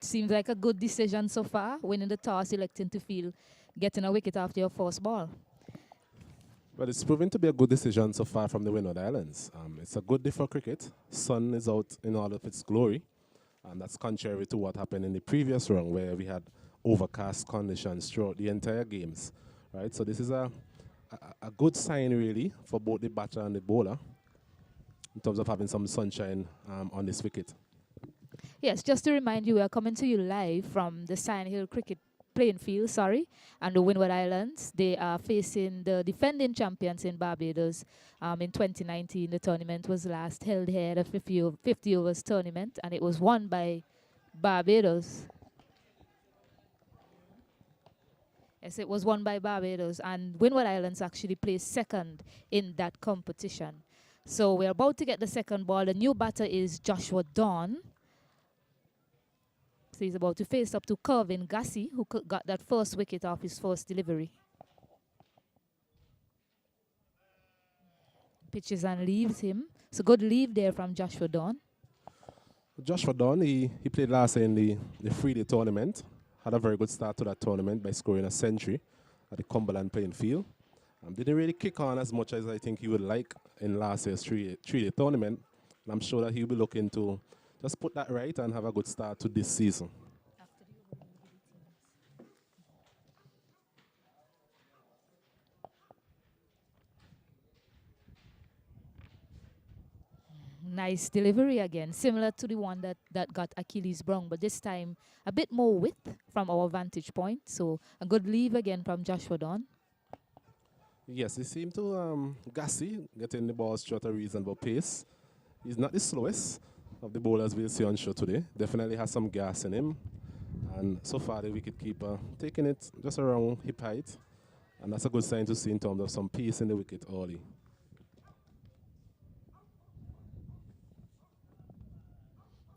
seems like a good decision so far, winning the toss, electing to field, getting a wicket after your first ball. But it's proven to be a good decision so far from the Windward Islands. It's a good day for cricket. Sun is out in all of its glory. And that's contrary to what happened in the previous round where we had overcast conditions throughout the entire games. Right? So this is a good sign really for both the batter and the bowler in terms of having some sunshine on this wicket. Yes, just to remind you, we are coming to you live from the Sand Hill Cricket playing field, and the Windward Islands. They are facing the defending champions in Barbados. In 2019, the tournament was last held here, the 50 overs tournament, and it was won by Barbados. Yes, it was won by Barbados, and Windward Islands actually placed second in that competition. So we're about to get the second ball. The new batter is Joshua Dawn. So he's about to face up to Kervin Gassi, who got that first wicket off his first delivery. Pitches and leaves him. So good leave there from Joshua Dawn. Joshua Dawn, he played last in the 3-day tournament. Had a very good start to that tournament by scoring a century at the Cumberland playing field. Didn't really kick on as much as I think he would like in last year's 3-day tournament. And I'm sure that he'll be looking to just put that right and have a good start to this season. Nice delivery again, similar to the one that got Achilles Brown, but this time a bit more width from our vantage point. So a good leave again from Joshua Dawn. Yes, he seemed to Gassi getting the ball straight at a reasonable pace. He's not the slowest of the bowlers we'll see on show today. Definitely has some gas in him. And so far the wicketkeeper taking it just around hip height. And that's a good sign to see in terms of some pace in the wicket early.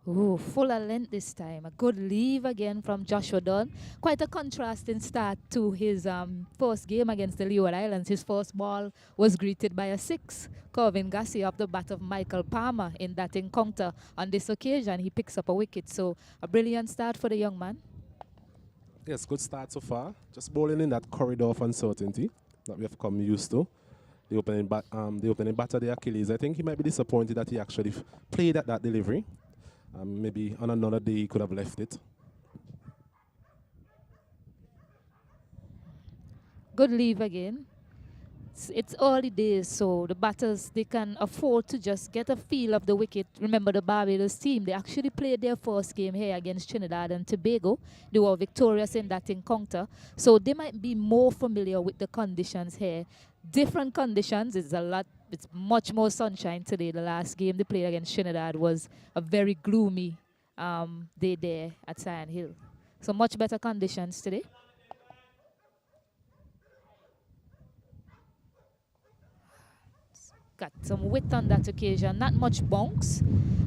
Ooh, fuller length this time. A good leave again from Joshua Dunn. Quite a contrasting start to his first game against the Leeward Islands. His first ball was greeted by a 6. Kervin Gassi off the bat of Michael Palmer in that encounter. On this occasion, he picks up a wicket. So a brilliant start for the young man. Yes, good start so far. Just bowling in that corridor of uncertainty that we have come used to. The opening batter, the Achilles, I think he might be disappointed that he actually played at that delivery. Maybe on another day he could have left it. Good leave again. It's early days, so the batters, they can afford to just get a feel of the wicket. Remember the Barbados team, they actually played their first game here against Trinidad and Tobago. They were victorious in that encounter, so they might be more familiar with the conditions here. Different conditions, it's much more sunshine today. The last game they played against Trinidad was a very gloomy day there at Sand Hill. So much better conditions today. Got some width on that occasion, not much bonks,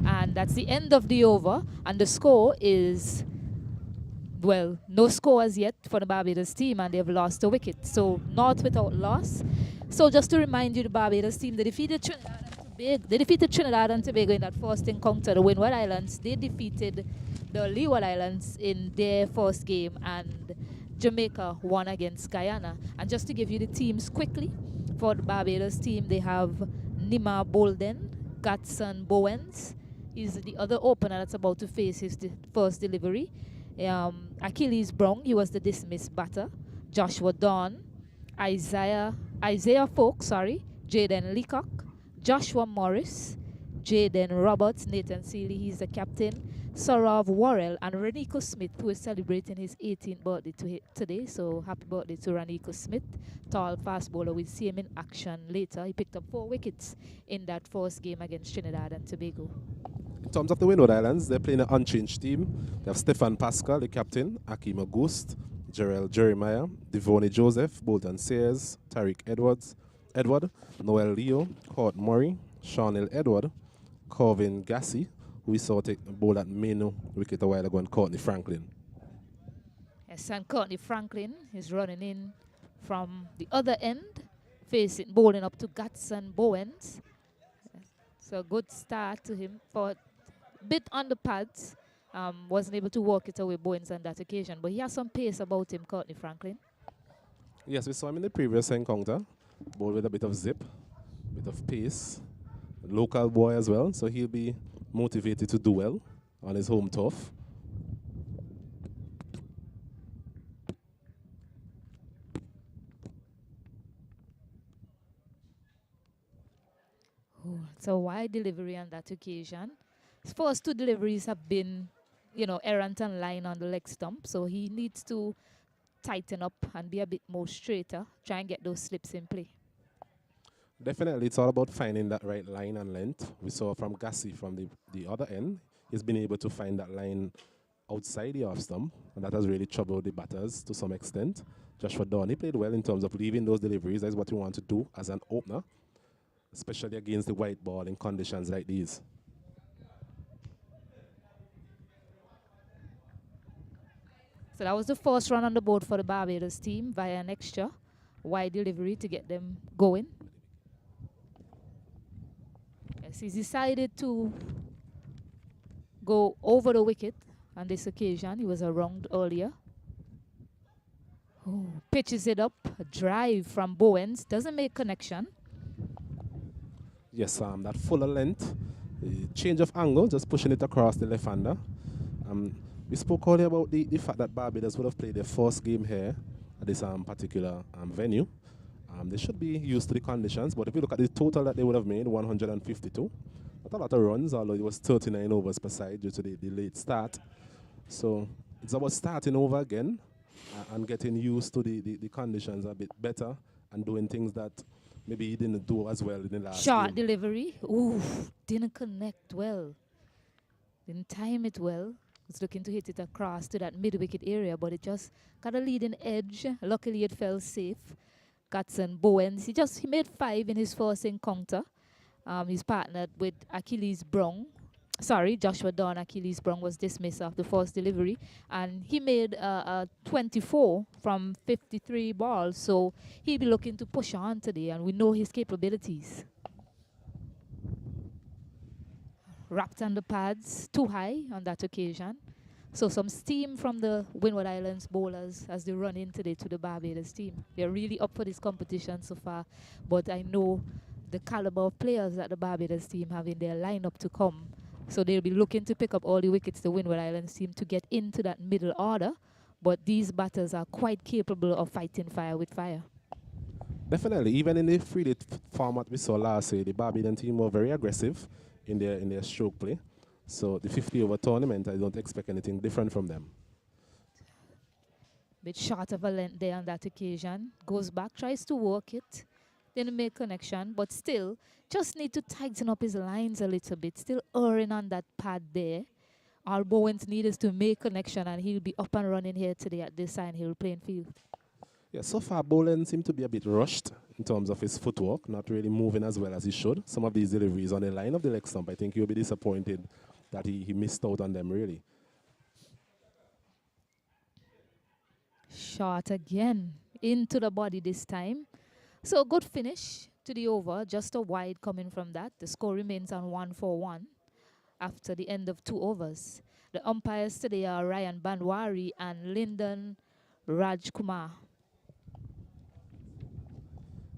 and that's the end of the over, and the score is, well, no score as yet for the Barbados team, and they've lost a wicket, so not without loss. So just to remind you, the Barbados team, they defeated Trinidad and Tobago in that first encounter. The Windward Islands, they defeated the Leeward Islands in their first game, and Jamaica won against Guyana. And just to give you the teams quickly, for the Barbados team, they have Nima Bolden, Gatson Bowens. He's the other opener that's about to face his first delivery. Achilles Brown, he was the dismissed batter. Joshua Dawn, Isaiah Folk, Jaden Leacock, Joshua Morris, Jaden Roberts, Nathan Seeley, he's the captain. Saurav Worrell and Raniko Smith, who is celebrating his 18th birthday today. So happy birthday to Raniko Smith. Tall fast bowler. We'll see him in action later. He picked up 4 wickets in that first game against Trinidad and Tobago. In terms of the Windward Islands, they're playing an unchanged team. They have Stefan Pascal, the captain, Akim August, Gerald Jeremiah, Devoney Joseph, Bolton Sayers, Tariq Edward, Noel Leo, Court Murray, Shawnil Edward, Corvin Gassi, who we saw take bowl at main wicket a while ago, and Courtney Franklin. Yes, and Courtney Franklin is running in from the other end, bowling up to Gatson Bowens. So good start to him for a bit on the pads. wasn't able to walk it away Bowens on that occasion. But he has some pace about him, Courtney Franklin. Yes, we saw him in the previous encounter, bowled with a bit of zip, bit of pace. Local boy as well, so he'll be motivated to do well on his home turf. Oh, so wide delivery on that occasion. His first two deliveries have been, errant and line on the leg stump. So he needs to tighten up and be a bit more straighter. Try and get those slips in play. Definitely, it's all about finding that right line and length. We saw from Gassi from the other end, he's been able to find that line outside the off stump, and that has really troubled the batters to some extent. Joshua Dawn, he played well in terms of leaving those deliveries. That's what you want to do as an opener, especially against the white ball in conditions like these. So that was the first run on the board for the Barbados team via an extra wide delivery to get them going. Yes, he's decided to go over the wicket on this occasion. He was around earlier. Oh, pitches it up. A drive from Bowens. Doesn't make connection. Yes, that fuller length, change of angle, just pushing it across the left-hander. We spoke earlier about the fact that Barbados would have played their first game here at this particular venue. They should be used to the conditions, but if you look at the total that they would have made, 152, not a lot of runs, although it was 39 overs per side due to the late start. So it's about starting over again and getting used to the conditions a bit better and doing things that maybe he didn't do as well in the last Short game. delivery. Ooh, didn't connect well. Didn't time it well. Was looking to hit it across to that mid-wicket area, but it just got a leading edge. Luckily, it fell safe. Gatson Bowens, he made 5 in his first encounter. He's partnered with Achilles Brong. Sorry, Joshua Dawn. Achilles Brong was dismissed after the first delivery, and he made 24 from 53 balls. So he'll be looking to push on today, and we know his capabilities. Wrapped on the pads, too high on that occasion. So some steam from the Windward Islands bowlers as they run in today to the Barbados team. They're really up for this competition so far, but I know the caliber of players that the Barbados team have in their lineup to come. So they'll be looking to pick up all the wickets, the Windward Islands team, to get into that middle order. But these batters are quite capable of fighting fire with fire. Definitely, even in the free-hit format we saw last year, the Barbados team were very aggressive in their stroke play. So the 50-over tournament, I don't expect anything different from them. Bit short of a length there on that occasion. Goes back, tries to work it. Didn't make connection, but still, just need to tighten up his lines a little bit. Still erring on that pad there. All Bowens need is to make connection, and he'll be up and running here today at this Sign Hill playing field. Yeah, so far, Boland seemed to be a bit rushed in terms of his footwork, not really moving as well as he should. Some of these deliveries on the line of the leg stump, I think he'll be disappointed that he missed out on them, really. Shot again. Into the body this time. So good finish to the over. Just a wide coming from that. The score remains on 1-4-1 after the end of 2 overs. The umpires today are Ryan Banwari and Lyndon Rajkumar.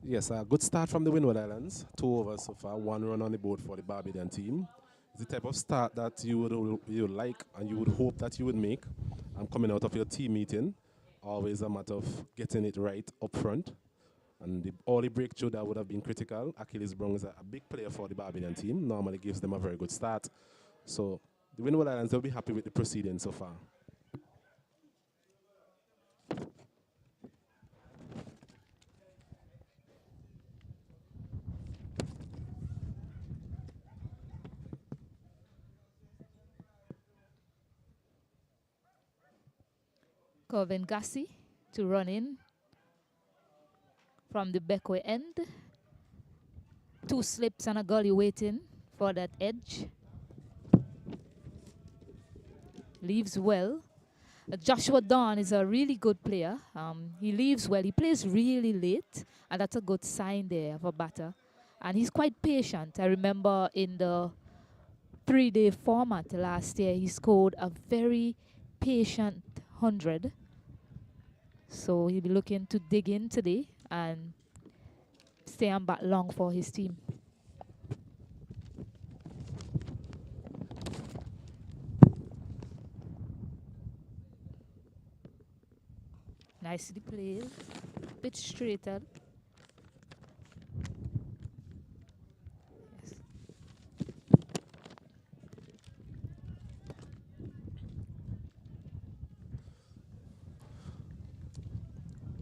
Yes, a good start from the Windward Islands. 2 overs so far, 1 run on the board for the Barbadian team. It's the type of start that you would like and you would hope that you would make. Coming out of your team meeting, always a matter of getting it right up front. And all the breakthrough that would have been critical. Achilles Brong is a big player for the Barbadian team. Normally gives them a very good start. So the Windward Islands will be happy with the proceedings so far. Corvin Gassi to run in from the backway end. 2 slips and a gully waiting for that edge. Leaves well. Joshua Dawn is a really good player. He leaves well. He plays really late, and that's a good sign there of a batter. And he's quite patient. I remember in the 3-day format last year, he scored a very patient 100. So he'll be looking to dig in today and stay on bat long for his team. Nicely played, bit straighter. Yes.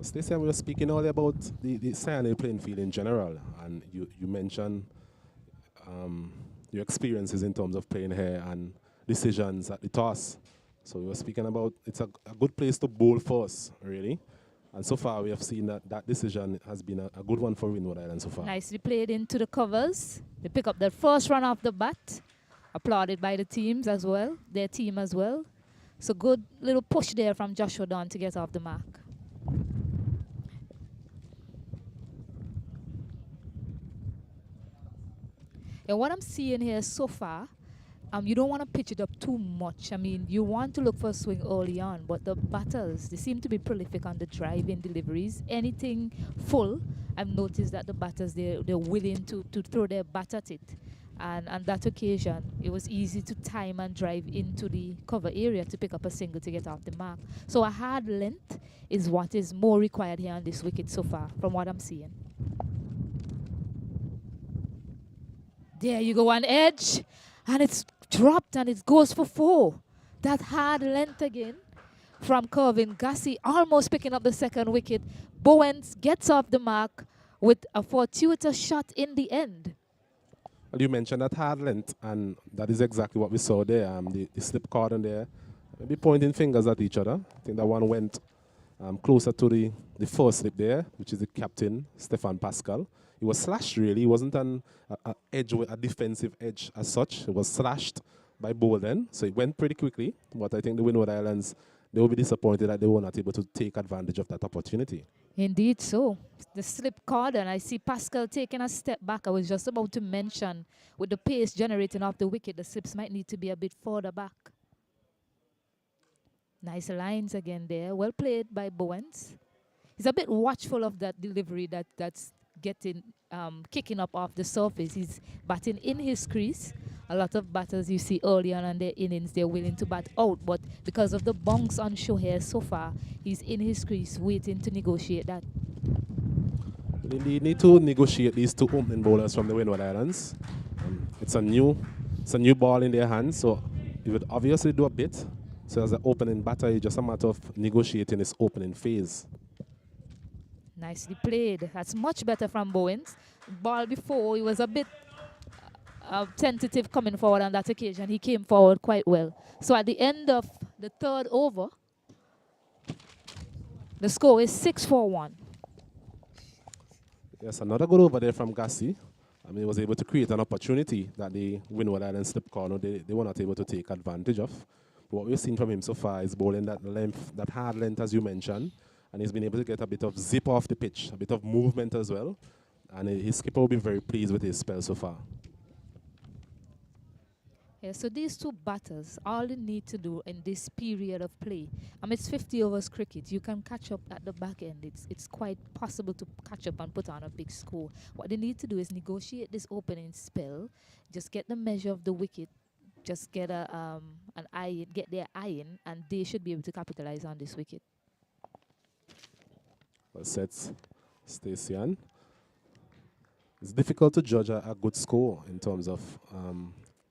Stacey, we were speaking earlier about the Cyanide playing field in general, and you mentioned your experiences in terms of playing here and decisions at the toss. So we were speaking about it's a good place to bowl first, really. And so far we have seen that decision has been a good one for Windward Islands so far. Nicely played into the covers. They pick up their first run off the bat. Applauded by the teams as well, their team as well. So good little push there from Joshua Don to get off the mark. And what I'm seeing here so far, you don't want to pitch it up too much. I mean, you want to look for a swing early on, but the batters, they seem to be prolific on the drive-in deliveries. Anything full, I've noticed that the batters, they're willing to throw their bat at it. And on that occasion, it was easy to time and drive into the cover area to pick up a single to get off the mark. So a hard length is what is more required here on this wicket so far, from what I'm seeing. There you go on edge, and it's dropped and it goes for 4. That hard length again from Kervin Gussie, almost picking up the second wicket. Bowens gets off the mark with a fortuitous shot in the end. Well, you mentioned that hard length, and that is exactly what we saw there. The slip cordon there, maybe pointing fingers at each other. I think that one went closer to the first slip there, which is the captain, Stefan Pascal. It was slashed, really. It wasn't an edge, a defensive edge as such. It was slashed by Bolden, so it went pretty quickly. But I think the Windward Islands, they will be disappointed that they were not able to take advantage of that opportunity. Indeed so. The slip cord, and I see Pascal taking a step back. I was just about to mention, with the pace generating off the wicket, the slips might need to be a bit further back. Nice lines again there. Well played by Bowens. He's a bit watchful of that delivery that's getting kicking up off the surface. He's batting in his crease. A lot of batters you see early on in their innings, they're willing to bat out, but because of the bunks on show here so far, he's in his crease waiting to negotiate that. They need to negotiate these two opening bowlers from the Windward Islands. It's a new ball in their hands, so he would obviously do a bit. So as an opening batter, it's just a matter of negotiating his opening phase. Nicely played. That's much better from Bowens. Ball before, he was a bit tentative coming forward on that occasion. He came forward quite well. So at the end of the third over, the score is 6-4-1. Yes, another good over there from Gussie. I mean, he was able to create an opportunity that the Windward Islands slip corner, they were not able to take advantage of. What we've seen from him so far is bowling that length, that hard length, as you mentioned, and he's been able to get a bit of zip off the pitch, a bit of movement as well. And his skipper will be very pleased with his spell so far. Yeah, so these two batters, all they need to do in this period of play, it's 50 overs cricket. You can catch up at the back end. It's quite possible to catch up and put on a big score. What they need to do is negotiate this opening spell, just get the measure of the wicket, just get an eye, get their eye in, and they should be able to capitalize on this wicket. Well said, Stacey. It's difficult to judge a good score in terms of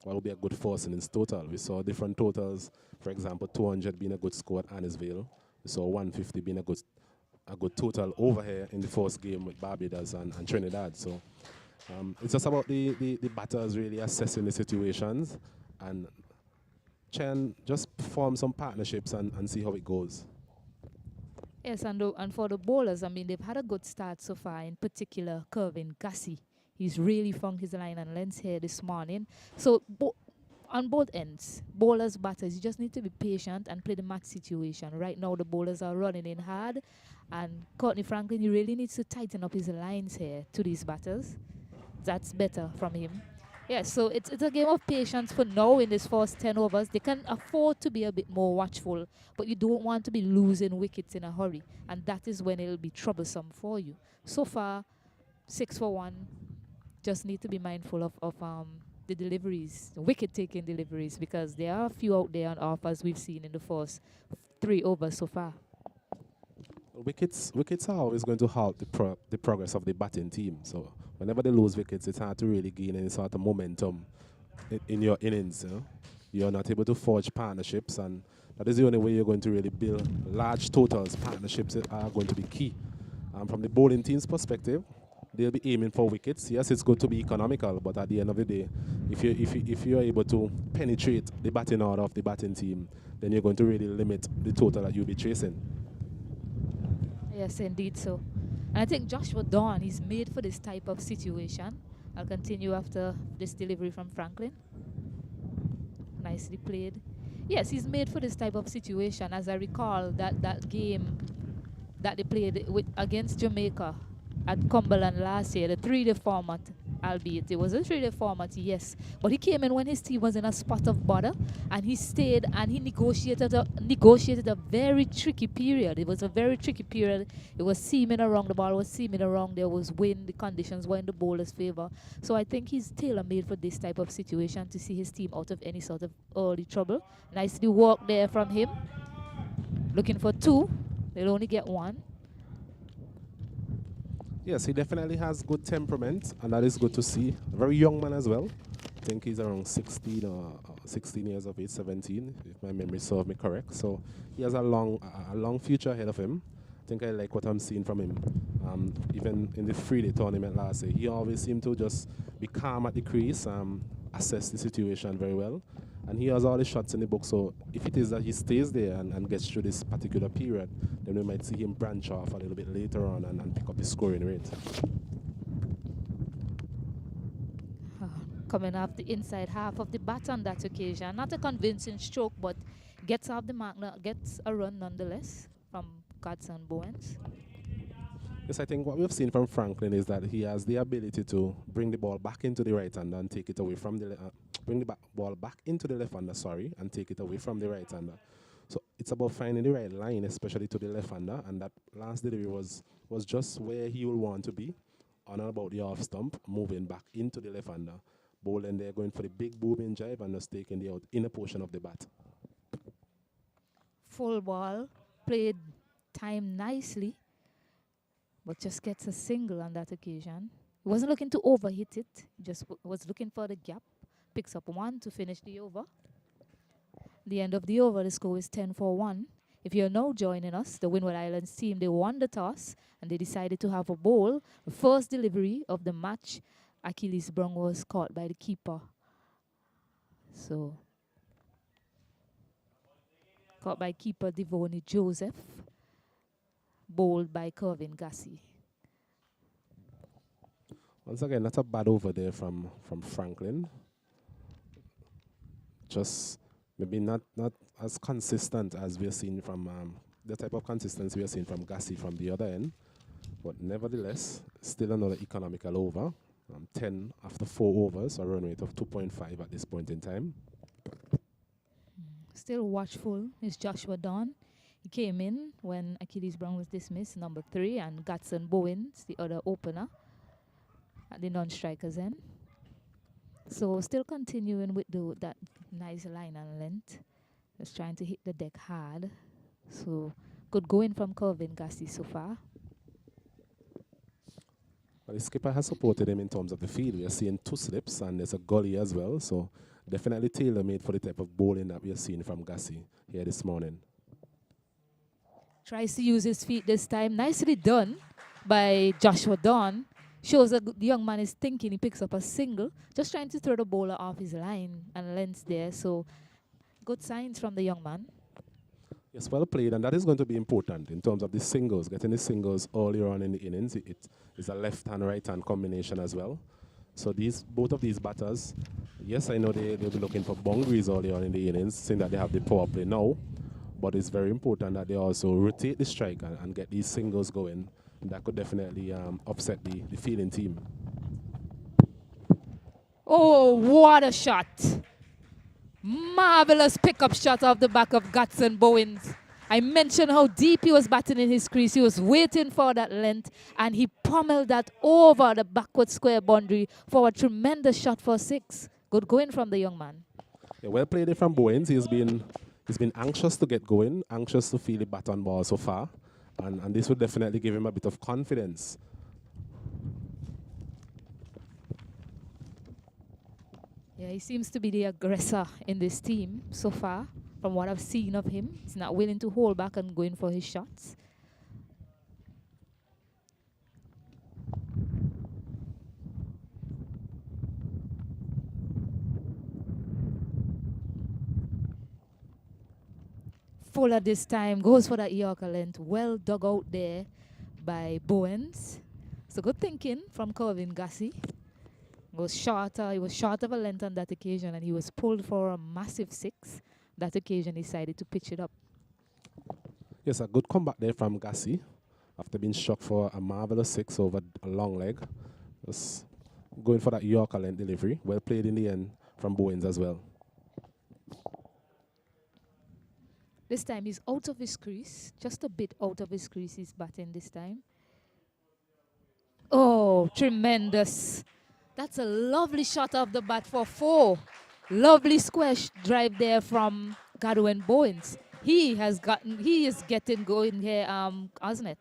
what will be a good first innings total. We saw different totals. For example, 200 being a good score at Annisville. We saw 150 being a good total over here in the first game with Barbados and Trinidad. So it's just about the batters really assessing the situations and try and just form some partnerships and see how it goes. Yes, and for the bowlers, they've had a good start so far, in particular, Kervin Gussie. He's really found his line and length here this morning. So on both ends, bowlers, batters, you just need to be patient and play the match situation. Right now, the bowlers are running in hard, and Courtney Franklin, he really needs to tighten up his lines here to these batters. That's better from him. Yes, so it's a game of patience for now in this first 10 overs. They can afford to be a bit more watchful, but you don't want to be losing wickets in a hurry, and that is when it'll be troublesome for you. So far, 6 for 1. Just need to be mindful of the deliveries, the wicket-taking deliveries, because there are a few out there on offers we've seen in the first 3 overs so far. Wickets are always going to halt the progress of the batting team. So whenever they lose wickets, it's hard to really gain any sort of momentum in your innings. You know? You're not able to forge partnerships, and that is the only way you're going to really build large totals. Partnerships are going to be key. From the bowling team's perspective, they'll be aiming for wickets. Yes, it's good to be economical, but at the end of the day, if you're able to penetrate the batting order of the batting team, then you're going to really limit the total that you'll be chasing. Yes, indeed so. And I think Joshua Dawn, he's made for this type of situation. I'll continue after this delivery from Franklin. Nicely played. Yes, he's made for this type of situation. As I recall, that game that they played against Jamaica at Cumberland last year, the 3-day format, albeit it was a 3-day format, yes. But he came in when his team was in a spot of bother, and he stayed and he negotiated a very tricky period. It was a very tricky period. It was seaming around, the ball was seaming around, there was wind, the conditions were in the bowler's favor. So I think he's tailor-made for this type of situation to see his team out of any sort of early trouble. Nicely worked there from him. Looking for 2. They'll only get 1. Yes, he definitely has good temperament, and that is good to see. A very young man as well. I think he's around 16 or 16 years of age, 17, if my memory serves me correct. So he has a long future ahead of him. I think I like what I'm seeing from him. Even in the 3-day tournament last year, he always seemed to just be calm at the crease, assess the situation very well. And he has all the shots in the book, so if it is that he stays there and gets through this particular period, then we might see him branch off a little bit later on and pick up his scoring rate. Coming off the inside half of the bat on that occasion. Not a convincing stroke, but gets off the mark, gets a run nonetheless from Godson Bowens. Yes, I think what we've seen from Franklin is that he has the ability to bring the ball back into the right hander and take it away from the bring the ball back into the left hander, and take it away from the right hander. So it's about finding the right line, especially to the left hander, and that last delivery was just where he will want to be, on and about the off stump, moving back into the left hander. Bowling there, going for the big booming drive and just taking the inner portion of the bat. Full ball, played time nicely, but just gets a single on that occasion. He wasn't looking to overhit it, just was looking for the gap. Picks up 1 to finish the over. The end of the over, the score is 10 for 1. If you're now joining us, the Windward Islands team, they won the toss and they decided to have a bowl. The first delivery of the match, Achilles Brown was caught by the keeper. So, caught by keeper Devoni Joseph, bowled by Kervin Gassi. Once again, not a bad over there from Franklin. Just maybe not as consistent as we are seeing from the type of consistency we are seeing from Gassi from the other end. But nevertheless, still another economical over. 10 after 4 overs, a run rate of 2.5 at this point in time. Still watchful is Joshua Dawn. He came in when Achilles Brown was dismissed, number 3, and Godson Bowens, the other opener, at the non-strikers end. So still continuing with that nice line and length. Just trying to hit the deck hard. So good going from Kervin Gassi so far. Well, the skipper has supported him in terms of the field. We are seeing 2 slips and there's a gully as well. So definitely tailor-made for the type of bowling that we are seeing from Gassi here this morning. Tries to use his feet this time. Nicely done by Joshua Dawn. Shows that the young man is thinking. He picks up a single. Just trying to throw the bowler off his line and length there. So good signs from the young man. Yes, well played, and that is going to be important in terms of the singles. Getting the singles earlier on in the innings, it is a left-hand, right-hand combination as well. So both of these batters, yes, I know they'll be looking for boundaries early on in the innings, seeing that they have the power play now. But it's very important that they also rotate the strike and get these singles going. And that could definitely upset the fielding team. Oh, what a shot. Marvelous pickup shot off the back of Gatson Bowens. I mentioned how deep he was batting in his crease. He was waiting for that length, and he pummeled that over the backward square boundary for a tremendous shot for 6. Good going from the young man. Yeah, well played it from Bowens. He's been anxious to get going, anxious to feel the bat on ball so far, and this would definitely give him a bit of confidence. Yeah, he seems to be the aggressor in this team so far, from what I've seen of him. He's not willing to hold back and going for his shots. Fuller this time goes for that Yorker length. Well dug out there by Bowens. So good thinking from Corvin Gassi. Was shorter. He was short of a length on that occasion, and he was pulled for a massive 6. That occasion, he decided to pitch it up. Yes, a good comeback there from Gassi after being struck for a marvelous 6 over a long leg. Just going for that Yorker length delivery. Well played in the end from Bowens as well. This time, he's out of his crease. Just a bit out of his crease, he's batting this time. Oh, tremendous. That's a lovely shot off the bat for 4. Lovely square drive there from Godwin Bowens. He is getting going here, hasn't it?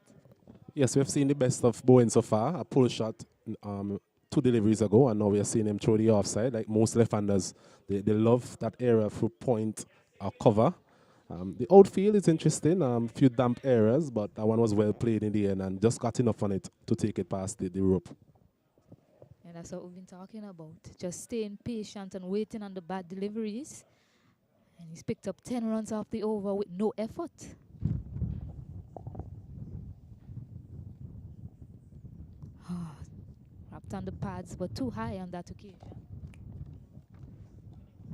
Yes, we've seen the best of Bowens so far. A pull shot 2 deliveries ago, and now we are seeing him throw the offside. Like most left-handers, they love that area for point or cover. The outfield is interesting. Few damp areas, but that one was well played in the end and just got enough on it to take it past the rope. And that's what we've been talking about. Just staying patient and waiting on the bad deliveries. And he's picked up 10 runs off the over with no effort. Wrapped on the pads, but too high on that occasion.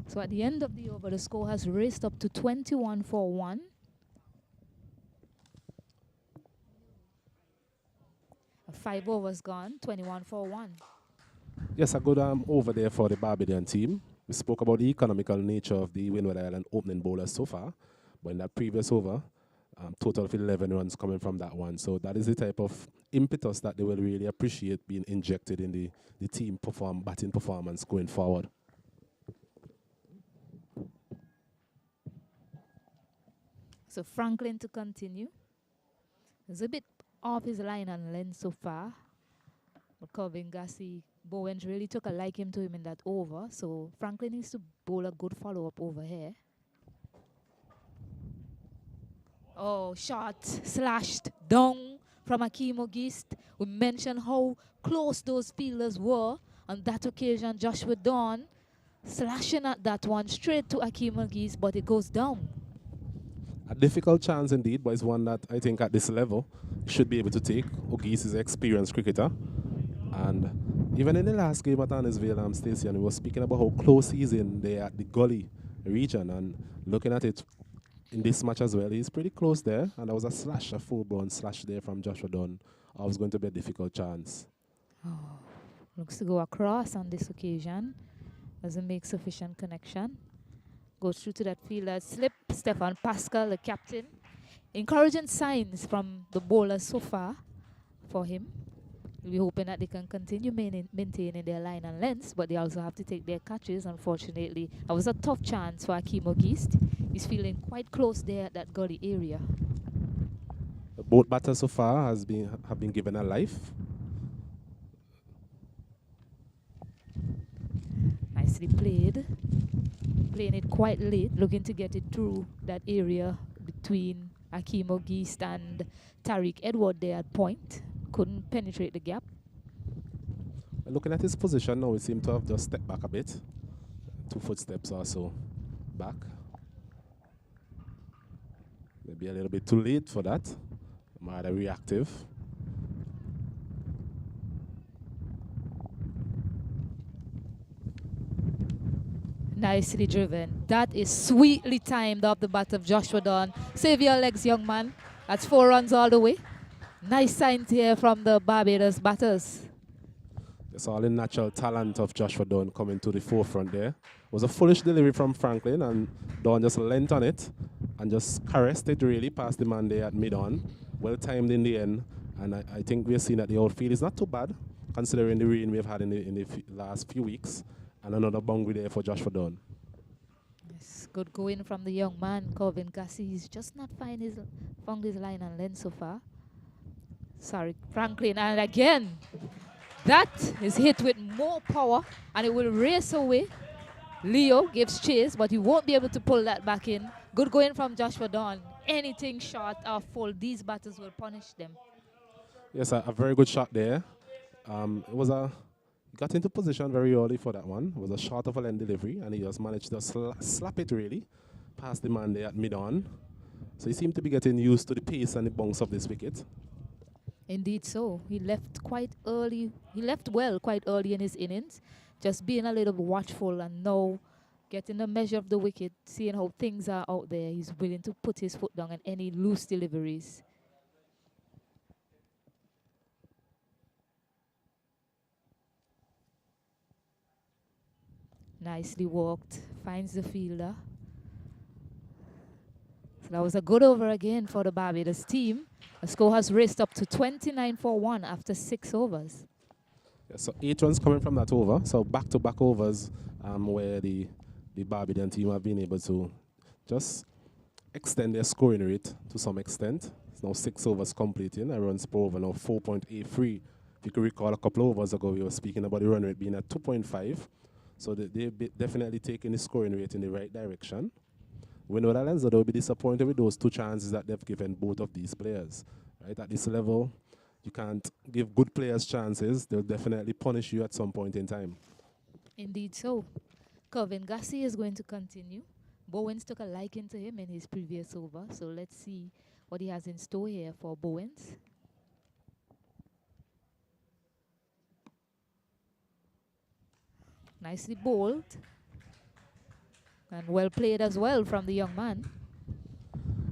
So at the end of the over, the score has raced up to 21 for 1. A 5 overs gone, 21 for 1. Yes, a good over there for the Barbadian team. We spoke about the economical nature of the Windward Island opening bowlers so far, but in that previous over, total of 11 runs coming from that one. So that is the type of impetus that they will really appreciate being injected in the team batting performance going forward. So Franklin to continue. He's a bit off his line and length so far. But Corvin Gassi, Bowens really took a liking to him in that over. So Franklin needs to bowl a good follow-up over here. Oh, shot slashed down from Akeem Ogist. We mentioned how close those fielders were on that occasion. Joshua Dawn slashing at that one straight to Akeem Ogist, but it goes down. A difficult chance indeed, but it's one that I think at this level should be able to take. Ogis is an experienced cricketer. And even in the last game at Annisville Station, we were speaking about how close he's in there at the gully region. And looking at it in this match as well, he's pretty close there. And there was a full-blown slash there from Joshua Dunn. I was going to be a difficult chance. Oh, looks to go across on this occasion. Doesn't make sufficient connection. Goes through to that fielder slip. Stefan Pascal, the captain. Encouraging signs from the bowlers so far for him. We're hoping that they can continue maintaining their line and lengths, but they also have to take their catches. Unfortunately, that was a tough chance for Akeem Ogist. He's feeling quite close there at that gully area. Both batters so far have been given a life. Nicely played. Playing it quite late, looking to get it through that area between Akeem Ogist and Tariq Edward there at point. Couldn't penetrate the gap. Looking at his position now, he seemed to have just stepped back a bit. 2 footsteps or so back. Maybe a little bit too late for that. Rather reactive. Nicely driven. That is sweetly timed off the bat of Joshua Dawn. Save your legs, young man. That's 4 runs all the way. Nice signs here from the Barbados batters. It's all the natural talent of Joshua Dunn coming to the forefront there. It was a foolish delivery from Franklin, and Dunn just leant on it and just caressed it really past the man there at mid-on. Well timed in the end, and I think we're seeing that the outfield is not too bad, considering the rain we've had in the last few weeks, and another boundary there for Joshua Dunn. Yes, good going from the young man, Corvin Gassi. He's just not found his line and length so far. Sorry, Franklin, and again, that is hit with more power, and it will race away. Leo gives chase, but he won't be able to pull that back in. Good going from Joshua Dawn. Anything short of full, these batters will punish them. Yes, a very good shot there. It was he got into position very early for that one. It was a short of a length delivery, and he just managed to slap it really past the man there at mid-on. So he seemed to be getting used to the pace and the bounce of this wicket. Indeed so. He left quite early. He left well quite early in his innings, just being a little watchful, and now getting the measure of the wicket, seeing how things are out there. He's willing to put his foot down on any loose deliveries. Nicely walked, finds the fielder. So that was a good over again for the Barbados team. The score has raced up to 29 for 1 after 6 overs. Yeah, so 8 runs coming from that over. So back-to-back overs where the Barbadian team have been able to just extend their scoring rate to some extent. It's now 6 overs completing. A runs per over now 4.83. If you could recall a couple of overs ago, we were speaking about the run rate being at 2.5. So they're definitely taking the scoring rate in the right direction. Windward Islands, they'll be disappointed with those 2 chances that they've given both of these players. Right, at this level, you can't give good players chances. They'll definitely punish you at some point in time. Indeed so. Corvin Gassi is going to continue. Bowens took a liking to him in his previous over, so let's see what he has in store here for Bowens. Nicely bowled. And well played as well from the young man.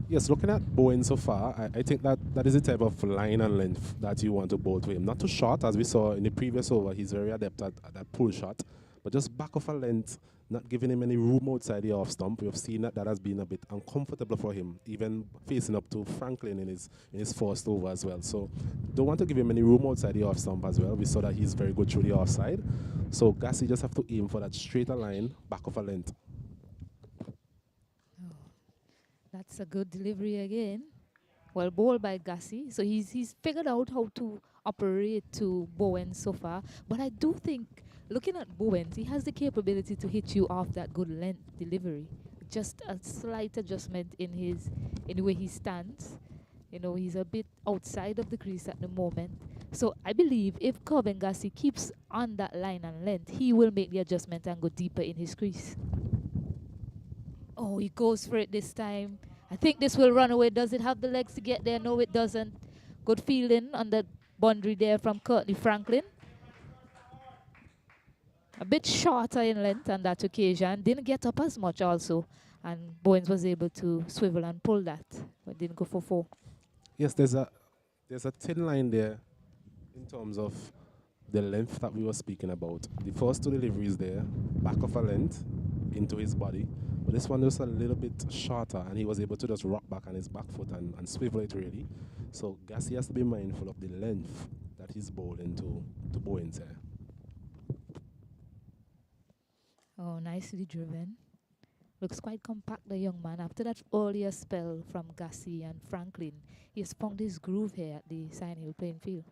Yes, looking at Bowen so far, I think that is the type of line and length that you want to bowl to him. Not too short, as we saw in the previous over. He's very adept at that pull shot, but just back of a length, not giving him any room outside the off stump. We've seen that has been a bit uncomfortable for him, even facing up to Franklin in his first over as well. So don't want to give him any room outside the off stump as well. We saw that he's very good through the offside. So Gassi just have to aim for that straighter line, back of a length. That's a good delivery again. Well bowled by Gassi. So he's figured out how to operate to Bowen so far. But I do think, looking at Bowen, he has the capability to hit you off that good length delivery. Just a slight adjustment in the way he stands. You know, he's a bit outside of the crease at the moment. So I believe if Corvin Gassi keeps on that line and length, he will make the adjustment and go deeper in his crease. Oh, he goes for it this time. I think this will run away. Does it have the legs to get there? No, it doesn't. Good fielding on the boundary there from Courtney Franklin. A bit shorter in length on that occasion. Didn't get up as much also. And Bowens was able to swivel and pull that, but didn't go for 4. Yes, there's a thin line there in terms of the length that we were speaking about. The first 2 deliveries there, back of a length into his body. But this one was a little bit shorter, and he was able to just rock back on his back foot and swivel it really. So Gassi has to be mindful of the length that he's bowling to Bowens here. Oh, nicely driven. Looks quite compact, the young man. After that earlier spell from Gassi and Franklin, he has found his groove here at the Sign Hill playing field.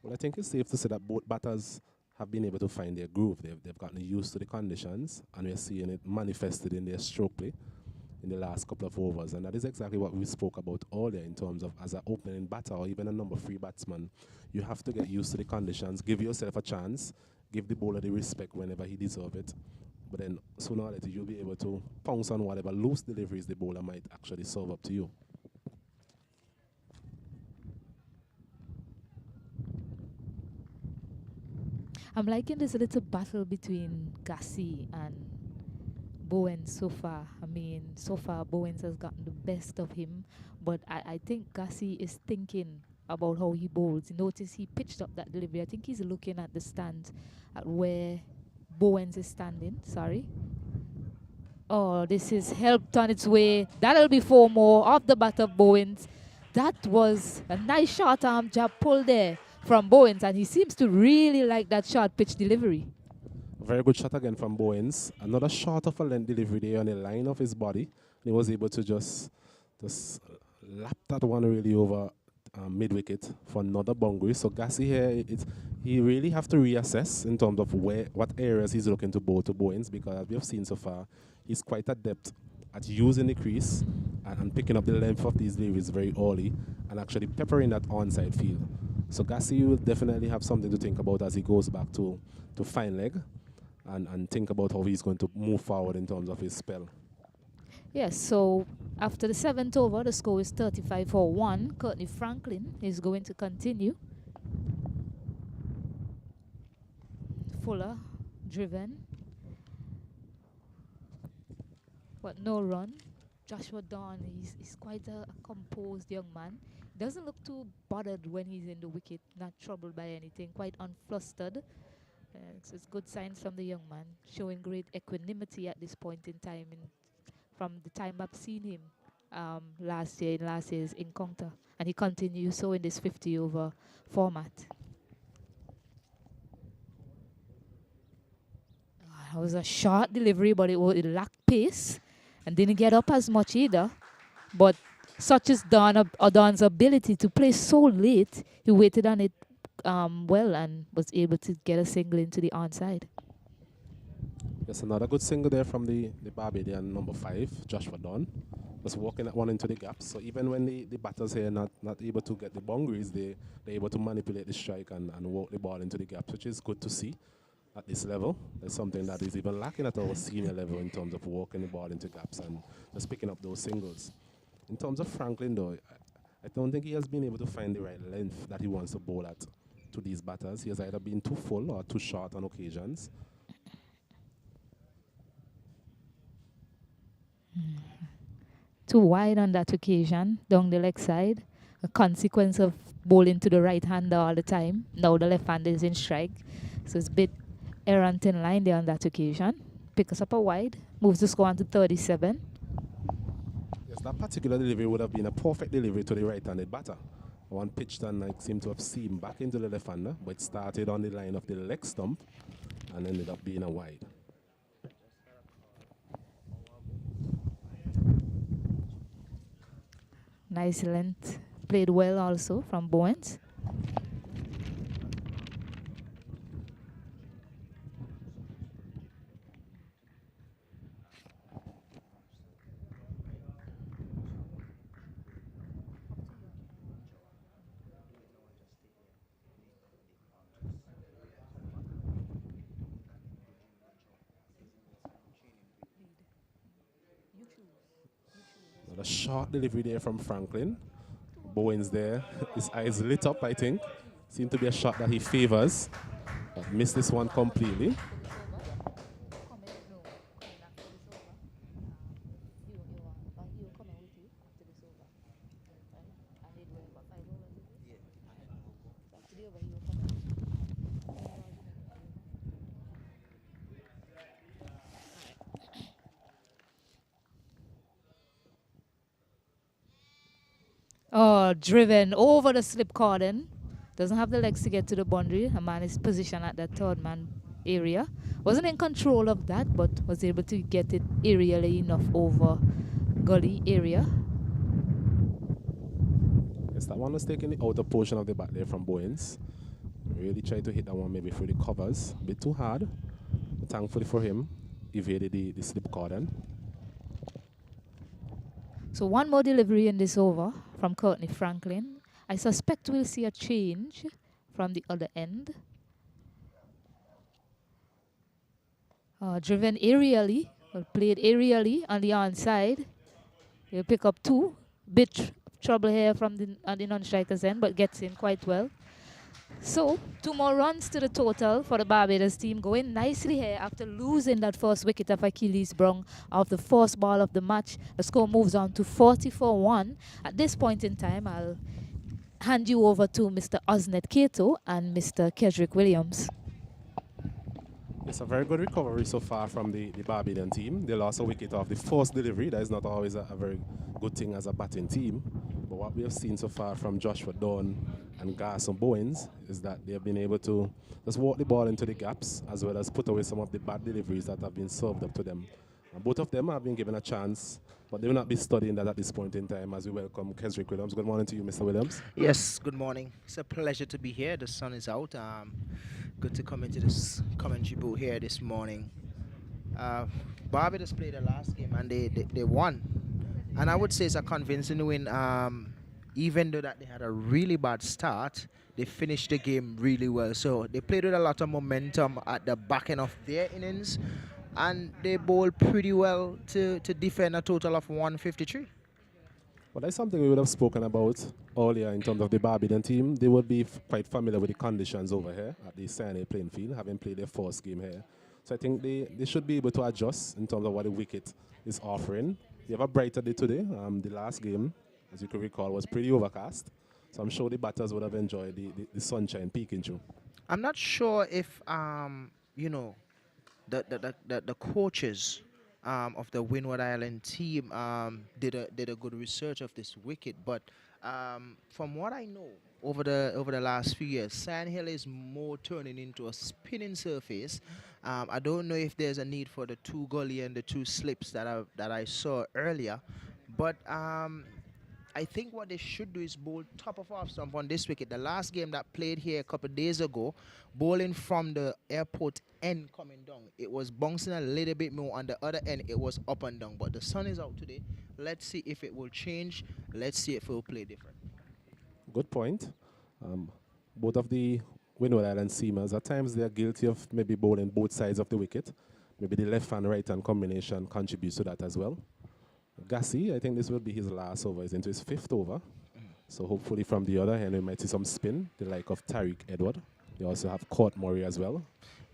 Well, I think it's safe to say that both batters have been able to find their groove. They've gotten used to the conditions, and we're seeing it manifested in their stroke play in the last couple of overs. And that is exactly what we spoke about earlier in terms of as an opening batter or even a number 3 batsman. You have to get used to the conditions, give yourself a chance, give the bowler the respect whenever he deserves it. But then sooner or later you'll be able to pounce on whatever loose deliveries the bowler might actually serve up to you. I'm liking this little battle between Gassi and Bowens so far. I mean, so far Bowens has gotten the best of him, but I think Gassi is thinking about how he bowls. Notice he pitched up that delivery. I think he's looking at the stand, at where Bowens is standing. Sorry. Oh, this is helped on its way. That'll be 4 more off the bat of Bowens. That was a nice short arm jab pull there from Bowens, and he seems to really like that short pitch delivery. Very good shot again from Bowens. Another short of a length delivery there on the line of his body. He was able to just lap that one really over mid-wicket for another boundary. So Gassi here, he really have to reassess in terms of what areas he's looking to bowl to Bowens, because as we have seen so far, he's quite adept at using the crease and picking up the length of these deliveries very early and actually peppering that onside field. So Gassi will definitely have something to think about as he goes back to fine leg and think about how he's going to move forward in terms of his spell. Yes, so after the 7th over, the score is 35 for 1. Courtney Franklin is going to continue. Fuller, driven. But no run. Joshua Dawn, he's quite a composed young man. Doesn't look too bothered when he's in the wicket, not troubled by anything, quite unflustered. It's good signs from the young man, showing great equanimity at this point in time from the time I've seen him last year's encounter. And he continues so in this 50 over format. It was a short delivery, but it lacked pace and didn't get up as much either. But such is Don's ability to play so late, he waited on it well and was able to get a single into the onside. Yes, another good single there from the Barbadian number 5, Joshua Dunn. Was walking that one into the gap. So even when the batters here not able to get the boundaries, they're able to manipulate the strike and walk the ball into the gaps, which is good to see at this level. It's something that is even lacking at our senior level in terms of walking the ball into gaps and just picking up those singles. In terms of Franklin, though, I don't think he has been able to find the right length that he wants to bowl at to these batters. He has either been too full or too short on occasions. Too wide on that occasion, down the leg side. A consequence of bowling to the right hander all the time. Now the left hander is in strike. So it's a bit errant in line there on that occasion. Picks us up a wide, moves the score on to 37. Yes, that particular delivery would have been a perfect delivery to the right-handed batter. One pitched and seemed to have seamed back into the left-hander, but it started on the line of the leg stump and ended up being a wide. Nice length. Played well also from Bowens. A short delivery there from Franklin. Bowens there, his eyes lit up, I think. Seemed to be a shot that he favors, but missed this one completely. Oh, driven over the slip cordon. Doesn't have the legs to get to the boundary. A man is positioned at that third man area. Wasn't in control of that, but was able to get it aerially enough over gully area. Yes, that one was taking the outer portion of the bat there from Bowens. Really tried to hit that one maybe through the covers. A bit too hard. But thankfully for him, evaded the slip cordon. So one more delivery in this over from Courtney Franklin. I suspect we'll see a change from the other end. Driven aerially, or played aerially on the onside. He'll pick up 2. Bit trouble here from on the non-striker's end, but gets in quite well. So 2 more runs to the total for the Barbados team, going nicely here after losing that first wicket of Achilles Brown of the first ball of the match. The score moves on to 40 for 1. At this point in time, I'll hand you over to Mr. Osnet Cato and Mr. Kedrick Williams. It's a very good recovery so far from the Barbadian team. They lost a wicket off the first delivery. That is not always a very good thing as a batting team. But what we have seen so far from Joshua Dawn and Garson Bowens is that they have been able to just walk the ball into the gaps as well as put away some of the bad deliveries that have been served up to them. And both of them have been given a chance, but they will not be studying that at this point in time as we welcome Kesrick Williams. Good morning to you, Mr. Williams. Yes, good morning. It's a pleasure to be here. The sun is out. Good to come into this commentary booth here this morning. Barbados played the last game and they won. And I would say it's a convincing win. Even though that they had a really bad start, they finished the game really well. So they played with a lot of momentum at the back end of their innings. And they bowled pretty well to defend a total of 153. Well, that's something we would have spoken about earlier in terms of the Barbadian team. They would be quite familiar with the conditions over here at the Sinai playing field, having played their first game here. So I think they should be able to adjust in terms of what the wicket is offering. They have a brighter day today. The last game, as you can recall, was pretty overcast. So I'm sure the batters would have enjoyed the sunshine peeking through. I'm not sure if, you know, the coaches of the Windward Island team did a good research of this wicket, but from what I know over the last few years, Sandhill is more turning into a spinning surface. I don't know if there's a need for the 2 gully and the 2 slips that I saw earlier, but I think what they should do is bowl top of off stump on this wicket. The last game that played here a couple of days ago, bowling from the airport end coming down, it was bouncing a little bit more. On the other end, it was up and down. But the sun is out today. Let's see if it will change. Let's see if it will play different. Good point. Both of the Windward Island seamers, at times they are guilty of maybe bowling both sides of the wicket. Maybe the left and right hand combination contributes to that as well. Gassi, I think this will be his last over. He's into his 5th over. So hopefully from the other hand, we might see some spin, the like of Tariq Edward. They also have Court Murray as well.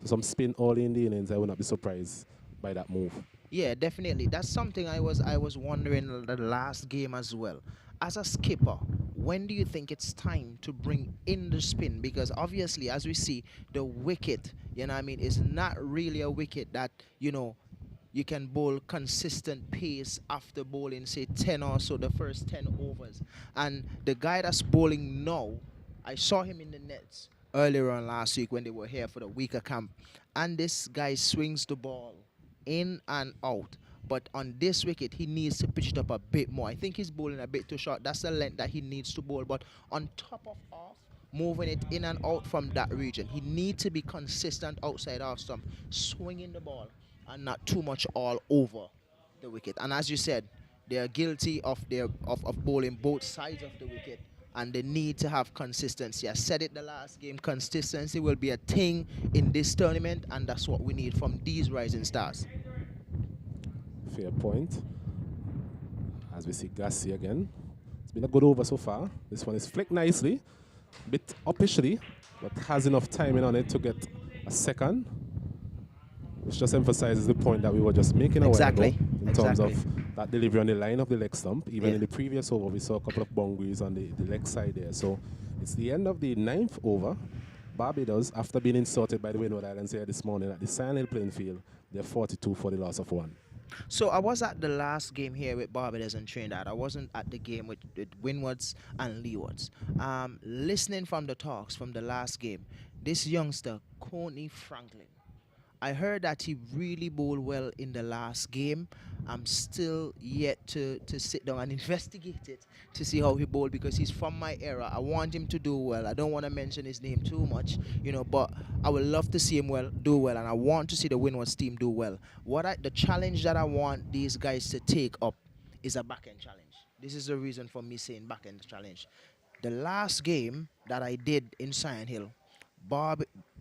So some spin early in the innings. I would not be surprised by that move. Yeah, definitely. That's something I was wondering the last game as well. As a skipper, when do you think it's time to bring in the spin? Because obviously, as we see, the wicket, you know what I mean, is not really a wicket that, you know, you can bowl consistent pace after bowling, say, 10 or so, the first 10 overs. And the guy that's bowling now, I saw him in the nets earlier on last week when they were here for the weaker camp. And this guy swings the ball in and out. But on this wicket, he needs to pitch it up a bit more. I think he's bowling a bit too short. That's the length that he needs to bowl. But on top of off, moving it in and out from that region, he needs to be consistent outside off stump, swinging the ball, and not too much all over the wicket. And as you said, they are guilty of bowling both sides of the wicket, and they need to have consistency. I said it the last game, consistency will be a thing in this tournament, and that's what we need from these rising stars. Fair point. As we see Gassi again. It's been a good over so far. This one is flicked nicely, a bit uppishly, but has enough timing on it to get a second. Which just emphasizes the point that we were just making a while ago in terms of that delivery on the line of the leg stump. Even in the previous over, we saw a couple of boundaries on the leg side there. So it's the end of the 9th over. Barbados, after being insulted by the Windward Islands here this morning at the Sinai playing field, they're 42 for the loss of 1. So I was at the last game here with Barbados and Trinidad. I wasn't at the game with Windwards and Leewards. Listening from the talks from the last game, this youngster, Coney Franklin, I heard that he really bowled well in the last game. I'm still yet to sit down and investigate it to see how he bowled, because he's from my era. I want him to do well. I don't want to mention his name too much, you know, but I would love to see him do well, and I want to see the Windwards team do well. The challenge that I want these guys to take up is a back-end challenge. This is the reason for me saying back-end challenge. The last game that I did in Sand Hill,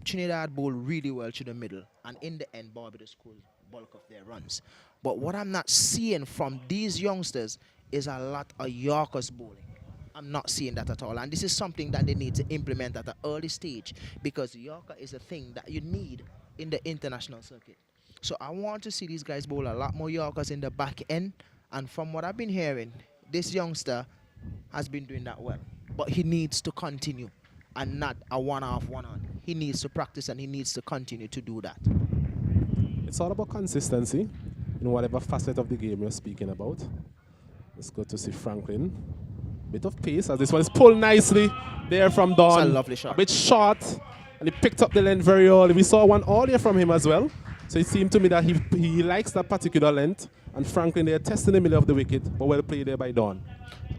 Trinidad bowled really well to the middle, and in the end, Barbados scored bulk of their runs. But what I'm not seeing from these youngsters is a lot of Yorkers bowling. I'm not seeing that at all, and this is something that they need to implement at an early stage, because Yorker is a thing that you need in the international circuit. So I want to see these guys bowl a lot more Yorkers in the back end, and from what I've been hearing, this youngster has been doing that well. but he needs to continue and not a one-off, one-on. He needs to practice and he needs to continue to do that. It's all about consistency in whatever facet of the game you're speaking about. It's good to see Franklin. Bit of pace as this one is pulled nicely there from Don. It's a lovely shot. A bit short, and he picked up the length very early. We saw one earlier from him as well. So it seemed to me that he likes that particular length. And Franklin there testing the middle of the wicket, but well played there by Don.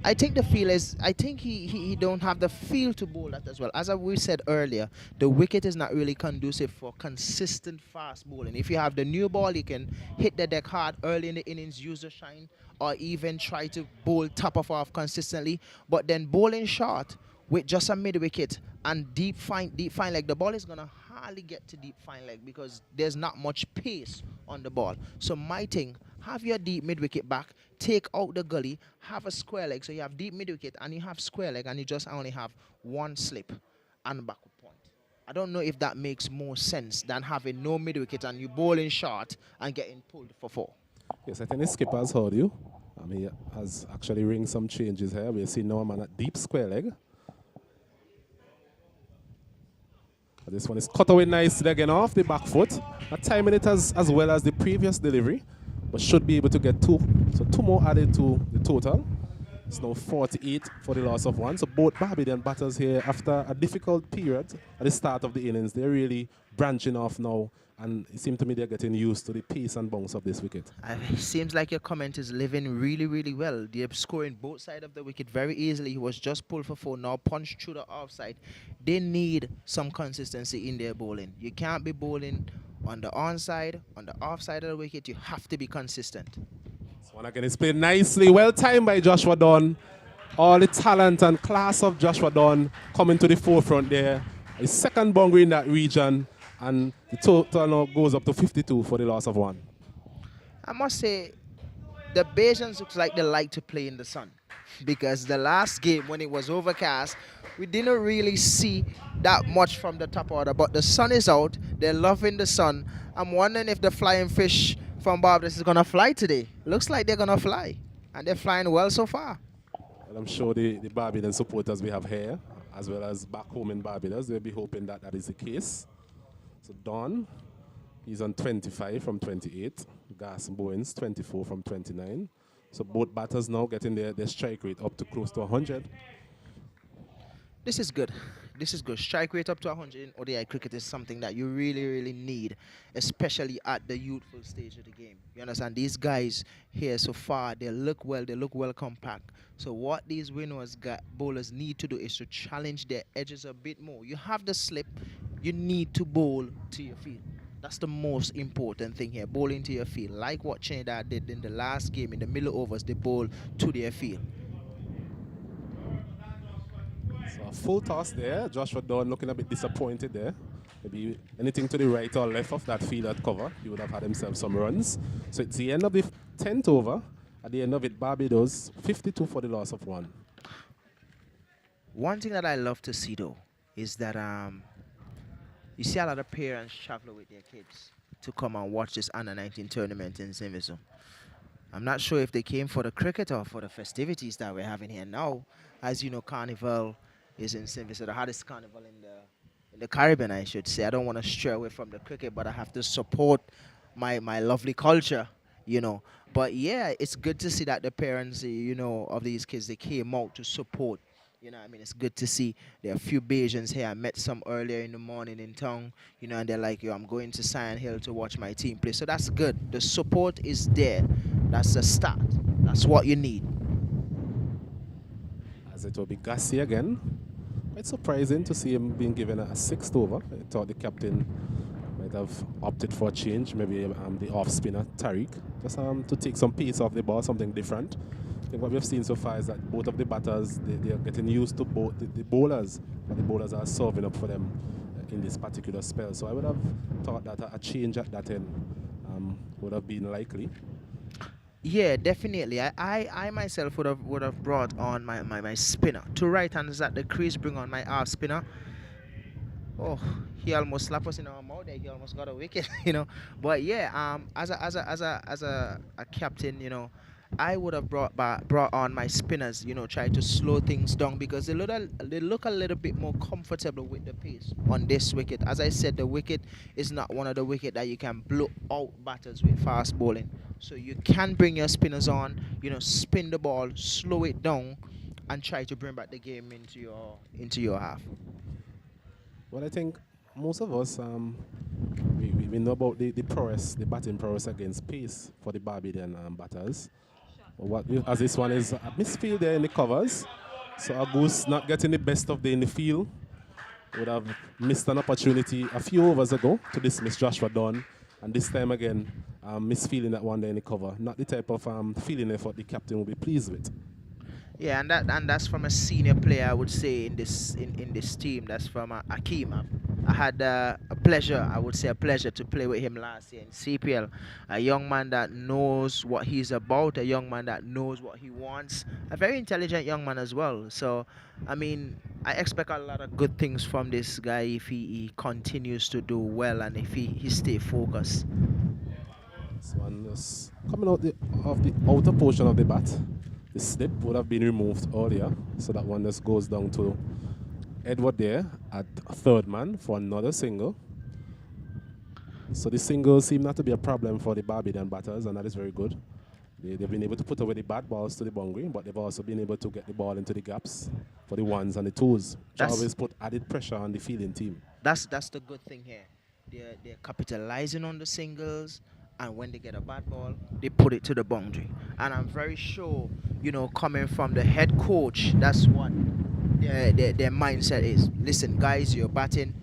I think the feel is, I think he don't have the feel to bowl that as well. As we said earlier, the wicket is not really conducive for consistent fast bowling. If you have the new ball, you can hit the deck hard early in the innings, use the shine, or even try to bowl top of off consistently. But then bowling short with just a mid wicket and deep fine leg, the ball is gonna hardly get to deep fine leg because there's not much pace on the ball. So my thing, have your deep mid wicket back, take out the gully, have a square leg. So you have deep mid wicket and you have square leg and you just only have one slip and backward point. I don't know if that makes more sense than having no mid wicket and you bowling short and getting pulled for 4. Yes, I think the skipper has heard you. He has actually ringed some changes here. We'll see now a man at deep square leg. This one is cut away nicely again off the back foot. Not timing it as well as the previous delivery, but should be able to get 2. So 2 more added to the total. It's now 48 for the loss of 1. So both Barbadian batters here, after a difficult period at the start of the innings, they're really branching off now. And it seems to me they're getting used to the pace and bounce of this wicket. It seems like your comment is living really, really well. They're scoring both sides of the wicket very easily. He was just pulled for 4, now punched through the offside. They need some consistency in their bowling. You can't be bowling on the onside, on the offside of the wicket. You have to be consistent. This one again is played nicely. Well timed by Joshua Dunn. All the talent and class of Joshua Dunn coming to the forefront there. His second boundary in that region. And the total now goes up to 52 for the loss of 1. I must say, the Bajans looks like they like to play in the sun. Because the last game, when it was overcast, we didn't really see that much from the top order. But the sun is out. They're loving the sun. I'm wondering if the flying fish from Barbados is going to fly today. Looks like they're going to fly. And they're flying well so far. Well, I'm sure the Barbadian supporters we have here, as well as back home in Barbados, they'll be hoping that is the case. So Don, he's on 25 from 28. Gas and Bowens, 24 from 29. So both batters now getting their strike rate up to close to 100. This is good. This is good. Strike rate up to 100 in ODI cricket is something that you really, really need, especially at the youthful stage of the game. You understand? These guys here so far, they look well compact. So what these Windwards bowlers need to do is to challenge their edges a bit more. You have the slip, you need to bowl to your field. That's the most important thing here, bowling to your field. Like what Trinidad did in the last game, in the middle overs, they bowl to their field. So a full toss there. Joshua Dunn looking a bit disappointed there. Maybe anything to the right or left of that field at cover, he would have had himself some runs. So it's the end of the 10th over. At the end of it, Barbados 52 for the loss of 1. One thing that I love to see though is that you see a lot of parents travel with their kids to come and watch this under-19 tournament in Simvisum. I'm not sure if they came for the cricket or for the festivities that we're having here now. As you know, Carnival is in Simvisum, the hardest carnival in the Caribbean, I should say. I don't want to stray away from the cricket, but I have to support my lovely culture, you know. But yeah, it's good to see that the parents, you know, of these kids, they came out to support. You know what I mean? It's good to see. There are a few Bajans here. I met some earlier in the morning in town, you know, and they're like, yo, I'm going to Sion Hill to watch my team play. So that's good. The support is there. That's the start. That's what you need. As it will be Gassi again. Quite surprising to see him being given a 6th over. I thought the captain might have opted for a change. Maybe the off spinner, Tariq. Just to take some pace off the ball, something different. I think what we've seen so far is that both of the batters, they are getting used to both the bowlers, but the bowlers are serving up for them in this particular spell. So I would have thought that a change at that end would have been likely. Yeah, definitely. I myself would have brought on my spinner. Two right handers at the crease, bring on my off spinner. Oh, he almost slapped us in our mouth there. He almost got a wicket, you know. But yeah, as a captain, you know, I would have brought on my spinners, try to slow things down because they look a little bit more comfortable with the pace on this wicket. As I said, the wicket is not one of the wicket that you can blow out batters with fast bowling. So you can bring your spinners on, spin the ball, slow it down, and try to bring back the game into your half. Well, I think most of us we know about the prowess, the batting prowess against pace for the Barbadian batters. As this one is a misfield there in the covers, so a goose not getting the best of the in the field would have missed an opportunity a few overs ago to dismiss Joshua Dunn, and this time again misfeeling that one there in the cover. Not the type of feeling effort the captain will be pleased with. Yeah, and that's from a senior player, I would say, in this team. That's from Akeem. I had a pleasure, I would say, a pleasure to play with him last year in CPL. A young man that knows what he's about, a young man that knows what he wants, a very intelligent young man as well. So, I mean, I expect a lot of good things from this guy if he continues to do well and if he stay focused. This one is coming out of the outer portion of the bat. The slip would have been removed earlier, so that one just goes down to Edward there at third man for another single. So the singles seem not to be a problem for the Barbadian batters, and that is very good. They've been able to put away the bad balls to the boundary, but they've also been able to get the ball into the gaps for the ones and the twos, which always put added pressure on the fielding team. That's the good thing here. They're capitalizing on the singles, and when they get a bad ball, they put it to the boundary. And I'm very sure, coming from the head coach, that's what their mindset is. Listen, guys, you're batting.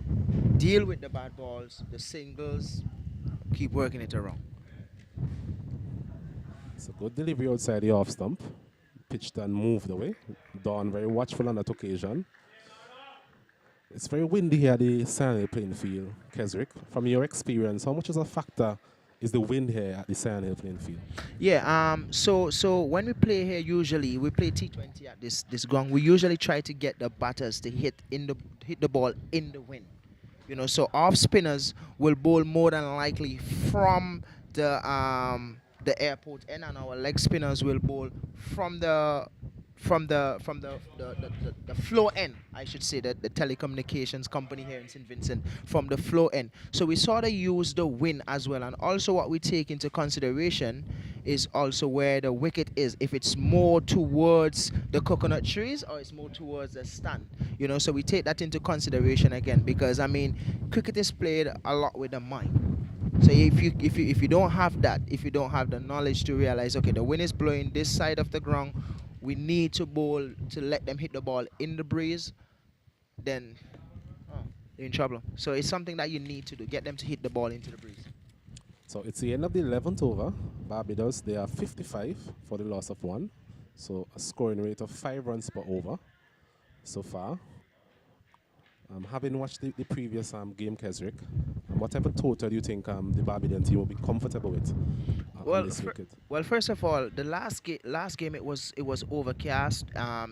Deal with the bad balls, the singles. Keep working it around. It's a good delivery outside the off stump. Pitched and moved away. Dawn very watchful on that occasion. It's very windy here at the Sand playing field, Keswick. From your experience, how much is a factor is the wind here at the Sand playing field? Yeah. So when we play here, usually we play T20 at this ground. We usually try to get the batters to hit the ball in the wind. So off spinners will bowl more than likely from the airport end, and our leg spinners will bowl from the floor end, I should say, that the telecommunications company here in St. Vincent, from the floor end. So we sort of use the wind as well, and also what we take into consideration is also where the wicket is, if it's more towards the coconut trees or it's more towards the stand, so we take that into consideration again, because I mean, cricket is played a lot with the mind. So if you don't have that, if you don't have the knowledge to realize, okay, the wind is blowing this side of the ground, we need to bowl to let them hit the ball in the breeze, then you're in trouble. So it's something that you need to do, get them to hit the ball into the breeze. So it's the end of the 11th over. Barbados, they are 55 for the loss of 1. So a scoring rate of 5 runs per over so far. Having watched the previous game, Keswick, what type of total do you think the Barbadian team will be comfortable with on this wicket? Well, first of all, the last game it was overcast.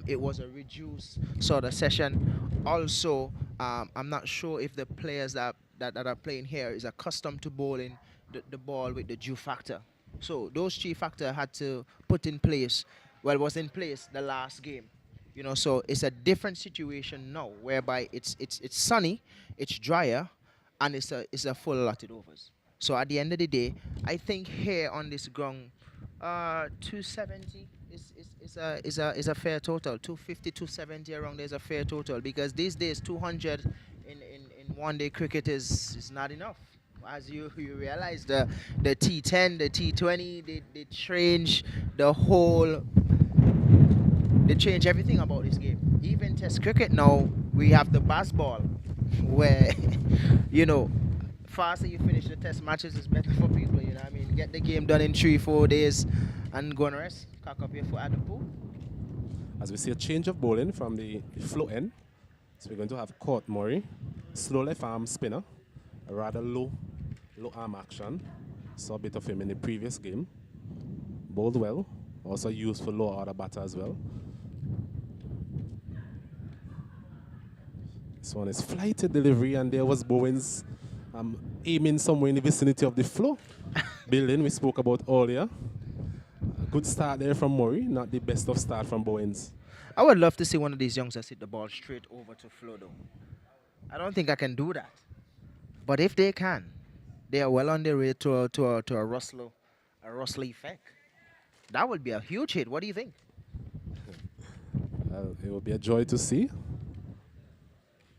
It was a reduced sort of session. Also, I'm not sure if the players that are playing here is accustomed to bowling the ball with the dew factor. So those 3 factors had to put in place. Well, was in place the last game. So it's a different situation now, whereby it's sunny, it's drier, and it's a full allotted overs. So at the end of the day, I think here on this ground, 270 is a fair total. 250, 270 around there is a fair total, because these days 200 in one-day cricket is not enough. As you realize, the T10, the T20, they change the whole. They change everything about this game. Even Test cricket now, we have the baseball, where, faster you finish the Test matches is better for people. I mean, get the game done in 3-4 days and go and rest. Cock up your foot at the pool. As we see a change of bowling from the flow end, so we're going to have Court Murray, slow left arm spinner, a rather low arm action. Saw a bit of him in the previous game. Bowled well, also used for low order batter as well. This one is flighted delivery, and there was Bowen's aiming somewhere in the vicinity of the flow building we spoke about earlier. Good start there from Murray, not the best of start from Bowens. I would love to see one of these youngsters hit the ball straight over to Flo, though. I don't think I can do that. But if they can, they are well on their way to a Russell effect. That would be a huge hit. What do you think? It will be a joy to see.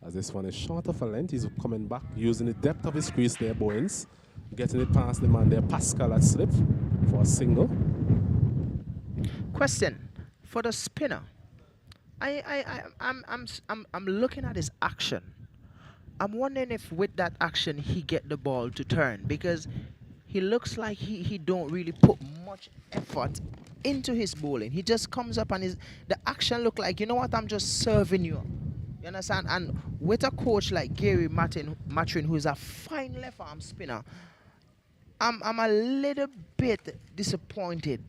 As this one is short of a length, he's coming back using the depth of his crease there, Bowens. Getting it past the man there, Pascal at slip for a single. Question for the spinner. I'm looking at his action. I'm wondering if with that action he get the ball to turn, because he looks like he don't really put much effort into his bowling. He just comes up and the action look like, you know what, I'm just serving you. You understand? And with a coach like Gary Matrin, who's a fine left arm spinner, I'm a little bit disappointed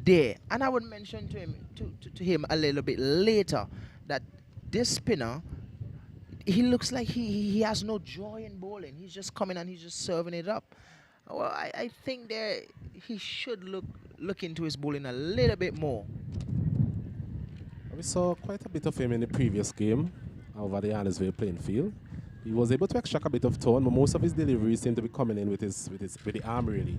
there. And I would mention to him a little bit later that this spinner, he looks like he has no joy in bowling. He's just coming and he's just serving it up. Well, I think there he should look into his bowling a little bit more. We saw quite a bit of him in the previous game over the Annisville playing field. He was able to extract a bit of tone, but most of his deliveries seem to be coming in with the arm really.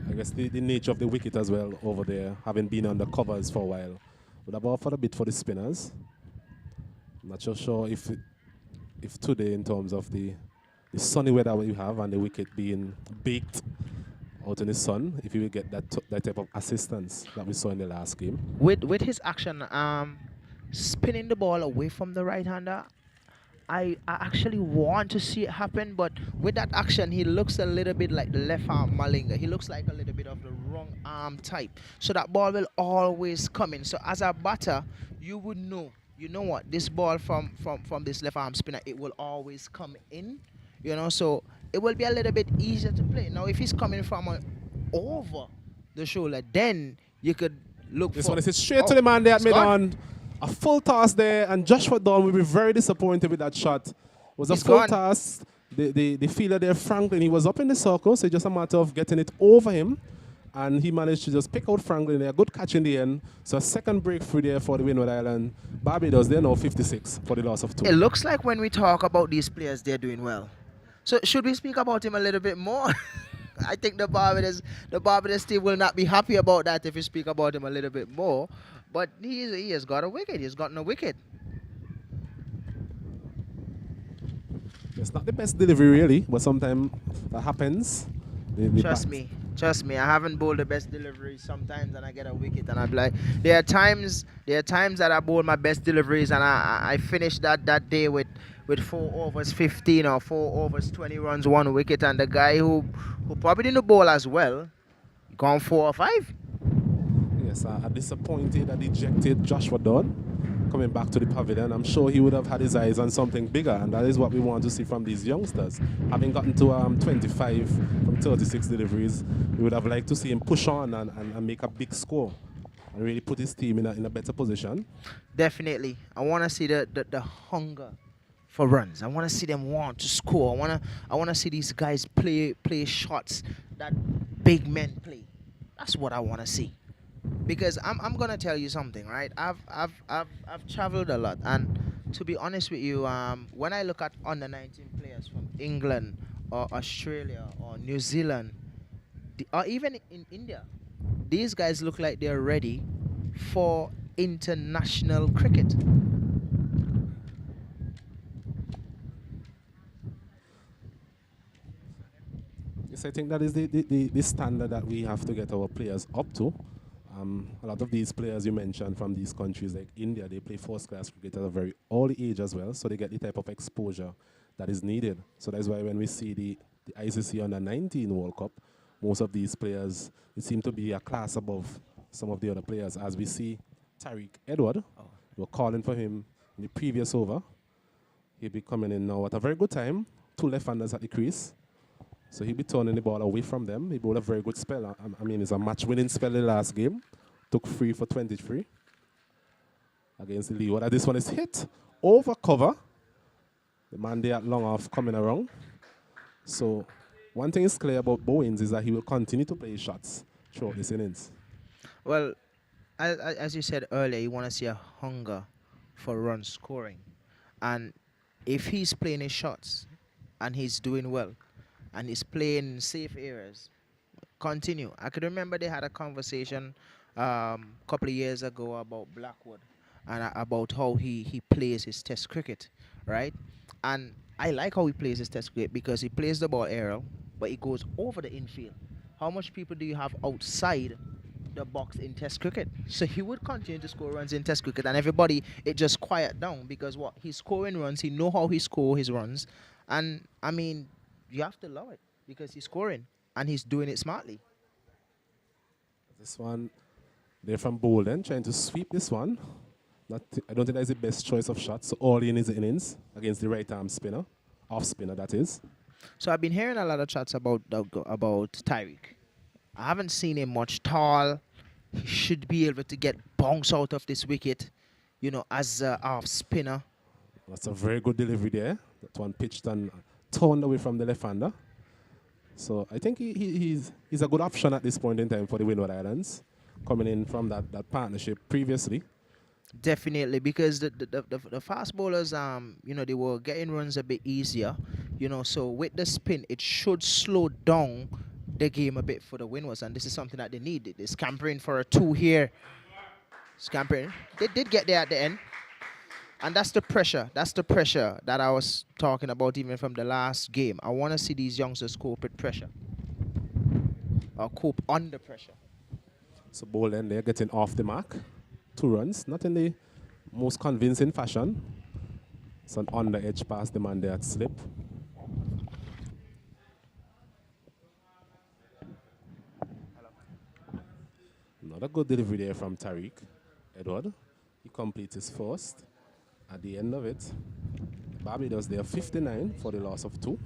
I guess the nature of the wicket as well over there, having been on the covers for a while, would have offered a bit for the spinners. I'm not so sure if today, in terms of the sunny weather we have and the wicket being baked out in the sun, if you will get that type of assistance that we saw in the last game. With his action, spinning the ball away from the right-hander, I actually want to see it happen, but with that action, he looks a little bit like the left arm Malinga. He looks like a little bit of the wrong arm type. So that ball will always come in. So as a batter, you would know, you know what, this ball from this left arm spinner, it will always come in. You know, so it will be a little bit easier to play. Now, if he's coming from over the shoulder, then you could look this for... one is straight to the man there at mid-on. A full toss there, and Joshua Dawn will be very disappointed with that shot. It was a full toss. The fielder there, Franklin, he was up in the circle, so it's just a matter of getting it over him. And he managed to just pick out Franklin there. Good catch in the end. So a second breakthrough there for the Windward Islands. Barbados, they're now 56 for the loss of 2. It looks like when we talk about these players, they're doing well. So should we speak about him a little bit more? I think the Barbados team will not be happy about that if we speak about him a little bit more. But he has got a wicket. He's gotten a wicket. It's not the best delivery really, but sometimes that happens. Trust me, I haven't bowled the best delivery sometimes and I get a wicket and I'm like, there are times that I bowl my best deliveries and I finish that day with 4 overs 15 or 4 overs 20 runs, 1 wicket, and the guy who probably didn't bowl as well gone 4 or 5. Yes, a disappointed, a dejected Joshua Dunn coming back to the pavilion. I'm sure he would have had his eyes on something bigger, and that is what we want to see from these youngsters. Having gotten to 25 from 36 deliveries, we would have liked to see him push on and make a big score and really put his team in a better position. Definitely. I want to see the hunger for runs. I want to see them want to score. I want to see these guys play shots that big men play. That's what I want to see. Because I'm gonna tell you something, right? I've traveled a lot, and to be honest with you, when I look at under 19 players from England or Australia or New Zealand, or even in India, these guys look like they're ready for international cricket. Yes, I think that is the standard that we have to get our players up to. A lot of these players you mentioned from these countries like India, they play first-class cricket at a very early age as well, so they get the type of exposure that is needed. So that's why when we see the ICC Under-19 World Cup, most of these players, it seem to be a class above some of the other players. As we see Tariq Edward, we're calling for him in the previous over. He'll be coming in now at a very good time, 2 left-handers at the crease. So he'll be turning the ball away from them. He bowled a very good spell. I mean, it's a match-winning spell in the last game. Took 3 for 23 against the Leeward. This one is hit over cover. The man there at long off coming around. So one thing is clear about Bowens is that he will continue to play shots, throughout this innings. Well, as you said earlier, you want to see a hunger for run scoring. And if he's playing his shots and he's doing well and he's playing safe areas, continue. I could remember they had a conversation a couple of years ago about Blackwood and about how he plays his test cricket, right? And I like how he plays his test cricket because he plays the ball aerial, but he goes over the infield. How much people do you have outside the box in test cricket? So he would continue to score runs in test cricket, and everybody, it just quiet down because what he's scoring runs, he know how he score his runs, and I mean, you have to love it because he's scoring and he's doing it smartly. This one, they're from Bolden, trying to sweep this one. I don't think that's the best choice of shots. So all in his innings against the right arm spinner, off spinner that is. So I've been hearing a lot of chats about Tyreek. I haven't seen him much tall. He should be able to get bounce out of this wicket, as a off spinner. That's a very good delivery there. That one pitched and turned away from the left-hander. So I think he's a good option at this point in time for the Windward Islands, coming in from that partnership previously. Definitely, because the fast bowlers, they were getting runs a bit easier, so with the spin, it should slow down the game a bit for the Windwards, and this is something that they need. They're scampering for a 2 here. Scampering. They did get there at the end. And that's the pressure. That's the pressure that I was talking about even from the last game. I want to see these youngsters cope with pressure. Or cope under pressure. So Bolden, they're getting off the mark. 2 runs. Not in the most convincing fashion. It's an on the edge pass, the man there at slip. Another good delivery there from Tariq Edward. He completes his first. At the end of it, Barbados there 59 for the loss of 2.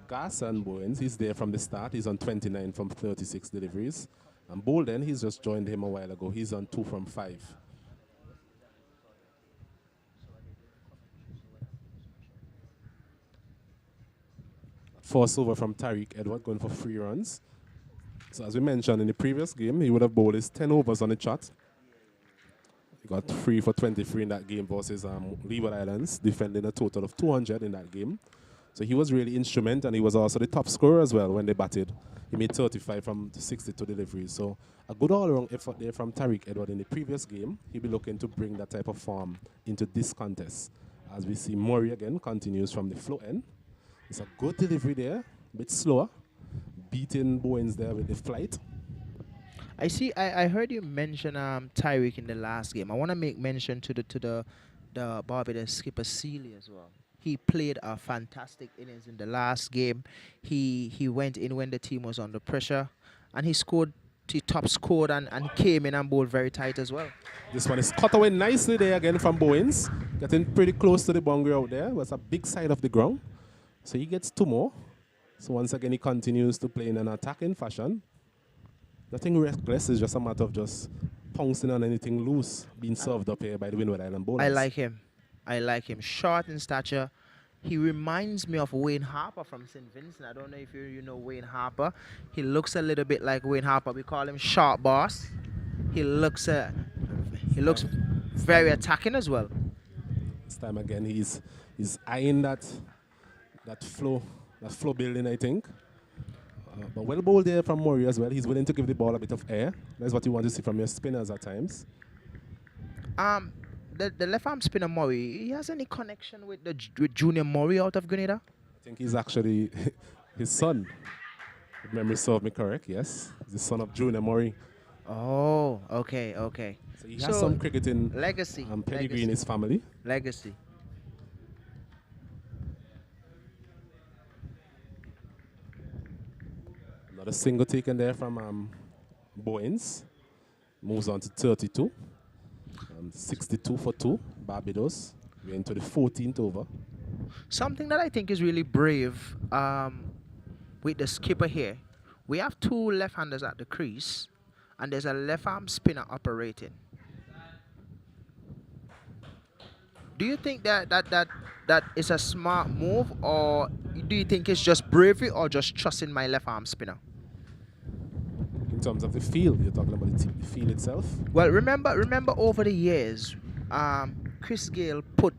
Garson Bowens, he's there from the start. He's on 29 from 36 deliveries. And Bolden, he's just joined him a while ago. He's on 2 from 5. Force over from Tariq Edward going for 3 runs. So as we mentioned in the previous game, he would have bowled his 10 overs on the trot. He got 3 for 23 in that game versus Windward Islands, defending a total of 200 in that game. So he was really instrumental, and he was also the top scorer as well when they batted. He made 35 from 62 deliveries. So a good all-around effort there from Tariq Edward in the previous game. He'll be looking to bring that type of form into this contest. As we see Murray again continues from the flow end. It's a good delivery there, a bit slower. Beating Bowens there with the flight. I heard you mention Tyreek in the last game. I want to make mention to the Barbados skipper Sealy as well. He played a fantastic innings in the last game. He went in when the team was under pressure, and he scored. He top scored and came in and bowled very tight as well. This one is cut away nicely there again from Bowens, getting pretty close to the boundary out there. It was a big side of the ground, so he gets 2 more. So once again, he continues to play in an attacking fashion. Nothing reckless, it's just a matter of just pouncing on anything loose being served up here by the Windward Island bowlers. I like him. Short in stature. He reminds me of Wayne Harper from St. Vincent. I don't know if you know Wayne Harper. He looks a little bit like Wayne Harper. We call him Sharp Boss. He looks very attacking as well. This time again, he's eyeing that flow building, I think. But well bowled there from Murray as well. He's willing to give the ball a bit of air. That's what you want to see from your spinners at times. The left arm spinner Murray, he has any connection with Junior Murray out of Grenada? I think he's actually his son. If memory serves me correct, yes. He's the son of Junior Murray. Oh, okay. So he has some cricketing legacy. Pedigree in his family. Legacy. Another single taken there from Bowens. Moves on to 32. 62 for 2, Barbados. We're into the 14th over. Something that I think is really brave with the skipper here. We have 2 left-handers at the crease, and there's a left-arm spinner operating. Do you think that is a smart move, or do you think it's just bravery, or just trusting my left-arm spinner? terms of the field, you're talking about the field itself. Well, remember over the years, Chris Gale put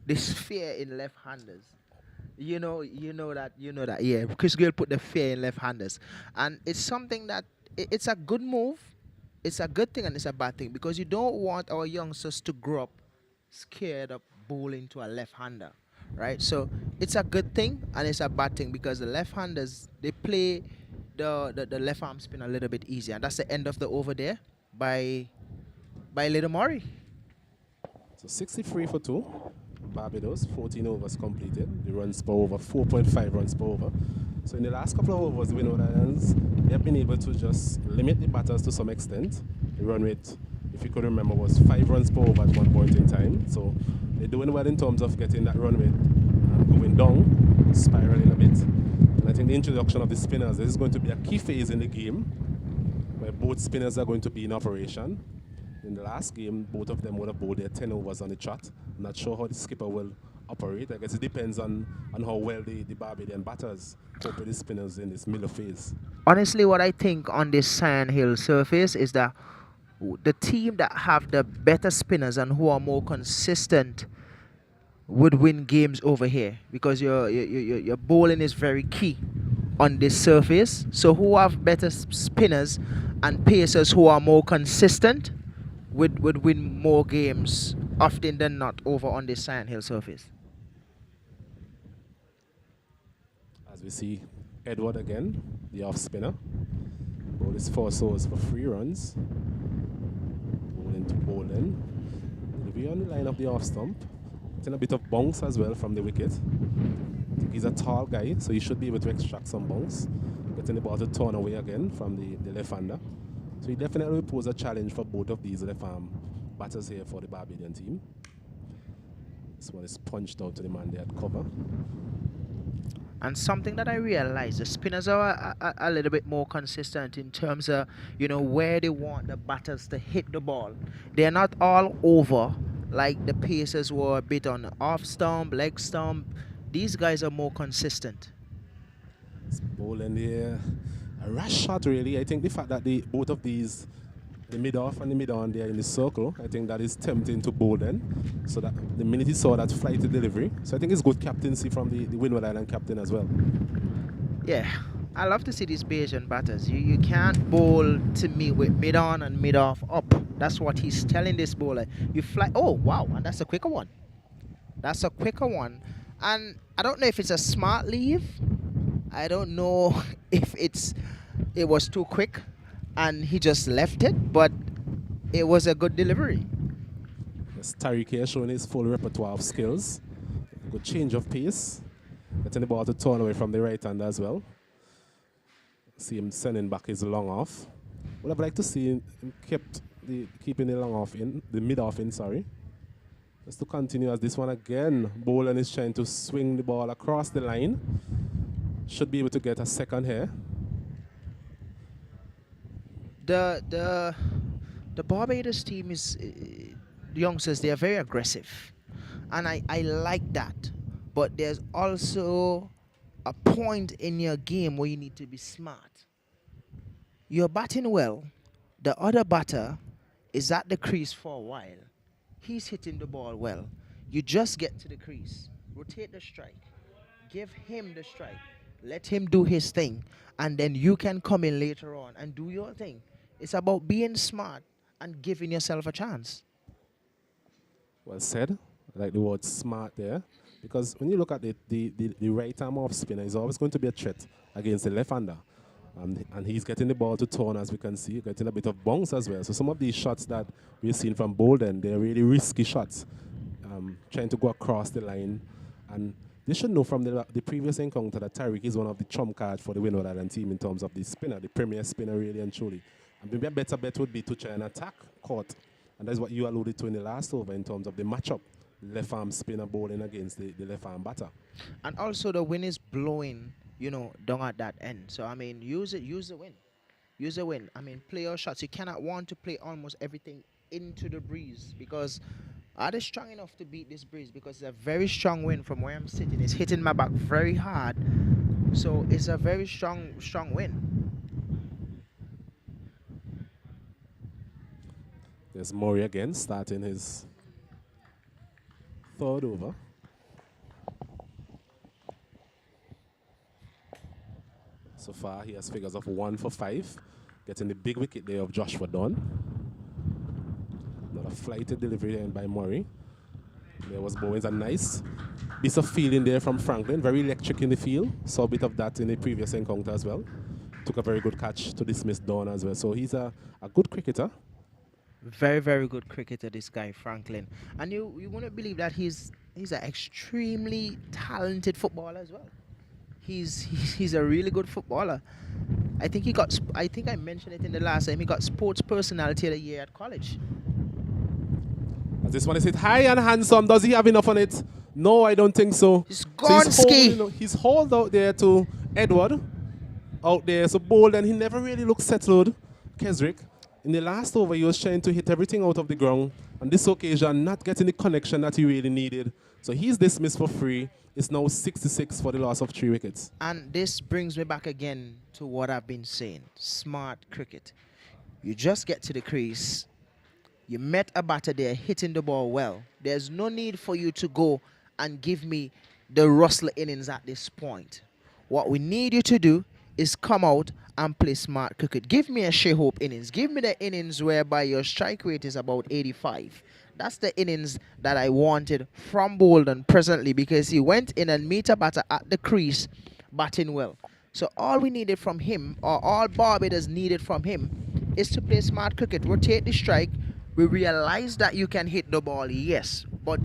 this fear in left-handers. You know that. Yeah, Chris Gale put the fear in left-handers, and it's something that it's a good move. It's a good thing and it's a bad thing because you don't want our youngsters to grow up scared of bowling to a left-hander, right? So it's a good thing and it's a bad thing because the left-handers they play the left arm spin a little bit easier, and that's the end of the over there by Little Murray. So 63 for 2. Barbados, 14 overs completed. The runs per over, 4.5 runs per over. So in the last couple of overs, the Windward Islands, they have been able to just limit the batters to some extent. The run rate, if you could remember, was 5 runs per over at one point in time. So they're doing well in terms of getting that run rate going down, spiraling a bit. And I think the introduction of the spinners, this is going to be a key phase in the game where both spinners are going to be in operation. In the last game, both of them would have bowled their 10 overs on the trot. I'm not sure how the skipper will operate. I guess it depends on how well the Barbadian batters cope with the spinners in this middle phase. Honestly, what I think on this Sand Hill surface is that the team that have the better spinners and who are more consistent would win games over here because your bowling is very key on this surface. So who have better spinners and pacers who are more consistent would win more games often than not over on this Sand Hill surface. As we see Edward again, the off spinner. Bowled his 4 overs for 3 runs. Bowling to bowling. He'll be on the line of the off stump. Getting a bit of bounce as well from the wicket. I think he's a tall guy, so he should be able to extract some bounce. Getting the ball to turn away again from the left-hander. So he definitely will pose a challenge for both of these left-arm batters here for the Barbadian team. This one is punched out to the man there at cover. And something that I realized, the spinners are a little bit more consistent in terms of, where they want the batters to hit the ball. They're not all over like the pacers were a bit on the off stump, leg stump. These guys are more consistent. It's bowling here. A rash shot, really. I think the fact that both of these, the mid-off and the mid-on, they are in the circle, I think that is tempting to bowl then. So that the minute he saw that flight to delivery, so I think it's good captaincy from the Windward Island captain as well. Yeah, I love to see these Bayesian batters. You can't bowl to me with mid-on and mid-off up. That's what he's telling this bowler. You fly, oh wow, and that's a quicker one. That's a quicker one. And I don't know if it's a smart leave. I don't know if it was too quick and he just left it, but it was a good delivery. Yes, Tariq here showing his full repertoire of skills. Good change of pace. Getting the ball to turn away from the right hand as well. See him sending back his long off. Would have liked to see him keeping the long off in, the mid off in, sorry. Just to continue as this one again. Bowlen is trying to swing the ball across the line. Should be able to get a second here. The Barbados team is the youngsters. They are very aggressive, and I like that. But there's also a point in your game where you need to be smart. You're batting well. The other batter is at the crease for a while. He's hitting the ball well. You just get to the crease, rotate the strike, give him the strike. Let him do his thing, and then you can come in later on and do your thing. It's about being smart and giving yourself a chance. Well said. I like the word smart there. Because when you look at the right arm off spinner, he's always going to be a threat against the left-hander. And he's getting the ball to turn, as we can see, getting a bit of bounce as well. So some of these shots that we've seen from Bolden, they're really risky shots, trying to go across the line. And they should know from the previous encounter that Tariq is one of the trump cards for the Windward Island team in terms of the spinner, the premier spinner, really and truly. And maybe a better bet would be to try and attack court. And that's what you alluded to in the last over in terms of the matchup. Left arm spinner bowling against the left arm batter. And also the wind is blowing, down at that end. So, I mean, use the wind. Use the wind. I mean, play your shots. You cannot want to play almost everything into the breeze because are they strong enough to beat this breeze? Because it's a very strong wind from where I'm sitting. It's hitting my back very hard. So it's a very strong wind. There's Murray again, starting his third over. So far, he has figures of 1 for 5, getting the big wicket there of Joshua Dunn. Not a flighted delivery in by Murray. There was Bowens, a nice piece of fielding there from Franklin, very electric in the field. Saw a bit of that in the previous encounter as well. Took a very good catch to dismiss Dunn as well. So he's a good cricketer. Very, very good cricketer, this guy Franklin. And you wouldn't believe that he's an extremely talented footballer as well. He's a really good footballer. I think I think I mentioned it in the last time. He got Sports Personality of the Year at college. As this one is hit high and handsome. Does he have enough on it? No, I don't think so. He's He's hauled out there to Edward. Out there, so bold, and he never really looked settled. Kesrick. In the last over, he was trying to hit everything out of the ground. On this occasion, not getting the connection that he really needed. So he's dismissed for free. It's now 66 for the loss of 3 wickets. And this brings me back again to what I've been saying. Smart cricket. You just get to the crease. You met a batter there hitting the ball well. There's no need for you to go and give me the Rustler innings at this point. What we need you to do is come out and play smart cricket. Give me a Shea Hope innings. Give me the innings whereby your strike rate is about 85. That's the innings that I wanted from Bolden presently, because he went in and meet a batter at the crease, batting well. So all we needed from him, or all Barbados needed from him, is to play smart cricket. Rotate the strike. We realize that you can hit the ball, yes, but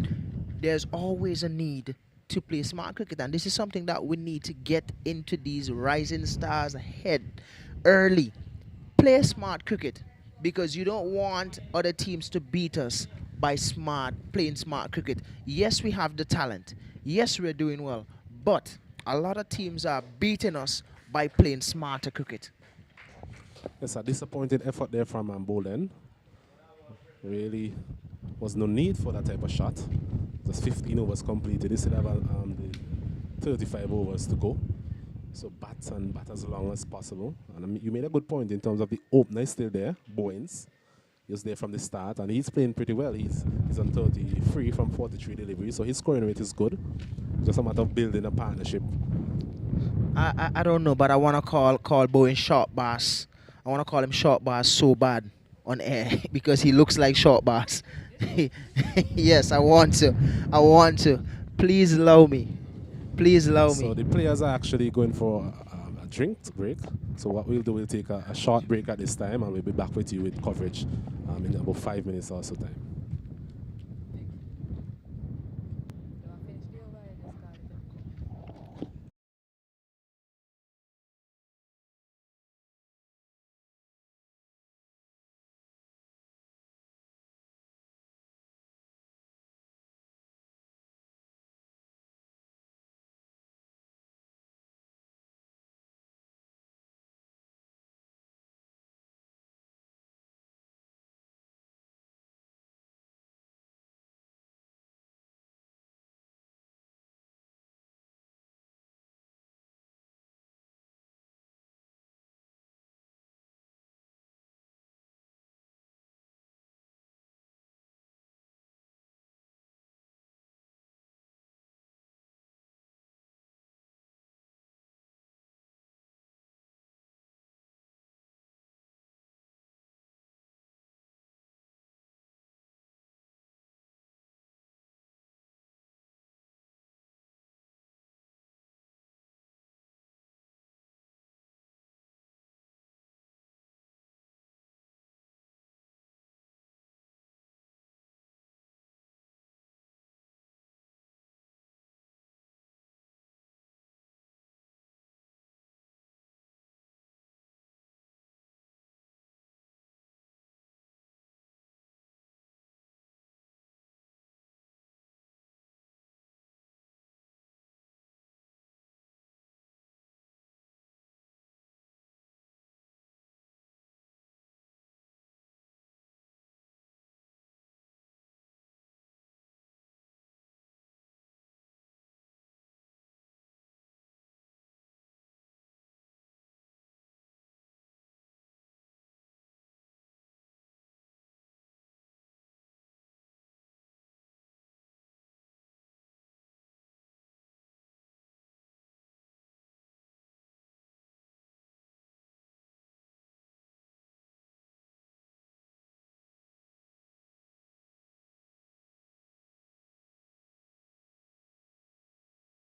there's always a need to play smart cricket, and this is something that we need to get into these rising stars ahead early. Play smart cricket, because you don't want other teams to beat us by playing smart cricket. Yes, we have the talent. Yes, we're doing well, but a lot of teams are beating us by playing smarter cricket. It's a disappointing effort there from Bolden. Really was no need for that type of shot. Just 15 overs completed. They still have the 35 overs to go. So bat as long as possible. And you made a good point in terms of the opener is still there, Bowens. He was there from the start, and he's playing pretty well. He's on 33 from 43 deliveries, so his scoring rate is good. Just a matter of building a partnership. I don't know, but I want to call Bowen short bass. I want to call him short bass so bad on air because he looks like short bass. Yes, I want to. Please allow me. Please allow me. So the players are actually going for a drink break. So what we'll do, we'll take a short break at this time, and we'll be back with you with coverage in about 5 minutes or so time.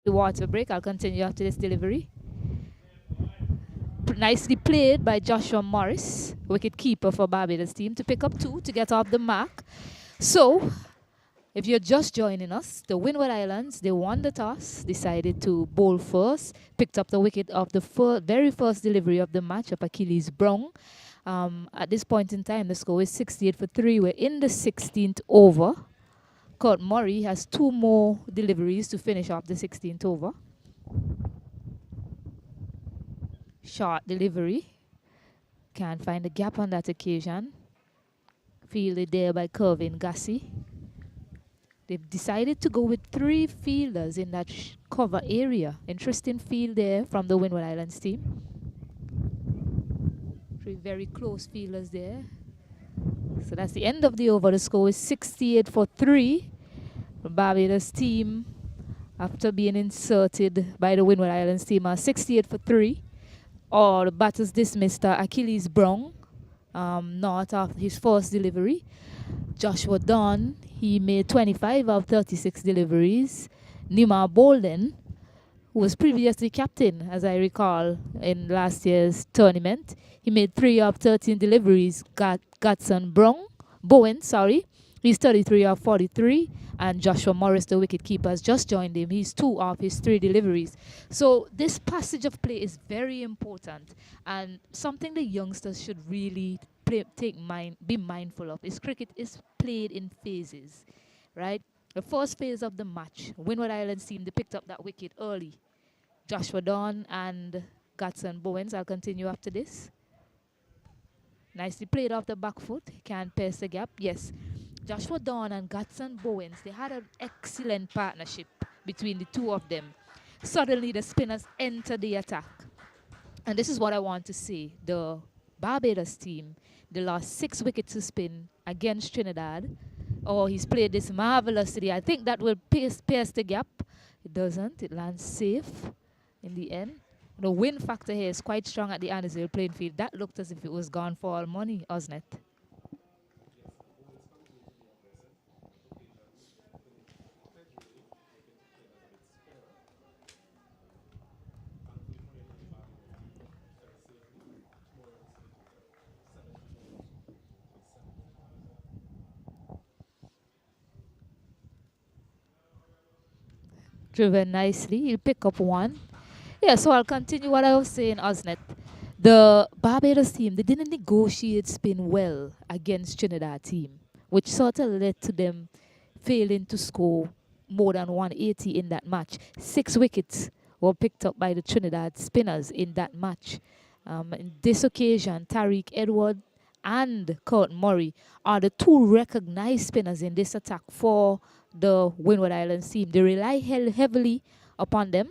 the water break. I'll continue after this delivery. Nicely played by Joshua Morris, wicket keeper for Barbados team, to pick up 2 to get off the mark. So, if you're just joining us, the Windward Islands, they won the toss, decided to bowl first, picked up the wicket of the very first delivery of the match of Achilles Brown. At this point in time, the score is 68 for 3. We're in the 16th over. Kurt Murray has 2 more deliveries to finish off the 16th over. Short delivery. Can't find a gap on that occasion. Fielded there by Kervin Gassi. They've decided to go with 3 fielders in that cover area. Interesting field there from the Windward Islands team. 3 very close fielders there. So that's the end of the over. The score is 68 for 3. The Barbados team, after being inserted by the Windward Islands team, are 68 for 3. Or the batters dismissed Achilles Brown, not after his first delivery. Joshua Dunn, he made 25 of 36 deliveries. Nima Bolden, who was previously captain, as I recall, in last year's tournament, he made 3 of 13 deliveries. Bowen, he's 33 of 43. And Joshua Morris, the wicketkeeper, has just joined him. He's 2 of his 3 deliveries. So this passage of play is very important, and something the youngsters should really be mindful of is cricket is played in phases, right? The first phase of the match, Windward Islands team, they picked up that wicket early. Joshua Dawn and Gatson Bowens. I'll continue after this. Nicely played off the back foot. Can't pierce the gap. Yes. Joshua Dawn and Gatson Bowens, they had an excellent partnership between the 2 of them. Suddenly, the spinners entered the attack. And this is what I want to say. The Barbados team, they lost 6 wickets to spin against Trinidad. Oh, he's played this marvelously. I think that will pierce the gap. It doesn't. It lands safe in the end. The wind factor here is quite strong at the Andersville playing field. That looked as if it was gone for all money, wasn't it? Driven nicely. He'll pick up 1. Yeah, so I'll continue what I was saying, Osnet. The Barbados team, they didn't negotiate spin well against Trinidad team, which sort of led to them failing to score more than 180 in that match. 6 wickets were picked up by the Trinidad spinners in that match. In this occasion, Tariq Edward and Kurt Murray are the 2 recognized spinners in this attack for the Windward Islands team. They rely heavily upon them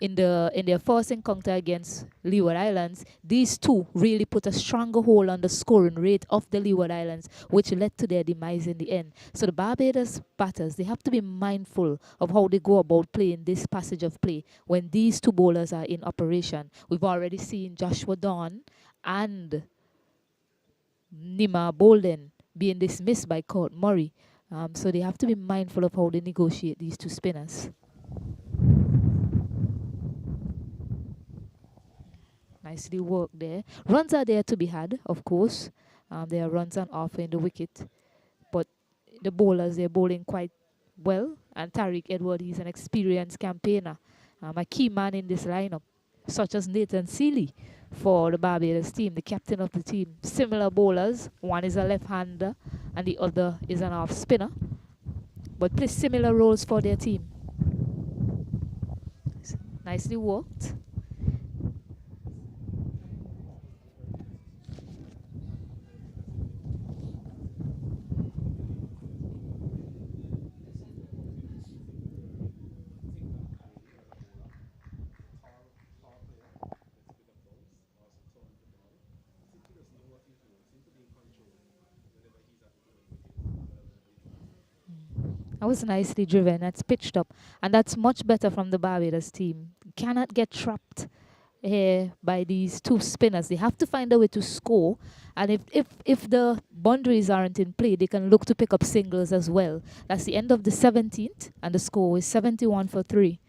in their first encounter against Leeward Islands. These 2 really put a stronger hold on the scoring rate of the Leeward Islands, which led to their demise in the end. So the Barbados batters, they have to be mindful of how they go about playing this passage of play when these 2 bowlers are in operation. We've already seen Joshua Dawn and Nima Bolden being dismissed by Kurt Murray. So they have to be mindful of how they negotiate these 2 spinners. Nicely worked there. Runs are there to be had, of course. There are runs on offer in the wicket. But the bowlers, they're bowling quite well. And Tariq Edward, he's an experienced campaigner. A key man in this lineup, such as Nathan Seeley for the Barbados team, the captain of the team. Similar bowlers. One is a left-hander and the other is an off-spinner. But play similar roles for their team. Nicely worked. That was nicely driven. That's pitched up. And that's much better from the Barbados team. Cannot get trapped here by these 2 spinners. They have to find a way to score. And if the boundaries aren't in play, they can look to pick up singles as well. That's the end of the 17th. And the score is 71 for 3.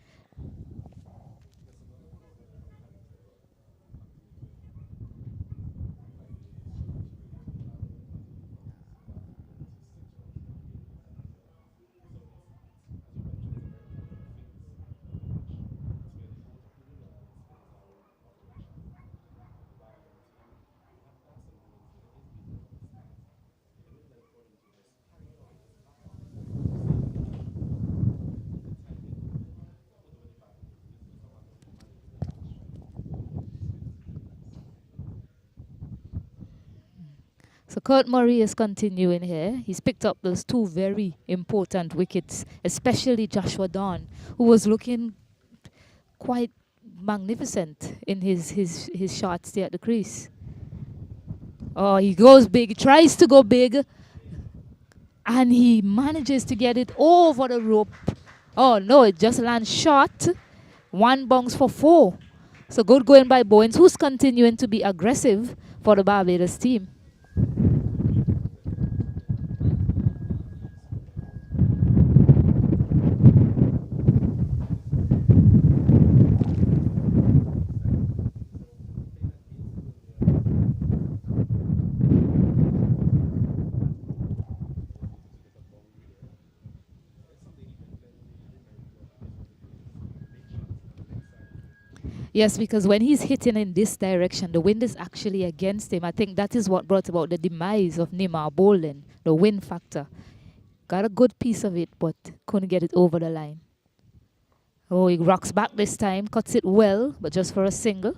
So Kurt Murray is continuing here. He's picked up those two very important wickets, especially Joshua Dawn, who was looking quite magnificent in his shots there at the crease. Oh, he goes big, tries to go big, and he manages to get it over the rope. Oh no, it just lands short. One bounce for four. So good going by Bowens, who's continuing to be aggressive for the Barbados team. Yes, because when he's hitting in this direction, the wind is actually against him. I think that is what brought about the demise of Nima bowling, the wind factor. Got a good piece of it, but couldn't get it over the line. Oh, he rocks back this time, cuts it well, but just for a single.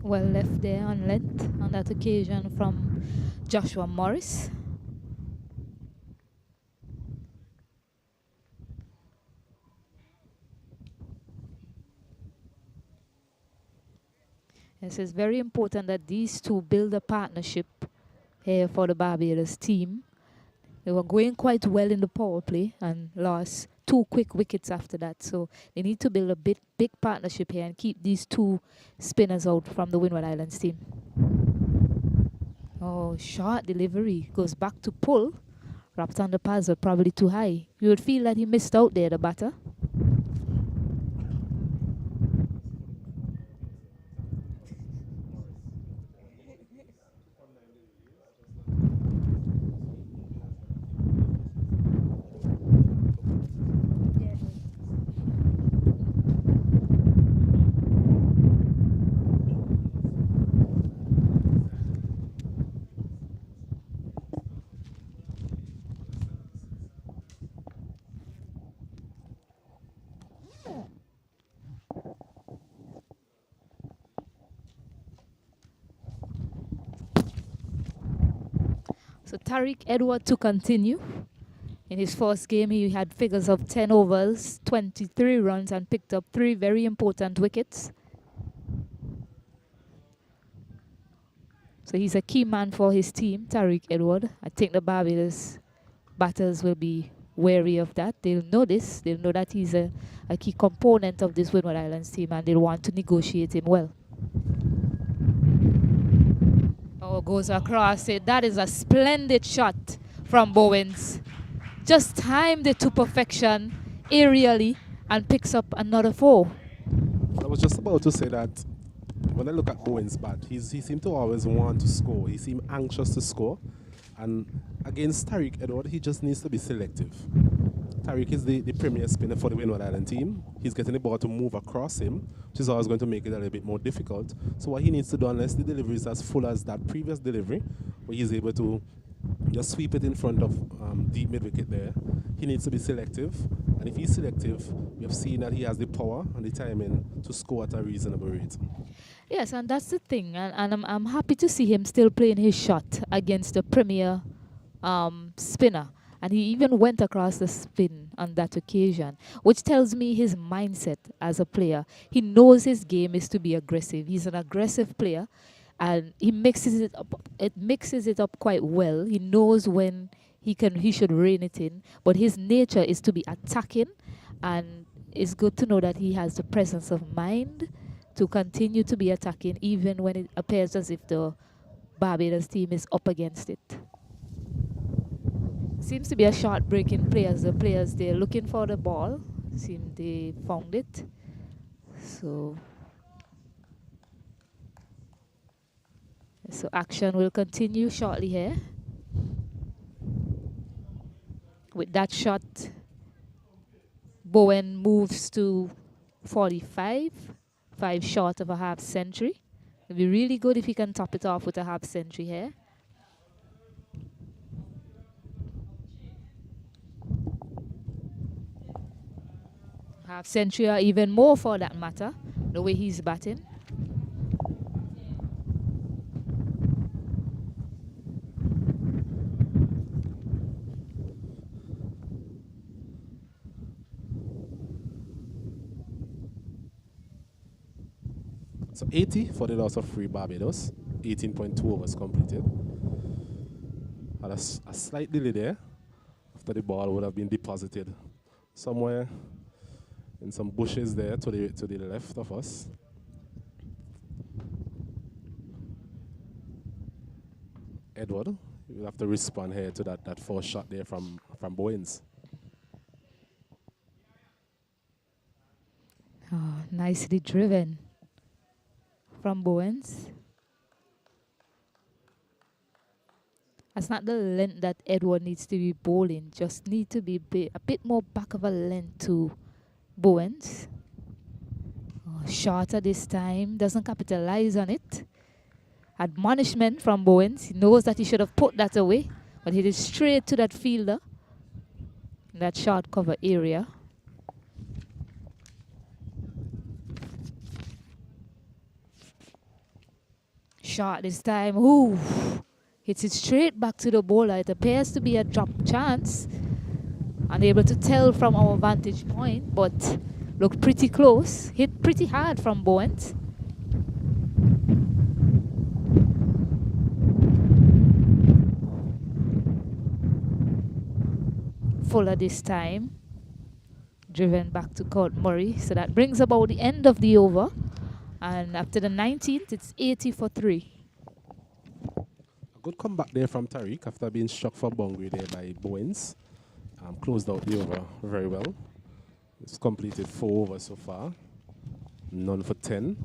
Well left there on length on that occasion from Joshua Morris. Yes, it's very important that these two build a partnership here for the Barbados team. They were going quite well in the power play and lost two quick wickets after that. So they need to build a big partnership here and keep these two spinners out from the Windward Islands team. Oh, short delivery. Goes back to pull. Wrapped on the pads are probably too high. You would feel that he missed out there, the batter. So Tariq Edward to continue. In his first game, he had figures of 10 overs, 23 runs, and picked up 3 very important wickets. So he's a key man for his team, Tariq Edward. I think the Barbados batters will be wary of that. They'll know this. They'll know that he's a key component of this Windward Islands team, and they'll want to negotiate him well. Oh, goes across it. That is a splendid shot from Bowens. Just timed it to perfection aerially and picks up another 4. I was just about to say that when I look at Bowens' bat, he seemed to always want to score. He seemed anxious to score. And against Tariq Edward, he just needs to be selective. Tariq is the premier spinner for the Windward Island team. He's getting the ball to move across him, which is always going to make it a little bit more difficult. So what he needs to do, unless the delivery is as full as that previous delivery, where he's able to just sweep it in front of deep mid-wicket there, he needs to be selective. And if he's selective, we have seen that he has the power and the timing to score at a reasonable rate. Yes, and that's the thing. And I'm happy to see him still playing his shot against the premier spinner. And he even went across the spin on that occasion, which tells me his mindset as a player. He knows his game is to be aggressive. He's an aggressive player, and he mixes it up. It mixes it up quite well. He knows when he should rein it in, but his nature is to be attacking, and it's good to know that he has the presence of mind to continue to be attacking, even when it appears as if the Barbados team is up against it. Seems to be a short break in players. The players, they're looking for the ball. Seem they found it. So action will continue shortly here. With that shot, Bowen moves to 45, 5 short of a half century. It'd be really good if he can top it off with a half century here. Half century or even more for that matter, the way he's batting. So 80 for the loss of 3 Barbados. 18.2 overs completed. Had a slight delay there after the ball would have been deposited somewhere in some bushes there to the left of us. Edward, you will have to respond here to that first shot there from Bowens. Oh, nicely driven from Bowens. That's not the length that Edward needs to be bowling. Just need to be a bit more back of a length to Bowens. Oh, shorter this time. Doesn't capitalize on it. Admonishment from Bowens. He knows that he should have put that away, but he did straight to that fielder in that short cover area. Shot this time. Ooh. Hits it straight back to the bowler. It appears to be a drop chance. Unable to tell from our vantage point, but looked pretty close. Hit pretty hard from Bowens. Fuller this time. Driven back to Court Murray. So that brings about the end of the over. And after the 19th, it's 80 for 3. Good comeback there from Tariq after being struck for boundary there by Bowens. Closed out the over very well. It's completed 4 overs so far. None for 10.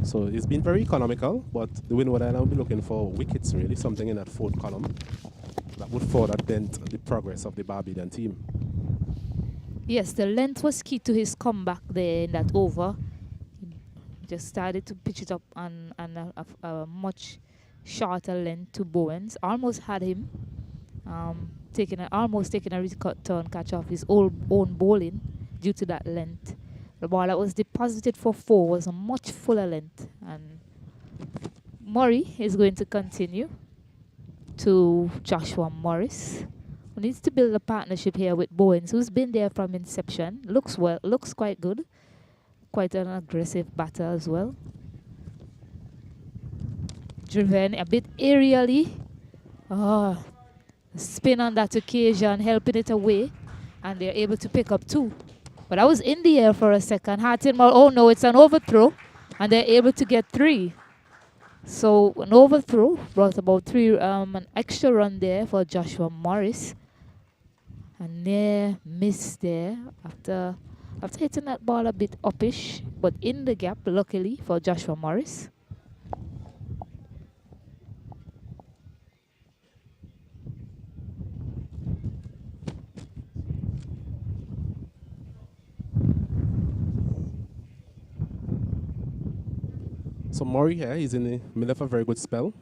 So it's been very economical, but the Windward Islands will be looking for wickets really, something in that 4th column that would further dent the progress of the Barbadian team. Yes, the length was key to his comeback there in that over. He just started to pitch it up on a much shorter length to Bowens. Almost had him. Almost taking a return catch off his own bowling due to that length. The ball that was deposited for 4 was a much fuller length. And Murray is going to continue to Joshua Morris, who needs to build a partnership here with Bowens, who's been there from inception. Looks quite good. Quite an aggressive batter as well. Driven a bit aerially. Oh, spin on that occasion, helping it away. And they're able to pick up 2. But I was in the air for a second. Hartenmore, oh no, it's an overthrow. And they're able to get 3. So an overthrow brought about 3, an extra run there for Joshua Morris. And near miss there after hitting that ball a bit uppish, but in the gap, luckily for Joshua Morris. So Murray here, he's in the middle of a very good spell.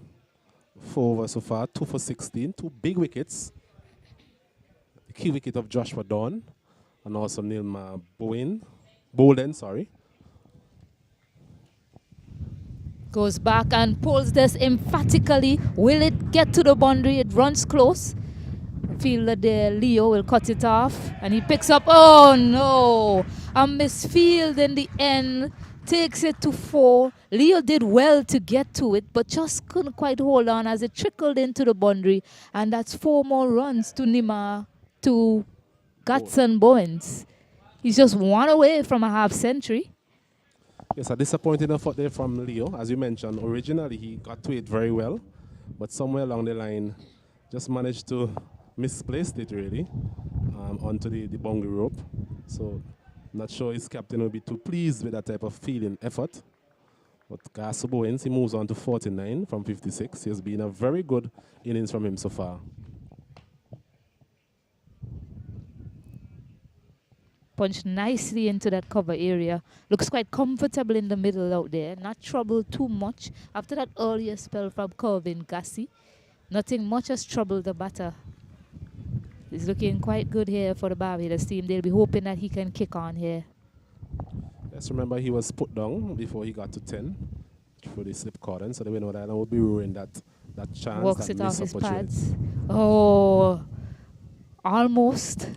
4 overs so far, 2 for 16, 2 big wickets. The key wicket of Joshua Dawn, and also Nilma Bolden. Goes back and pulls this emphatically. Will it get to the boundary? It runs close. Fielder there, Leo, will cut it off. And he picks up, oh no! A misfield in the end. Takes it to 4. Leo did well to get to it, but just couldn't quite hold on as it trickled into the boundary. And that's 4 more runs to Nima, to Gatson Bowens. He's just 1 away from a half century. Yes, a disappointing effort there from Leo. As you mentioned, originally he got to it very well, but somewhere along the line just managed to misplace it really onto the boundary rope. So not sure his captain will be too pleased with that type of fielding effort. But Gatson Bowens, he moves on to 49 from 56. He has been a very good innings from him so far. Punched nicely into that cover area. Looks quite comfortable in the middle out there. Not troubled too much. After that earlier spell from Corvin Gassi, nothing much has troubled the batter. He's looking quite good here for the Barbados team. They'll be hoping that he can kick on here. Let's remember he was put down before he got to 10 for the slip cordon, so the Windward Island will be ruining that chance. Walks that it off missed his opportunity. pads. Oh, almost.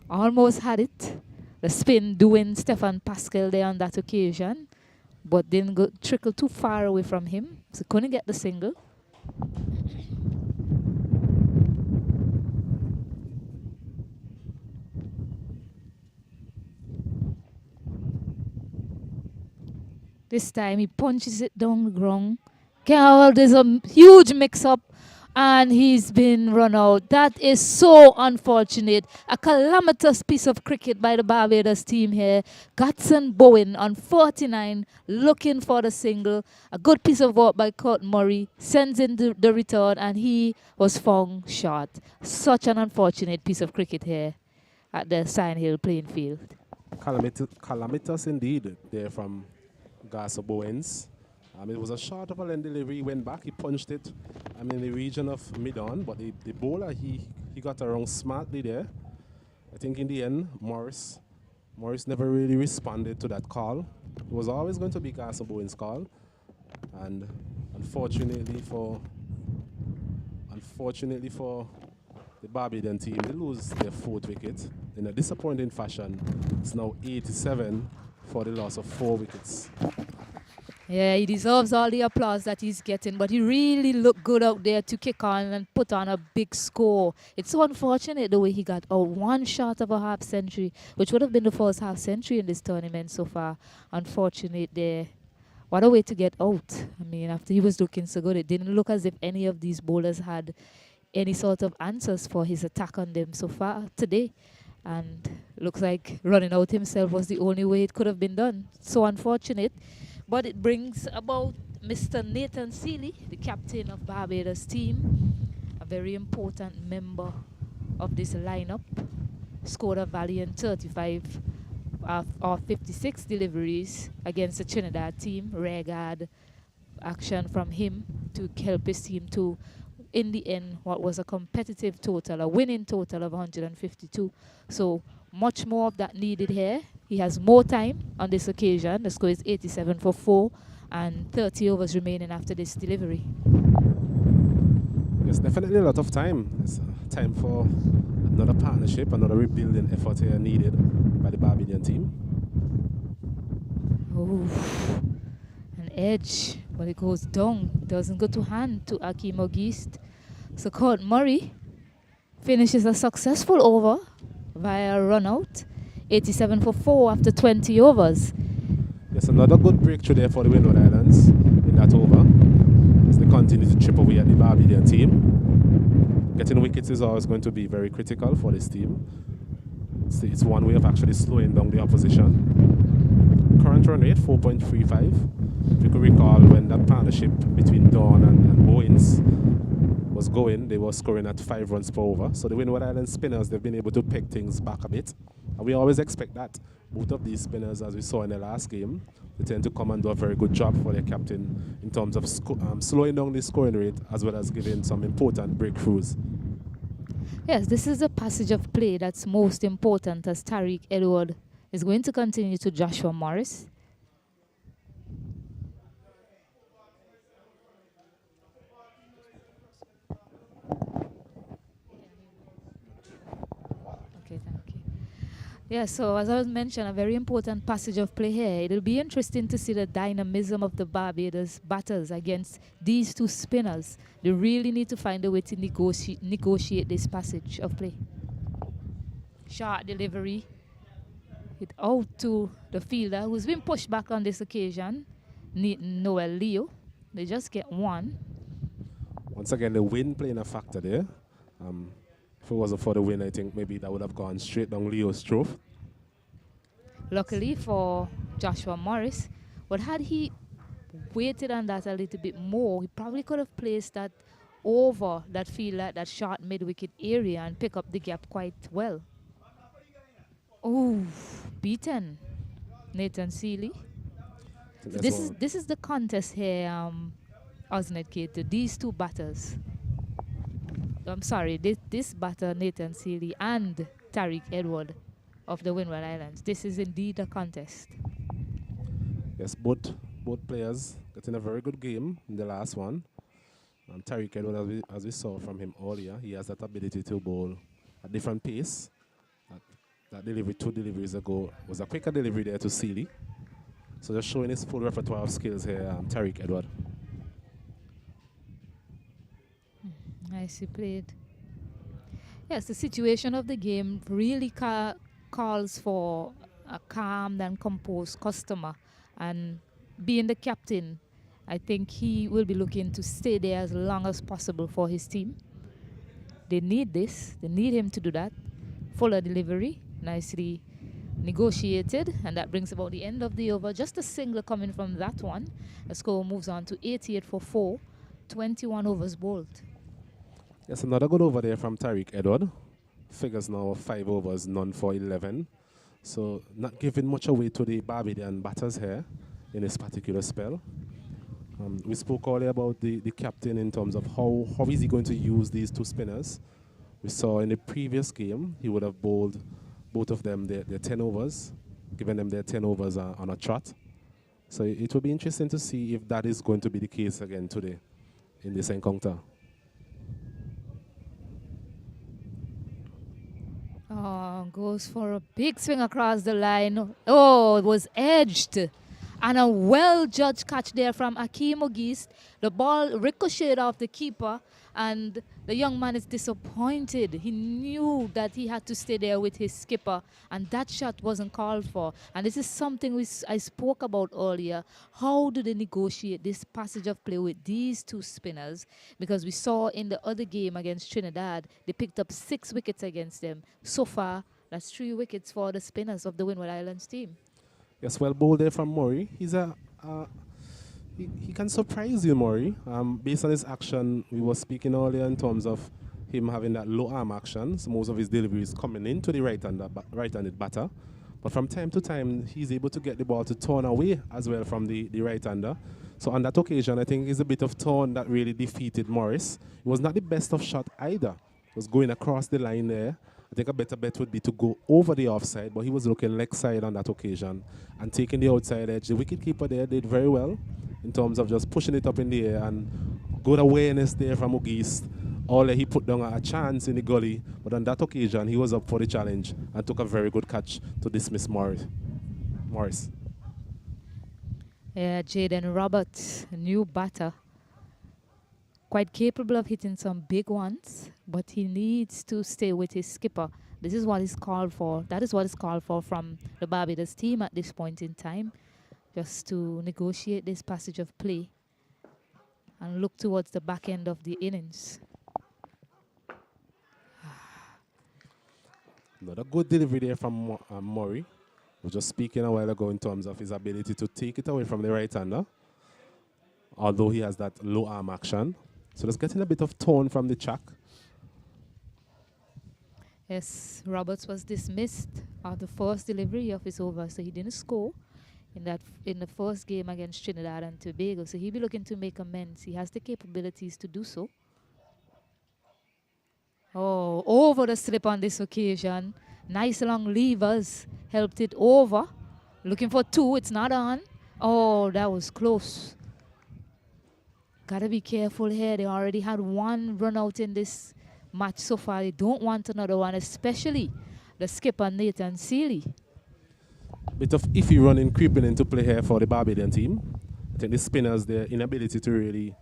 Almost had it. The spin doing Stefan Pascal there on that occasion, but didn't go trickle too far away from him, so couldn't get the single. This time he punches it down the ground. Carol, there's a huge mix-up and he's been run out. That is so unfortunate. A calamitous piece of cricket by the Barbados team here. Gatson Bowen on 49 looking for the single. A good piece of work by Kurt Murray. Sends in the return and he was found short. Such an unfortunate piece of cricket here at the Sign Hill playing field. Calamitous indeed there from Garza Bowens. It was a short of a length delivery. He went back, he punched it in the region of mid-on, but the bowler, he got around smartly there. I think in the end, Morris never really responded to that call. It was always going to be Garza Bowens' call. And unfortunately for the Barbadian team, they lose their 4th wicket in a disappointing fashion. It's now 87 for the loss of 4 wickets. Yeah, he deserves all the applause that he's getting, but he really looked good out there to kick on and put on a big score. It's so unfortunate the way he got out one shot of a half century, which would have been the first half century in this tournament so far. Unfortunate there. What a way to get out. I mean, after he was looking so good, it didn't look as if any of these bowlers had any sort of answers for his attack on them so far today. And looks like running out himself was the only way it could have been done. So unfortunate. But it brings about Mr. Nathan Seeley, the captain of Barbados team, a very important member of this lineup. Scored a valiant 35 of 56 deliveries against the Trinidad team. Rare guard action from him to help his team to, in the end, what was a competitive total, a winning total of 152. So much more of that needed here. He has more time on this occasion. The score is 87 for 4 and 30 overs remaining after this delivery. Yes, definitely a lot of time. It's time for another partnership, another rebuilding effort here needed by the Barbadian team. Oh, an edge, but it goes down. Doesn't go to hand to Akeem Ogist. So Kurt Murray finishes a successful over via a run out. 87 for 4 after 20 overs. Yes, another good breakthrough there for the Windward Islands in that over, as they continue to chip away at the Barbadian team. Getting wickets is always going to be very critical for this team. It's one way of actually slowing down the opposition. Current run rate 4.35. If you could recall when that partnership between Dawn and Bowens was going, they were scoring at 5 runs per over. So the Windward Islands spinners, they've been able to peg things back a bit. And we always expect that. Both of these spinners, as we saw in the last game, they tend to come and do a very good job for their captain in terms of slowing down the scoring rate as well as giving some important breakthroughs. Yes, this is the passage of play that's most important as Tariq Edward is going to continue to Joshua Morris. Okay, thank you. Yeah, so as I was mentioning, a very important passage of play here. It'll be interesting to see the dynamism of the Barbados batters against these two spinners. They really need to find a way to negotiate this passage of play. Short delivery. Hit out to the fielder who's been pushed back on this occasion, Noel Leo. They just get one. Once again, the wind playing a factor there. If it wasn't for the win, I think maybe that would have gone straight down Leo's throat. Luckily for Joshua Morris, but had he waited on that a little bit more, he probably could have placed that over that fielder, that short mid-wicket area and pick up the gap quite well. Oh, beaten Nathan Seeley. I think So that's this is the contest here, Osnet Kate. These two batters. I'm sorry, this batter Nathan Seeley and Tariq Edward of the Windward Islands. This is indeed a contest. yes, both players getting a very good game in the last one. Tariq Edward, as we saw from him earlier, he has that ability to bowl at different pace. That delivery 2 deliveries ago was a quicker delivery there to Seeley. So just showing his full repertoire of skills here, Tariq Edward. Nicely played. Yes, the situation of the game really calls for a calm and composed customer. And being the captain, I think he will be looking to stay there as long as possible for his team. They need this. They need him to do that. Fuller delivery, nicely negotiated, and that brings about the end of the over. Just a single coming from that one. The score moves on to 88 for 4, 21 overs bowled. Yes, another good over there from Tariq Edward. Figures now 5 overs, none for 11. So not giving much away to the Barbadian batters here in this particular spell. We spoke earlier about the captain in terms of how is he going to use these two spinners. We saw in the previous game, he would have bowled both of them their 10 overs, giving them their 10 overs on a trot. So it will be interesting to see if that is going to be the case again today in this encounter. Oh, goes for a big swing across the line. Oh, it was edged. And a well-judged catch there from Akeem Ogist. The ball ricocheted off the keeper, and the young man is disappointed. He knew that he had to stay there with his skipper, and that shot wasn't called for. And this is something I spoke about earlier. How do they negotiate this passage of play with these two spinners? Because we saw in the other game against Trinidad, they picked up 6 wickets against them. So far, that's 3 wickets for the spinners of the Windward Islands team. Yes, well bowled there from Murray. He's he can surprise you, Murray. Based on his action, we were speaking earlier in terms of him having that low arm action. So most of his deliveries coming into the right-handed batter. But from time to time, he's able to get the ball to turn away as well from the right-hander. So on that occasion, I think it's a bit of turn that really defeated Morris. It was not the best of shot either. It was going across the line there. I think a better bet would be to go over the offside, but he was looking leg side on that occasion and taking the outside edge. The wicketkeeper there did very well in terms of just pushing it up in the air, and good awareness there from Ogist. All he put down a chance in the gully, but on that occasion he was up for the challenge and took a very good catch to dismiss Morris. Yeah, Jaden Roberts, a new batter. Quite capable of hitting some big ones, but he needs to stay with his skipper. This is what is called for. That is what is called for from the Barbados team at this point in time, just to negotiate this passage of play and look towards the back end of the innings. Another good delivery there from Murray. We were just speaking a while ago in terms of his ability to take it away from the right-hander, although he has that low arm action. So that's getting a bit of tone from the track. Yes, Roberts was dismissed of the first delivery of his over, so he didn't score in the first game against Trinidad and Tobago. So he'll be looking to make amends. He has the capabilities to do so. Oh, over the slip on this occasion. Nice long levers helped it over. Looking for 2, it's not on. Oh, that was close. Gotta be careful here. They already had 1 run out in this match so far. They don't want another one, especially the skipper Nathan Seeley. Bit of iffy running creeping into play here for the Barbadian team. I think the spinners, their inability to really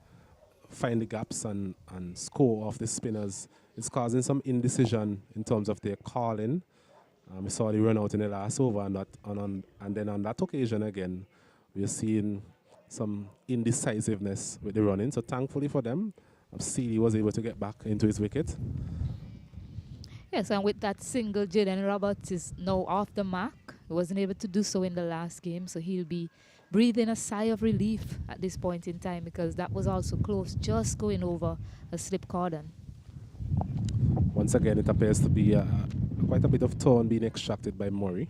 find the gaps and score off the spinners is causing some indecision in terms of their calling. We saw the run out in the last over, and then on that occasion again, we're seeing some indecisiveness with the running. So thankfully for them, Seeley was able to get back into his wicket. Yes, and with that single, Jaden Roberts is now off the mark. He wasn't able to do so in the last game, so he'll be breathing a sigh of relief at this point in time, because that was also close, just going over a slip cordon. Once again, it appears to be quite a bit of tone being extracted by Murray,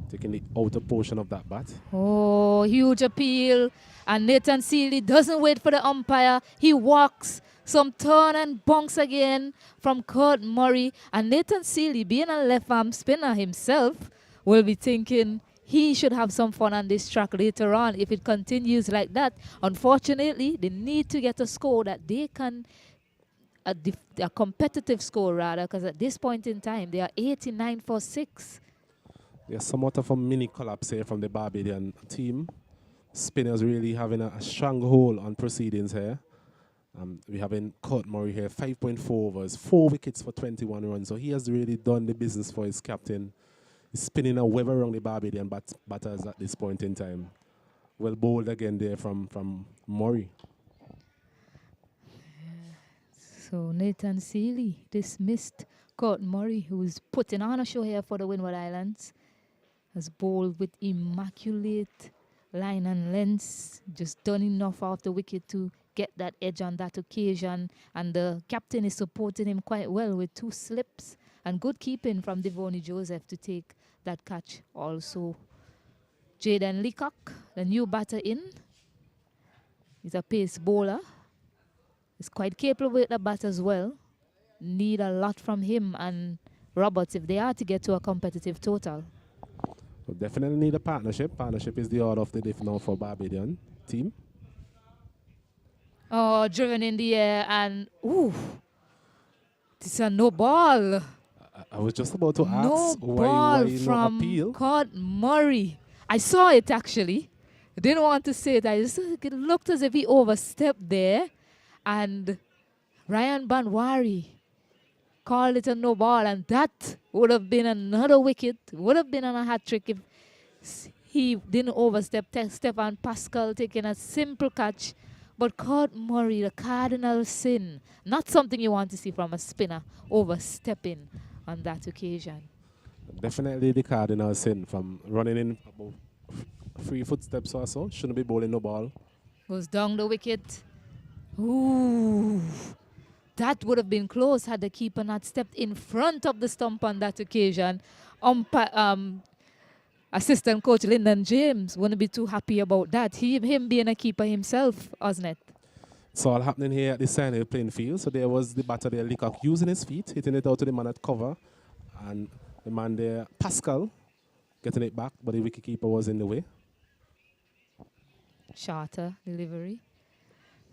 taking the outer portion of that bat. Oh, huge appeal. And Nathan Seeley doesn't wait for the umpire. He walks some turn and bunks again from Kurt Murray. And Nathan Seeley, being a left arm spinner himself, will be thinking he should have some fun on this track later on if it continues like that. Unfortunately, they need to get a score that they can, a competitive score rather, because at this point in time, they are 89 for 6. There's somewhat of a mini collapse here from the Barbadian team. Spinners really having a strong hold on proceedings here. We have in Kurt Murray here, 5.4 overs, 4 wickets for 21 runs. So he has really done the business for his captain. He's spinning a web around the Barbadian batters at this point in time. Well bowled again there from Murray. So Nathan Seeley dismissed Kurt Murray, who is putting on a show here for the Windward Islands. Has bowled with immaculate line and length, just done enough off the wicket to get that edge on that occasion. And the captain is supporting him quite well with 2 slips and good keeping from Devoni Joseph to take that catch also. Jaden Leacock, the new batter in. He's a pace bowler. He's quite capable with the bat as well. Need a lot from him and Roberts if they are to get to a competitive total. We definitely need a partnership. Partnership is the order of the day now for Barbadian team. Oh, driven in the air and ooh, this is a no ball. I was just about to No ask why ball no from appeal. Kurt Murray. I saw it actually. I didn't want to say it. I just it looked as if he overstepped there, and Ryan Banwari called it a no ball, and that would have been another wicket. Would have been on a hat trick if he didn't overstep. Stefan Pascal taking a simple catch. But Kurt Murray, the cardinal sin, not something you want to see from a spinner, overstepping on that occasion. Definitely the cardinal sin from running in about 3 footsteps or so. Shouldn't be bowling no ball. Goes down the wicket. Ooh, that would have been close had the keeper not stepped in front of the stump on that occasion. Assistant coach Lyndon James wouldn't be too happy about that. Him being a keeper himself, wasn't it? It's all happening here at the center playing field. So there was the batter there, Leacock, using his feet, hitting it out to the man at cover. And the man there, Pascal, getting it back, but the wicketkeeper was in the way. Shorter delivery.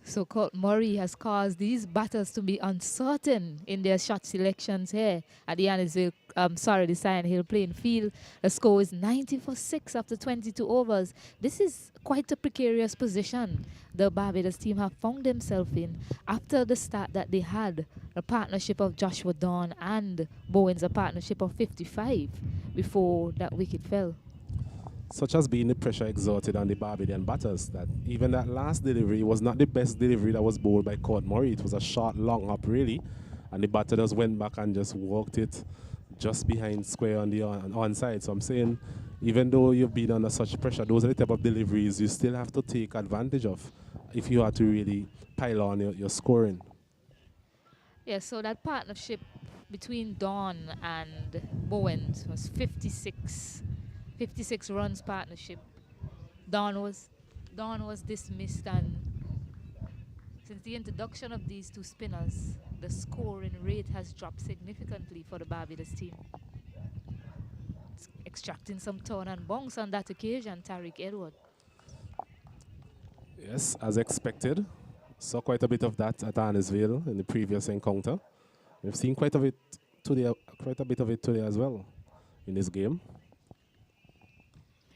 So Kurt Murray has caused these batters to be uncertain in their shot selections here at the the Cyan Hill playing field. The score is 90 for 6 after 22 overs. This is quite a precarious position the Barbados team have found themselves in after the start that they had. A partnership of Joshua Dawn and Bowens, a partnership of 55 before that wicket fell. Such has been the pressure exerted on the Barbadian batters that even that last delivery was not the best delivery that was bowled by Kurt Murray. It was a short, long up, really. And the batter just went back and just walked it just behind square on the onside. So I'm saying, even though you've been under such pressure, those are the type of deliveries you still have to take advantage of if you are to really pile on your scoring. Yeah, so that partnership between Dawn and Bowens was 56 runs partnership. Dawn was dismissed, and since the introduction of these 2 spinners, the scoring rate has dropped significantly for the Barbados team. It's extracting some turn and bounce on that occasion, Tariq Edward. Yes, as expected. Saw quite a bit of that at Arnesville in the previous encounter. We've seen quite a bit today as well in this game.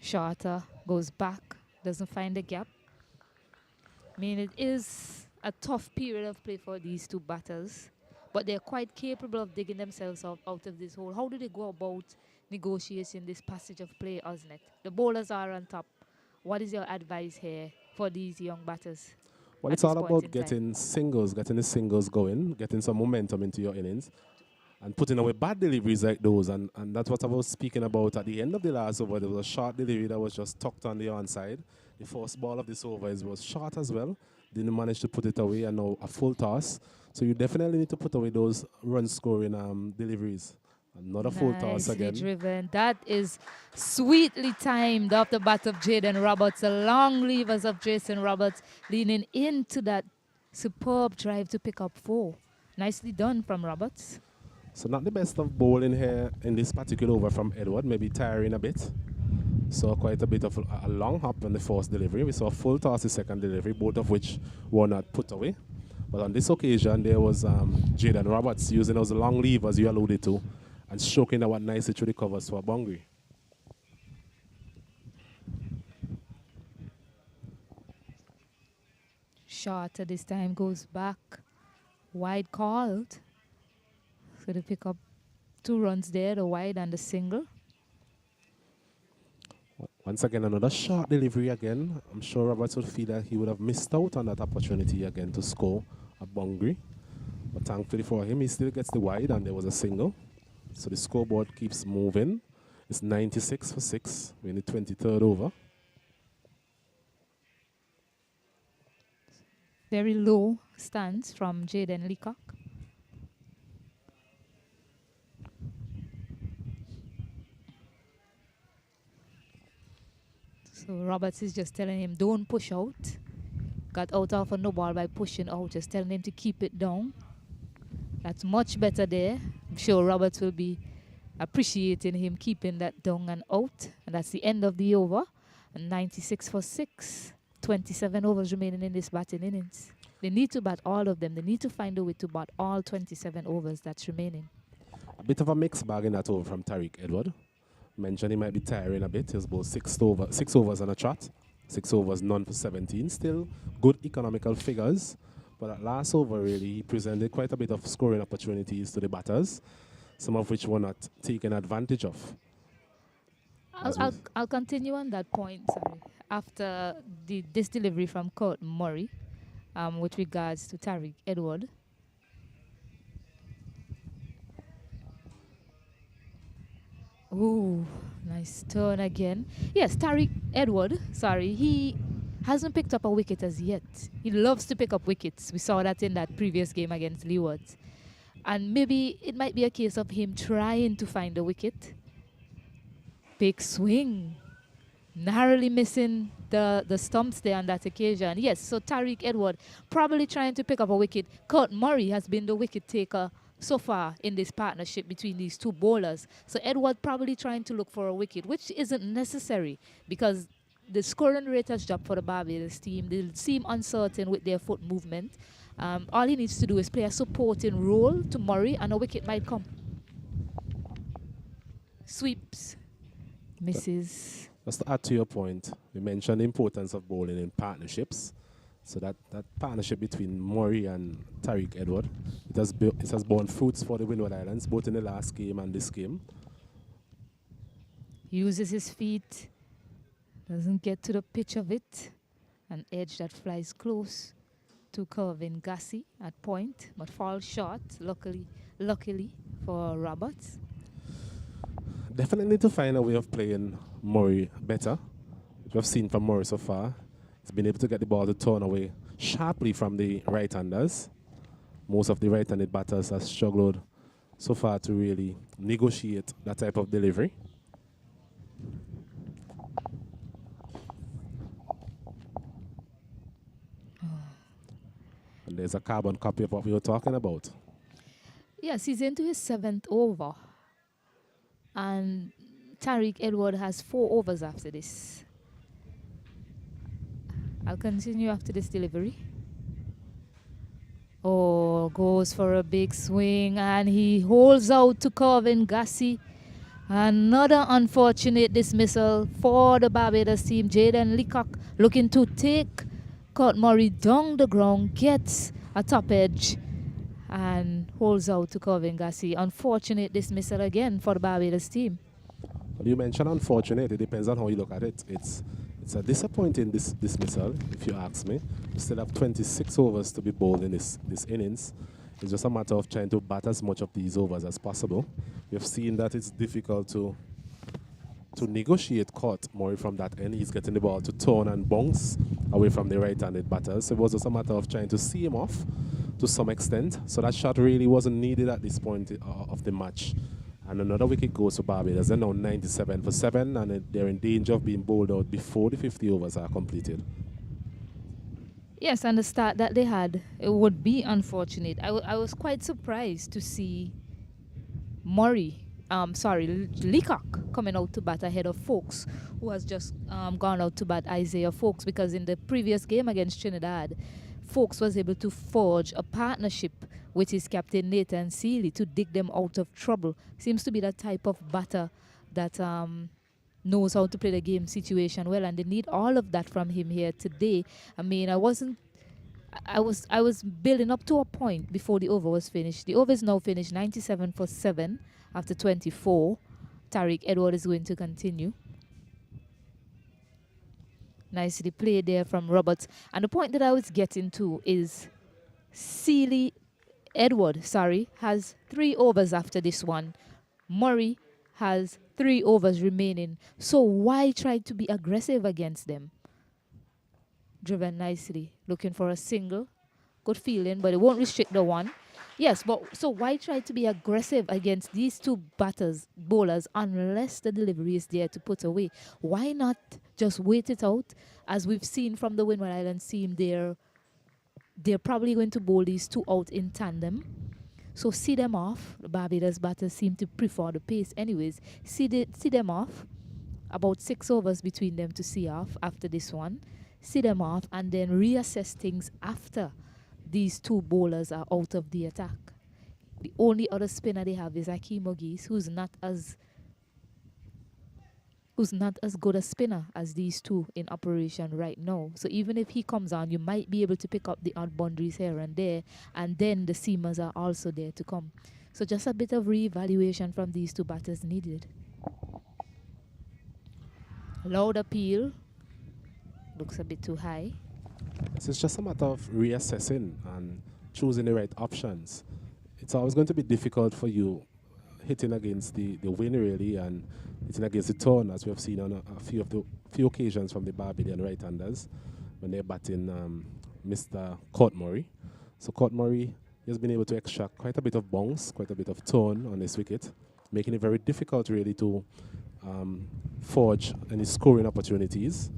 Shorter goes back, doesn't find the gap. I mean, it is a tough period of play for these 2 batters, but they're quite capable of digging themselves out of this hole. How do they go about negotiating this passage of play, Osnet? The bowlers are on top. What is your advice here for these young batters? Well, it's all about getting the singles going, getting some momentum into your innings, and putting away bad deliveries like those. And that's what I was speaking about at the end of the last over. There was a short delivery that was just tucked on the onside. The first ball of this over was short as well. Didn't manage to put it away, and now a full toss. So you definitely need to put away those run-scoring deliveries Another full toss Nicely again. driven. That is sweetly timed off the bat of Jaden Roberts. The long levers of Jason Roberts leaning into that superb drive to pick up 4. Nicely done from Roberts. So not the best of bowling here in this particular over from Edward, maybe tiring a bit. Saw quite a bit of a long hop on the first delivery. We saw full toss the second delivery, both of which were not put away. But on this occasion, there was Jaden Roberts using those long levers you alluded to and stroking that one nicely through the covers for a boundary. Shorter this time, goes back. Wide called. So they pick up 2 runs there, the wide and the single. Once again, another short delivery again. I'm sure Roberts would feel that he would have missed out on that opportunity again to score a boundary. But thankfully for him, he still gets the wide and there was a single. So the scoreboard keeps moving. It's 96 for 6. We're in the 23rd over. Very low stance from Jaden Leacock. So Roberts is just telling him, don't push out. Got out of a no ball by pushing out, just telling him to keep it down. That's much better there. I'm sure Roberts will be appreciating him keeping that down and out. And that's the end of the over. And 96 for 6. 27 overs remaining in this batting innings. They need to bat all of them. They need to find a way to bat all 27 overs that's remaining. A bit of a mixed bag in that over from Tariq Edward. Mentioned he might be tiring a bit. He's bowled 6 overs on a trot. 6 overs, none for 17. Still good economical figures. But at last over, really, he presented quite a bit of scoring opportunities to the batters, some of which were not taken advantage of. I'll continue on that point, sorry. After this delivery from Kurt Murray with regards to Tariq Edward. Ooh, nice turn again. Yes, Tariq Edward, he hasn't picked up a wicket as yet. He loves to pick up wickets. We saw that in that previous game against Leewards. And maybe it might be a case of him trying to find a wicket. Big swing. Narrowly missing the stumps there on that occasion. Yes, so Tariq Edward probably trying to pick up a wicket. Kurt Murray has been the wicket taker so far in this partnership between these two bowlers. So Edward probably trying to look for a wicket, which isn't necessary because the scoring rate has dropped for the Barbados team. They seem uncertain with their foot movement. All he needs to do is play a supporting role to Murray and a wicket might come. Sweeps. Misses. Just to add to your point, you mentioned the importance of bowling in partnerships. So that partnership between Murray and Tariq Edward, it has borne fruits for the Windward Islands, both in the last game and this game. Uses his feet, doesn't get to the pitch of it. An edge that flies close to Kervin Gassi at point, but falls short, luckily for Roberts. Definitely need to find a way of playing Murray better, which we've seen from Murray so far. He's been able to get the ball to turn away sharply from the right-handers. Most of the right-handed batters have struggled so far to really negotiate that type of delivery. And there's a carbon copy of what we were talking about. Yes, he's into his 7th over. And Tariq Edward has 4 overs after this. I'll continue after this delivery. Oh, goes for a big swing and he holds out to Kervin Gassi. Another unfortunate dismissal for the Barbados team. Jaden Leacock looking to take Kurt Murray down the ground, gets a top edge and holds out to Kervin Gassi. Unfortunate dismissal again for the Barbados team. Well, you mentioned unfortunate. It depends on how you look at it. It's a disappointing dismissal, if you ask me. We still have 26 overs to be bowled in this innings. It's just a matter of trying to bat as much of these overs as possible. We've seen that it's difficult to negotiate Kurt Murray from that end. He's getting the ball to turn and bounce away from the right-handed batters. So it was just a matter of trying to see him off to some extent. So that shot really wasn't needed at this point of the match. And another wicket goes to Barbados. They're now 97 for 7, and they're in danger of being bowled out before the 50 overs are completed. Yes, and the start that they had, it would be unfortunate. I was quite surprised to see Leacock coming out to bat ahead of Folks, who has just gone out to bat Isaiah Folks, because in the previous game against Trinidad, Folks was able to forge a partnership with his captain Nathan Seeley to dig them out of trouble. Seems to be that type of batter that knows how to play the game situation well, and they need all of that from him here today. I mean, I was building up to a point before the over was finished. The over is now finished 97 for 7 after 24. Tariq Edward is going to continue. Nicely played there from Roberts. And the point that I was getting to is Edward has 3 overs after this one. Murray has 3 overs remaining. So why try to be aggressive against them? Driven nicely, looking for a single. Good feeling, but it won't restrict the one. Yes, but so why try to be aggressive against these 2 bowlers, unless the delivery is there to put away? Why not just wait it out? As we've seen from the Windward Islands team, they're probably going to bowl these 2 out in tandem. So see them off. The Barbados batters seem to prefer the pace anyways. See them off. About 6 overs between them to see off after this one. See them off and then reassess things after these 2 bowlers are out of the attack. The only other spinner they have is Akeem Ogis, who's not as good a spinner as these 2 in operation right now. So even if he comes on, you might be able to pick up the odd boundaries here and there, and then the seamers are also there to come. So just a bit of re-evaluation from these 2 batters needed. Loud appeal. Looks a bit too high. It's just a matter of reassessing and choosing the right options. It's always going to be difficult for you hitting against the wind, really, and hitting against the turn, as we have seen on a few occasions from the Barbadian right-handers when they're batting Mr. Court Murray. So Court Murray has been able to extract quite a bit of bounce, quite a bit of turn on this wicket, making it very difficult, really, to forge any scoring opportunities.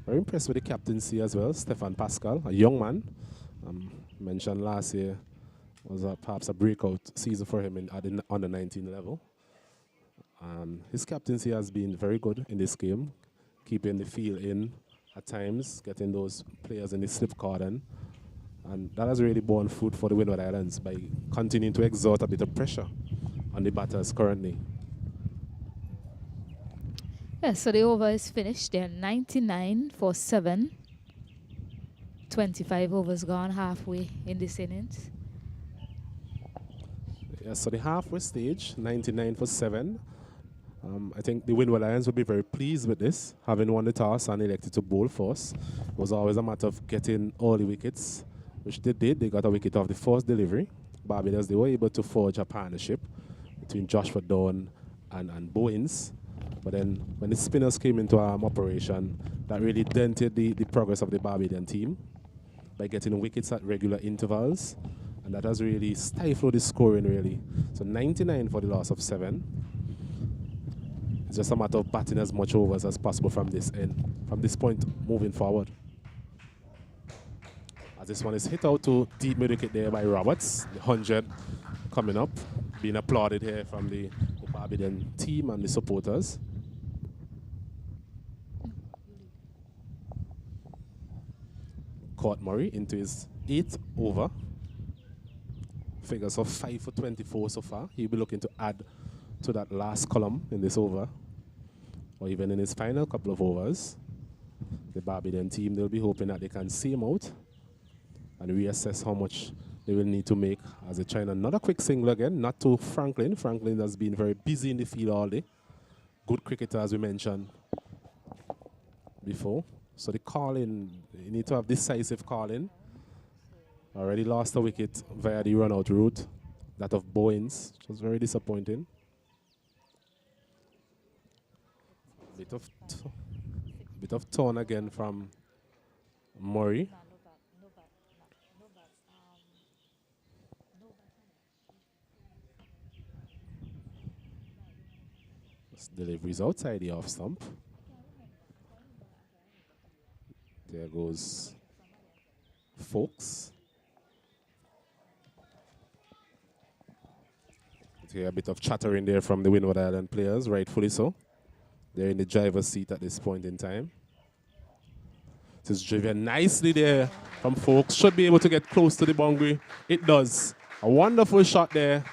Very impressed with the captaincy as well. Stefan Pascal, a young man. Mentioned last year was perhaps a breakout season for him at the under-19 level. His captaincy has been very good in this game, keeping the field in at times, getting those players in the slip cordon. And that has really borne fruit for the Windward Islands by continuing to exert a bit of pressure on the batters currently. Yes, so the over is finished. They're 99 for 7. 25 overs gone halfway in this innings. Yeah, so the halfway stage, 99 for 7. I think the Windward Islands would be very pleased with this, having won the toss and elected to bowl first. It was always a matter of getting all the wickets, which they did. They got a wicket off the first delivery. Barbados, they were able to forge a partnership between Joshua Dawn and Bowens. But then when the spinners came into operation, that really dented the progress of the Barbadian team by getting wickets at regular intervals. And that has really stifled the scoring, really. So 99 for the loss of 7. It's just a matter of batting as much overs as possible from this point moving forward. As this one is hit out to deep mid-wicket there by Roberts. The 100 coming up, being applauded here from the Barbadian team and the supporters. Court Murray into his 8th over. Figures of 5 for 24 so far. He'll be looking to add to that last column in this over, or even in his final couple of overs. The Barbadian team, they'll be hoping that they can see him out and reassess how much they will need to make as they try another quick single again, not to Franklin. Franklin has been very busy in the field all day. Good cricketer, as we mentioned before. So the calling, you need to have decisive calling. Already lost a wicket via the run-out route, that of Bowens, which was very disappointing. Bit of turn again from Murray. This deliveries outside the off stump. There goes Folks. Hear a bit of chattering there from the Windward Island players, rightfully so. They're in the driver's seat at this point in time. It is driven nicely there from Folks. Should be able to get close to the boundary. It does. A wonderful shot there.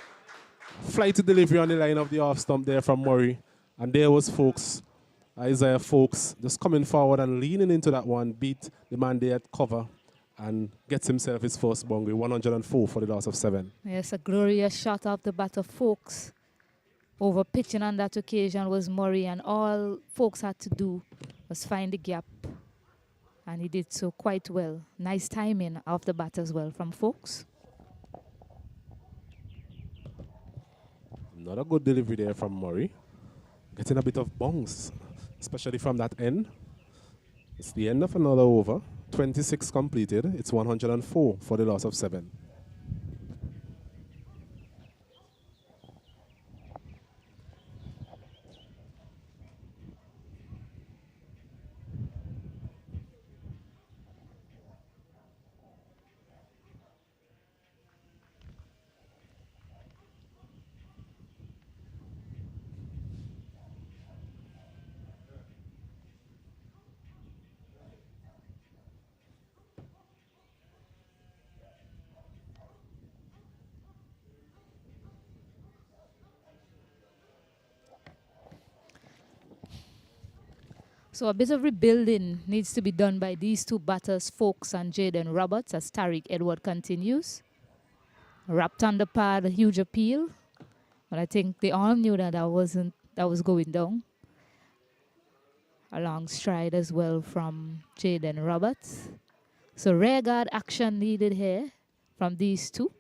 Flighty delivery on the line of the off stump there from Murray. And there was Folks. Isaiah Folks just coming forward and leaning into that one, beat the man there at cover and gets himself his first boundary, 104 for the loss of 7. Yes, a glorious shot off the bat of Folks. Over pitching on that occasion was Murray, and all Folks had to do was find the gap. And he did so quite well. Nice timing off the bat as well from Folks. Not a good delivery there from Murray. Getting a bit of bounce, especially from that end. It's the end of another over. 26 completed. It's 104 for the loss of 7. So a bit of rebuilding needs to be done by these two batters, Folks and Jaden Roberts, as Tariq Edward continues. Wrapped on the pad, a huge appeal. But I think they all knew that that was going down. A long stride as well from Jaden Roberts. So rear guard action needed here from these two.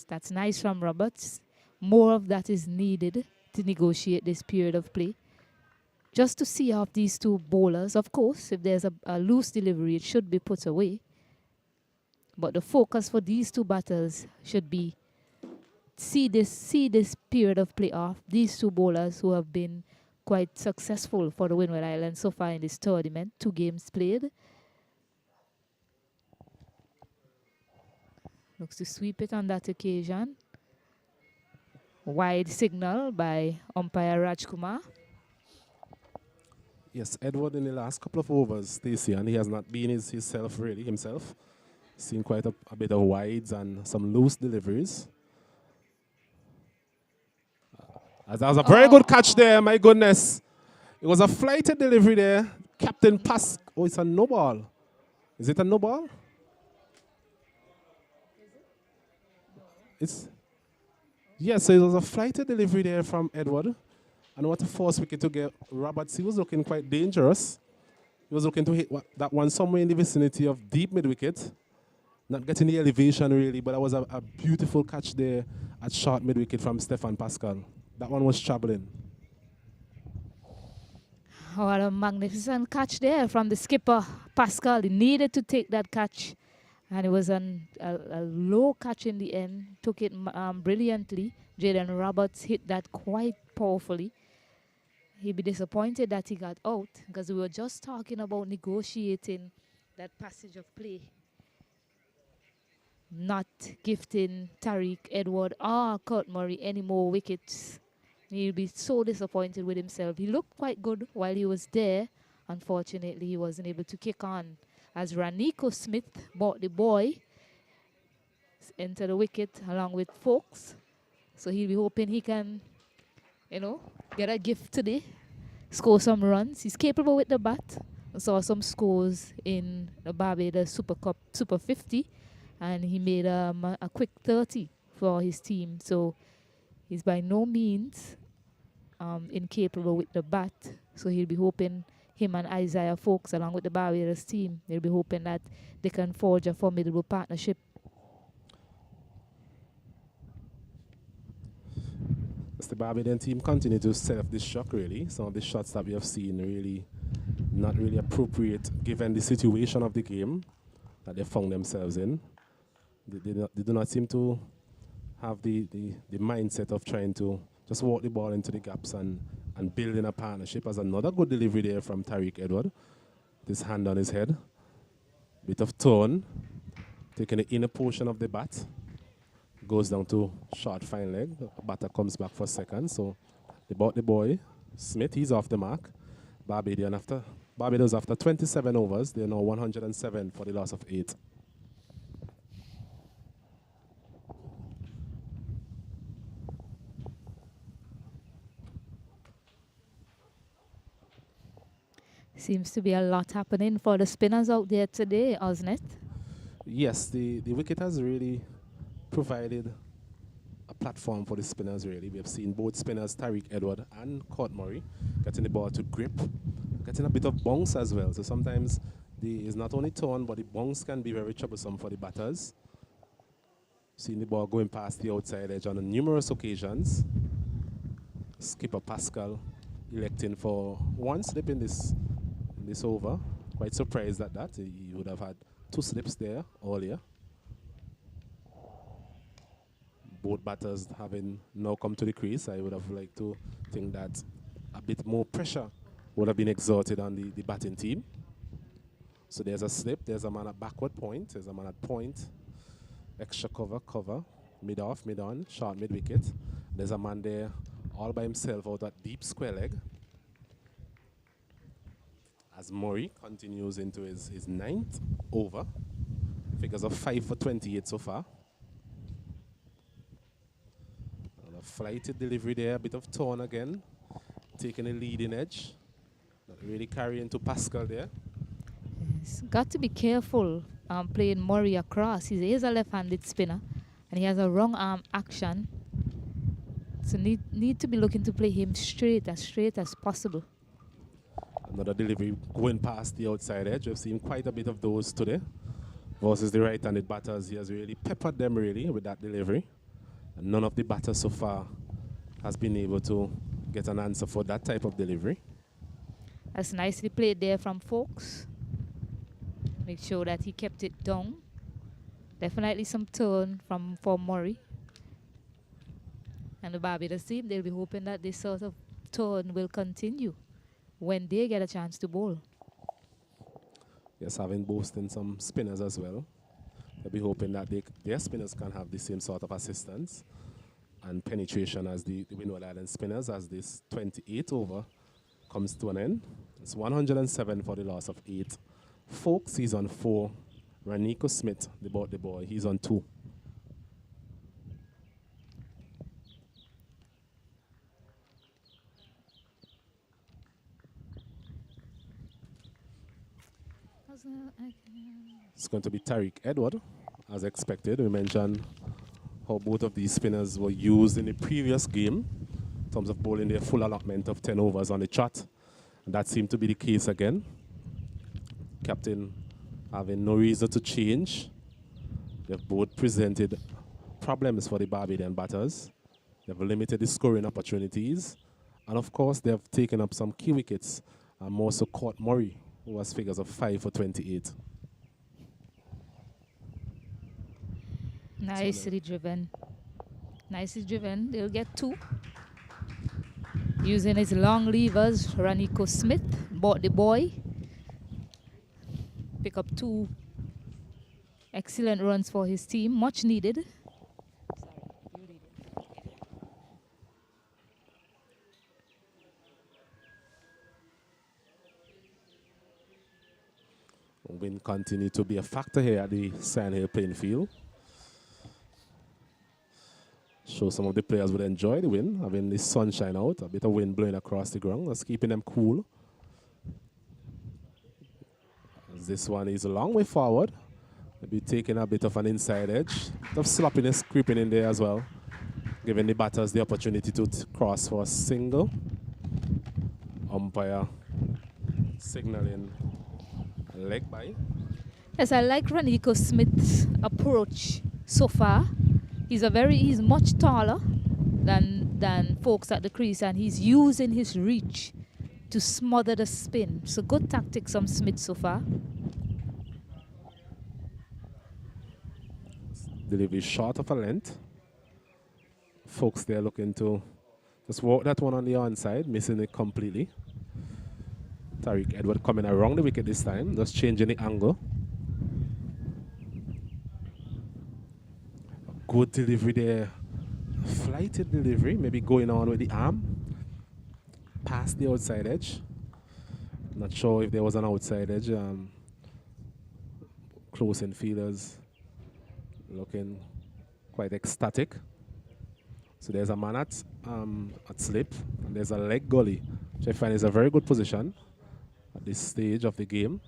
That's nice from Roberts. More of that is needed to negotiate this period of play. Just to see off these two bowlers. Of course, if there's a loose delivery, it should be put away. But the focus for these two batters should be see this period of play off. These two bowlers who have been quite successful for the Windward Islands so far in this tournament. 2 games played. Looks to sweep it on that occasion. Wide signal by umpire Rajkumar. Yes, Edward in the last couple of overs, Stacey, and he has not been himself. Seen quite a bit of wides and some loose deliveries. That was a very good catch there, my goodness. It was a flighted delivery there. Captain pass. Oh, it's a no ball. Is it a no ball? Yes, so it was a flighted delivery there from Edward. And what a force wicket to get Roberts. He was looking quite dangerous. He was looking to hit that one somewhere in the vicinity of deep mid-wicket. Not getting the elevation really, but that was a beautiful catch there at short mid-wicket from Stefan Pascal. That one was traveling. What a magnificent catch there from the skipper, Pascal. He needed to take that catch. And it was a low catch in the end. Took it brilliantly. Jaden Roberts hit that quite powerfully. He'd be disappointed that he got out because we were just talking about negotiating that passage of play. Not gifting Tariq Edward or Kurt Murray any more wickets. He'll be so disappointed with himself. He looked quite good while he was there. Unfortunately, he wasn't able to kick on. As Raniko Smith brought the boy into the wicket along with Folks. So he'll be hoping he can, get a gift today. Score some runs. He's capable with the bat. I saw some scores in the Barbados Super Cup Super 50. And he made a quick 30 for his team. So he's by no means incapable with the bat. So he'll be hoping him and Isaiah Folks, along with the Barbados team, they'll be hoping that they can forge a formidable partnership. As the Barbadian team continue to self-destruct, really. Some of the shots that we have seen really not really appropriate given the situation of the game that they found themselves in. They do not seem to have the mindset of trying to just walk the ball into the gaps and building a partnership. As another good delivery there from Tariq Edward. This hand on his head. Bit of turn. Taking the inner portion of the bat. Goes down to short fine leg. The batter comes back for second. So they bought the boy. Smith, he's off the mark. Barbados after 27 overs. They're now 107 for the loss of 8. Seems to be a lot happening for the spinners out there today, hasn't it? Yes, the wicket has really provided a platform for the spinners, really. We have seen both spinners, Tariq Edward and Court Murray, getting the ball to grip, getting a bit of bounce as well. So sometimes it's not only turn, but the bounce can be very troublesome for the batters. Seen the ball going past the outside edge on numerous occasions. Skipper Pascal electing for one slip in this over. Quite surprised at that. He would have had 2 slips there earlier. Both batters having now come to the crease, I would have liked to think that a bit more pressure would have been exerted on the batting team. So there's a slip, there's a man at backward point, there's a man at point, extra cover, mid-off, mid-on, short mid-wicket. There's a man there all by himself out at deep square leg. As Murray continues into his 9th over. Figures of 5 for 28 so far. And a flighted delivery there, a bit of turn again. Taking a leading edge. Not really carrying to Pascal there. He's got to be careful playing Murray across. He is a left-handed spinner and he has a wrong arm action. So need to be looking to play him straight as possible. Another delivery going past the outside edge. We've seen quite a bit of those today. Versus the right-handed batters, he has really peppered them really with that delivery. And none of the batters so far has been able to get an answer for that type of delivery. That's nicely played there from Folks. Make sure that he kept it down. Definitely some turn for Murray. And the Barbados team, they'll be hoping that this sort of turn will continue when they get a chance to bowl. Yes, having boasting some spinners as well. They'll be hoping that their spinners can have the same sort of assistance and penetration as the Windward Islands spinners as this 28 over comes to an end. It's 107 for the loss of 8. Folks, he's on 4. Raniko Smith, the boy, he's on 2. It's going to be Tariq Edward, as expected. We mentioned how both of these spinners were used in the previous game in terms of bowling their full allotment of 10 overs on the trot. And that seemed to be the case again. Captain having no reason to change. They've both presented problems for the Barbadian batters. They've limited the scoring opportunities. And of course, they've taken up some key wickets. And more so Court Murray, who has figures of 5 for 28. Nicely driven. Nicely driven. They'll get 2. Using his long levers, Raniko Smith bought the boy. Pick up 2 excellent runs for his team. Much needed. Wind continue to be a factor here at the Sandhill playing field. Show some of the players would enjoy the wind, having the sunshine out, a bit of wind blowing across the ground, that's keeping them cool. As this one is a long way forward. Maybe taking a bit of an inside edge. A bit of sloppiness creeping in there as well, giving the batters the opportunity to cross for a single. Umpire signaling a leg by. Yes, I like Raniko Smith's approach so far. He's much taller than than folks at the crease, and he's using his reach to smother the spin. So good tactics from Smith so far. Delivery short of a length. Folks there looking to just walk that one on the onside, missing it completely. Tariq Edward coming around the wicket this time, just changing the angle. Good delivery there. Flighted delivery, maybe going on with the arm. Past the outside edge. Not sure if there was an outside edge. Close in fielders looking quite ecstatic. So there's a man at slip, and there's a leg gully, which I find is a very good position at this stage of the game.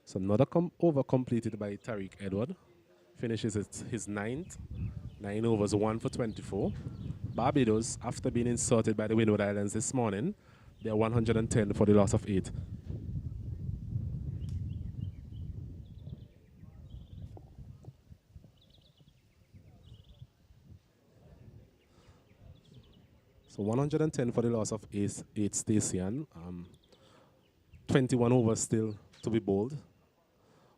So another over completed by Tariq Edward. Finishes his ninth. 9 overs, 1 for 24. Barbados, after being insulted by the Windward Islands this morning, they're 110 for the loss of 8. So 110 for the loss of 8 Stacyan. 21 overs still to be bowled.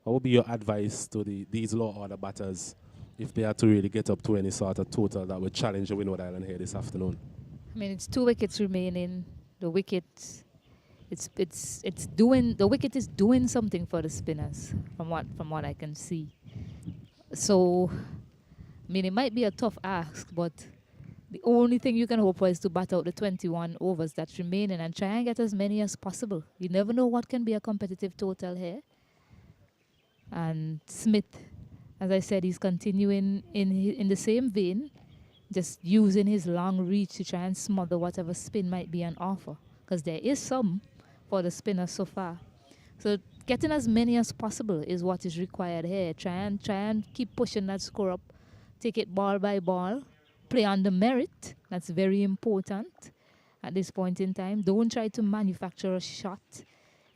What would be your advice to these low order batters if they are to really get up to any sort of total that would challenge the Windward Island here this afternoon? I mean, it's 2 wickets remaining. The wicket, the wicket is doing something for the spinners from what I can see. So, I mean, it might be a tough ask, but the only thing you can hope for is to bat out the 21 overs that's remaining and try and get as many as possible. You never know what can be a competitive total here. And Smith, as I said, he's continuing in the same vein, just using his long reach to try and smother whatever spin might be on offer, because there is some for the spinner so far. So getting as many as possible is what is required here. Try and keep pushing that score up. Take it ball by ball. Play on the merit. That's very important at this point in time. Don't try to manufacture a shot.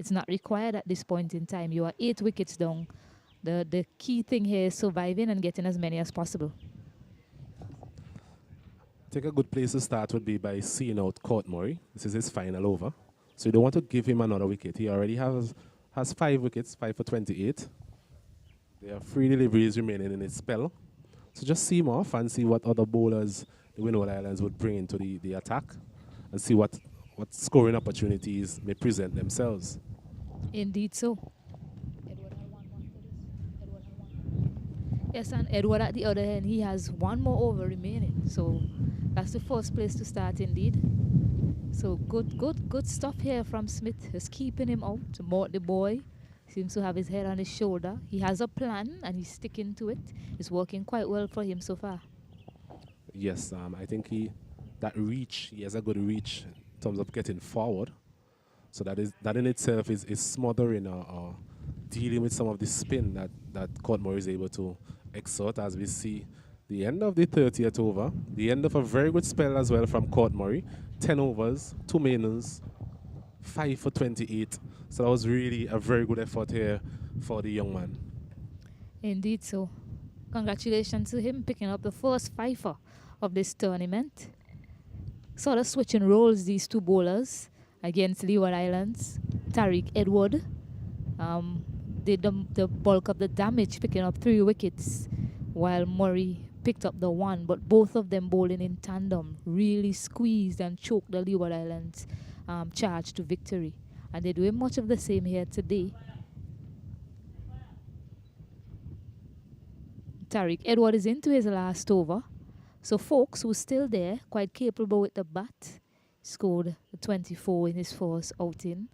It's not required at this point in time. You are 8 wickets down. The key thing here is surviving and getting as many as possible. I think a good place to start would be by seeing out Courtmurray. This is his final over. So you don't want to give him another wicket. He already has 5 wickets, 5 for 28. There are 3 deliveries remaining in his spell. So just see him off and see what other bowlers the Windward Islands would bring into the attack and see what scoring opportunities may present themselves. Indeed so. Yes, and Edward at the other end, he has 1 more over remaining. So that's the first place to start indeed. So good stuff here from Smith. Just keeping him out. The boy seems to have his head on his shoulder. He has a plan and he's sticking to it. It's working quite well for him so far. Yes, I think he has a good reach in terms of getting forward. So that in itself is smothering or dealing with some of the spin that Courtmurray is able to exert, as we see the end of the 30th over, the end of a very good spell as well from Courtmurray. 10 overs, 2 maidens, 5 for 28. So that was really a very good effort here for the young man. Indeed so. Congratulations to him picking up the first fifer of this tournament. Sort of switching roles, these 2 bowlers against Leeward Islands. Tariq Edward did the bulk of the damage, picking up 3 wickets, while Murray picked up the 1, but both of them bowling in tandem really squeezed and choked the Leeward Islands charge to victory. And they're doing much of the same here today. Tariq Edward is into his last over. So Folks, who's still there, quite capable with the bat, scored 24 in his first outing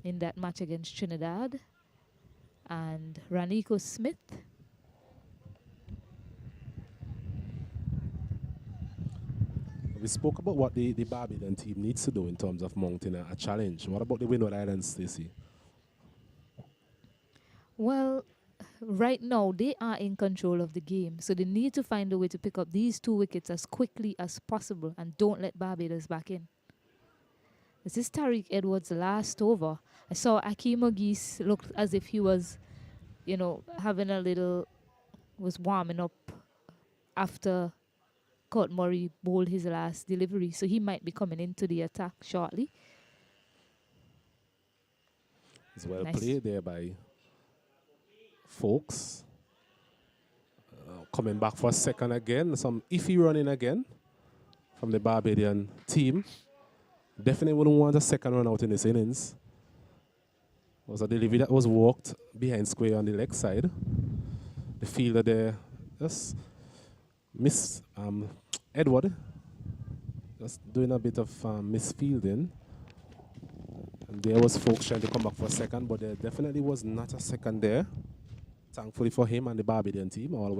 in that match against Trinidad. And Raniko Smith, we spoke about what the Barbados team needs to do in terms of mounting a challenge. What about the Windward Islands, Stacey? well, right now they are in control of the game, so they need to find a way to pick up these 2 wickets as quickly as possible and don't let Barbados back in. This is Tariq Edwards' last over. I saw Akeem Ogis looked as if he was, having was warming up after Court Murray bowled his last delivery, so he might be coming into the attack shortly. It's well Nice. played there by Folks. Coming back for a second again. Some iffy running again from the Barbadian team. Definitely wouldn't want a second run out in this innings. It was a delivery that was walked behind square on the leg side. The fielder there just missed Edward. Just doing a bit of misfielding. And there was Folks trying to come back for a second, but there definitely was not a second there. Thankfully for him and the Barbadian team, all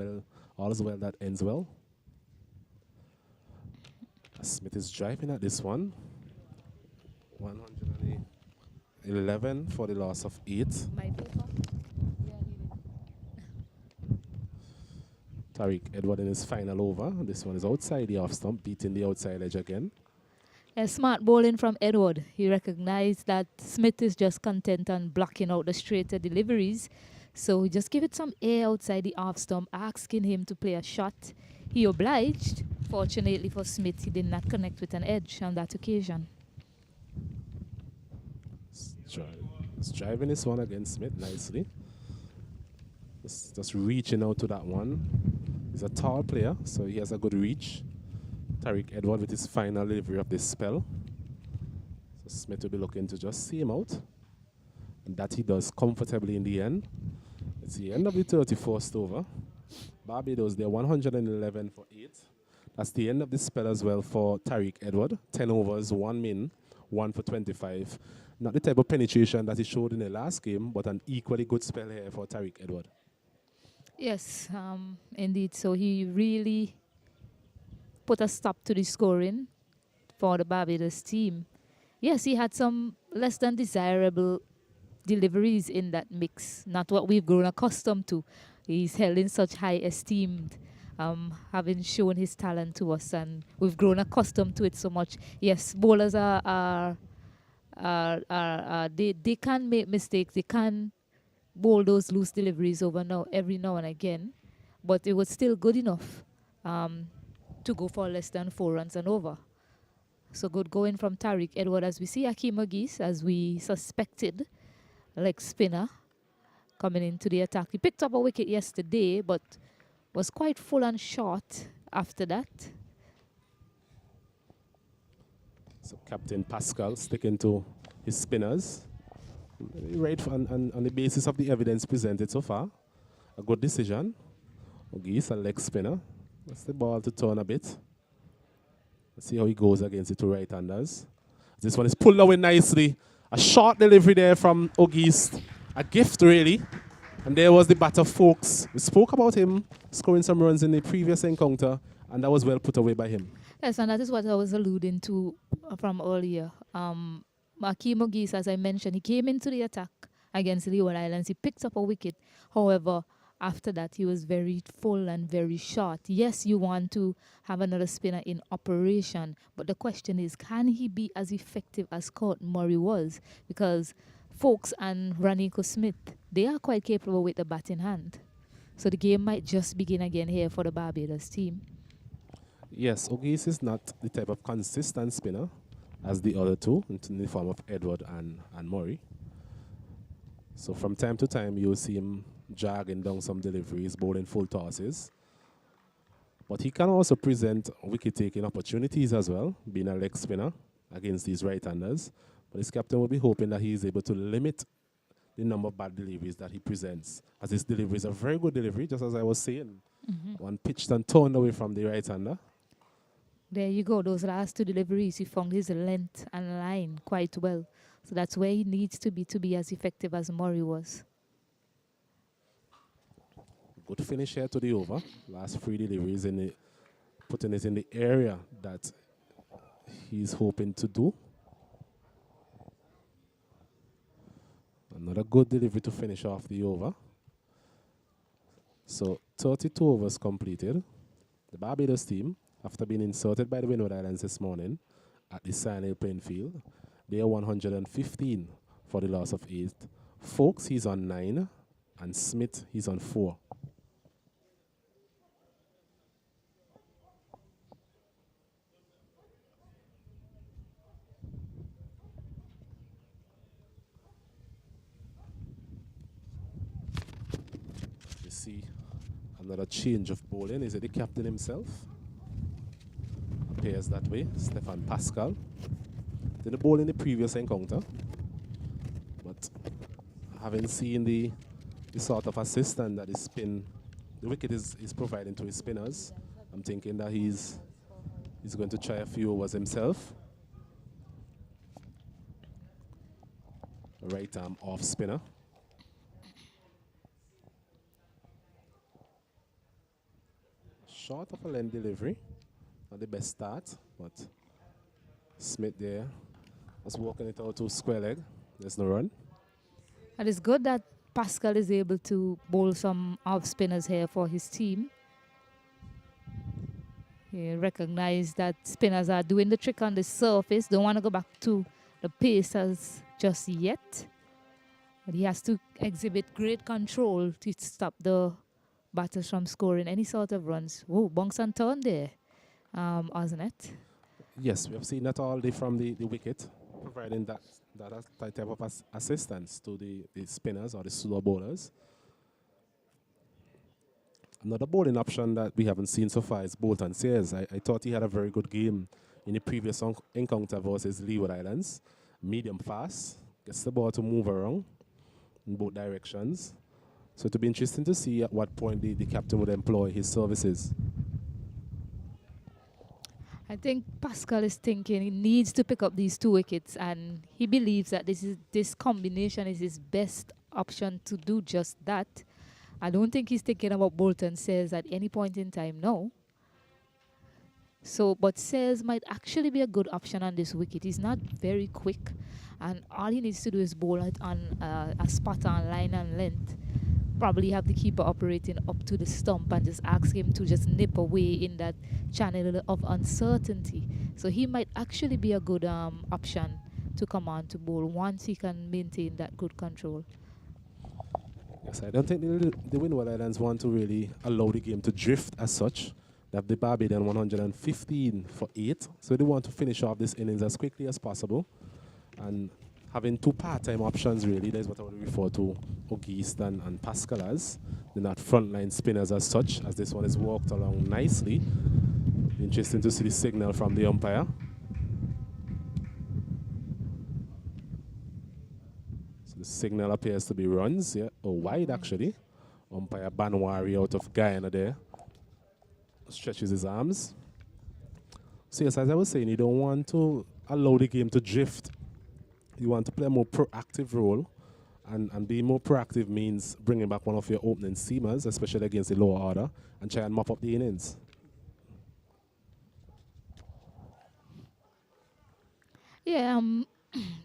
is well that ends well. Smith is driving at this one. 111 for the loss of 8. My paper? Tariq Edward in his final over. This one is outside the off stump, beating the outside edge again. A smart bowling from Edward. He recognized that Smith is just content on blocking out the straighter deliveries. So he just give it some air outside the off stump, asking him to play a shot. He obliged. Fortunately for Smith, he did not connect with an edge on that occasion. He's driving this one against Smith nicely. Just reaching out to that one. He's a tall player, so he has a good reach. Tariq Edward with his final delivery of this spell. So Smith will be looking to just see him out. And that he does comfortably in the end. It's the end of the 31st over. Barbados, they're 111 for 8. That's the end of the spell as well for Tariq Edward. 10 overs, 1 min, 1 for 25. Not the type of penetration that he showed in the last game, but an equally good spell here for Tariq Edward. Yes, indeed. So he really put a stop to the scoring for the Barbados team. Yes, he had some less than desirable deliveries in that mix, not what we've grown accustomed to. He's held in such high esteem, having shown his talent to us, and we've grown accustomed to it so much. Yes, bowlers they can make mistakes. They can bowl those loose deliveries every now and again, but it was still good enough to go for less than 4 runs and over. So good going from Tariq Edward, as we see Akeem Magis, as we suspected, leg spinner, coming into the attack. He picked up a wicket yesterday, but was quite full and short after that. So Captain Pascal sticking to his spinners. Right on the basis of the evidence presented so far. A good decision. Ogis, a leg spinner. That's the ball to turn a bit. Let's see how he goes against the two right-handers. This one is pulled away nicely. A short delivery there from Ogis. A gift, really. And there was the batter, Folks. We spoke about him scoring some runs in the previous encounter, and that was well put away by him. Yes, and that is what I was alluding to from earlier. Akeem Ogis, as I mentioned, he came into the attack against Windward Islands. He picked up a wicket. However, after that, he was very full and very short. Yes, you want to have another spinner in operation, but the question is, can he be as effective as Court Murray was? Because Folks and Raniko Smith, they are quite capable with the bat in hand. So the game might just begin again here for the Barbados team. Yes, Ogis is not the type of consistent spinner as the other two, in the form of Edward and Murray. So from time to time, you'll see him jogging down some deliveries, bowling full tosses. But he can also present wicket-taking opportunities as well, being a leg spinner against these right-handers. But his captain will be hoping that he is able to limit the number of bad deliveries that he presents, as his delivery is a very good delivery, just as I was saying. One pitched and turned away from the right-hander. There you go. Those last two deliveries, he found his length and line quite well. So that's where he needs to be as effective as Murray was. Good finish here to the over. Last 3 deliveries, putting it in the area that he's hoping to do. Another good delivery to finish off the over. So 32 overs completed. The Barbados team, after being insulted by the Windward Islands this morning at the Sinai playing field, they are 115 for the loss of 8. Folks, he's on 9, and Smith, he's on 4. see another change of bowling. Is it the captain himself? Appears that way, Stefan Pascal. Didn't bowl in the previous encounter, but having seen the sort of assistance that the wicket is providing to his spinners, I'm thinking that he's going to try a few overs himself. Right arm off spinner. Short of a length delivery. Not the best start, but Smith there was walking it out to square leg. There's no run. And it's good that Pascal is able to bowl some off spinners here for his team. He recognized that spinners are doing the trick on the surface. Don't want to go back to the pacers just yet. But he has to exhibit great control to stop the batters from scoring any sort of runs. Whoa, bunks and turn there, wasn't it? Yes, we have seen that all day from the wicket, providing that type of assistance to the spinners or the slow bowlers. Another bowling option that we haven't seen so far is Bolton Sayers. I thought he had a very good game in the previous encounter versus Windward Islands. Medium fast, gets the ball to move around in both directions. So it'll be interesting to see at what point the captain would employ his services. I think Pascal is thinking he needs to pick up these 2 wickets, and he believes that this combination is his best option to do just that. I don't think he's thinking about Bolton Sayers at any point in time, no. So, but Sayers might actually be a good option on this wicket. He's not very quick, and all he needs to do is bowl it on a spot on line and length. Probably have the keeper operating up to the stump and just ask him to just nip away in that channel of uncertainty. So he might actually be a good option to come on to bowl once he can maintain that good control. Yes, I don't think the Windward Islands want to really allow the game to drift as such. They have the Barbadian 115 for 8, so they want to finish off this innings as quickly as possible. And having 2 part-time options, really, that's what I would refer to Auguste and Pascal as. They're not frontline spinners as such, as this one is walked along nicely. Interesting to see the signal from the umpire. So the signal appears to be runs, yeah, or wide actually. Umpire Banwari out of Guyana there. Stretches his arms. So yes, as I was saying, you don't want to allow the game to drift. You want to play a more proactive role, and being more proactive means bringing back one of your opening seamers, especially against the lower order, and try and mop up the innings. Yeah,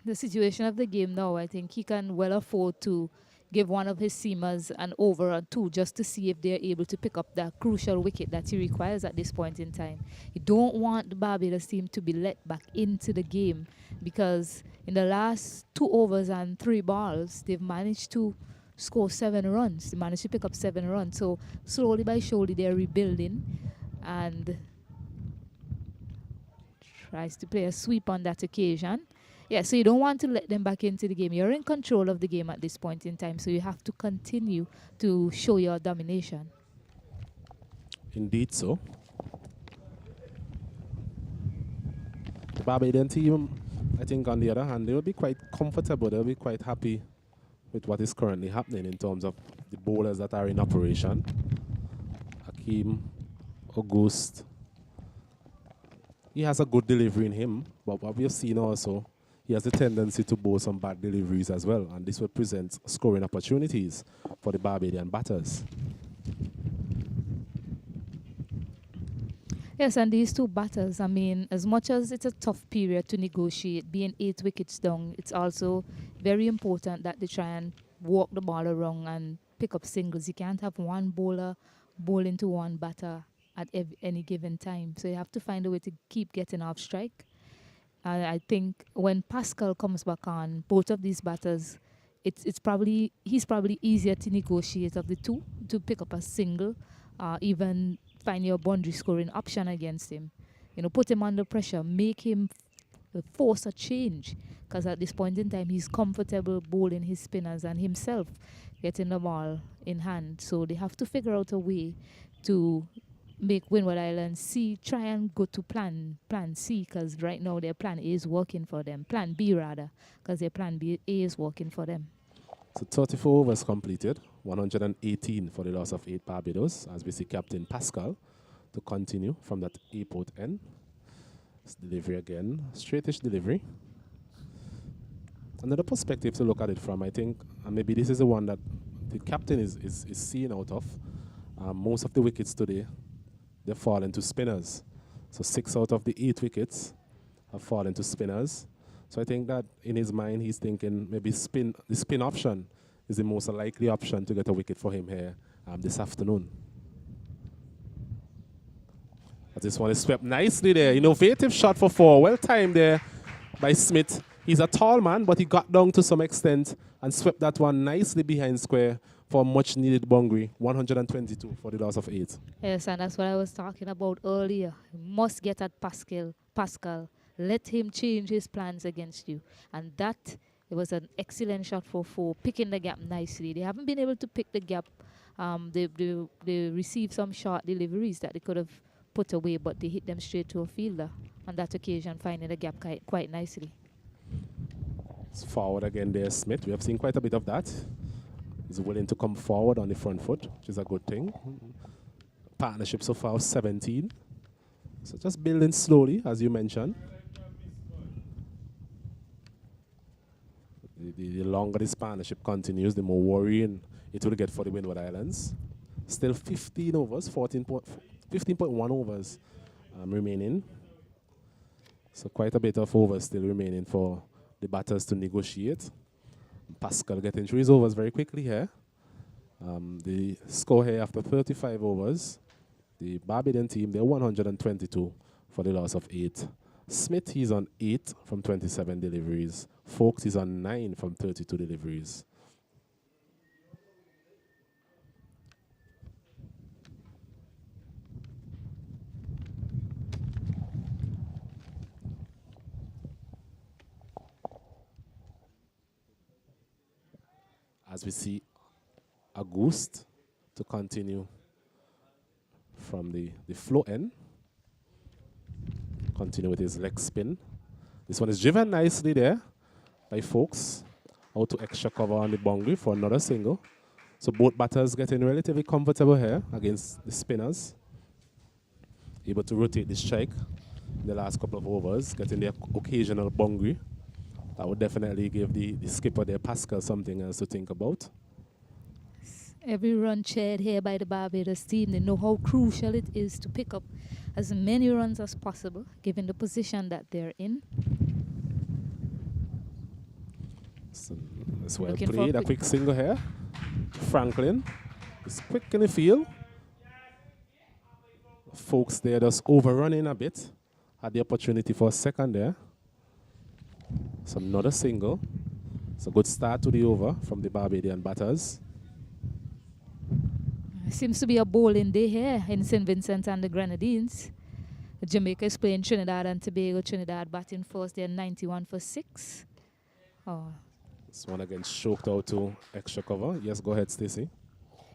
the situation of the game now, I think he can well afford to give one of his seamers an over or 2 just to see if they're able to pick up that crucial wicket that he requires at this point in time. You don't want the Barbados team to be let back into the game, because in the last 2 overs and 3 balls, they've managed to score 7 runs. They managed to pick up 7 runs. So slowly by slowly, they're rebuilding, and tries to play a sweep on that occasion. Yeah, so you don't want to let them back into the game. You're in control of the game at this point in time, so you have to continue to show your domination. Indeed so. The Barbadian team, I think on the other hand, they will be quite comfortable. They'll be quite happy with what is currently happening in terms of the bowlers that are in operation. Hakeem, Auguste. He has a good delivery in him, but what we have seen also, he has a tendency to bowl some bad deliveries as well, and this will present scoring opportunities for the Barbadian batters. Yes, and these 2 batters, I mean, as much as it's a tough period to negotiate, being 8 wickets down, it's also very important that they try and walk the ball around and pick up singles. You can't have one bowler bowling to one batter at any given time. So you have to find a way to keep getting off strike. I think when Pascal comes back on, both of these batters, he's probably easier to negotiate of the 2 to pick up a single, even find your boundary scoring option against him. You know, put him under pressure, make him force a change, because at this point in time he's comfortable bowling his spinners and himself getting the ball in hand. So they have to figure out a way to make Windward Islands try and go to plan C, because right now their plan A is working for them. Plan B rather, because their plan A is working for them. So 34 overs completed, 118 for the loss of 8 Barbados, as we see Captain Pascal to continue from that airport end. Delivery again, straightish delivery. Another perspective to look at it from, I think, and maybe this is the one that the captain is seeing out of. Most of the wickets today, they've fallen to spinners. So 6 out of the 8 wickets have fallen to spinners. So I think that in his mind, he's thinking maybe the spin option is the most likely option to get a wicket for him here this afternoon. But this one is swept nicely there. Innovative shot for 4. Well timed there by Smith. He's a tall man, but he got down to some extent and swept that one nicely behind square for a much needed boundary. 122 for the loss of 8. Yes, and that's what I was talking about earlier. You must get at Pascal. Let him change his plans against you. And it was an excellent shot for 4, picking the gap nicely. They haven't been able to pick the gap. They received some short deliveries that they could have put away, but they hit them straight to a fielder on that occasion, finding the gap quite nicely. It's forward again there, Smith. We have seen quite a bit of that. He's willing to come forward on the front foot, which is a good thing. Partnership so far 17. So just building slowly, as you mentioned. The longer this partnership continues, the more worrying it will get for the Windward Islands. Still 15 overs, 15.1 overs remaining. So quite a bit of overs still remaining for the batters to negotiate. Pascal getting through his overs very quickly here. The score here after 35 overs, the Barbadian team, they're 122 for the loss of 8. Smith, he's on 8 from 27 deliveries. Folks, he's on 9 from 32 deliveries. As we see Auguste to continue from the flow end. Continue with his leg spin. This one is driven nicely there by Folks. Out to extra cover on the boundary for another single. So both batters getting relatively comfortable here against the spinners. Able to rotate the strike in the last couple of overs, getting the occasional boundary. That would definitely give the skipper there, Pascal, something else to think about. Every run shared here by the Barbados team, they know how crucial it is to pick up as many runs as possible, given the position that they're in. So that's well played. A quick single here. Franklin is quick in the field. Folks there just overrunning a bit. Had the opportunity for a second there. So another single. It's a good start to the over from the Barbadian batters. Seems to be a bowling day here in St. Vincent and the Grenadines. Jamaica is playing Trinidad and Tobago. Trinidad batting first. They're 91 for 6. Oh. This one again choked out to extra cover. Yes, go ahead, Stacey.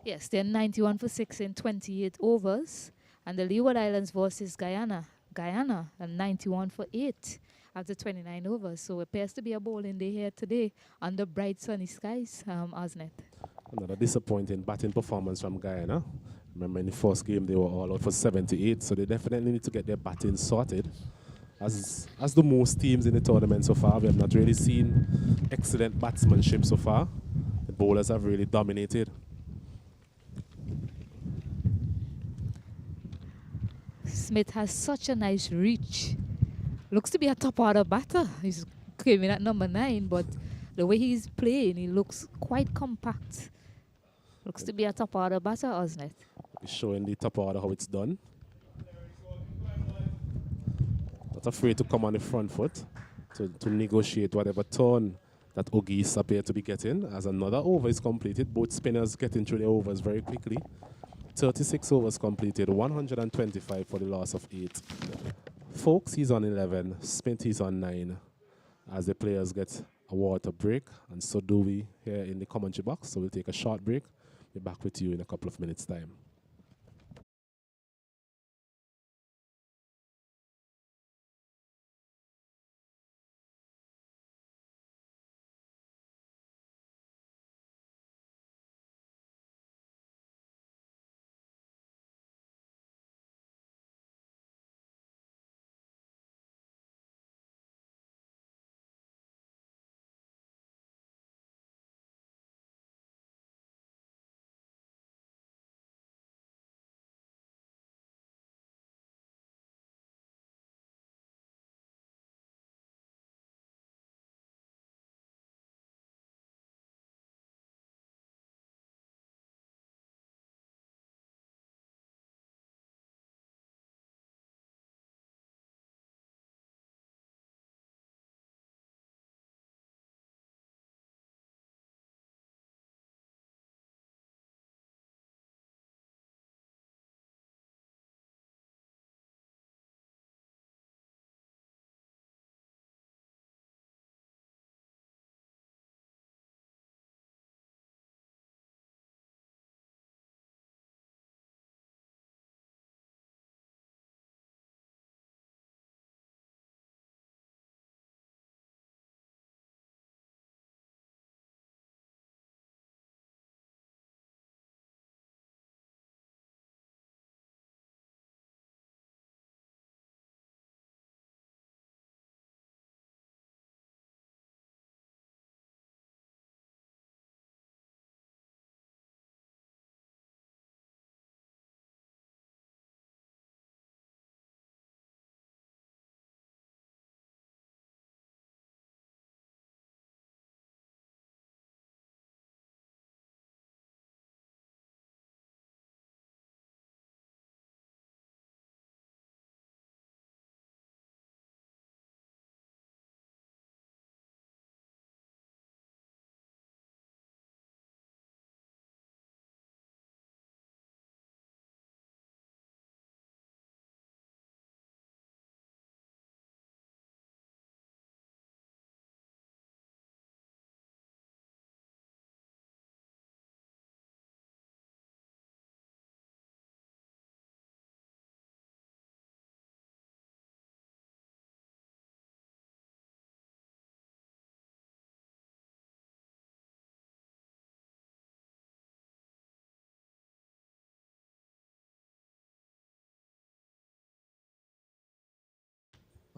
Yes, they're 91 for 6 in 28 overs. And the Leeward Islands versus Guyana. Guyana, 91 for 8 after 29 overs. So it appears to be a bowling day here today under bright sunny skies, Osnet. Another disappointing batting performance from Guyana. Remember in the first game they were all out for 78, so they definitely need to get their batting sorted. As do most teams in the tournament so far, we have not really seen excellent batsmanship so far. The bowlers have really dominated. Smith has such a nice reach. Looks to be a top order batter. He's came in at number 9, but the way he's playing, he looks quite compact. Looks to be a top order batter, Osnet. Showing the top order how it's done. Not afraid to come on the front foot to negotiate whatever turn that Ogis appear to be getting. As another over is completed, both spinners getting through their overs very quickly. 36 overs completed, 125 for the loss of 8. Folks, he's on 11. Smith, he's on 9. As the players get a water break, and so do we here in the commentary box. So we'll take a short break. Be back with you in a couple of minutes' time.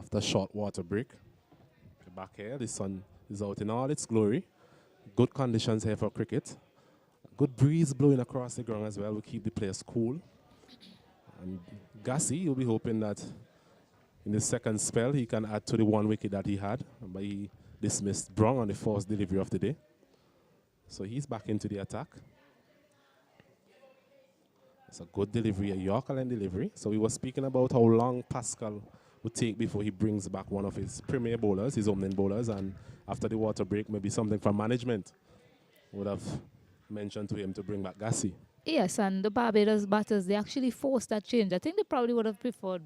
After a short water break, we're back here. The sun is out in all its glory. Good conditions here for cricket. Good breeze blowing across the ground as well will keep the players cool. And Gassi, you'll be hoping that in the second spell he can add to the 1 wicket that he had. But he dismissed Brong on the first delivery of the day. So he's back into the attack. It's a good delivery, a Yorker line delivery. So we were speaking about how long Pascal would take before he brings back one of his premier bowlers, his opening bowlers, and after the water break, maybe something from management would have mentioned to him to bring back Gassi. Yes, and the Barbados batters, they actually forced that change. I think they probably would have preferred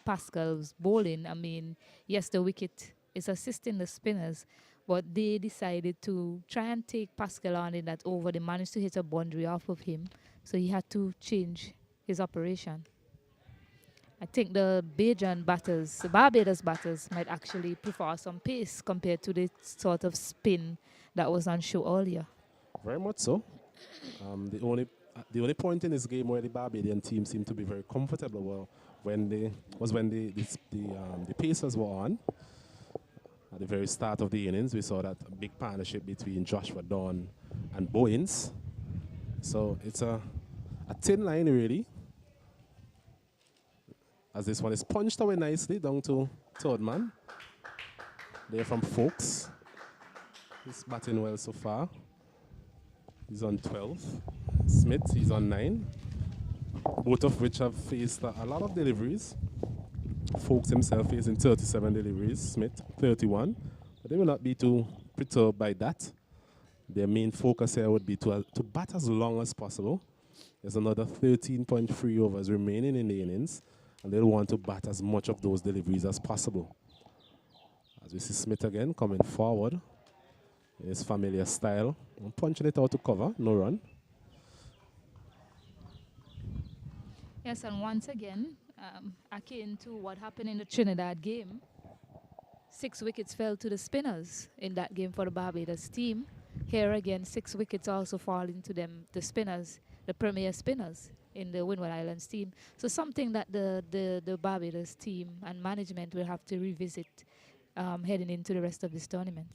Pascal's bowling. I mean, yes, the wicket is assisting the spinners, but they decided to try and take Pascal on in that over. They managed to hit a boundary off of him, so he had to change his operation. I think the Barbados batters might actually prefer some pace compared to the sort of spin that was on show earlier. Very much so. The only point in this game where the Barbadian team seemed to be very comfortable when the Pacers were on. At the very start of the innings, we saw that big partnership between Joshua Dawn and Bowens. So it's a thin line, really. As this one is punched away nicely down to third man. They're from Folks. He's batting well so far. He's on 12. Smith, he's on 9. Both of which have faced a lot of deliveries. Folks himself facing 37 deliveries. Smith, 31. But they will not be too perturbed by that. Their main focus here would be to bat as long as possible. There's another 13.3 overs remaining in the innings. and they'll want to bat as much of those deliveries as possible. As we see Smith again coming forward in his familiar style, and punching it out to cover, no run. Yes, and once again, akin to what happened in the Trinidad game, 6 wickets fell to the spinners in that game for the Barbados team. Here again, 6 wickets also falling to them, the spinners, the premier spinners in the Windward Islands team. So something that the Barbados team and management will have to revisit heading into the rest of this tournament.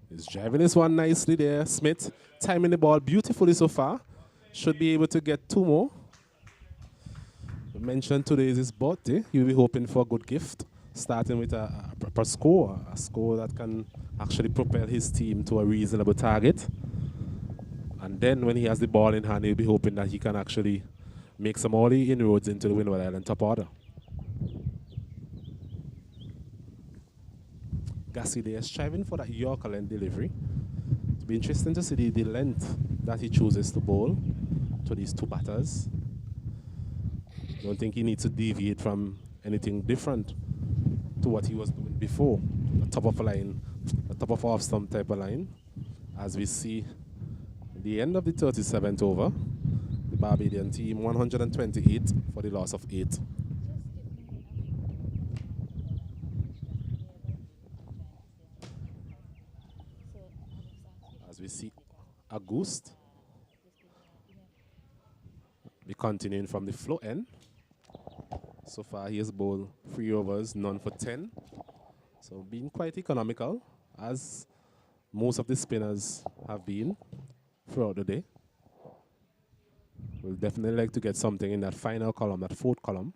He's driving this one nicely there, Smith. Timing the ball beautifully so far. Should be able to get 2 more. We mentioned today is his birthday. You'll be hoping for a good gift, starting with a proper score, a score that can actually propel his team to a reasonable target. And then when he has the ball in hand, he'll be hoping that he can actually make some early inroads into the Windward Island top order. Gassi there striving for that Yorker length delivery. It'll be interesting to see the length that he chooses to bowl to these 2 batters. I don't think he needs to deviate from anything different to what he was doing before. The top of a line, the top of off stump type of line. As we see the end of the 37th over, the Barbadian team 128 for the loss of 8. As we see August be continuing from the flow end. So far he has bowled 3 overs, none for 10. So being quite economical, as most of the spinners have been throughout the day. We'll definitely like to get something in that final column, that 4th column.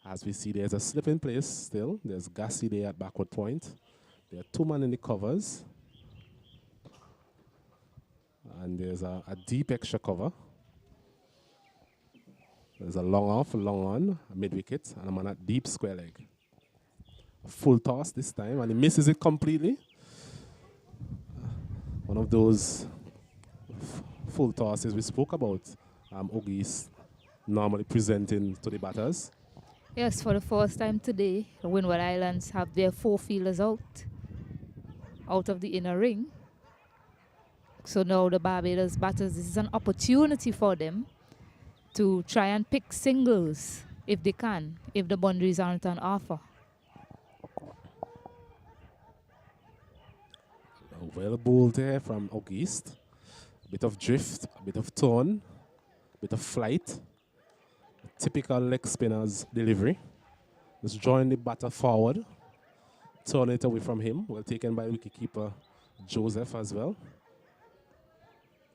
As we see, there's a slip in place still. There's Gassi there at backward point. There are 2 men in the covers. And there's a deep extra cover. There's a long off, a long on, a mid-wicket, and I'm on a deep square leg. Full toss this time, and he misses it completely. One of those full tosses we spoke about. Ogis normally presenting to the batters. Yes, for the first time today, the Windward Islands have their 4 fielders out of the inner ring. So now the Barbados batters, this is an opportunity for them to try and pick singles if they can, if the boundaries aren't on offer. Well bowled there from August. A bit of drift, a bit of turn, a bit of flight. A typical leg spinner's delivery. Just drawing the batter forward, turn it away from him. Well taken by wicketkeeper Joseph as well.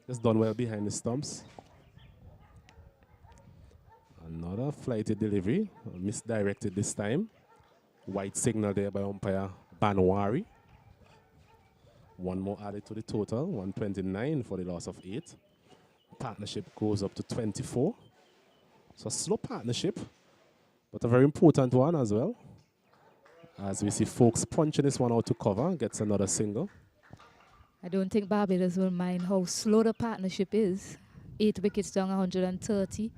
Just done well behind the stumps. Another flighty delivery, misdirected this time. White signal there by umpire Banwari. 1 more added to the total, 129 for the loss of 8. Partnership goes up to 24. So a slow partnership, but a very important one as well. As we see folks punching this one out to cover, gets another single. I don't think Barbados will mind how slow the partnership is. 8 wickets down, 130.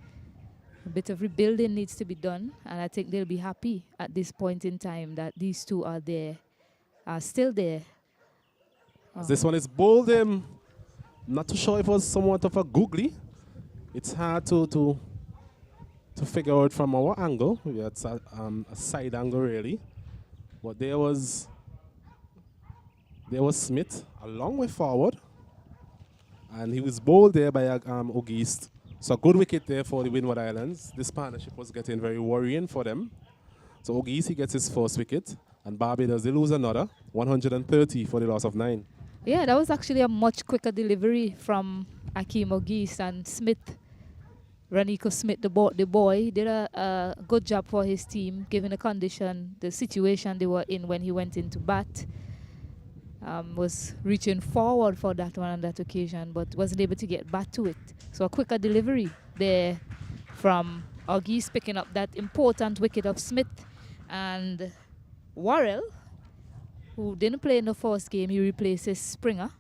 A bit of rebuilding needs to be done, and I think they'll be happy at this point in time that these 2 are there, are still there. This one is bowled him. Not too sure if it was somewhat of a googly. It's hard to figure out from our angle. It's a side angle really. But there was Smith a long way forward, and he was bowled there by August. So a good wicket there for the Windward Islands. This partnership was getting very worrying for them. So August, he gets his 1st wicket, and Barbados, they lose another, 130 for the loss of 9. Yeah, that was actually a much quicker delivery from Akeem Ogis, and Smith, Raniko Smith, the boy, did a good job for his team, given the condition, the situation they were in when he went into bat. Was reaching forward for that one on that occasion, but wasn't able to get back to it. So a quicker delivery there from Ogis, picking up that important wicket of Smith. And Worrell, who didn't play in the first game, he replaces Springer.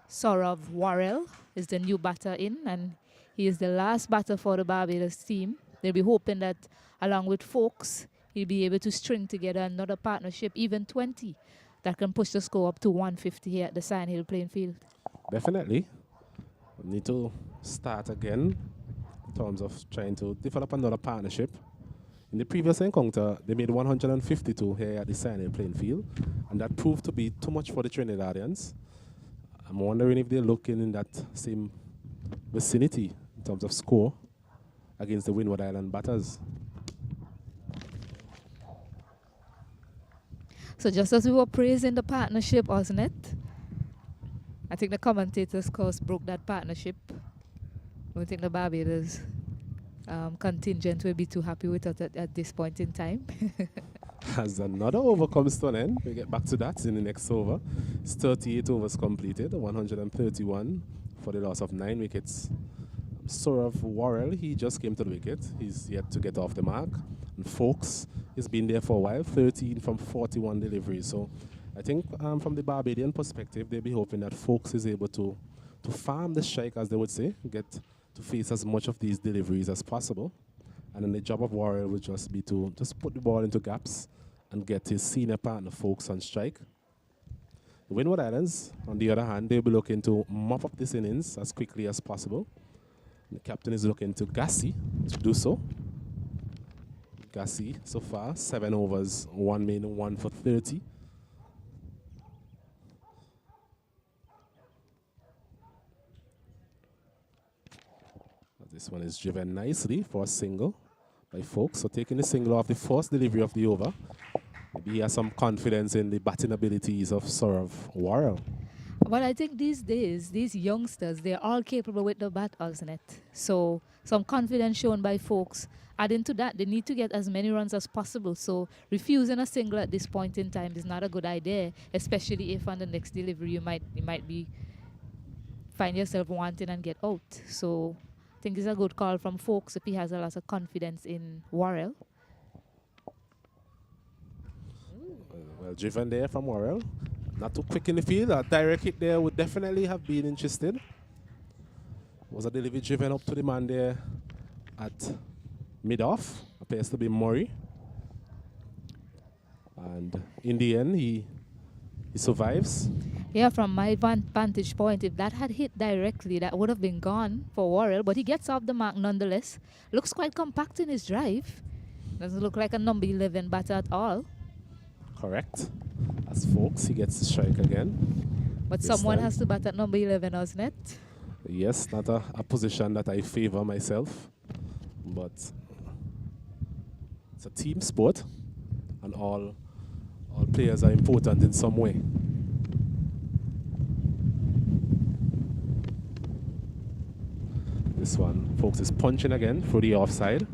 Saurav Worrell is the new batter in, and He is the last batter for the Barbados team. They'll be hoping that along with Folks, he'll be able to string together another partnership, even 20, that can push the score up to 150 here at the Sign Hill playing field. Definitely. We need to start again in terms of trying to develop another partnership. In the previous encounter, they made 152 here at the Sign Hill playing field, and that proved to be too much for the Trinidadians. I'm wondering if they're looking in that same vicinity in terms of score against the Windward Island batters. So just as we were praising the partnership, wasn't it? I think the commentators, of course, broke that partnership. I don't think the Barbados contingent will be too happy with it at this point in time. As another over comes to an end, we get back to that in the next over. It's 38 overs completed, 131 for the loss of 9 wickets. Saurav Worrell, he just came to the wicket. He's yet to get off the mark. And Folks, he's been there for a while, 13 from 41 deliveries. So I think from the Barbadian perspective, they'll be hoping that Folks is able to farm the strike, as they would say, get to face as much of these deliveries as possible. And then the job of Worrell would just be to just put the ball into gaps and get his senior partner Folks on strike. The Windward Islands, on the other hand, they'll be looking to mop up this innings as quickly as possible. The captain is looking to Gassi to do so. Gassi, so far, 7 overs, 1 main, 1 for 30. This one is driven nicely for a single by Folks. So taking the single off the first delivery of the over. Maybe he has some confidence in the batting abilities of Saurav Worrell. But I think these days, these youngsters, they're all capable with the bat, isn't it? So some confidence shown by Folks. Adding to that, they need to get as many runs as possible. So refusing a single at this point in time is not a good idea, especially if on the next delivery you might be find yourself wanting and get out. So I think it's a good call from Folks if he has a lot of confidence in Worrell. Well driven there from Worrell. Not too quick in the field. A direct hit there would definitely have been interested. Was a delivery driven up to the man there at mid-off. Appears to be Murray. And in the end, he survives. Yeah, from my vantage point, if that had hit directly, that would have been gone for Worrell. But he gets off the mark nonetheless. Looks quite compact in his drive. Doesn't look like a number 11 batter at all. Correct. As Folks, he gets the strike again. But someone has to bat at number 11, hasn't it? Yes, not a position that I favor myself. But it's a team sport, and all players are important in some way. This one, Folks is punching again through the offside.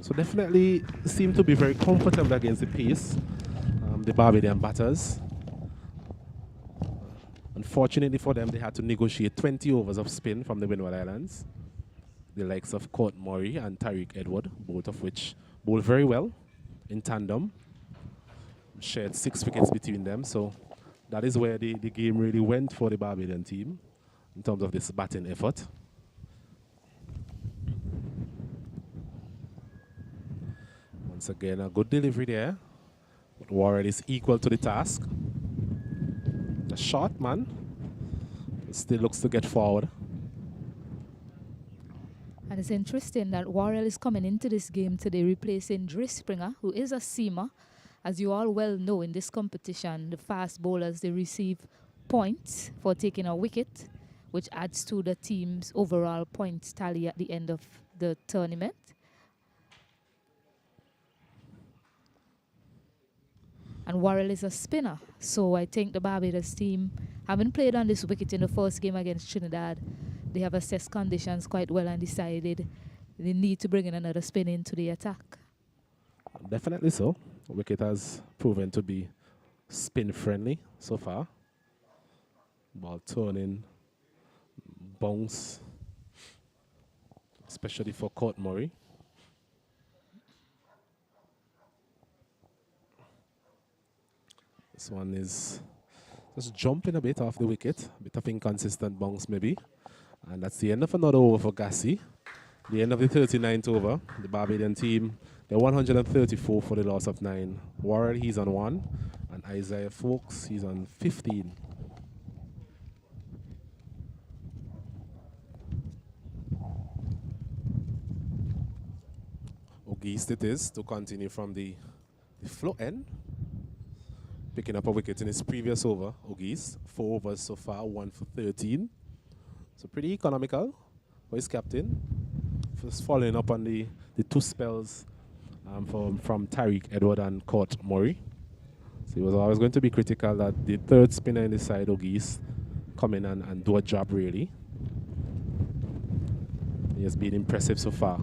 So definitely seem to be very comfortable against the pace. The Barbadian batters. Unfortunately for them, they had to negotiate 20 overs of spin from the Windward Islands. The likes of Court Murray and Tariq Edward, both of which bowled very well in tandem. Shared 6 wickets between them, so that is where the game really went for the Barbadian team in terms of this batting effort. Once again, a good delivery there. But Worrell is equal to the task. The short man still looks to get forward. And it's interesting that Worrell is coming into this game today replacing Driss Springer, who is a seamer. As you all well know, in this competition, the fast bowlers, they receive points for taking a wicket, which adds to the team's overall points tally at the end of the tournament. And Worrell is a spinner. So I think the Barbados team, having played on this wicket in the first game against Trinidad, they have assessed conditions quite well and decided they need to bring in another spin into the attack. Definitely so. The wicket has proven to be spin friendly so far. Ball turning, bounce, especially for Court Murray. This one is just jumping a bit off the wicket. A bit of inconsistent bounce maybe. And that's the end of another over for Gassi. The end of the 39th over. The Barbadian team, they're 134 for the loss of 9. Warren, he's on 1. And Isaiah Folks, he's on 15. Ogist it is to continue from the flow end. Picking up a wicket in his previous over, Ogist. 4 overs so far, 1 for 13. So pretty economical for his captain. Just following up on the 2 spells from Tariq Edward and Court Murray. So he was always going to be critical that the third spinner in the side, Ogist, come in and do a job really. He has been impressive so far.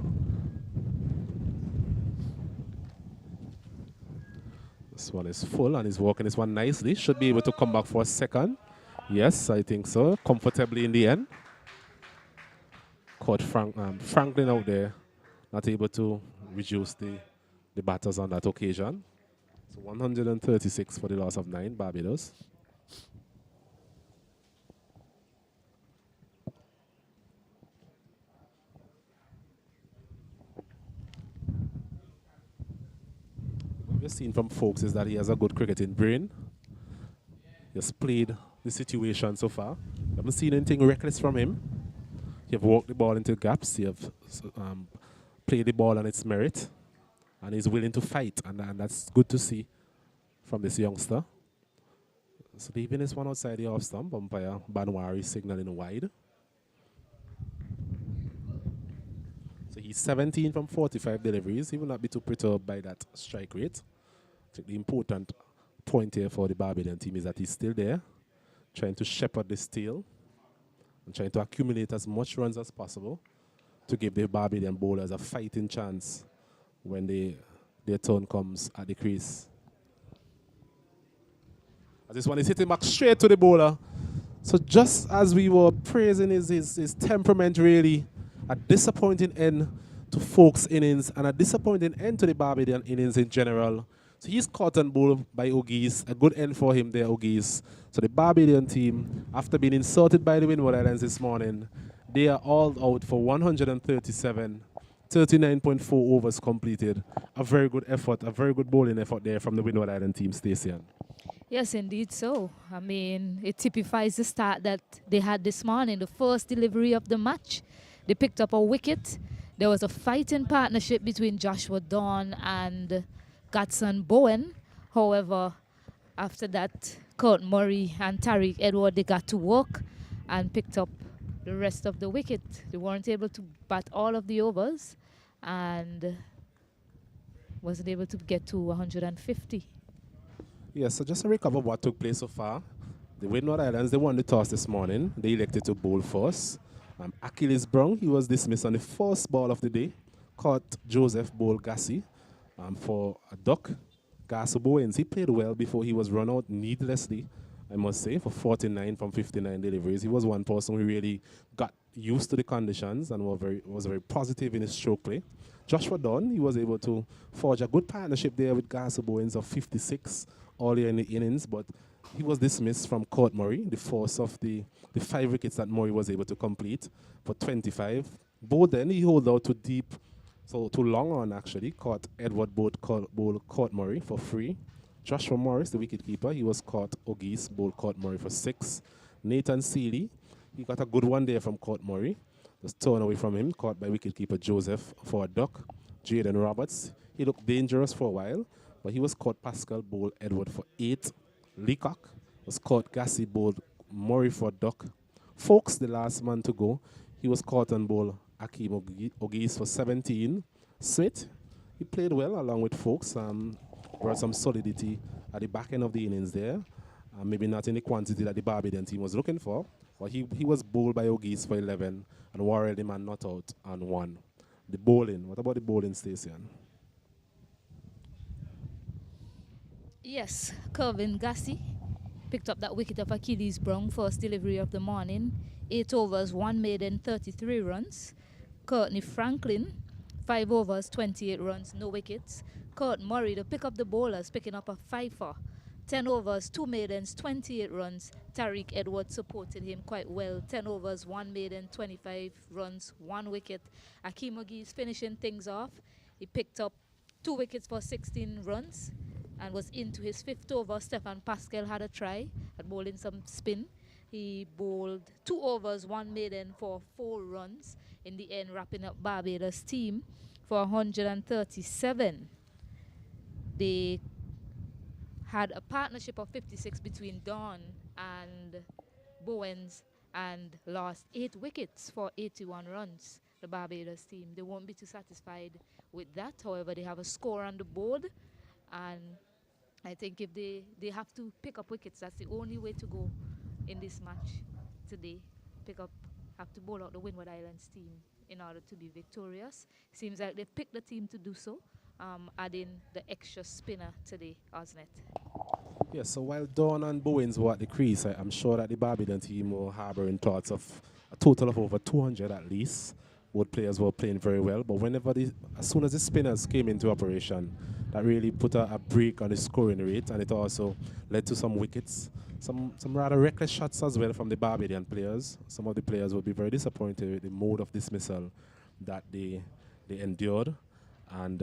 This one is full and he's walking this one nicely. Should be able to come back for a second. Yes, I think so. Comfortably in the end. Caught Franklin out there. Not able to reduce the batters on that occasion. So 136 for the loss of 9, Barbados. What we've seen from Folks is that he has a good cricketing brain. He has played the situation so far. Haven't seen anything reckless from him. He have walked the ball into gaps. He have played the ball on its merit. And he's willing to fight. And that's good to see from this youngster. So leaving this one outside the off stump. Umpire Banwari signaling wide. So he's 17 from 45 deliveries. He will not be too perturbed by that strike rate. I think the important point here for the Barbadian team is that he's still there, trying to shepherd this tail and trying to accumulate as much runs as possible to give the Barbadian bowlers a fighting chance when their turn comes at the crease. This one is hitting back straight to the bowler. So just as we were praising his temperament, really, a disappointing end to Folks' innings and a disappointing end to the Barbadian innings in general. So he's caught and bowled by Ogist. A good end for him there, Ogist. So the Barbadian team, after being insulted by the Windward Islands this morning, they are all out for 137. 39.4 overs completed. A very good effort, a very good bowling effort there from the Windward Island team, Stacey. Yes, indeed so. I mean, it typifies the start that they had this morning, the first delivery of the match. They picked up a wicket. There was a fighting partnership between Joshua Dawn and Gatson Bowen. However, after that, Kurt Murray and Tariq Edward, they got to work and picked up the rest of the wicket. They weren't able to bat all of the overs and wasn't able to get to 150. Yes, so just to recap of what took place so far. The Windward Islands, they won the toss this morning. They elected to bowl first. Achilles Brown, he was dismissed on the first ball of the day. Caught Joseph Bowl Gassi for a duck. Gasso Bowens, he played well before he was run out needlessly, I must say, for 49 from 59 deliveries. He was one person who really got used to the conditions and was very positive in his stroke play. Joshua Dunn, he was able to forge a good partnership there with Gasso Bowens of 56 earlier in the innings, but he was dismissed from Court Murray, the force of the 5 wickets that Murray was able to complete for 25. Bowden, he held out to deep, so too long on actually, caught Edward Bowl Court Murray for 3. Joshua Morris, the wicketkeeper, he was caught Ogist Bowl Court Murray for 6. Nathan Seeley, he got a good one there from Court Murray. Just turned away from him, caught by wicketkeeper Joseph for a duck. Jaden Roberts, he looked dangerous for a while, but he was caught Pascal Bowl Edward for 8. Leacock was caught Gassi Bowl Murray for a duck. Folks, the last man to go, he was caught on bowl Akeem Ogist for 17. Smith, he played well along with Folks, brought some solidity at the back end of the innings there. Maybe not in the quantity that the Barbadian team was looking for, but he was bowled by Ogist for 11 and Warrell the man not out on 1. The bowling, what about the bowling, Stacey? Yes, Kelvin Gassi picked up that wicket of Achilles Brown, first delivery of the morning. 8 overs, 1 maiden, 33 runs. Courtney Franklin, 5 overs, 28 runs, no wickets. Kurt Murray to pick up the bowlers, picking up a 5 for 10 overs, 2 maidens, 28 runs. Tariq Edwards supported him quite well. 10 overs, 1 maiden, 25 runs, 1 wicket. Akeem McGee is finishing things off. He picked up 2 wickets for 16 runs and was into his 5th over. Stefan Pascal had a try at bowling some spin. He bowled 2 overs, 1 maiden for 4 runs. In the end, wrapping up Barbados' team for 137. They had a partnership of 56 between Dawn and Bowens and lost 8 wickets for 81 runs, the Barbados team. They won't be too satisfied with that. However, they have a score on the board, and I think if they have to pick up wickets, that's the only way to go in this match today. Have to bowl out the Windward Islands team in order to be victorious. Seems like they've picked the team to do so, adding the extra spinner today, Osnet. Yeah, so while Dawn and Bowens were at the crease, I'm sure that the Barbados team were harboring thoughts of a total of over 200 at least. Both players were playing very well, but as soon as the spinners came into operation, that really put a break on the scoring rate, and it also led to some wickets, some rather reckless shots as well from the Barbadian players. Some of the players will be very disappointed with the mode of dismissal that they endured. And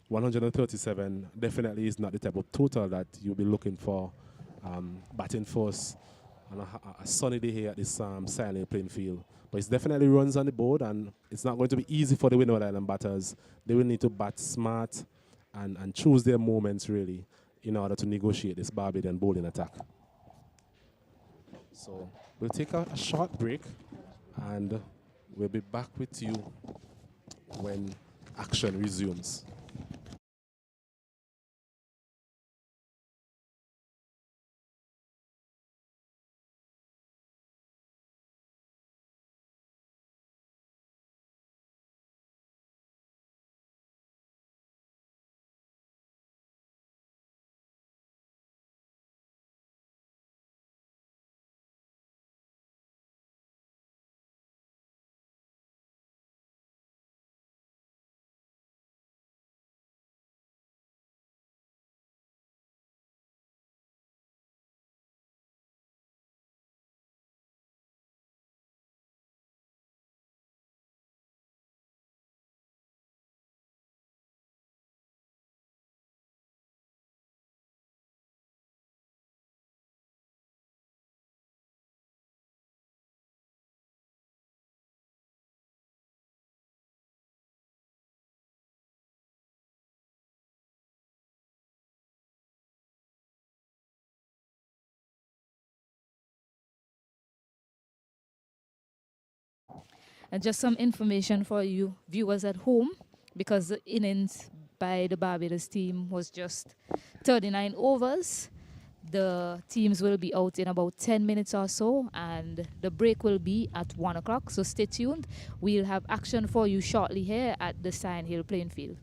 137 definitely is not the type of total that you'll be looking for batting force on a sunny day here at this silent playing field. But it's definitely runs on the board, and it's not going to be easy for the Windward Island batters. They will need to bat smart and choose their moments, really, in order to negotiate this Barbadian bowling attack. So we'll take a short break, and we'll be back with you when action resumes. And just some information for you viewers at home, because the innings by the Barbados team was just 39 overs. The teams will be out in about 10 minutes or so, and the break will be at 1 o'clock. So stay tuned. We'll have action for you shortly here at the Sign Hill playing field.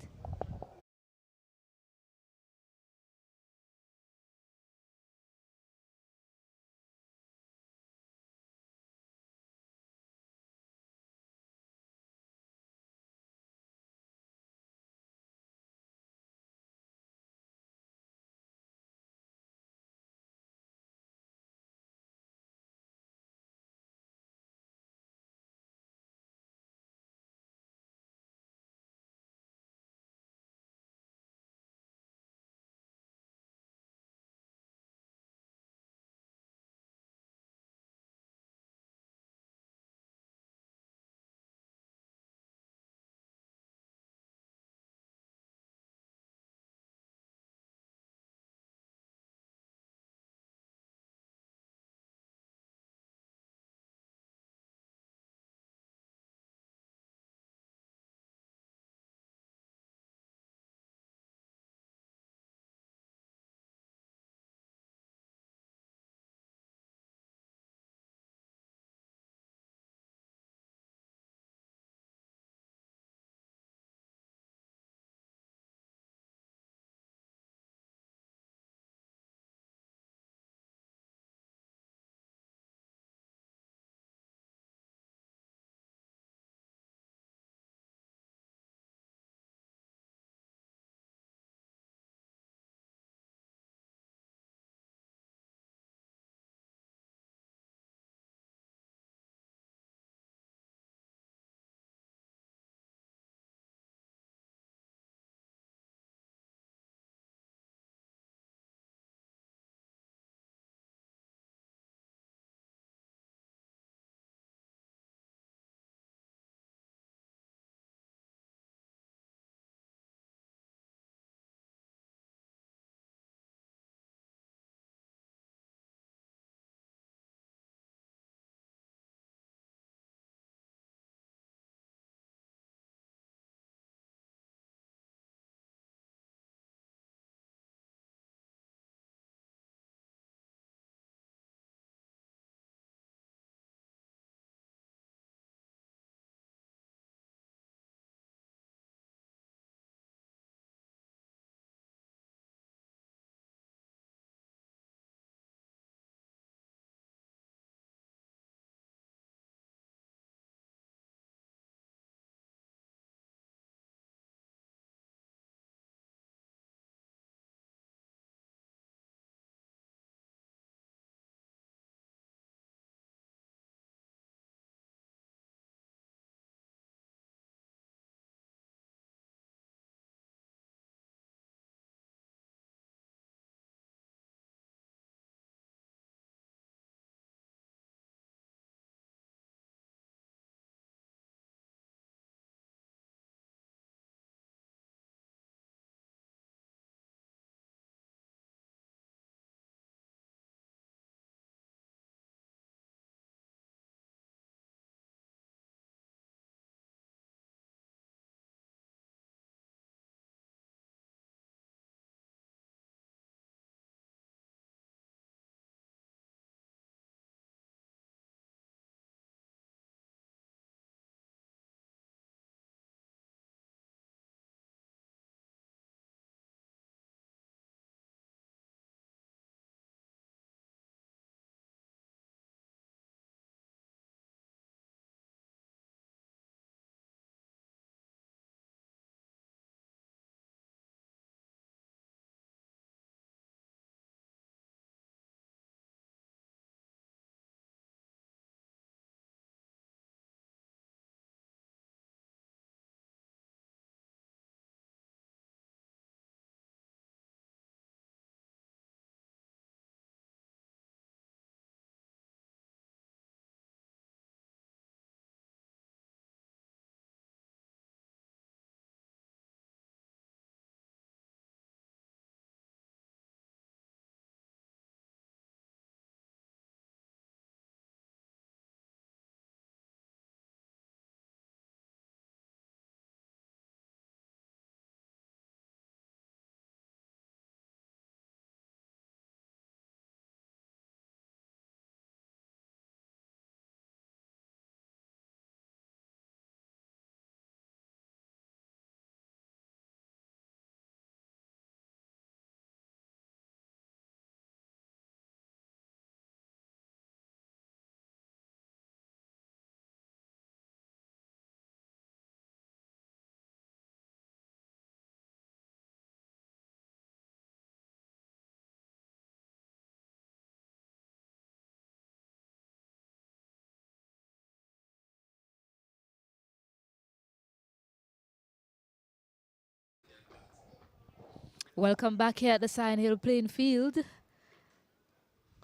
Welcome back here at the Sign Hill playing field.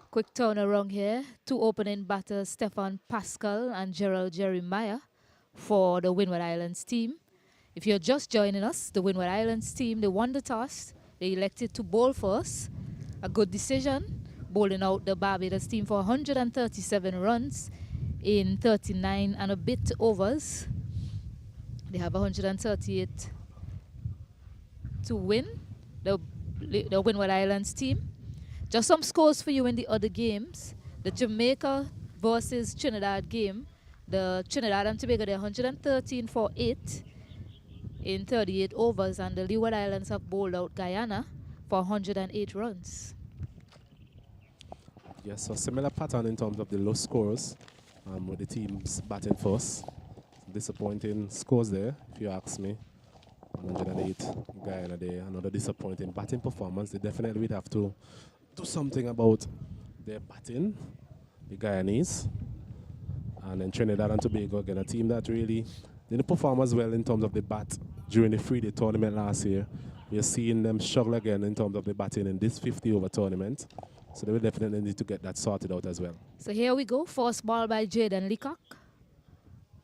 Quick turnaround here. Two opening batters, Stefan Pascal and Gerald Jeremiah for the Windward Islands team. If you're just joining us, the Windward Islands team, they won the toss. They elected to bowl first. A good decision, bowling out the Barbados team for 137 runs in 39 and a bit overs. They have 138 to win, the Windward Islands team. Just some scores for you in the other games. The Jamaica versus Trinidad game. The Trinidad and Tobago, they're 113 for 8 in 38 overs, and the Leeward Islands have bowled out Guyana for 108 runs. Yes, so similar pattern in terms of the low scores with the teams batting first. Disappointing scores there, if you ask me. 108 Guyana there, another disappointing batting performance. They definitely would have to do something about their batting, the Guyanese. And then Trinidad and Tobago, again, a team that really didn't perform as well in terms of the bat during the 3-day tournament last year. We are seeing them struggle again in terms of the batting in this 50-over tournament. So they will definitely need to get that sorted out as well. So here we go. First ball by Jaden Leacock.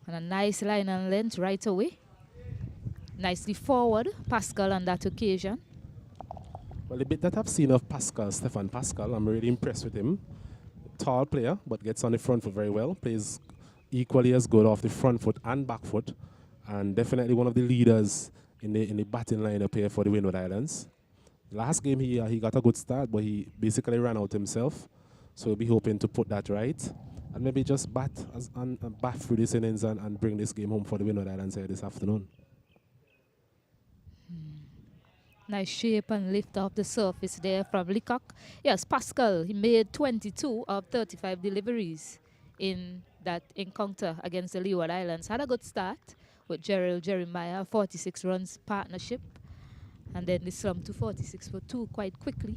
And a nice line and length right away. Nicely forward, Pascal on that occasion. Well, the bit that I've seen of Pascal, Stefan Pascal, I'm really impressed with him. Tall player, but gets on the front foot very well. Plays equally as good off the front foot and back foot. And definitely one of the leaders in the batting lineup here for the Windward Islands. Last game he got a good start, but he basically ran out himself. So we'll be hoping to put that right. And maybe just bat through this innings and bring this game home for the Windward Islands here this afternoon. Nice shape and lift off the surface there from Leacock. Yes, Pascal, he made 22 of 35 deliveries in that encounter against the Leeward Islands. Had a good start with Gerald Jeremiah, 46 runs partnership. And then they slumped to 46 for 2 quite quickly.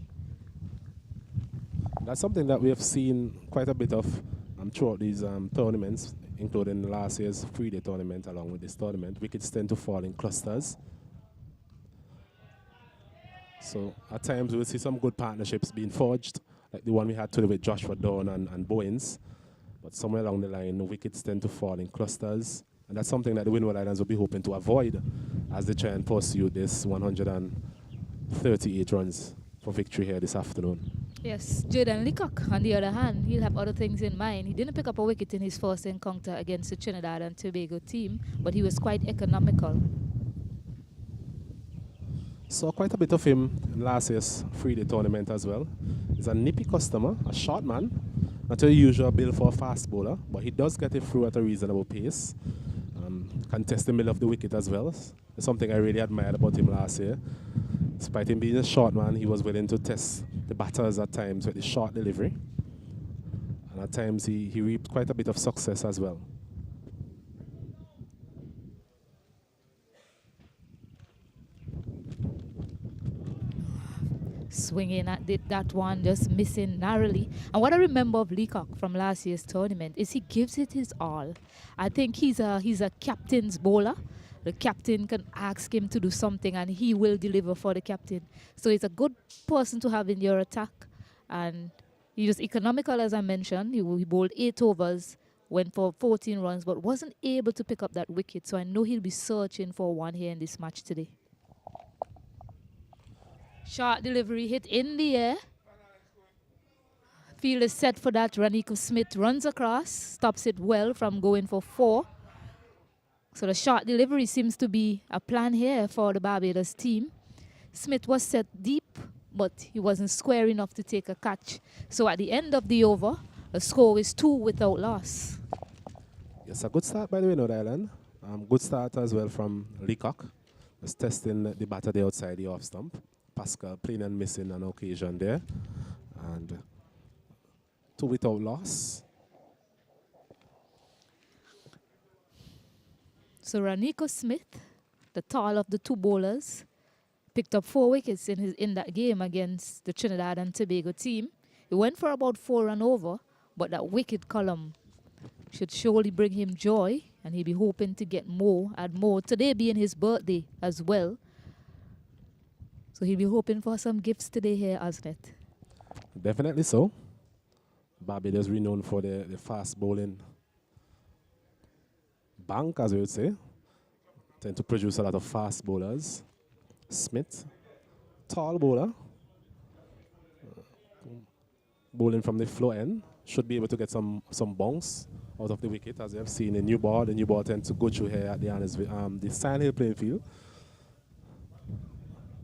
That's something that we have seen quite a bit of throughout these tournaments, including last year's 3-day tournament along with this tournament. Wickets tend to fall in clusters. So at times we'll see some good partnerships being forged, like the one we had today with Joshua Dawn and Bowens. But somewhere along the line, the wickets tend to fall in clusters. And that's something that the Windward Islands will be hoping to avoid as they try and pursue this 138 runs for victory here this afternoon. Yes, Jaden Leacock, on the other hand, he'll have other things in mind. He didn't pick up a wicket in his first encounter against the Trinidad and Tobago team, but he was quite economical. Saw quite a bit of him in last year's 3-day tournament as well. He's a nippy customer, a short man, not a usual build for a fast bowler, but he does get it through at a reasonable pace. Can test the middle of the wicket as well. It's something I really admired about him last year. Despite him being a short man, he was willing to test the batters at times with his short delivery. And at times he reaped quite a bit of success as well. Swinging at that one, just missing narrowly. And what I remember of Leacock from last year's tournament is he gives it his all. I think he's a captain's bowler. The captain can ask him to do something and he will deliver for the captain. So he's a good person to have in your attack. And he was economical, as I mentioned. He bowled 8 overs, went for 14 runs, but wasn't able to pick up that wicket. So I know he'll be searching for one here in this match today. Short delivery hit in the air. Field is set for that. Raniko Smith runs across, stops it well from going for 4. So the short delivery seems to be a plan here for the Barbados team. Smith was set deep, but he wasn't square enough to take a catch. So at the end of the over, the score is 2 without loss. Yes, a good start by the Windward Island. Good start as well from Leacock. Just testing the batter there outside the off stump. Pascal playing and missing an occasion there. And 2 without loss. So Raniko Smith, the tall of the 2 bowlers, picked up 4 wickets in that game against the Trinidad and Tobago team. He went for about 4 run over, but that wicket column should surely bring him joy, and he'll be hoping to get more, add more. Today being his birthday as well. So he'll be hoping for some gifts today here, Osnet. Definitely so. Barbados renowned for the fast bowling bank, as we would say. Tend to produce a lot of fast bowlers. Smith, tall bowler. Bowling from the floor end. Should be able to get some bounce out of the wicket, as you have seen. The new ball tends to go through here at the Sand Hill playing field.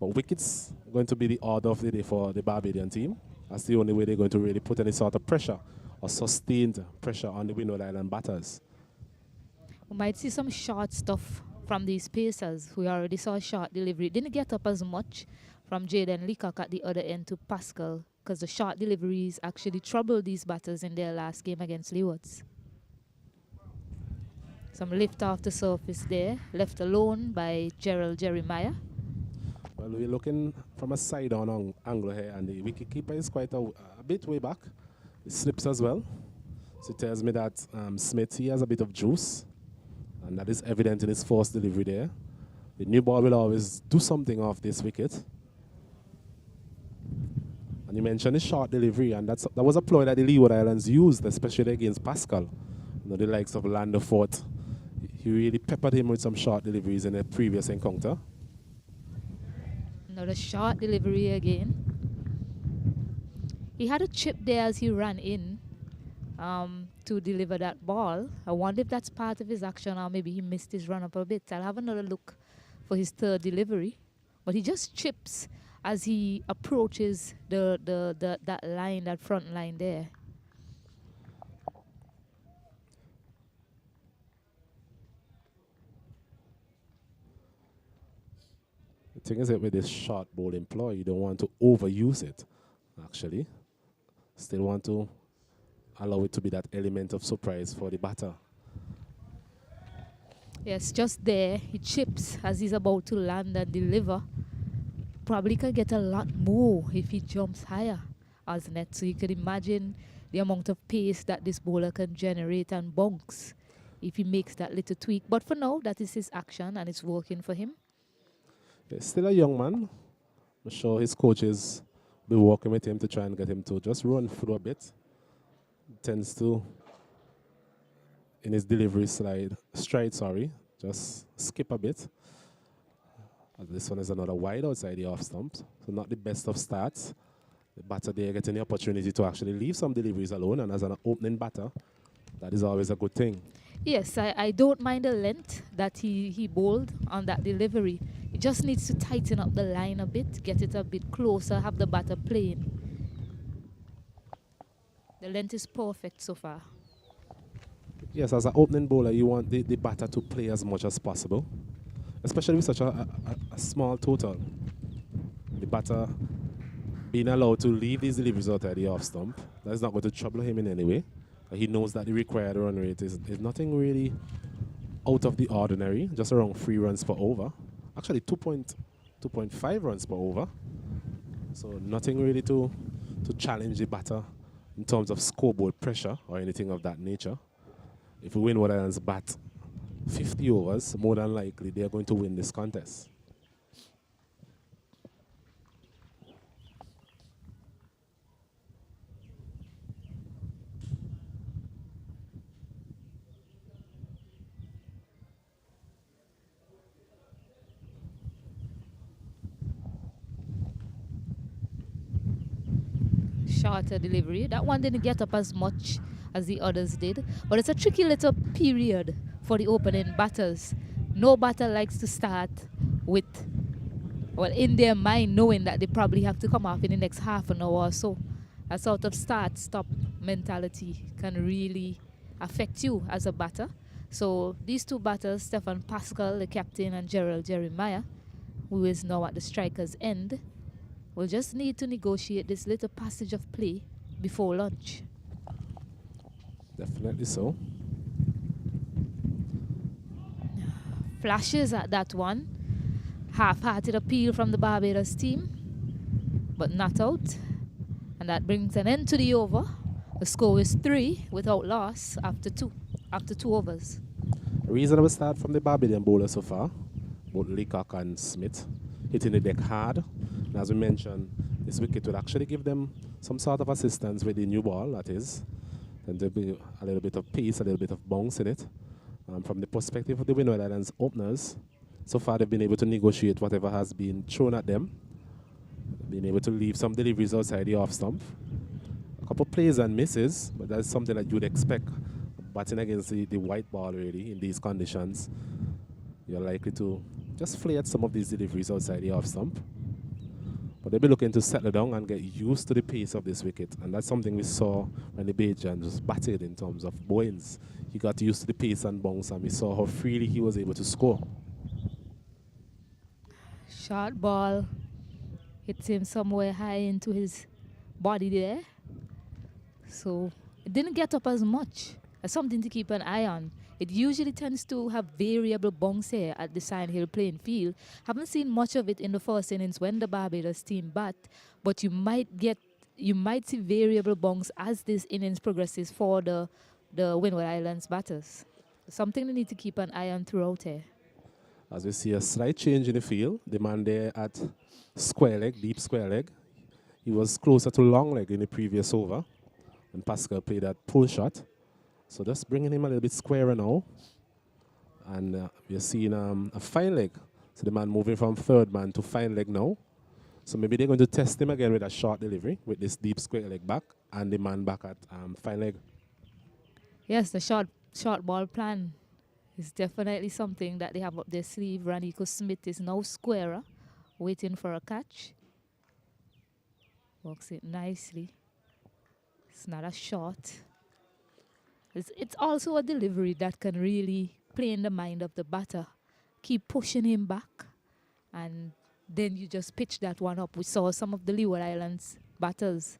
But wickets going to be the order of the day for the Barbadian team. That's the only way they're going to really put any sort of pressure or sustained pressure on the Windward Island batters. We might see some short stuff from these pacers. We already saw short delivery. Didn't get up as much from Jaden Leacock at the other end to Pascal, because the short deliveries actually troubled these batters in their last game against Leewards. Some lift off the surface there, left alone by Gerald Jeremiah. Well, we're looking from a side-on angle here, and the wicketkeeper is quite a bit way back. It slips as well. So it tells me that Smith, he has a bit of juice, and that is evident in his forced delivery there. The new ball will always do something off this wicket. And you mentioned the short delivery, and that was a ploy that the Leeward Islands used, especially against Pascal. You know, the likes of Landerfort. He really peppered him with some short deliveries in a previous encounter. Another short delivery again. He had a chip there as he ran in to deliver that ball. I wonder if that's part of his action, or maybe he missed his run up a bit. I'll have another look for his third delivery. But he just chips as he approaches that line, that front line there. The thing is that with this short ball employ, you don't want to overuse it, actually. Still want to allow it to be that element of surprise for the batter. Yes, just there, he chips as he's about to land and deliver. Probably can get a lot more if he jumps higher as net. So you can imagine the amount of pace that this bowler can generate and bonks if he makes that little tweak. But for now, that is his action and it's working for him. He's still a young man. I'm sure his coaches will be working with him to try and get him to just run through a bit. Tends to, in his delivery stride, just skip a bit. As this one is another wide outside the off stump, so not the best of starts. The batter there getting the opportunity to actually leave some deliveries alone, and as an opening batter, that is always a good thing. Yes, I don't mind the length that he bowled on that delivery. He just needs to tighten up the line a bit, get it a bit closer, have the batter playing. The length is perfect so far. Yes, as an opening bowler, you want the batter to play as much as possible, especially with such a small total. The batter being allowed to leave these deliveries out at the off stump, that is not going to trouble him in any way. He knows that the required run rate is nothing really out of the ordinary, just around 3 runs per over. Actually, 2.5 runs per over. So nothing really to challenge the batter in terms of scoreboard pressure or anything of that nature. If Windward Islands bat 50 overs, more than likely they are going to win this contest. Shorter delivery. That one didn't get up as much as the others did, but it's a tricky little period for the opening batters. No batter likes to start with, well, in their mind, knowing that they probably have to come off in the next half an hour or so. A sort of start-stop mentality can really affect you as a batter. So these two batters, Stefan Pascal, the captain, and Gerald Jeremiah, who is now at the striker's end, will just need to negotiate this little passage of play before lunch. Definitely so. Flashes at that one. Half-hearted appeal from the Barbados team, but not out. And that brings an end to the over. The score is 3 without loss after two overs. A reasonable start from the Barbadian bowler so far. Both Leacock and Smith hitting the deck hard. And as we mentioned, this wicket would actually give them some sort of assistance with the new ball, that is. And there'll be a little bit of pace, a little bit of bounce in it. From the perspective of the Windward Islands openers, so far they've been able to negotiate whatever has been thrown at them, being able to leave some deliveries outside the off stump. A couple plays and misses, but that's something that you'd expect batting against the white ball really in these conditions. You're likely to just flay at some of these deliveries outside the off stump. But they'll be looking to settle down and get used to the pace of this wicket. And that's something we saw when the Bajans was batted in terms of Bowens. He got used to the pace and bounce, and we saw how freely he was able to score. Short ball hits him somewhere high into his body there. So it didn't get up as much. That's something to keep an eye on. It usually tends to have variable bounce here at the Sign Hill playing field. Haven't seen much of it in the first innings when the Barbados team bat, but you might see variable bounce as this innings progresses for the Windward Islands batters. Something they need to keep an eye on throughout here. As we see a slight change in the field, the man there at square leg, deep square leg, he was closer to long leg in the previous over, and Pascal played that pull shot. So just bringing him a little bit squarer now. And we're seeing a fine leg. So the man moving from third man to fine leg now. So maybe they're going to test him again with a short delivery with this deep square leg back and the man back at fine leg. Yes, the short ball plan is definitely something that they have up their sleeve. Raniko Smith is now squarer, waiting for a catch. Works it nicely. It's not a shot. It's also a delivery that can really play in the mind of the batter. Keep pushing him back, and then you just pitch that one up. We saw some of the Leeward Islands batters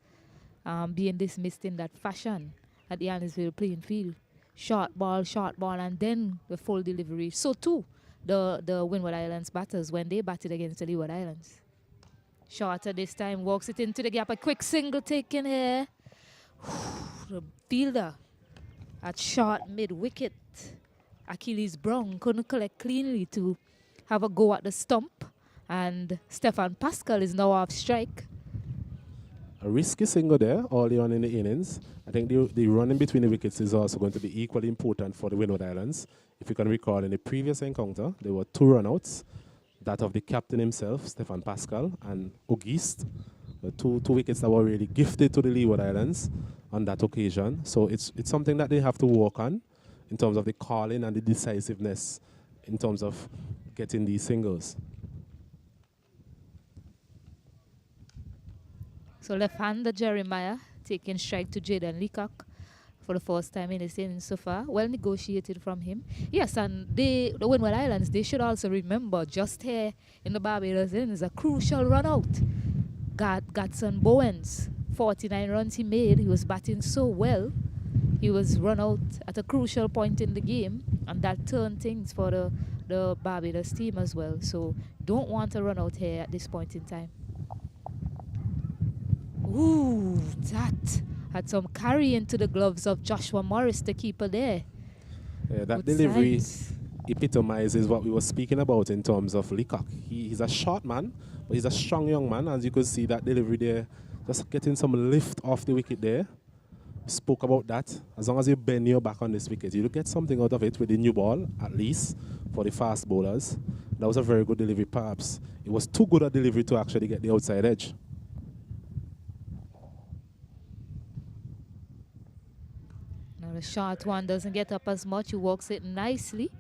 being dismissed in that fashion at the Annisville playing field. Short ball, and then the full delivery. So too, the Windward Islands batters when they batted against the Leeward Islands. Shorter this time, walks it into the gap. A quick single taken here. The fielder at short mid-wicket. Achilles Brown couldn't collect cleanly to have a go at the stump. And Stefan Pascal is now off strike. A risky single there early on in the innings. I think the run in between the wickets is also going to be equally important for the Windward Islands. If you can recall, in the previous encounter, there were 2 runouts. That of the captain himself, Stefan Pascal, and Auguste. The two wickets that were really gifted to the Leeward Islands on that occasion. So it's something that they have to work on in terms of the calling and the decisiveness in terms of getting these singles. So left-hander Jeremiah taking strike to Jaden Leacock for the first time in his innings so far. Well negotiated from him. Yes, and the Windward Islands, they should also remember just here in the Barbados innings, a crucial run out. Gatson Bowens, 49 runs he made. He was batting so well. He was run out at a crucial point in the game, and that turned things for the Barbados team as well. So don't want to run out here at this point in time. Ooh, that had some carry into the gloves of Joshua Morris, the keeper there. Yeah, that Good delivery signs. epitomizes what we were speaking about in terms of Leacock. He's a short man, but he's a strong young man. As you could see, that delivery there, just getting some lift off the wicket there. Spoke about that. As long as you bend your back on this wicket, you'll get something out of it with the new ball, at least, for the fast bowlers. That was a very good delivery, perhaps. It was too good a delivery to actually get the outside edge. Now the short one doesn't get up as much. He walks it nicely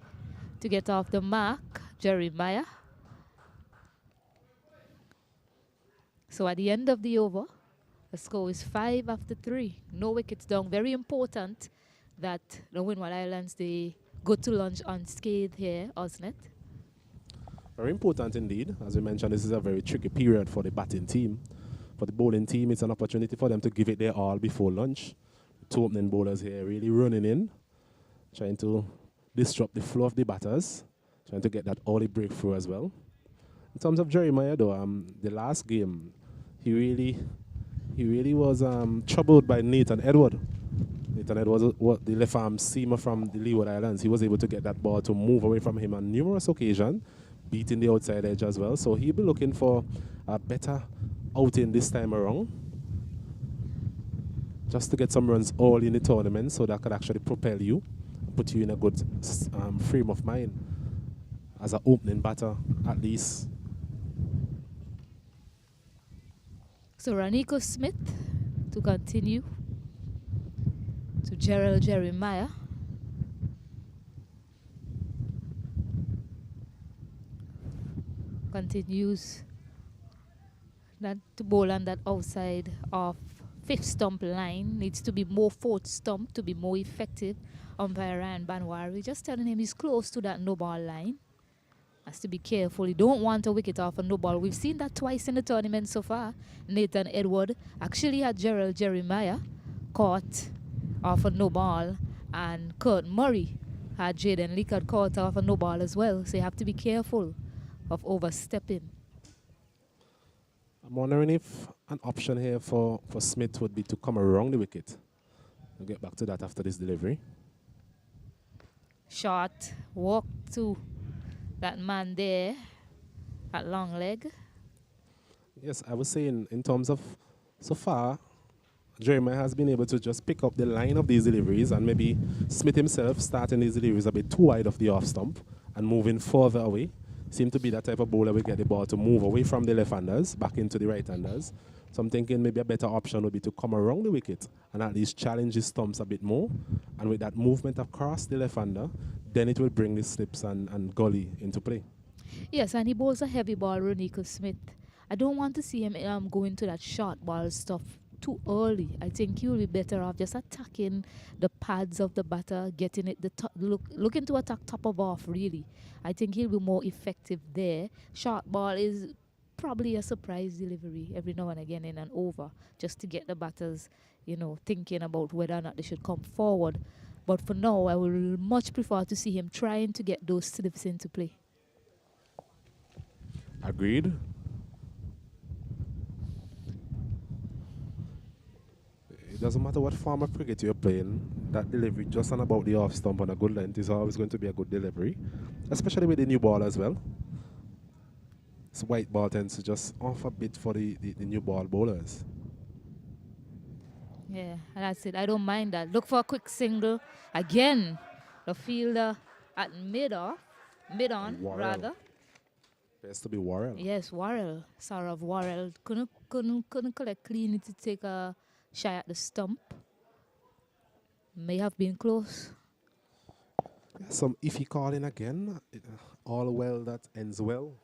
to get off the mark, Jeremiah. So at the end of the over, the score is 5 after 3. No wickets down. Very important that the Windward Islands, they go to lunch unscathed here, wasn't it? Very important indeed. As we mentioned, this is a very tricky period for the batting team. For the bowling team, it's an opportunity for them to give it their all before lunch. The 2 opening bowlers here really running in, trying to disrupt the flow of the batters, trying to get that early breakthrough as well. In terms of Jeremiah, though, the last game, he really was troubled by Nathan Edward. Nathan Edward was the left arm seamer from the Leeward Islands. He was able to get that ball to move away from him on numerous occasions, beating the outside edge as well. So he'll be looking for a better outing this time around, just to get some runs all in the tournament, so that could actually propel you, put you in a good frame of mind as an opening batter, at least. So Ranico Smith to continue to Gerald Jeremiah. Continues that to bowl on that outside of fifth stump line. Needs to be more fourth stump to be more effective. Umpire Ryan Banwari just telling him he's close to that no ball line. Has to be careful. You don't want a wicket off a no ball. We've seen that twice in the tournament so far. Nathan Edward actually had Gerald Jeremiah caught off a no ball, and Kurt Murray had Jaden Leacock caught off a no ball as well. So you have to be careful of overstepping. I'm wondering if an option here for Smith would be to come around the wicket. We'll get back to that after this delivery. Short walk to that man there at long leg. Yes, I was saying in terms of so far, Jeremiah has been able to just pick up the line of these deliveries, and maybe Smith himself starting these deliveries a bit too wide of the off stump and moving further away. Seem to be that type of bowler we get the ball to move away from the left-handers back into the right-handers. So I'm thinking maybe a better option would be to come around the wicket and at least challenge his stumps a bit more. And with that movement across the left-hander, then it will bring the slips and gully into play. Yes, and he bowls a heavy ball, Ronico Smith. I don't want to see him going to that short ball stuff too early. I think he will be better off just attacking the pads of the batter, getting it looking to attack top of off, really. I think he'll be more effective there. Short ball is probably a surprise delivery every now and again in an over, just to get the batters, thinking about whether or not they should come forward. But for now, I would much prefer to see him trying to get those slips into play. Agreed. It doesn't matter what form of cricket you're playing, that delivery just on about the off stump on a good length is always going to be a good delivery, especially with the new ball as well. This white ball tends to just off a bit for the new ball bowlers. Yeah, that's it. I don't mind that. Look for a quick single. Again, the fielder at mid-on, rather. Appears to be Worrell. Yes, Worrell. Saurav Worrell. Couldn't collect clean to take a shy at the stump. May have been close. Some iffy calling again. All well that ends well.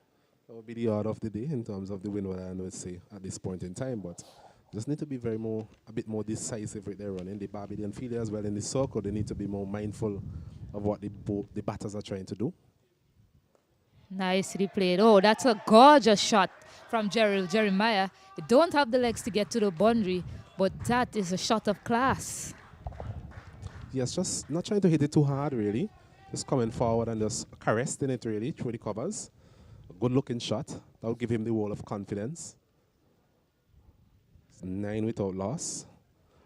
That would be the order of the day in terms of the Windward Islands, I would say, at this point in time. But just need to be a bit more decisive with their running. The Barbadian fielder as well in the circle, they need to be more mindful of what the batters are trying to do. Nicely played. Oh, that's a gorgeous shot from Gerald Jeremiah. He don't have the legs to get to the boundary, but that is a shot of class. Yes, just not trying to hit it too hard, really. Just coming forward and just caressing it, really, through the covers. A good-looking shot. That will give him the wall of confidence. It's 9 without loss.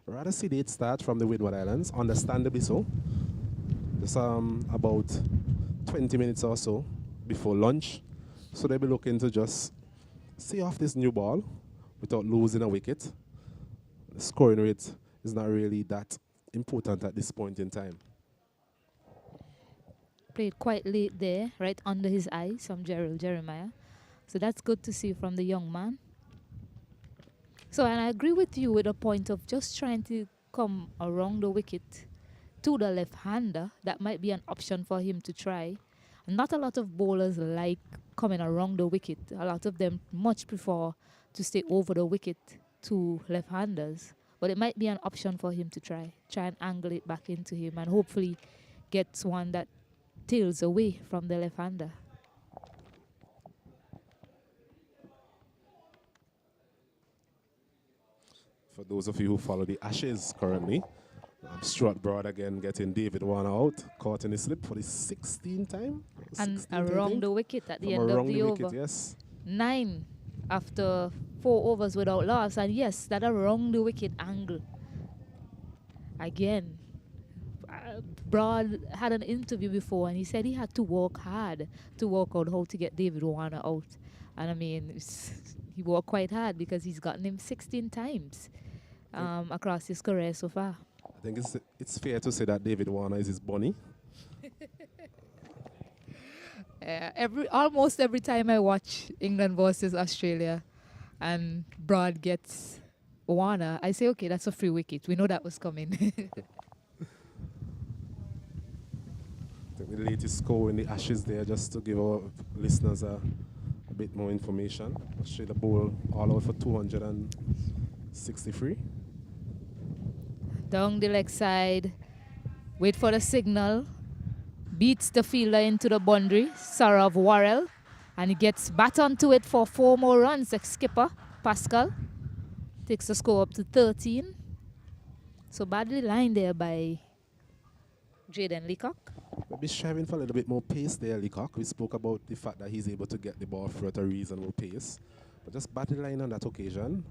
Rather sedate start from the Windward Islands, understandably so. Just about 20 minutes or so before lunch. So they'll be looking to just see off this new ball without losing a wicket. The scoring rate is not really that important at this point in time. Played quite late there, right under his eyes from Gerald Jeremiah. So that's good to see from the young man. So, and I agree with you with the point of just trying to come around the wicket to the left-hander. That might be an option for him to try. Not a lot of bowlers like coming around the wicket. A lot of them much prefer to stay over the wicket to left-handers. But it might be an option for him to try and angle it back into him and hopefully gets one that tails away from the left-hander. For those of you who follow the Ashes currently, Stuart Broad again getting David Warner out, caught in the slip for the 16th time. And around the wicket at the end of the over. Wicket, yes. 9 after 4 overs without loss. And yes, that around the wicket angle. Again, Broad had an interview before, and he said he had to work hard to work out how to get David Warner out. And I mean, he worked quite hard because he's gotten him 16 times across his career so far. I think it's fair to say that David Warner is his bunny. Almost every time I watch England versus Australia and Broad gets Warner, I say, okay, that's a free wicket. We know that was coming. I think the latest score in the Ashes there, just to give our listeners a bit more information. Australia bowl all out for 263. Down the leg side, wait for the signal, beats the fielder into the boundary, Saurav Worrell, and he gets bat onto it for 4 more runs. The skipper, Pascal, takes the score up to 13. So badly lined there by Jaden Leacock. Maybe striving for a little bit more pace there, Leacock. We spoke about the fact that he's able to get the ball through at a reasonable pace. But just badly lined on that occasion.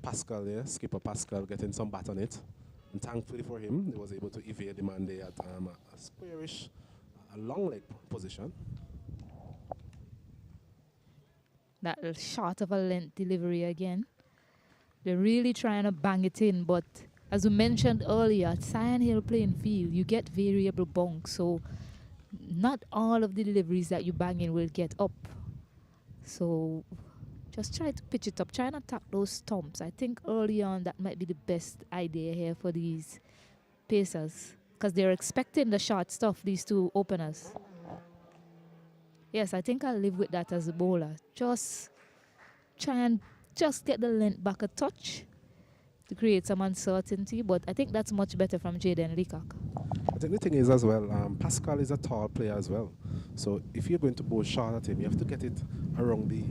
Pascal there, skipper Pascal, getting some bat on it. And thankfully for him, he was able to evade the man there at a squarish, a long leg position. That short of a length delivery again. They're really trying to bang it in, but as we mentioned earlier, at Cyan Hill playing field, you get variable bonks, so not all of the deliveries that you bang in will get up. So just try to pitch it up. Try and attack those stumps. I think early on that might be the best idea here for these pacers, because they're expecting the short stuff, these two openers. Yes, I think I'll live with that as a bowler. Just try and just get the length back a touch to create some uncertainty, but I think that's much better from Jaden Leacock. I think the thing is as well, Pascal is a tall player as well. So if you're going to bowl short at him, you have to get it around the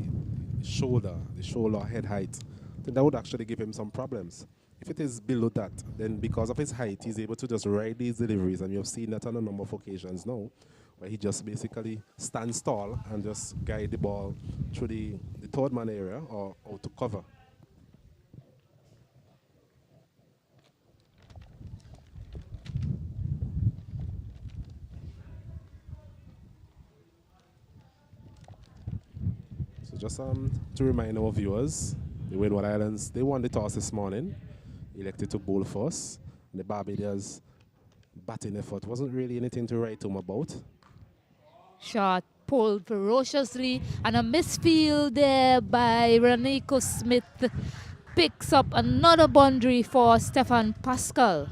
shoulder head height. I think that would actually give him some problems. If it is below that, then because of his height, he's able to just ride these deliveries, and you've seen that on a number of occasions now, where he just basically stands tall and just guide the ball through the third man area or out to cover. So just to remind our viewers, the Windward Islands, they won the toss this morning, elected to bowl first. The Barbados batting effort wasn't really anything to write home about. Shot pulled ferociously, and a misfield there by Raniko Smith picks up another boundary for Stefan Pascal.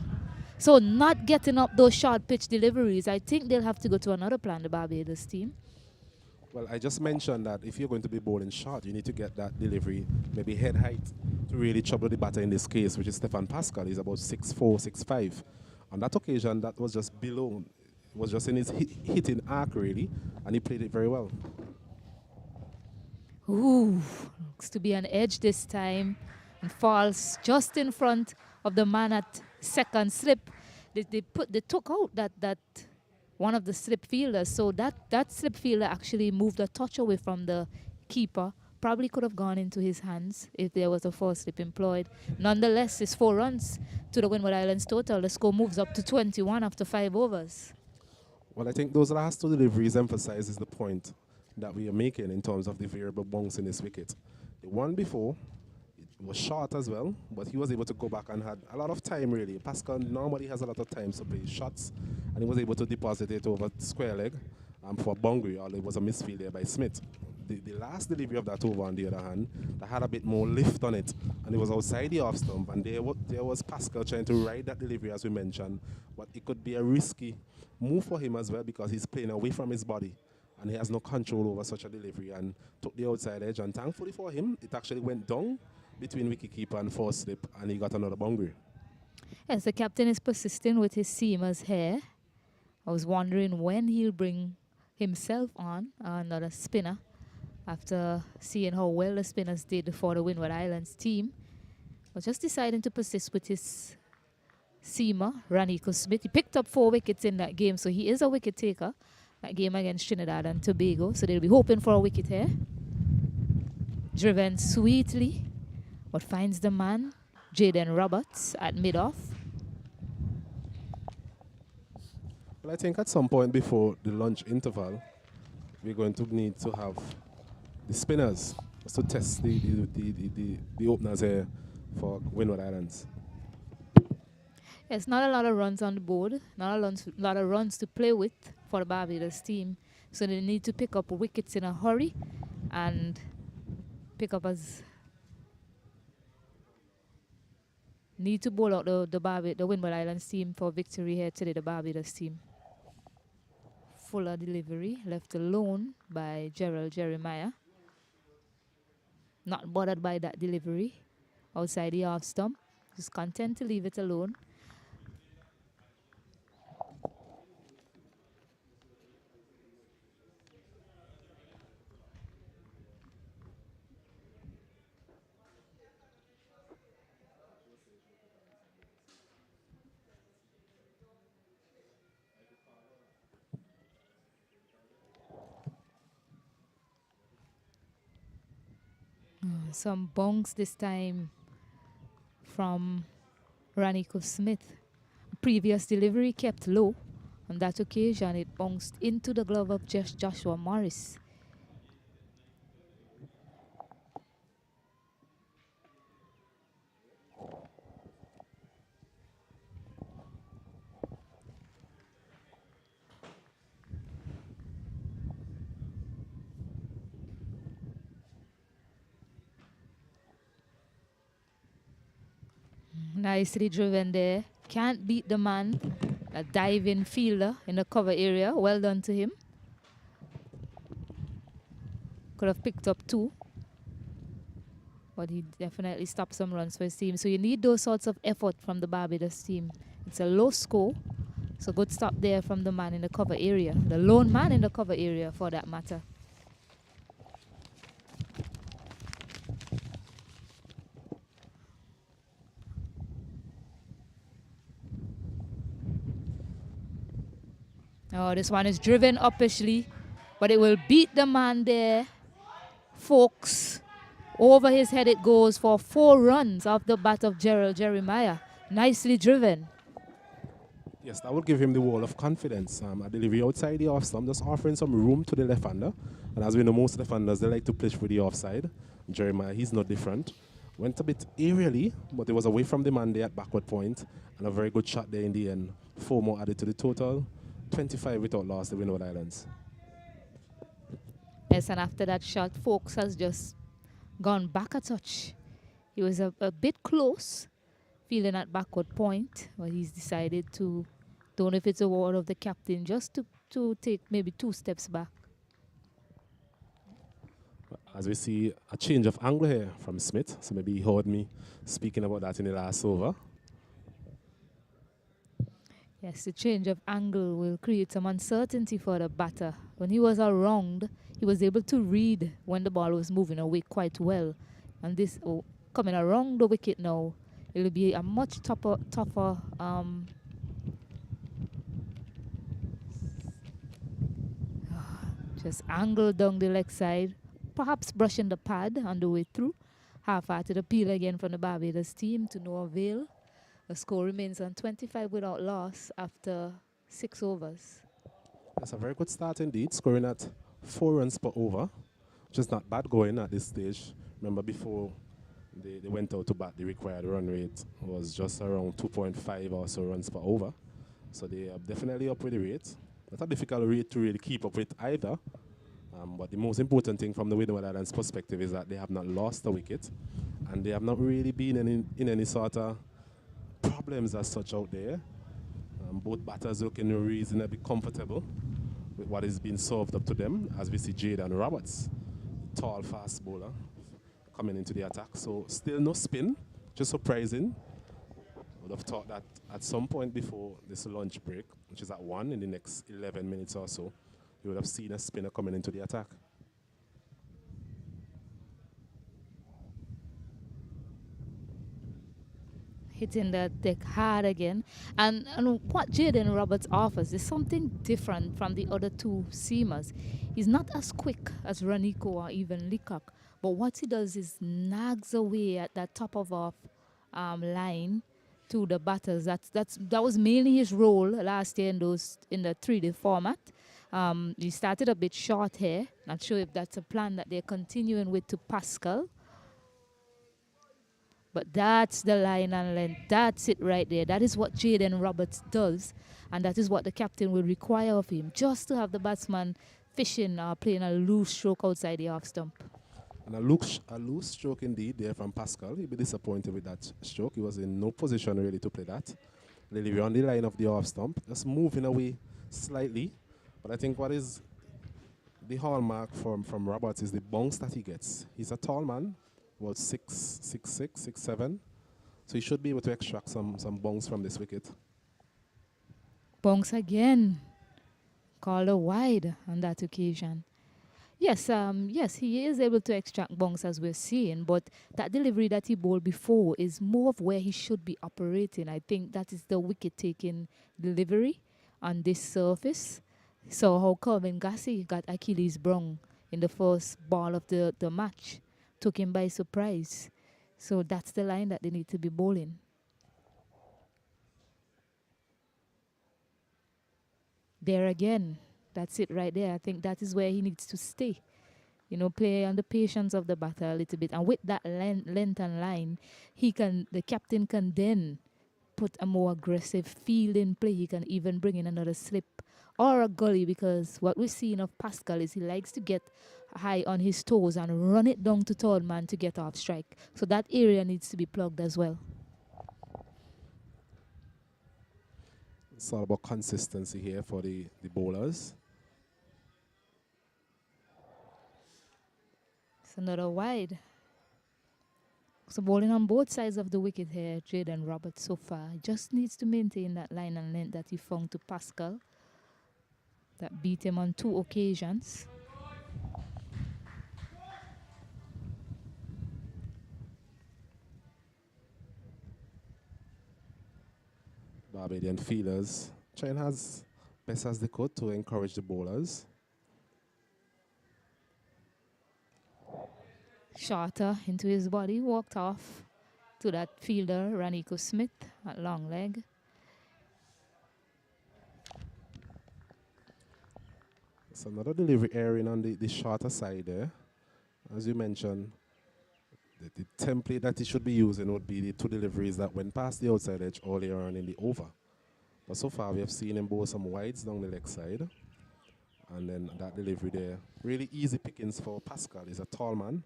So not getting up those short pitch deliveries, I think they'll have to go to another plan, the Barbados team. Well, I just mentioned that if you're going to be bowling short, you need to get that delivery, maybe head height, to really trouble the batter in this case, which is Stefan Pascal. He's about 6'4", 6'5". On that occasion, that was just below. It was just in his hitting arc, really, and he played it very well. Ooh, looks to be an edge this time, and falls just in front of the man at second slip. They took out that one of the slip fielders, so that slip fielder actually moved a touch away from the keeper. Probably could have gone into his hands if there was a force slip employed. Nonetheless, it's 4 runs to the Windward Islands total. The score moves up to 21 after 5 overs. Well, I think those last 2 deliveries emphasizes the point that we are making in terms of the variable bunks in this wicket. The one before, it was short as well, but he was able to go back and had a lot of time, really. Pascal normally has a lot of time to play shots, and he was able to deposit it over square leg for boundary, or it was a misfield there by Smith. The last delivery of that over, on the other hand, that had a bit more lift on it, and it was outside the off stump, and there was Pascal trying to ride that delivery, as we mentioned, but it could be a risky move for him as well, because he's playing away from his body, and he has no control over such a delivery, and took the outside edge, and thankfully for him, it actually went down between wicketkeeper and force slip, and he got another boundary. Yes, the captain is persistent with his seamers here. I was wondering when he'll bring himself on another spinner, after seeing how well the spinners did for the Windward Islands team. But just deciding to persist with his seamer, Raniko Smith. He picked up 4 wickets in that game, so he is a wicket taker. That game against Trinidad and Tobago, so they'll be hoping for a wicket here. Driven sweetly, but finds the man, Jaden Roberts, at mid-off. Well, I think at some point before the lunch interval, we're going to need to have the spinners just to test the openers here for Windward Islands. Yes, not a lot of runs on the board, not lot of runs to play with for the Barbados team. So they need to pick up wickets in a hurry and pick up as need to bowl out the Windward Islands team for victory here today, the Barbados team. Fuller delivery, left alone by Gerald Jeremiah. Not bothered by that delivery outside the off stump. Just content to leave it alone. Some bonks this time from Raniko Smith. Previous delivery kept low. On that occasion, it bounced into the glove of Joshua Morris. Nicely driven there. Can't beat the man. A diving fielder in the cover area. Well done to him. Could have picked up 2. But he definitely stopped some runs for his team. So you need those sorts of effort from the Barbados team. It's a low score. So good stop there from the man in the cover area. The lone man in the cover area for that matter. Oh, this one is driven uppishly, but it will beat the man there. Folks, over his head it goes for 4 runs off the bat of Gerald Jeremiah. Nicely driven. Yes, that will give him the wall of confidence. A delivery outside the off stump, just offering some room to the left-hander. And as we know, most left-handers, they like to pitch for the offside. Jeremiah, he's not different. Went a bit aerially, but it was away from the man there at backward point, and a very good shot there in the end. 4 more added to the total. 25 without loss, the Windward Islands. Yes, and after that shot, Folks has just gone back a touch. He was a bit close, feeling at backward point, but he's decided to, don't know if it's a word of the captain, just to take maybe 2 steps back. As we see a change of angle here from Smith, so maybe he heard me speaking about that in the last over. Yes, the change of angle will create some uncertainty for the batter. When he was around, he was able to read when the ball was moving away quite well. And this, coming around the wicket now, it will be a much tougher just angle down the leg side, perhaps brushing the pad on the way through. Half-hearted appeal again from the Barbados team to no avail. The score remains on 25 without loss after 6 overs. That's a very good start indeed, scoring at 4 runs per over, which is not bad going at this stage. Remember, before they went out to bat, the required run rate was just around 2.5 or so runs per over. So they are definitely up with the rate. Not a difficult rate to really keep up with either. But the most important thing from the Windward Islands perspective is that they have not lost a wicket, and they have not really been in any sort of problems as such out there. Both batters looking reasonably comfortable with what is being served up to them, as we see Jaden Roberts, tall fast bowler, coming into the attack. So still no spin, just surprising. Would have thought that at some point before this lunch break, which is at 1 in the next 11 minutes or so, you would have seen a spinner coming into the attack. Hitting the deck hard again. And what Jaden Roberts offers is something different from the other 2 seamers. He's not as quick as Raniko or even Leacock, but what he does is nags away at that top of off line to the batters. That was mainly his role last year in the 3-day format. He started a bit short here. Not sure if that's a plan that they're continuing with to Pascal. But that's the line and length. That's it right there. That is what Jaden Roberts does. And that is what the captain will require of him. Just to have the batsman fishing or playing a loose stroke outside the off stump. And a loose stroke indeed there from Pascal. He'll be disappointed with that stroke. He was in no position really to play that. Lily on the line of the off stump. Just moving away slightly. But I think what is the hallmark from Roberts is the bounce that he gets. He's a tall man, about 6'6", 6'7". So he should be able to extract some bounce from this wicket. Bounce again. Called a wide on that occasion. Yes, yes, he is able to extract bounce as we're seeing, but that delivery that he bowled before is more of where he should be operating. I think that is the wicket-taking delivery on this surface. So how Calvin Gassi got Achilles Brown in the first ball of the match. Took him by surprise. So that's the line that they need to be bowling. There again. That's it right there. I think that is where he needs to stay. You know, play on the patience of the batter a little bit. And with that length and line, the captain can then put a more aggressive field in play. He can even bring in another slip or a gully, because what we've seen of Pascal is he likes to get high on his toes and run it down to third man to get off strike. So that area needs to be plugged as well. It's all about consistency here for the bowlers. It's another wide. So bowling on both sides of the wicket here, Jaden Roberts so far. He just needs to maintain that line and length that he found to Pascal. That beat him on 2 occasions. Barbadian fielders trying as best as they could to encourage the bowlers. Shorter into his body, walked off to that fielder, Raniko Smith, at long leg. It's another delivery airing on the shorter side there. As you mentioned, the template that he should be using would be the 2 deliveries that went past the outside edge earlier on in the over. But so far we have seen him bowl some wides down the leg side. And then that delivery there, really easy pickings for Pascal. He's a tall man,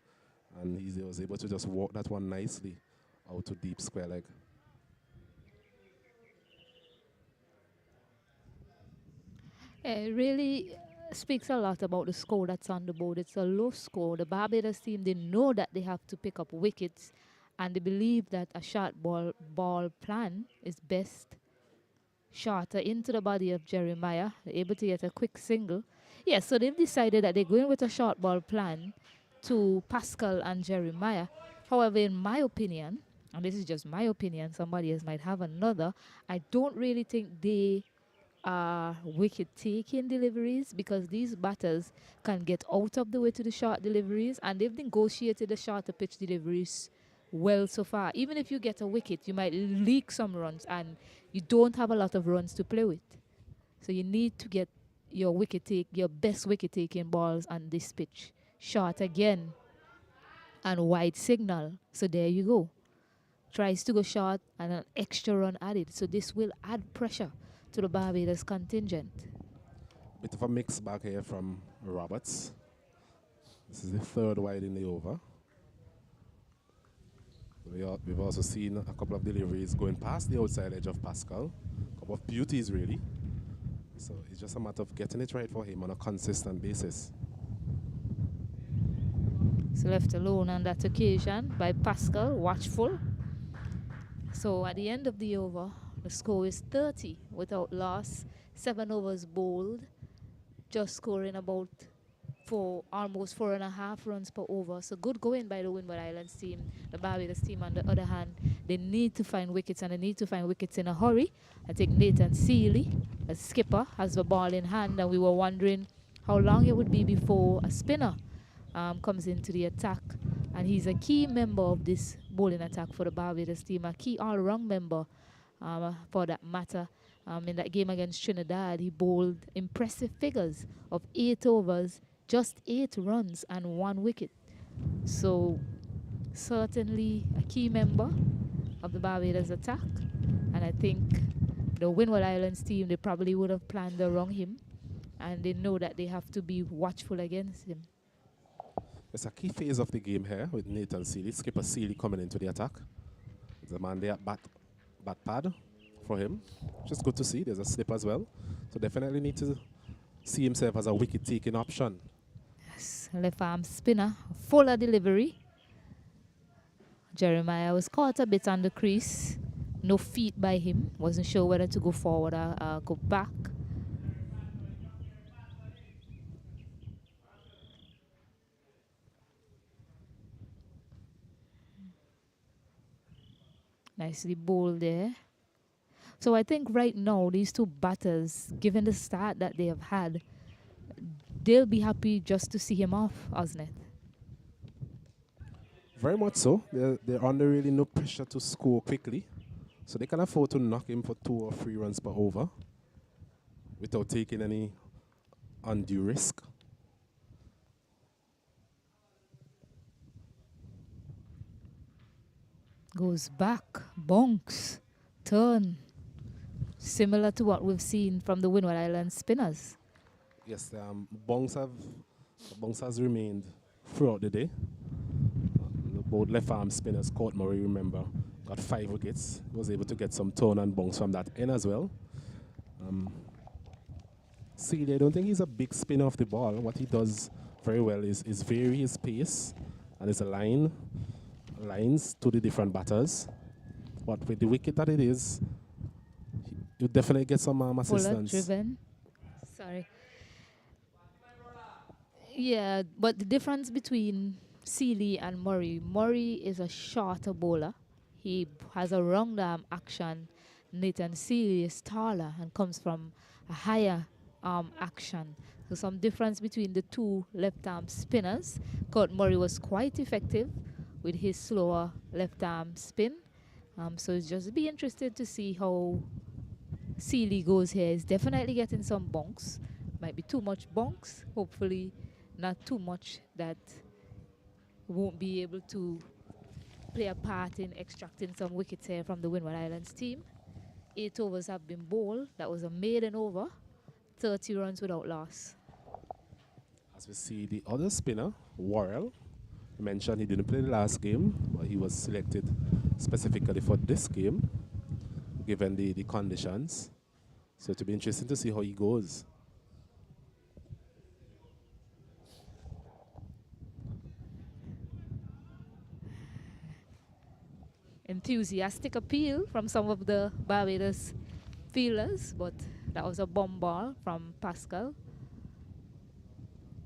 and he was able to just walk that one nicely out to deep square leg. It really speaks a lot about the score that's on the board. It's a low score. The Barbados team, they know that they have to pick up wickets, and they believe that a short ball plan is best. Shorter into the body of Jeremiah. They're able to get a quick single. Yeah, so they've decided that they're going with a short ball plan to Pascal and Jeremiah. However, in my opinion, and this is just my opinion, somebody else might have another, I don't really think they are wicket-taking deliveries, because these batters can get out of the way to the short deliveries, and they've negotiated the shorter pitch deliveries well so far. Even if you get a wicket, you might leak some runs, and you don't have a lot of runs to play with. So you need to get your best wicket-taking balls on this pitch. Short again, and wide signal. So there you go. Tries to go short and an extra run added. So this will add pressure to the Barbados contingent. Bit of a mixed bag here from Roberts. This is the 3rd wide in the over. We've also seen a couple of deliveries going past the outside edge of Pascal. A couple of beauties, really. So it's just a matter of getting it right for him on a consistent basis. So left alone on that occasion by Pascal, watchful. So at the end of the over, the score is 30 without loss. 7 overs bowled, just scoring about almost 4.5 runs per over. So good going by the Windward Islands team. The Barbados team, on the other hand, they need to find wickets, and they need to find wickets in a hurry. I think Nathan Seeley, as skipper, has the ball in hand, and we were wondering how long it would be before a spinner comes into the attack. And he's a key member of this bowling attack for the Barbados team, a key all-round member. for that matter. In that game against Trinidad, he bowled impressive figures of 8 overs, just 8 runs and 1 wicket. So certainly a key member of the Barbados attack. And I think the Windward Islands team, they probably would have planned around him. And they know that they have to be watchful against him. It's a key phase of the game here with Nathan Seeley, skipper Seeley coming into the attack. There's a man there at bat pad for him. Just good to see. There's a slip as well. So definitely need to see himself as a wicket-taking option. Yes, left arm spinner, fuller delivery. Jeremiah was caught a bit on the crease. No feet by him. Wasn't sure whether to go forward or go back. Nicely bowled there. So I think right now, these two batters, given the start that they have had, they'll be happy just to see him off, Osnet. Very much so. They're under really no pressure to score quickly. So they can afford to knock him for 2 or 3 runs per over without taking any undue risk. Goes back, bonks, turn. Similar to what we've seen from the Windward Islands spinners. Yes, bonks has remained throughout the day. Both left arm spinners, Court Murray, remember, got 5 wickets. Was able to get some turn and bonks from that end as well. Seeley, I don't think he's a big spinner of the ball. What he does very well is vary his pace and his lines to the different batters. But with the wicket that it is, you definitely get some assistance. Fuller driven. Sorry. Yeah, but the difference between Seeley and Murray is a shorter bowler. He has a round arm action. Nathan Seeley is taller and comes from a higher arm action. So some difference between the two left arm spinners. Kurt Murray was quite effective with his slower left arm spin. So it's just be interested to see how Seeley goes here. He's definitely getting some bonks. Might be too much bonks. Hopefully not too much that won't be able to play a part in extracting some wickets here from the Windward Islands team. 8 overs have been bowled. That was a maiden over. 30 runs without loss. As we see the other spinner, Worrell, mentioned he didn't play the last game, but he was selected specifically for this game, given the conditions. So it'll be interesting to see how he goes. Enthusiastic appeal from some of the Barbados fielders, but that was a bomb ball from Pascal.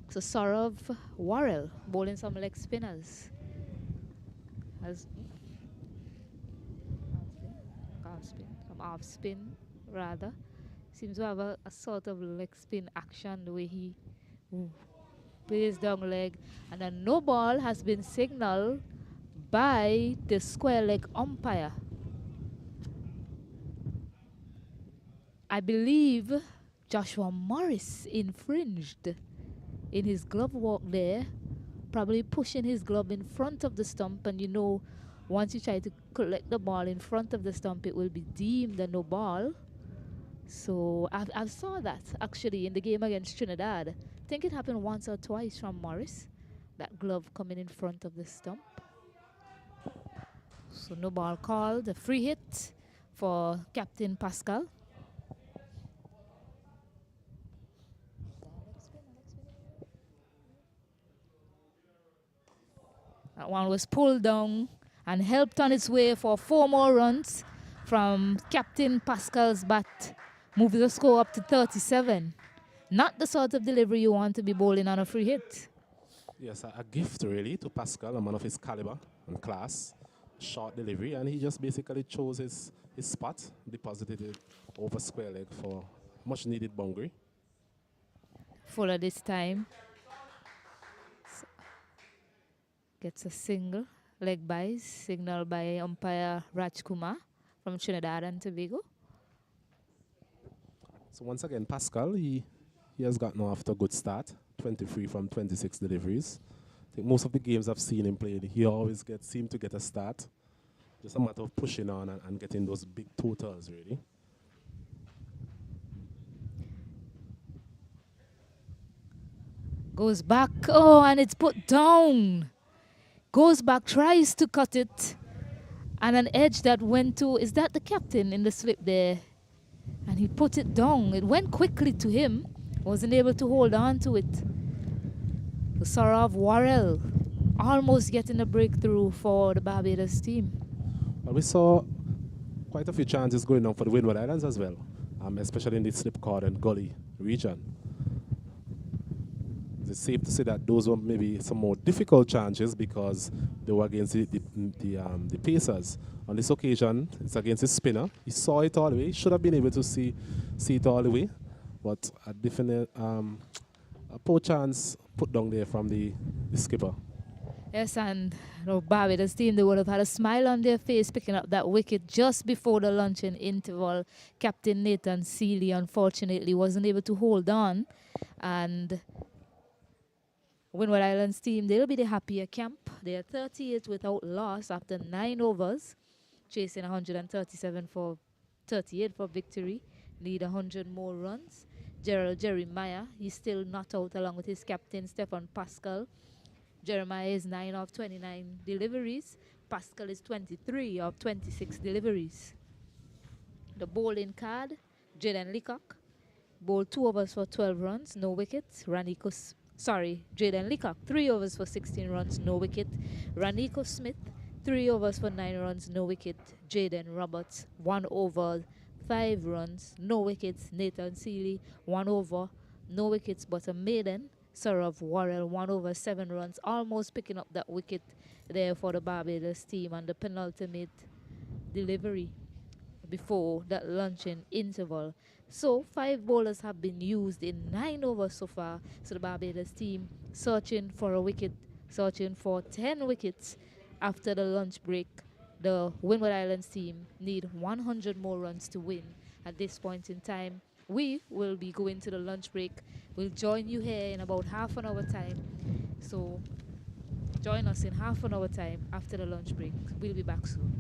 So Saurav Worrell bowling some leg spinners. Some off spin rather. Seems to have a sort of leg spin action the way he plays down leg. And a no ball has been signaled by the square leg umpire. I believe Joshua Morris infringed in his glove walk there, probably pushing his glove in front of the stump. And you know, once you try to collect the ball in front of the stump, it will be deemed a no ball. So I saw that actually in the game against Trinidad. I think it happened once or twice from Morris, that glove coming in front of the stump. So no ball called, a free hit for Captain Pascal. That one was pulled down and helped on its way for 4 more runs from Captain Pascal's bat, moving the score up to 37. Not the sort of delivery you want to be bowling on a free hit. Yes, a gift really to Pascal, a man of his caliber and class. Short delivery, and he just basically chose his spot, deposited it over square leg for much needed boundary. Fuller this time. So gets a single, leg buys, signaled by umpire Rajkumar from Trinidad and Tobago. So once again, Pascal, he has gotten off to a good start, 23 from 26 deliveries. I think most of the games I've seen him play, he always seem to get a start. Just a matter of pushing on and getting those big totals, really. Goes back. Oh, and it's put down. Goes back, tries to cut it. And an edge that went to, is that the captain in the slip there? And he put it down. It went quickly to him. Wasn't able to hold on to it. The Saurav Warrell almost getting a breakthrough for the Barbados team. Well, we saw quite a few chances going on for the Windward Islands as well, especially in the slipcord and gully region. It's safe to say that those were maybe some more difficult challenges because they were against the Pacers. On this occasion, it's against the spinner. He saw it all the way. He should have been able to see it all the way, but a definite a poor chance put down there from the skipper. Yes, and the Barbados team, they would have had a smile on their face picking up that wicket just before the luncheon interval. Captain Nathan Seeley, unfortunately, wasn't able to hold on. And Windward Islands team, they'll be the happier camp. They are 38 without loss after 9 overs, chasing 137 for 38 for victory, need 100 more runs. Gerald Jeremiah, he's still not out along with his captain, Stefan Pascal. Jeremiah is 9 of 29 deliveries. Pascal is 23 of 26 deliveries. The bowling card, Jaden Leacock, bowled 2 overs for 12 runs, no wickets. Jaden Leacock, 3 overs for 16 runs, no wicket. Raniko Smith, 3 overs for 9 runs, no wicket. Jaden Roberts, 1 over, 5 runs, no wickets. Nathan Seeley, 1 over, no wickets, but a maiden. Saurav Warrell, 1 over, 7 runs, almost picking up that wicket there for the Barbados team and the penultimate delivery before that luncheon interval. So 5 bowlers have been used in 9 overs so far. So the Barbados team searching for a wicket, searching for 10 wickets after the lunch break. The Windward Islands team need 100 more runs to win at this point in time. We will be going to the lunch break. We'll join you here in about half an hour time. So join us in half an hour time after the lunch break. We'll be back soon.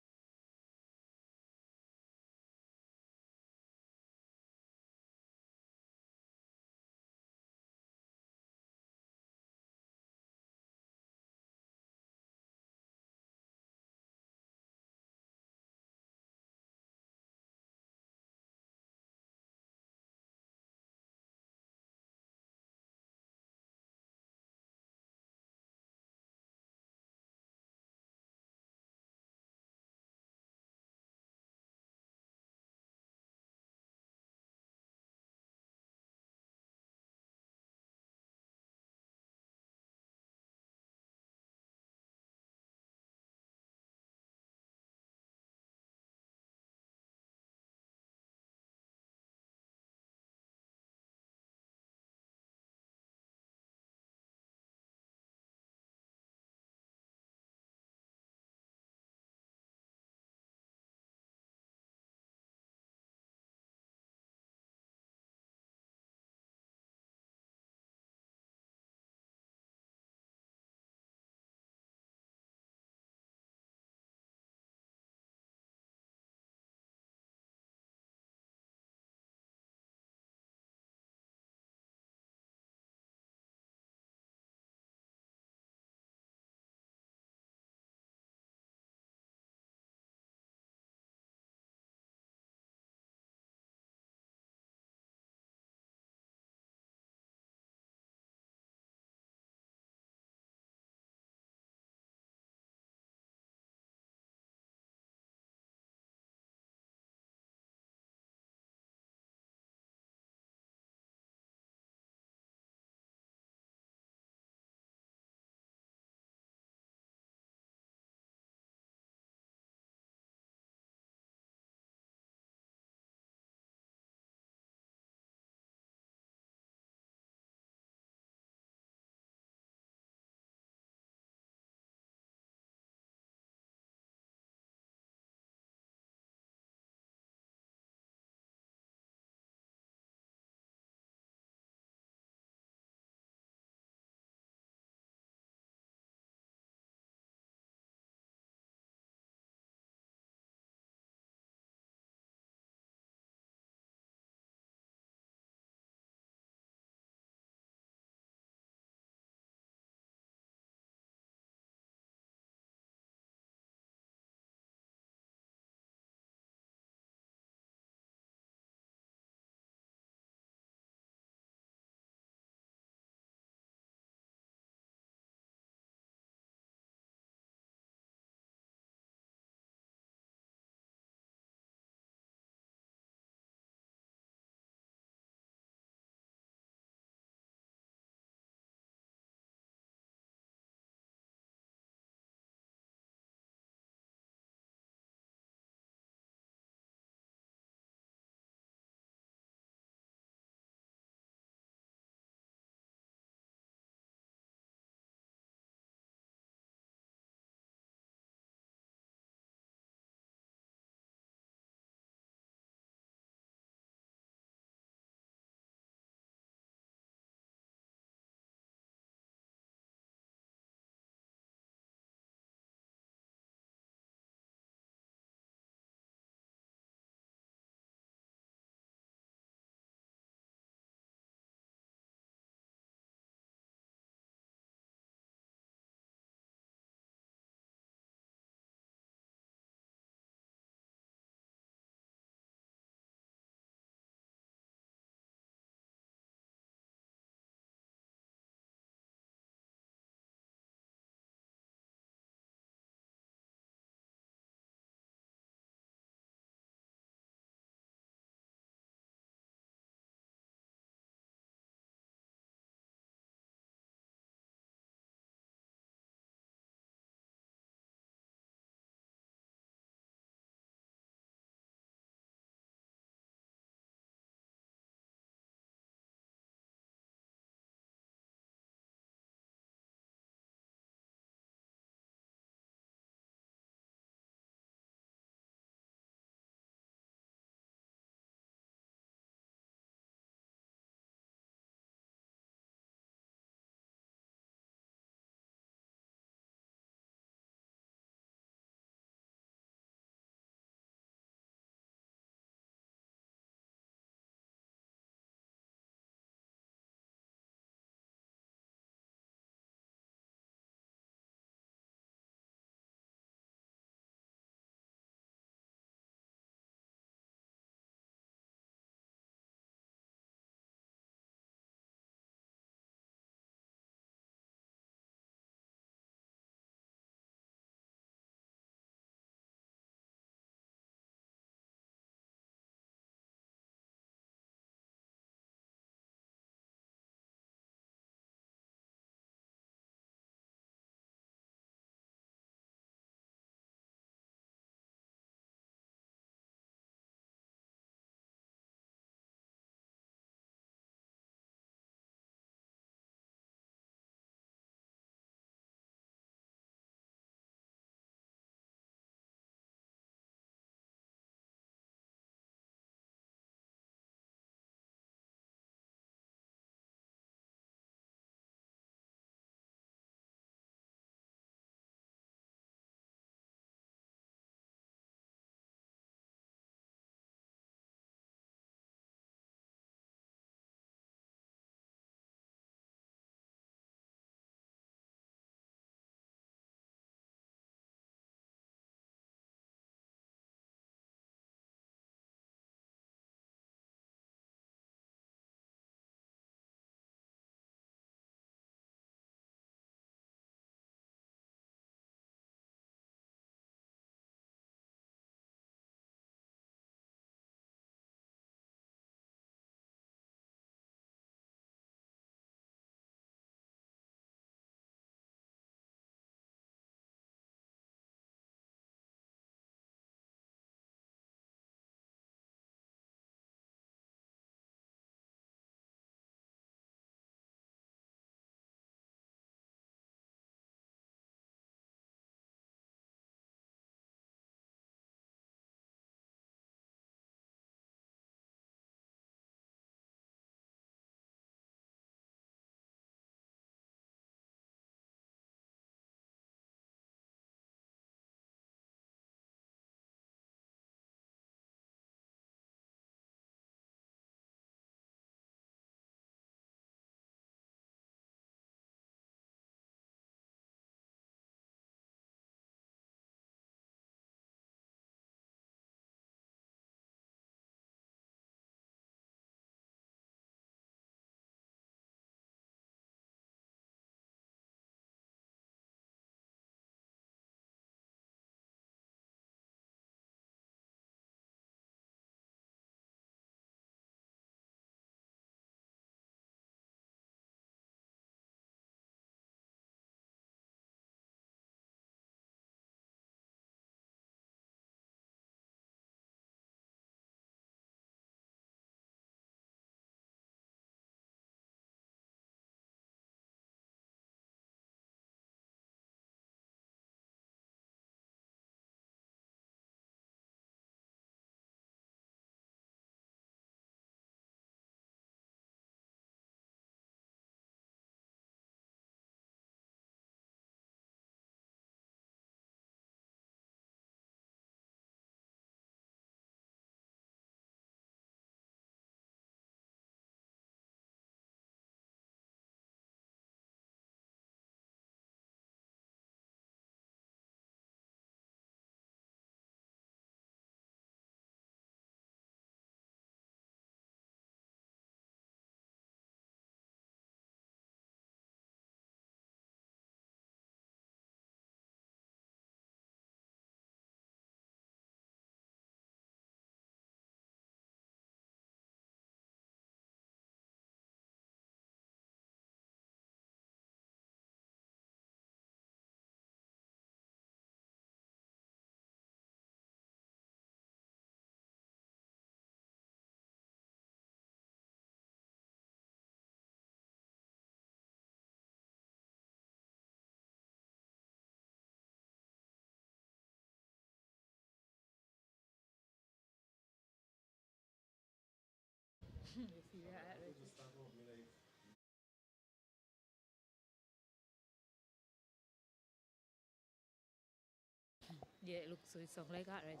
Yeah, it looks so it sounds like that, right?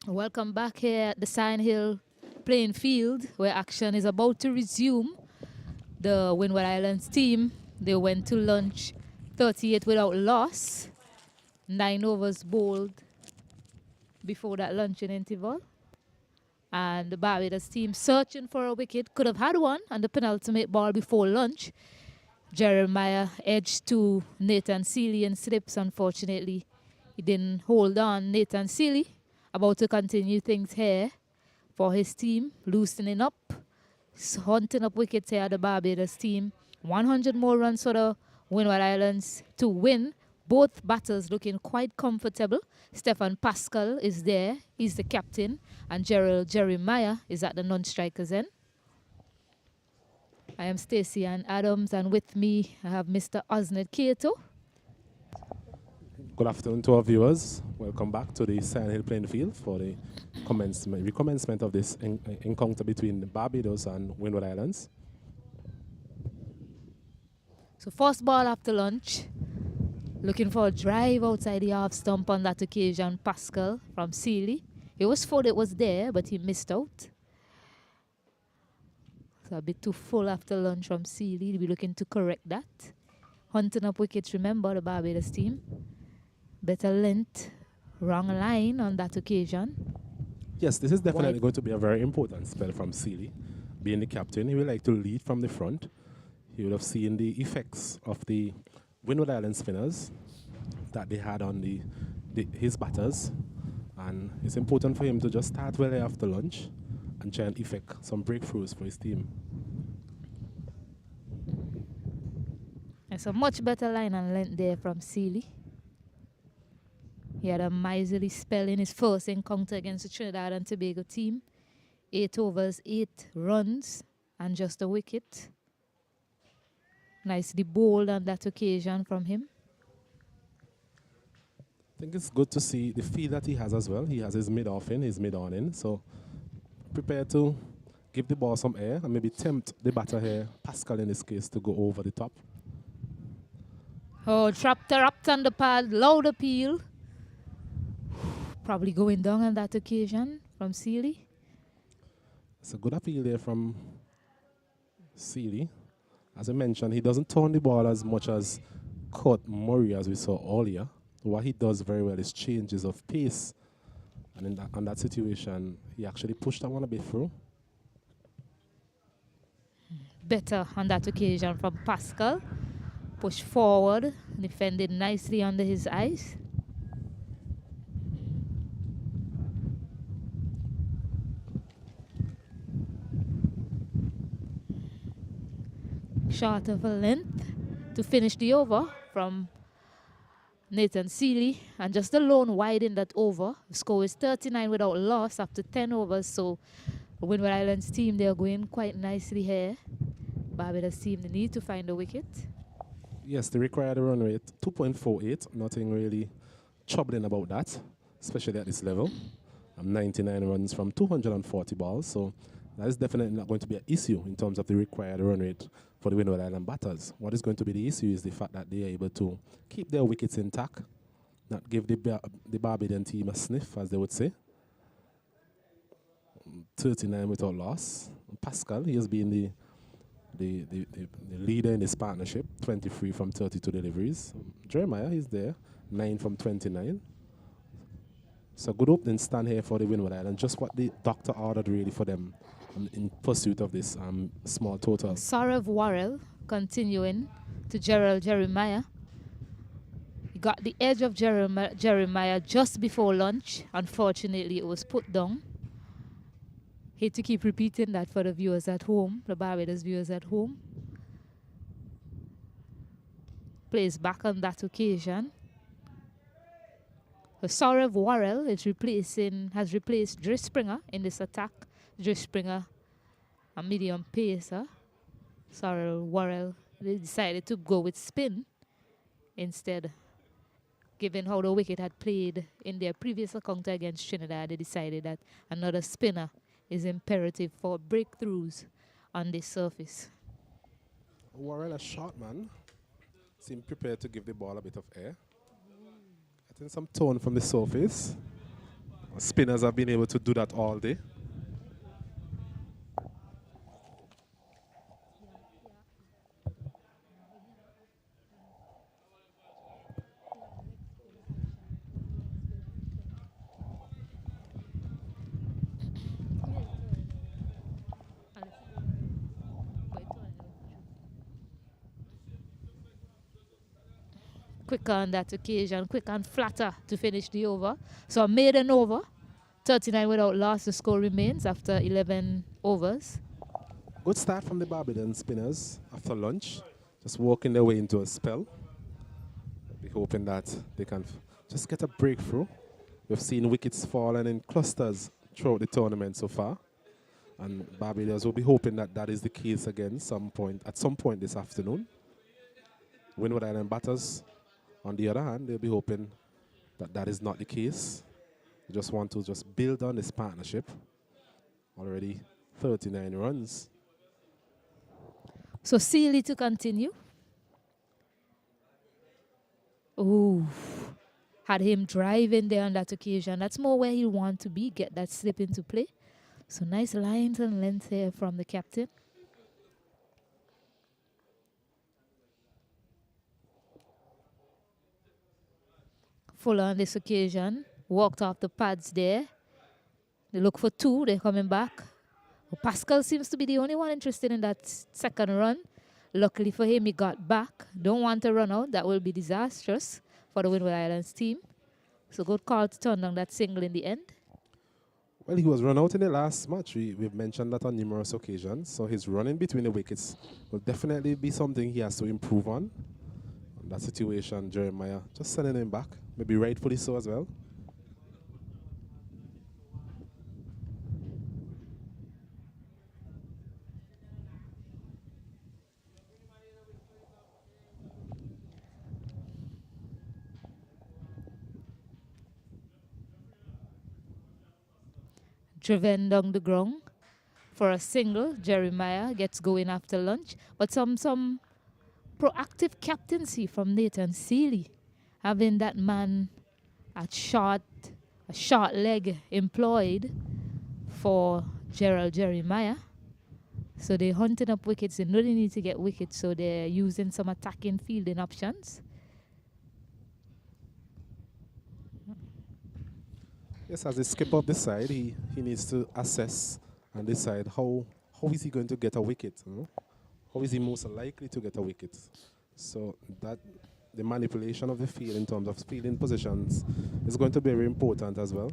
Welcome back here at the Sign Hill playing field where action is about to resume. The Windward Islands team, they went to lunch 38 without loss. 9 overs bowled before that luncheon interval. And the Barbados team searching for a wicket, could have had one on the penultimate ball before lunch. Jeremiah edged to Nathan Seeley and slips, unfortunately. He didn't hold on. Nathan Seeley about to continue things here for his team, loosening up, hunting up wickets here at the Barbados team. 100 more runs for the Windward Islands to win. Both batters looking quite comfortable. Stefan Pascal is there. He's the captain. And Gerald Jeremiah is at the non-strikers end. I am Stacey Ann Adams, and with me I have Mr. Osned Kato. Good afternoon to our viewers. Welcome back to the Sign Hill playing field for the recommencement of this encounter between Barbados and Windward Islands. So first ball after lunch. Looking for a drive outside the half stump on that occasion. Pascal from Seeley. He was thought it was there, but he missed out. So a bit too full after lunch from Seeley. He'll be looking to correct that. Hunting up wickets, remember, the Barbados team. Better length, wrong line on that occasion. Yes, this is definitely going to be a very important spell from Seeley. Being the captain, he would like to lead from the front. He would have seen the effects of the Windward Island spinners that they had on his batters. And it's important for him to just start well after lunch and try and effect some breakthroughs for his team. It's a much better line and length there from Seeley. He had a miserly spell in his first encounter against the Trinidad and Tobago team. 8 overs, 8 runs, and just a wicket. Nicely bowled on that occasion from him. I think it's good to see the feel that he has as well. He has his mid-off in, his mid-on in. So prepare to give the ball some air and maybe tempt the batter here, Pascal in this case, to go over the top. Oh, trapped on the pad, loud appeal. Probably going down on that occasion from Seeley. It's a good appeal there from Seeley. As I mentioned, he doesn't turn the ball as much as Kurt Murray as we saw earlier. What he does very well is changes of pace. And in that situation, he actually pushed that one a bit through. Better on that occasion from Pascal. Push forward, defended nicely under his eyes. Short of a length to finish the over from Nathan Seeley, and just a lone wide in that over. The score is 39 without loss after 10 overs, so the Windward Islands team, they are going quite nicely here. Barbados team, they need to find a wicket. Yes, they required a run rate 2.48. Nothing really troubling about that, especially at this level. 99 runs from 240 balls, so that is definitely not going to be an issue in terms of the required run rate for the Windward Island batters. What is going to be the issue is the fact that they are able to keep their wickets intact, not give the Barbadian team a sniff, as they would say. 39 without loss. Pascal, he has been the leader in this partnership, 23 from 32 deliveries. Jeremiah is there, 9 from 29. So good opening stand here for the Windward Island. Just what the doctor ordered really for them in pursuit of this small total. Saurav Worrell continuing to Gerald Jeremiah. He got the edge of Jeremiah just before lunch. Unfortunately, it was put down. Hate to keep repeating that for the viewers at home, the Barbados viewers at home. Plays back on that occasion. Saurav Worrell has replaced Dre Springer in this attack. Dre Springer, a medium pacer. Saurav Worrell, they decided to go with spin instead. Given how the wicket had played in their previous encounter against Trinidad, they decided that another spinner is imperative for breakthroughs on this surface. Warren, a short man, seemed prepared to give the ball a bit of air. Getting some tone from the surface. Spinners have been able to do that all day. Quicker on that occasion, quick and flatter to finish the over. So a maiden over, 39 without loss. The score remains after 11 overs. Good start from the Barbados spinners after lunch. Just working their way into a spell. Be hoping that they can just get a breakthrough. We've seen wickets falling in clusters throughout the tournament so far. And Barbados will be hoping that that is the case again at some point this afternoon. Windward Island batters, on the other hand, they'll be hoping that that is not the case. They just want to just build on this partnership. Already 39 runs. So Sealy to continue. Ooh, had him driving there on that occasion. That's more where he'll want to be, get that slip into play. So nice lines and length here from the captain. Fuller on this occasion, walked off the pads there. They look for two, they're coming back. Well, Pascal seems to be the only one interested in that second run. Luckily for him, he got back. Don't want to run out, that will be disastrous for the Windward Islands team. So good call to turn down that single in the end. Well, he was run out in the last match. We've mentioned that on numerous occasions. So his running between the wickets will definitely be something he has to improve on. In that situation, Jeremiah just sending him back. Maybe rightfully so as well. Driven down the ground for a single. Jeremiah gets going after lunch. But some proactive captaincy from Nathan Sealy. Having that man at a short leg employed for Gerald Jeremiah. So they're hunting up wickets. They know they need to get wickets, so they're using some attacking fielding options. Yes, as a skipper of the side, he needs to assess and decide how is he going to get a wicket. You know? How is he most likely to get a wicket? So that the manipulation of the field in terms of fielding positions is going to be very important as well.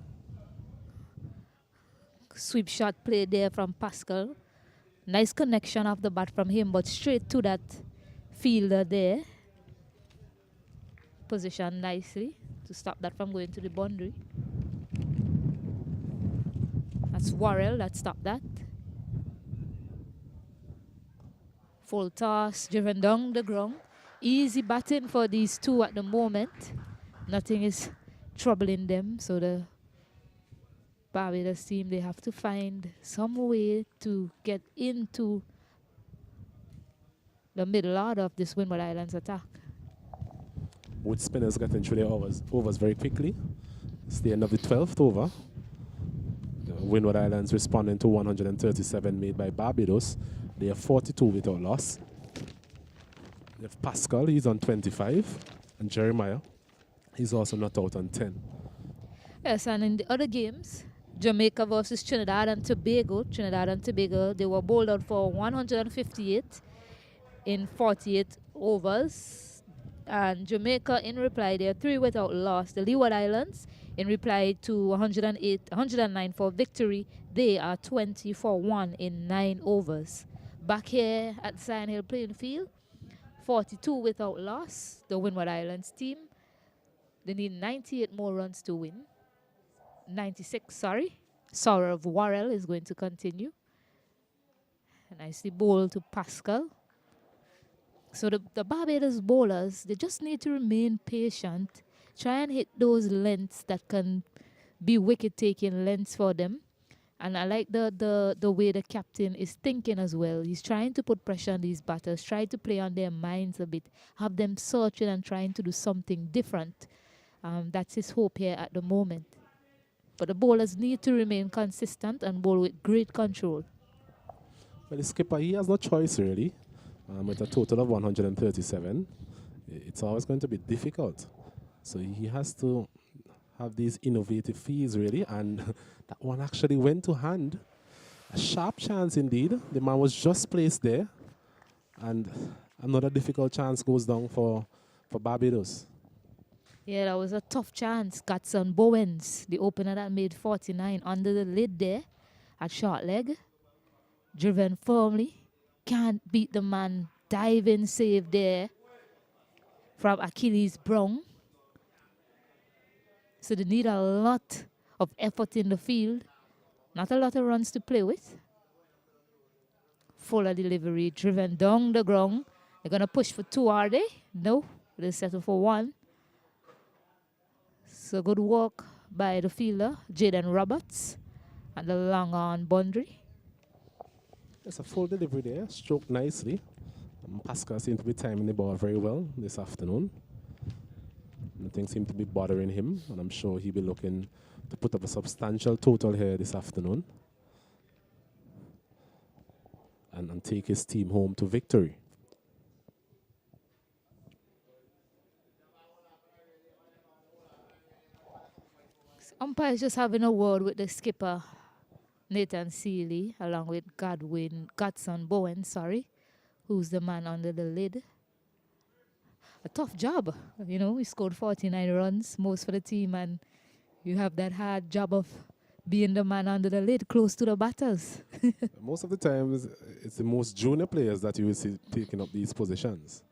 Sweep shot played there from Pascal. Nice connection off the bat from him, but straight to that fielder there. Positioned nicely to stop that from going to the boundary. That's Worrell that stopped that. Full toss, driven down the ground. Easy batting for these two at the moment. Nothing is troubling them. So the Barbados team, they have to find some way to get into the middle order of this Windward Islands attack. Both spinners getting through their overs very quickly. It's the end of the 12th over. The Windward Islands responding to 137 made by Barbados. They have 42 without loss. We have Pascal, he's on 25, and Jeremiah, he's also not out on 10. Yes, and in the other games, Jamaica versus Trinidad and Tobago. Trinidad and Tobago, they were bowled out for 158 in 48 overs. And Jamaica, in reply, they are 3 without loss. The Leeward Islands, in reply to 109 for victory, they are 20 for 1 in 9 overs. Back here at Sion Hill playing field, 42 without loss. The Windward Islands team, they need 98 more runs to win. 96, sorry. Saurav Worrell is going to continue. Nicely bowled to Pascal. So the Barbados bowlers, they just need to remain patient. Try and hit those lengths that can be wicket-taking lengths for them. And I like the way the captain is thinking as well. He's trying to put pressure on these batters, try to play on their minds a bit, have them searching and trying to do something different. That's his hope here at the moment. But the bowlers need to remain consistent and bowl with great control. Well, the skipper, he has no choice really. With a total of 137, it's always going to be difficult. So he has to have these innovative fees really, and that one actually went to hand. A sharp chance indeed. The man was just placed there, and another difficult chance goes down for Barbados. Yeah, that was a tough chance. Gatson Bowens, the opener that made 49 under the lid there at short leg. Driven firmly. Can't beat the man. Diving save there from Achilles Brown. So they need a lot of effort in the field. Not a lot of runs to play with. Fuller delivery, driven down the ground. They're going to push for 2, are they? No, they settle for 1. So good work by the fielder, Jaden Roberts, and the long on boundary. It's a full delivery there, stroked nicely. Pascal seemed to be timing the ball very well this afternoon. Nothing seemed to be bothering him, and I'm sure he'll be looking to put up a substantial total here this afternoon and take his team home to victory. Umpire's just having a word with the skipper, Nathan Seeley, along with Godson Bowen, who's the man under the lid. A tough job, you know. He scored 49 runs, most for the team, and you have that hard job of being the man under the lid, close to the batters. Most of the times, it's the most junior players that you will see taking up these positions.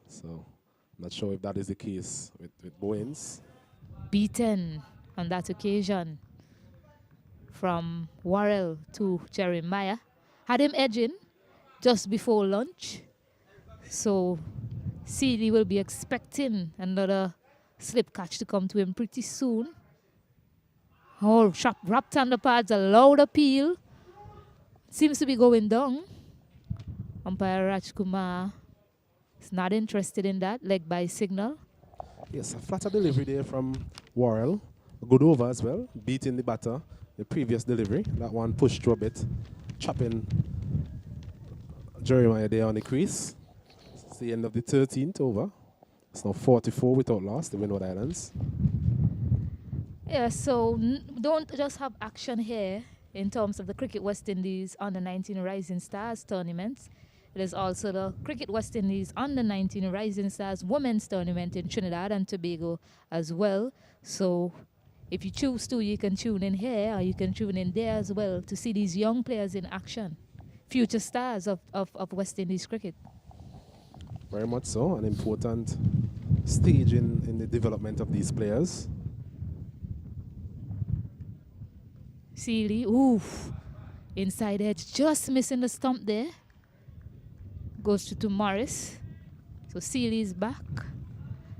So, I'm not sure if that is the case with Bowens. Beaten on that occasion from Worrell to Jeremiah. Had him edging just before lunch. So Seeley will be expecting another slip catch to come to him pretty soon. Oh, wrapped on the pads, a loud appeal. Seems to be going down. Umpire Rajkumar is not interested in that. Leg by signal. Yes, a flatter delivery there from Worrell. A good over as well, beating the batter. The previous delivery, that one pushed through a bit, chopping Jeremiah there on the crease. It's the end of the 13th over. It's now 44 without loss, the Windward Islands. Yeah, so don't just have action here in terms of the Cricket West Indies Under-19 Rising Stars tournament. It is also the Cricket West Indies Under-19 Rising Stars Women's Tournament in Trinidad and Tobago as well. So if you choose to, you can tune in here or you can tune in there as well to see these young players in action. Future stars of West Indies cricket. Very much so, an important stage in the development of these players. Seeley, oof, inside edge, just missing the stump there. Goes to Morris. So Seeley's back.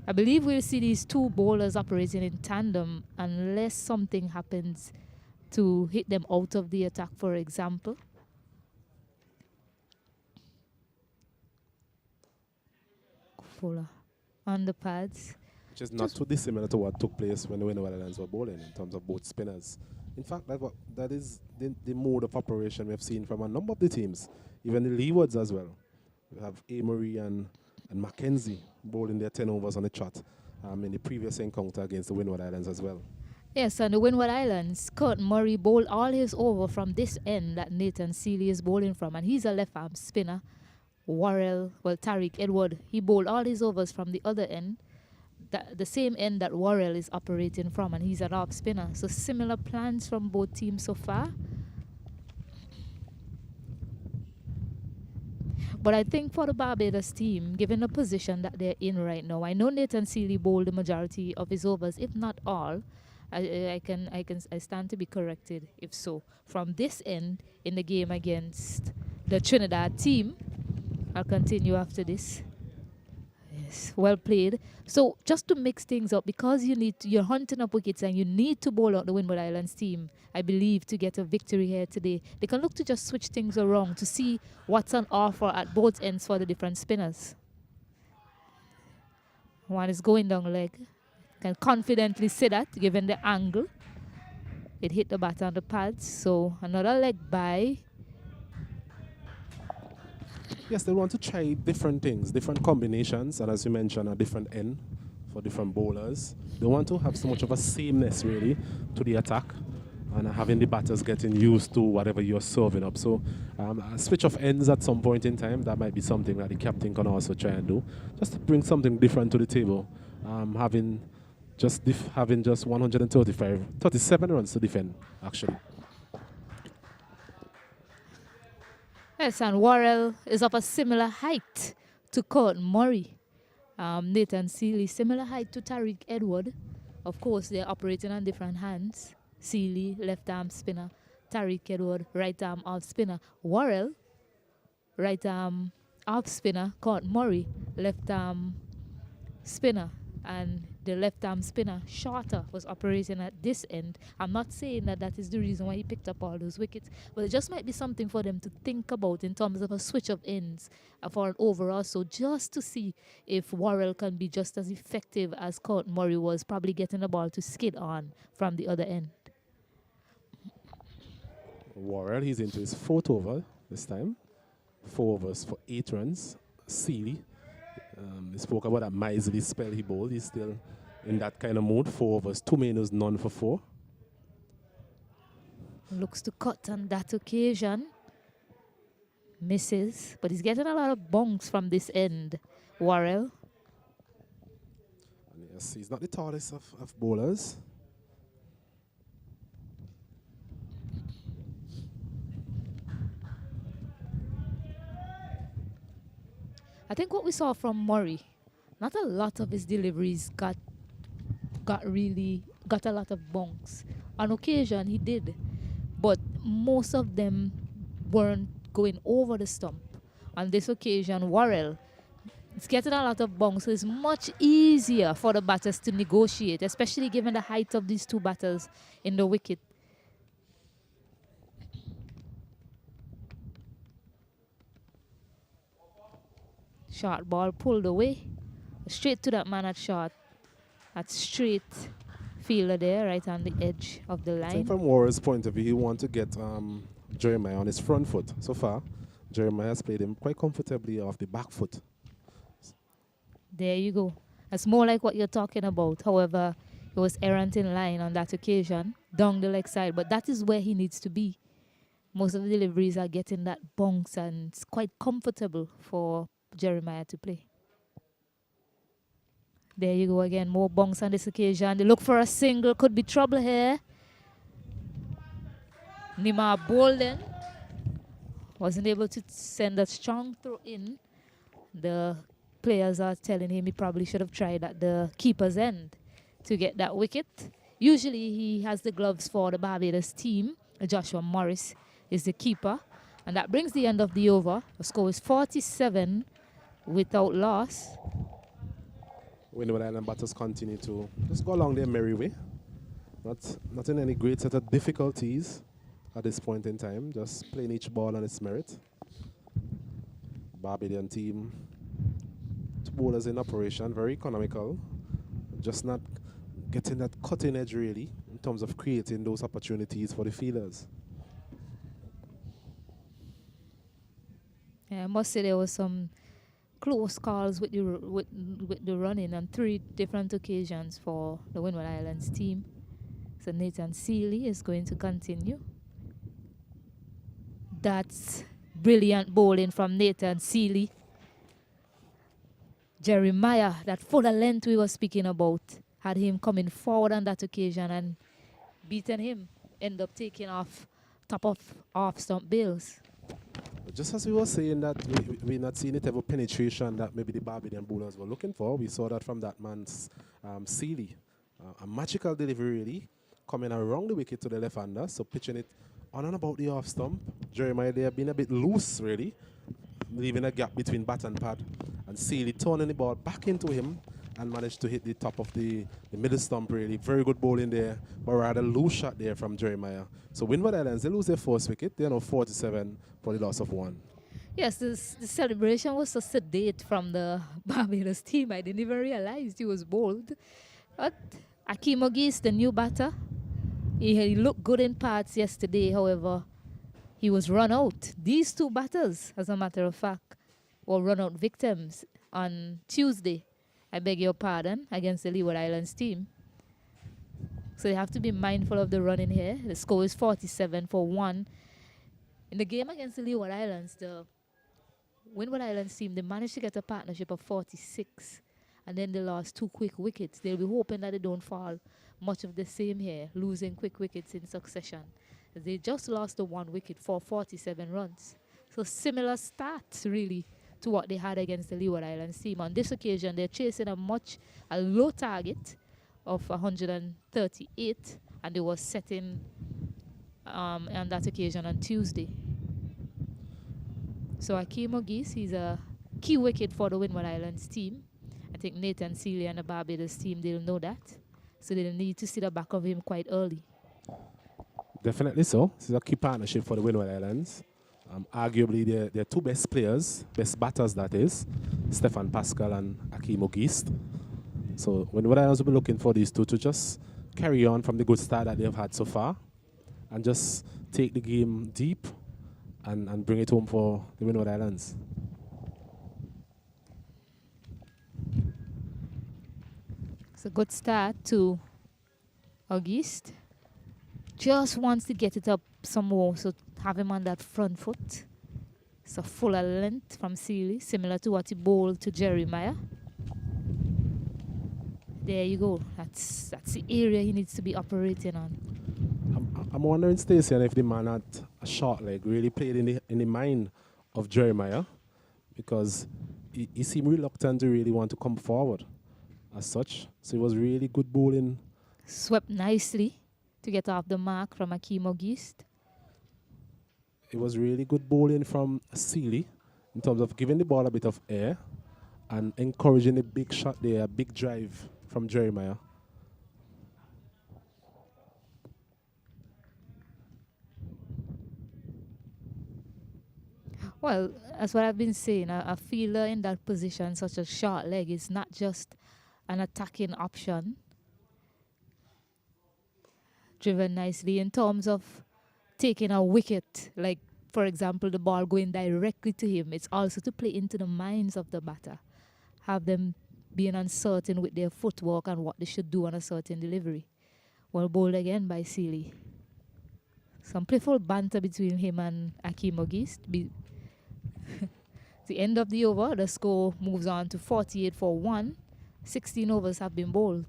I believe we'll see these two bowlers operating in tandem unless something happens to hit them out of the attack, for example. Fuller on the pads. Which is not too dissimilar to what took place when the Windward Islands were bowling in terms of both spinners. In fact, that is the mode of operation we've seen from a number of the teams, even the Leewards as well. We have Amory and Mackenzie bowling their 10 overs on the trot in the previous encounter against the Windward Islands as well. Yes, and the Windward Islands, Kurt Murray bowled all his over from this end that Nathan Seeley is bowling from, and he's a left-arm spinner. Tariq Edward, he bowled all his overs from the other end, the same end that Worrell is operating from, and he's an off spinner. So similar plans from both teams so far. But I think for the Barbados team, given the position that they're in right now, I know Nathan Seeley bowled the majority of his overs, if not all. I stand to be corrected if so. From this end in the game against the Trinidad team, I'll continue after this. Yes, well played. So just to mix things up, because you're hunting up wickets and you need to bowl out the Windward Islands team, I believe, to get a victory here today. They can look to just switch things around to see what's on offer at both ends for the different spinners. One is going down leg. Can confidently say that, given the angle. It hit the bat on the pads, so another leg by. Yes, they want to try different things, different combinations, and as you mentioned, a different end for different bowlers. They want to have so much of a sameness, really, to the attack, and having the batters getting used to whatever you're serving up. So a switch of ends at some point in time, that might be something that the captain can also try and do, just to bring something different to the table. Having just 37 runs to defend, actually. Yes, and Worrell is of a similar height to Court Murray. Nathan Seeley, similar height to Tariq Edward. Of course, they're operating on different hands. Seeley, left arm spinner. Tariq Edward, right arm off spinner. Worrell, right arm off spinner. Court Murray, left arm spinner. And the left arm spinner, Shorter, was operating at this end. I'm not saying that that is the reason why he picked up all those wickets, but it just might be something for them to think about in terms of a switch of ends for an overall. So just to see if Worrell can be just as effective as Court Murray was, probably getting the ball to skid on from the other end. Worrell, he's into his 4th over this time. 4 overs for 8 runs. Seeley. He spoke about that miserly spell he bowled. He's still in that kind of mood. 4 overs, 2 minus, none for 4. Looks to cut on that occasion. Misses, but he's getting a lot of bonks from this end. Worrell. And yes, he's not the tallest of bowlers. I think what we saw from Murray, not a lot of his deliveries got a lot of bonks. On occasion he did, but most of them weren't going over the stump. On this occasion, Worrell is getting a lot of bonks, so it's much easier for the batters to negotiate, especially given the height of these two batters in the wicket. Short ball pulled away. Straight to that man at short. That's straight fielder there, right on the edge of the I think line. from Warren's point of view, he wants to get Jeremiah on his front foot. So far, Jeremiah has played him quite comfortably off the back foot. There you go. That's more like what you're talking about. However, he was errant in line on that occasion, down the leg side. But that is where he needs to be. Most of the deliveries are getting that bounce, and it's quite comfortable for Jeremiah to play. There you go again. More bonks on this occasion. They look for a single. Could be trouble here. Nima Bolden wasn't able to send a strong throw in. The players are telling him he probably should have tried at the keeper's end to get that wicket. Usually he has the gloves for the Barbados team. Joshua Morris is the keeper. And that brings the end of the over. The score is 47 without loss. Windward Island batters continue to just go along their merry way. Not in any great set of difficulties at this point in time. Just playing each ball on its merit. Barbadian team, 2 bowlers in operation, very economical. Just not getting that cutting edge really in terms of creating those opportunities for the fielders. Yeah, I must say there was some close calls with the running on 3 different occasions for the Windward Islands team. So Nathan Seeley is going to continue. That's brilliant bowling from Nathan Seeley. Jeremiah, that fuller length we were speaking about, had him coming forward on that occasion and beating him. End up taking off top of off-stump bills. Just as we were saying that we're not seeing it have a penetration that maybe the Barbadian bowlers were looking for. We saw that from that man's Seeley. A magical delivery really, coming around the wicket to the left-hander, so pitching it on and about the off-stump. Jeremiah there being a bit loose really, leaving a gap between bat and pad. and Sealy turning the ball back into him and managed to hit the top of the middle stump really. Very good ball in there, but rather loose shot there from Jeremiah. So Windward Islands, they lose their first wicket. They're now 47 for the loss of 1. Yes, the celebration was so sedate from the Barbados team. I didn't even realize he was bowled. But Akeem Ogis, the new batter, he looked good in parts yesterday. However, he was run out. These two batters, as a matter of fact, were run out victims on Tuesday. I beg your pardon, against the Leeward Islands team. So you have to be mindful of the running here. The score is 47 for 1. In the game against the Leeward Islands, the Windward Islands team, they managed to get a partnership of 46. And then they lost 2 quick wickets. They'll be hoping that they don't fall much of the same here, losing quick wickets in succession. They just lost the 1 wicket for 47 runs. So similar stats, really, to what they had against the Leeward Islands team. On this occasion, they're chasing a low target of 138, and they were setting on that occasion on Tuesday. So Akeem Ogis, he's a key wicket for the Windward Islands team. I think Nathan Sealy and the Barbados team, they'll know that. So they'll need to see the back of him quite early. Definitely so. This is a key partnership for the Windward Islands. Arguably, they're two best players, best batters that is, Stefan Pascal and Akeem Ogis. So Windward Islands will be looking for these two to just carry on from the good start that they've had so far and just take the game deep and bring it home for the Windward Islands. It's a good start to August. Just wants to get it up some more, so have him on that front foot. It's a fuller length from Sealy, similar to what he bowled to Jeremiah. There you go. That's the area he needs to be operating on. I'm wondering, Stacey, if the man had a short leg really played in the mind of Jeremiah, because he seemed reluctant to really want to come forward as such. So it was really good bowling. Swept nicely to get off the mark from Akeem Ogis. It was really good bowling from Sealy in terms of giving the ball a bit of air and encouraging a big shot there, a big drive from Jeremiah. Well, that's what I've been saying. A fielder in that position, such a short leg, is not just an attacking option. Driven nicely in terms of taking a wicket, like, for example, the ball going directly to him. It's also to play into the minds of the batter. Have them being uncertain with their footwork and what they should do on a certain delivery. Well bowled again by Sealy. Some playful banter between him and Akeem Ogis. The end of the over, the score moves on to 48 for 1. 16 overs have been bowled.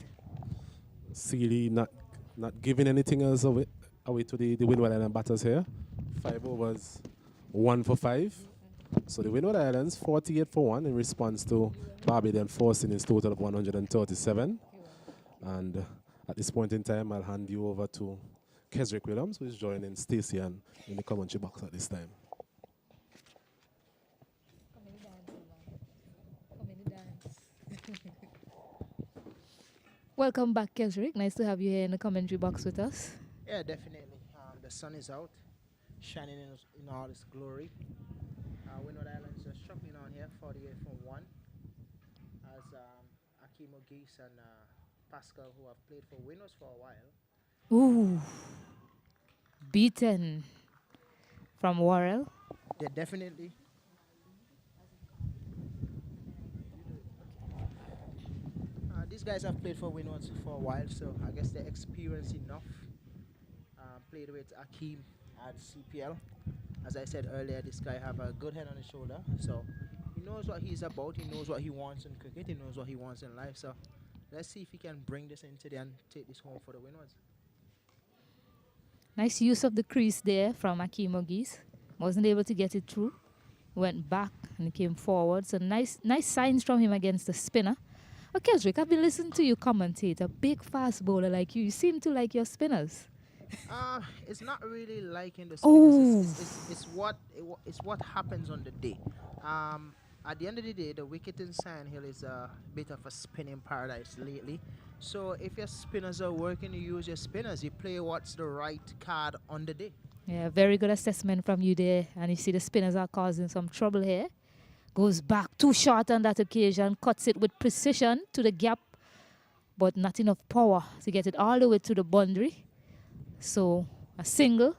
Sealy not giving anything else away to the Windward Island batters here. 5 overs, 1 for 5. So the Windward Islands 48 for 1 in response to Barbados forcing his total of 137. And at this point in time, I'll hand you over to Kesrick Williams, who is joining Stacey in the commentary box at this time. Welcome back, Kesrick. Nice to have you here in the commentary box with us. Yeah, definitely. The sun is out, shining in all its glory. Windward Islands are struggling on here, 48 for 1. As Akeem Ogis and Pascal, who have played for Windwards for a while. Ooh. Beaten from Worrell. Yeah, definitely. These guys have played for Windwards for a while, so I guess they're experienced enough. Played with Akeem at CPL. As I said earlier, this guy have a good head on his shoulder, so he knows what he's about. He knows what he wants in cricket. He knows what he wants in life. So let's see if he can bring this into the and take this home for the Windwards. Nice use of the crease there from Akeem Ogis. Wasn't able to get it through. Went back and came forward. So nice signs from him against the spinner. Okay, Kesrick, I've been listening to you commentate. A big fast bowler like you. You seem to like your spinners. It's not really liking the Oh. spinners. It's what happens on the day. at the end of the day, the wicket in Sand Hill is a bit of a spinning paradise lately. So if your spinners are working, you use your spinners. You play what's the right card on the day. Yeah, very good assessment from you there. And you see the spinners are causing some trouble here. Goes back too short on that occasion, cuts it with precision to the gap, but not enough power to get it all the way to the boundary. So a single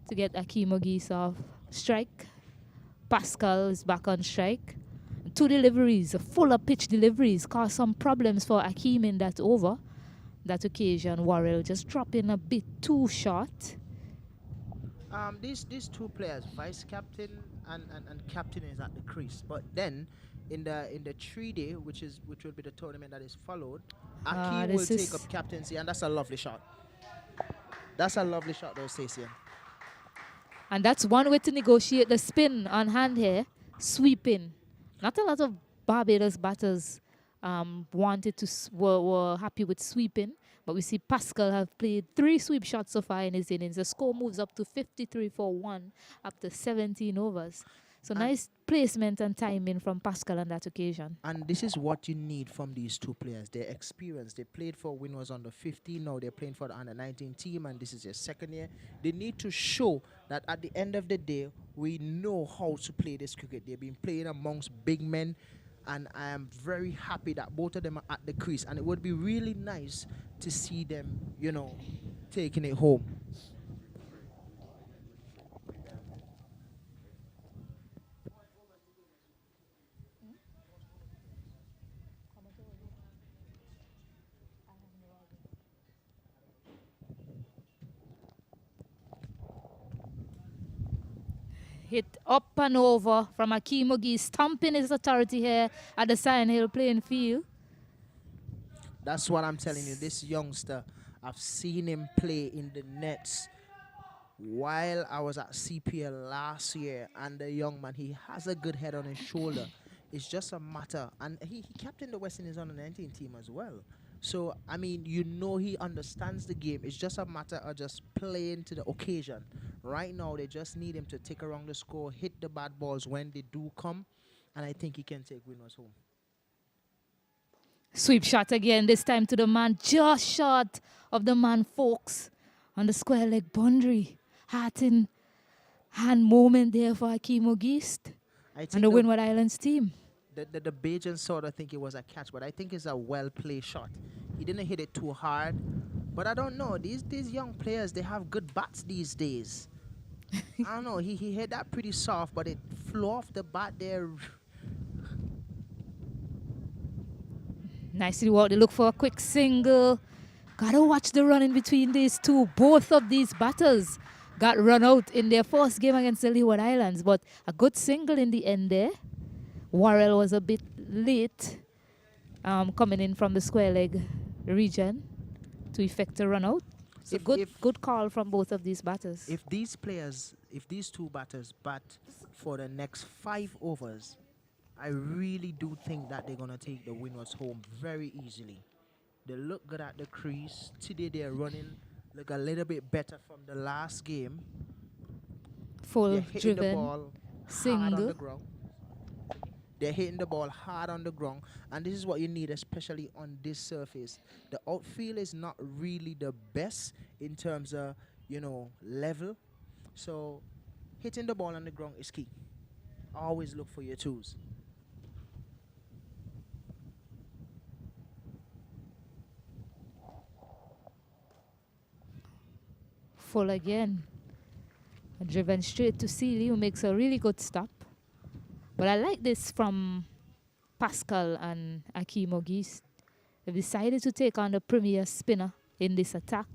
to get Akeem Ogis off strike. Pascal is back on strike. Two deliveries, fuller pitch deliveries, caused some problems for Akeem in that over. That occasion, Warrell just dropping a bit too short. These two players, vice captain and captain, is at the crease. But then, in the 3-day, which will be the tournament that is followed, Akeem will take up captaincy, and that's a lovely shot. That's a lovely shot, though, Stacey. And that's one way to negotiate the spin on hand here, sweeping. Not a lot of Barbados batters wanted to were happy with sweeping, but we see Pascal have played 3 sweep shots so far in his innings. The score moves up to 53 for 1 after 17 overs. So nice placement and timing from Pascal on that occasion. And this is what you need from these two players. Their experience. They played for Windwards under 15. Now they're playing for the under 19 team, and this is their second year. They need to show that at the end of the day, we know how to play this cricket. They've been playing amongst big men, and I am very happy that both of them are at the crease. And it would be really nice to see them, taking it home. Hit up and over from Akeem Ogis, stomping his authority here at the Sand Hill playing field. That's what I'm telling you. This youngster, I've seen him play in the nets while I was at CPL last year. And the young man, he has a good head on his shoulder. It's just a matter. And he captained the West Indies under 19 team as well. So, I mean, he understands the game. It's just a matter of just playing to the occasion. Right now, they just need him to take around the score, hit the bad balls when they do come, and I think he can take Windwards home. Sweep shot again, this time to the man, just short of the man Folks on the square leg boundary. Heart in hand moment there for Akeem Ogis and the Windward Islands team. The Bajan sort of think it was a catch, but I think it's a well-played shot. He didn't hit it too hard, but I don't know. These young players, they have good bats these days. I don't know. He hit that pretty soft, but it flew off the bat there. Nicely walked. They look for a quick single. Gotta watch the run in between these two. Both of these batters got run out in their first game against the Windward Islands, but a good single in the end there. Warrell was a bit late coming in from the square leg region to effect a run out. So good call from both of these batters. If these two batters bat for the next 5 overs, I really do think that they're going to take the Windwards home very easily. They look good at the crease. Today they're running, look a little bit better from the last game. Full they're hitting driven the ball single. hard on the ground. They're hitting the ball hard on the ground, and this is what you need, especially on this surface. The outfield is not really the best in terms of, level. So hitting the ball on the ground is key. Always look for your twos. Full again. Driven straight to Sealy, who makes a really good stop. But I like this from Pascal and Akeem Ogis. They've decided to take on the premier spinner in this attack.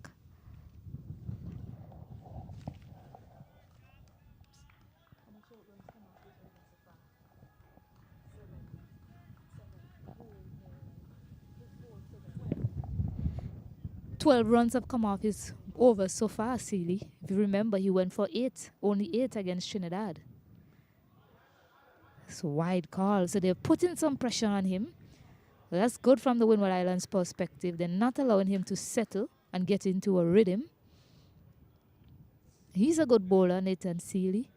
"12 runs have come off his over so far, Sealy. If you remember, he went for 8, only 8 against Trinidad. It's a wide call, so they're putting some pressure on him. That's good from the Windward Islands perspective. They're not allowing him to settle and get into a rhythm. He's a good bowler, Nathan Sealy.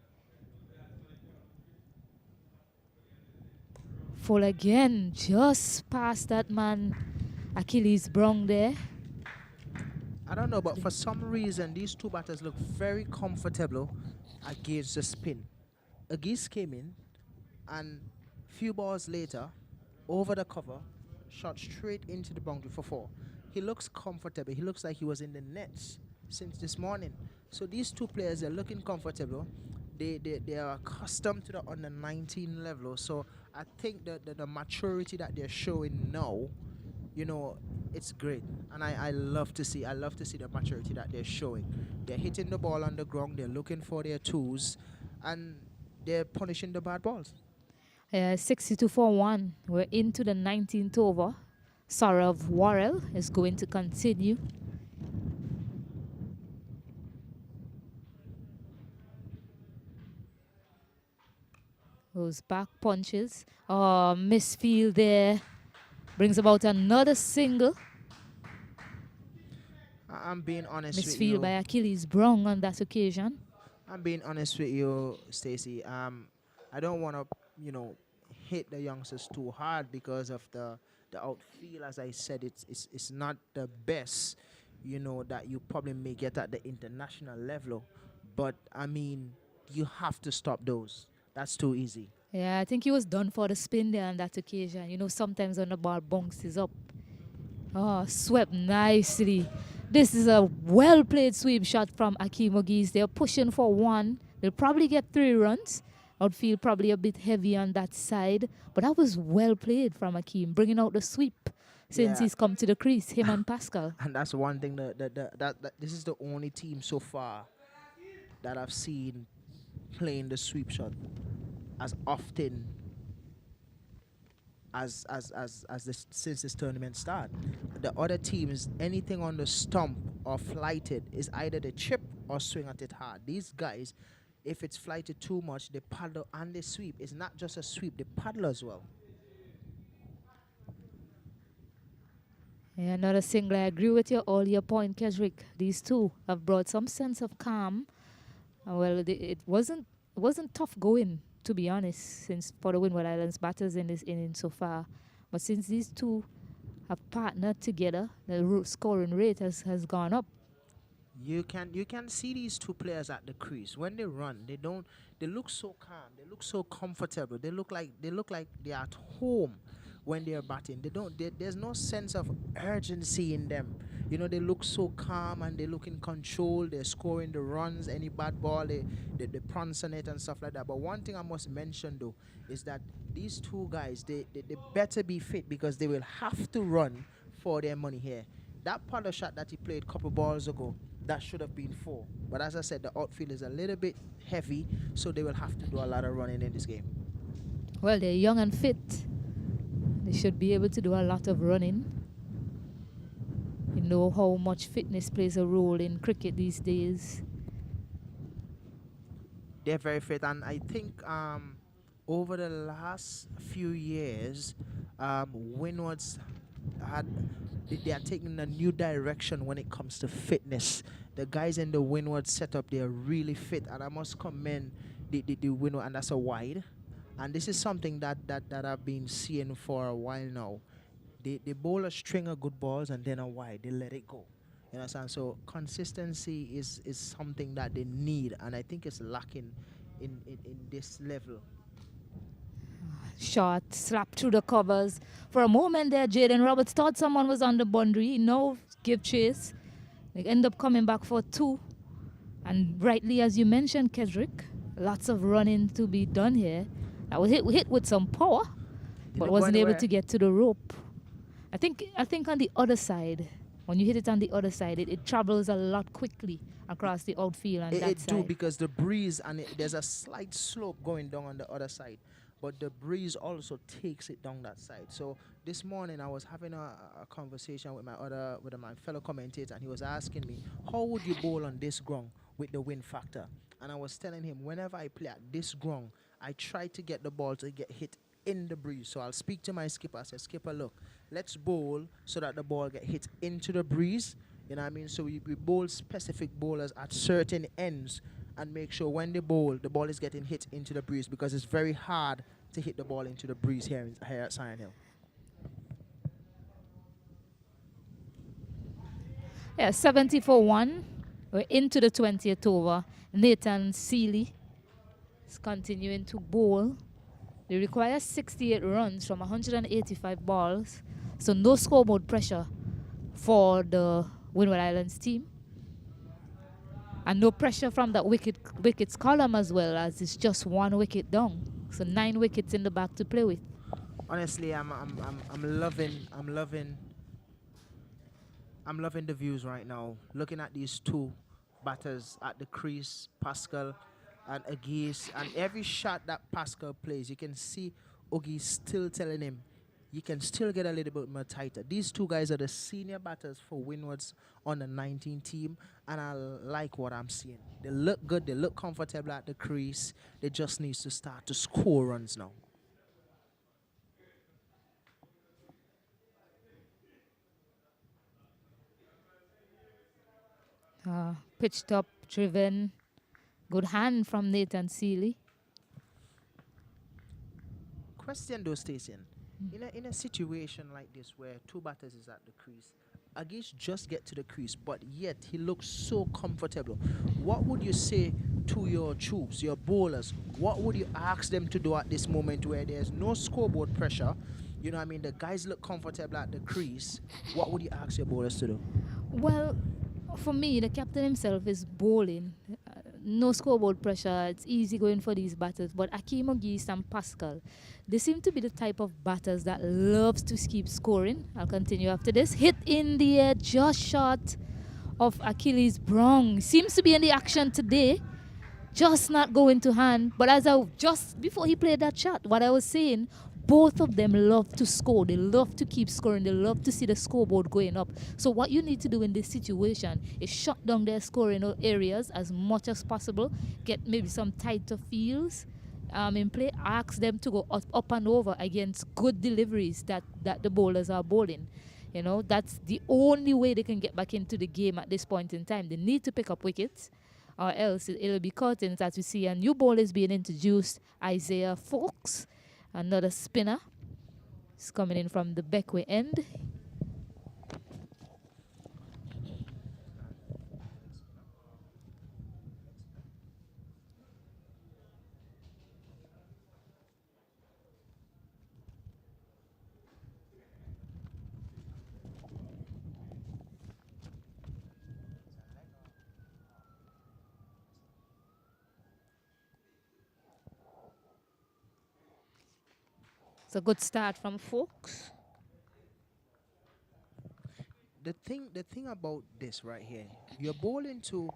Full again, just past that man Achilles Brown there. I don't know, but for some reason, these two batters look very comfortable against the spin. Agis came in, and few balls later, over the cover, shot straight into the boundary for four. He looks comfortable. He looks like he was in the nets since this morning. So these two players are looking comfortable. They are accustomed to the under 19 level. So I think the maturity that they're showing now, you know, it's great. And I love to see the maturity that they're showing. They're hitting the ball on the ground. They're looking for their twos, and they're punishing the bad balls. 62 for 1. We're into the 19th over. Saurav Worrell is going to continue. Those back punches. Oh, misfield there. Brings about another single. I'm being honest with Misfield you. by Achilles Brown on that occasion. I'm being honest with you, Stacey. I don't want to, hit the youngsters too hard because of the outfield. As I said, it's not the best, that you probably may get at the international level. But I mean, you have to stop those. That's too easy. Yeah, I think he was done for the spin there on that occasion. You know, sometimes when the ball bounces up. Oh, swept nicely. This is a well-played sweep shot from Akeem Ogis. They're pushing for 1. They'll probably get 3 runs. Outfield probably a bit heavy on that side. But that was well played from Akeem, bringing out the sweep since Yeah. he's come to the crease, him and Pascal. And that's one thing that this is the only team so far that I've seen playing the sweep shot as often as this since this tournament start. The other teams, anything on the stump or flighted is either the chip or swing at it hard. These guys, if it's flighted too much, they paddle and they sweep. It's not just a sweep, they paddle as well. Yeah, another single. I agree with you, all your point, Kesrick. These two have brought some sense of calm. Well, it wasn't tough going, to be honest, since for the Windward Islands batters in this inning so far. But since these two have partnered together, the scoring rate has gone up. You can see these two players at the crease when they run. They look so calm. They look so comfortable. They look like they're at home when they're batting. There's no sense of urgency in them. They look so calm and they look in control. They're scoring the runs. Any bad ball, they prance on it and stuff like that. But one thing I must mention though is that these two guys, they better be fit because they will have to run for their money here. That paddle shot that he played a couple balls ago, that should have been 4. But as I said, the outfield is a little bit heavy, so they will have to do a lot of running in this game. Well, they're young and fit. They should be able to do a lot of running. You know how much fitness plays a role in cricket these days. They're very fit, and I think over the last few years, Windwards they are taking a new direction when it comes to fitness. The guys in the Windward setup, they are really fit, and I must commend the Windward, and that's a wide. And this is something that I've been seeing for a while now. They bowl a string of good balls and then a wide. They let it go. You understand? So consistency is something that they need, and I think it's lacking in this level. Shot, slapped through the covers. For a moment there, Jaden Roberts thought someone was on the boundary. No, give chase. They end up coming back for 2. And rightly, as you mentioned, Kedrick, lots of running to be done here. That was hit with some power, but wasn't able to get to the rope. I think on the other side, when you hit it on the other side, it travels a lot quickly across the outfield and that side. It do, because the breeze, and there's a slight slope going down on the other side. But the breeze also takes it down that side. So this morning I was having a conversation with my fellow commentator, and he was asking me, how would you bowl on this ground with the wind factor? And I was telling him, whenever I play at this ground, I try to get the ball to get hit in the breeze. So I'll speak to my skipper. I say, skipper, look, let's bowl so that the ball get hit into the breeze. You know what I mean? So we bowl specific bowlers at certain ends, and make sure when they bowl, the ball is getting hit into the breeze, because it's very hard to hit the ball into the breeze here at Sion Hill. Yeah, 70 for 1. We're into the 20th over. Nathan Seeley is continuing to bowl. They require 68 runs from 185 balls. So no scoreboard pressure for the Windward Islands team. And no pressure from that wickets column as well, as it's just 1 wicket down. So 9 wickets in the back to play with. Honestly, I'm loving the views right now. Looking at these two batters at the crease, Pascal and Agis, and every shot that Pascal plays, you can see Ogie still telling him, you can still get a little bit more tighter. These two guys are the senior batters for Windwards on the 19 team, and I like what I'm seeing. They look good, they look comfortable at the crease. They just need to start to score runs now. Pitched up, driven. Good hand from Nathan Seeley. Question though, Stacey. In a situation like this where two batters is at the crease, Agis just get to the crease, but yet he looks so comfortable. What would you say to your troops, your bowlers? What would you ask them to do at this moment where there's no scoreboard pressure? You know what I mean? The guys look comfortable at the crease. What would you ask your bowlers to do? Well, for me, the captain himself is bowling. No scoreboard pressure. It's easy going for these batters. But Akeem Ogis and Pascal, they seem to be the type of batters that loves to keep scoring. I'll continue after this. Hit in the air, just short of Achilles Brown. Seems to be in the action today. Just not going to hand. But just before he played that shot, what I was saying, both of them love to score. They love to keep scoring. They love to see the scoreboard going up. So what you need to do in this situation is shut down their scoring areas as much as possible. Get maybe some tighter fields in play. Ask them to go up and over against good deliveries that the bowlers are bowling. You know, that's the only way they can get back into the game at this point in time. They need to pick up wickets, or else it'll be curtains. As we see a new bowler is being introduced, Isaiah Fox. Another spinner is coming in from the backway end. It's a good start from Fox. The thing about this right here, you're bowling to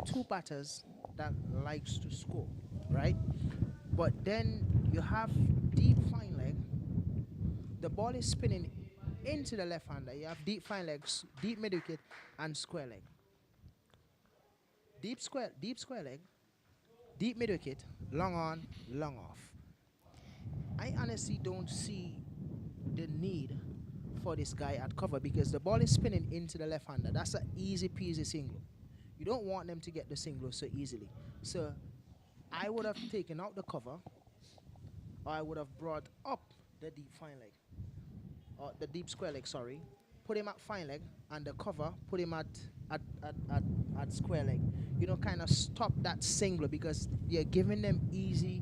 two batters that likes to score, right? But then you have deep fine leg. The ball is spinning into the left hander. You have deep fine legs, deep mid wicket, and square leg. Deep square leg, deep mid wicket, long on, long off. I honestly don't see the need for this guy at cover, because the ball is spinning into the left hander. That's an easy peasy single. You don't want them to get the single so easily. So I would have taken out the cover, or I would have brought up the deep fine leg, or the deep square leg, sorry. Put him at fine leg, and the cover, put him at square leg. You know, kind of stop that single, because you're giving them easy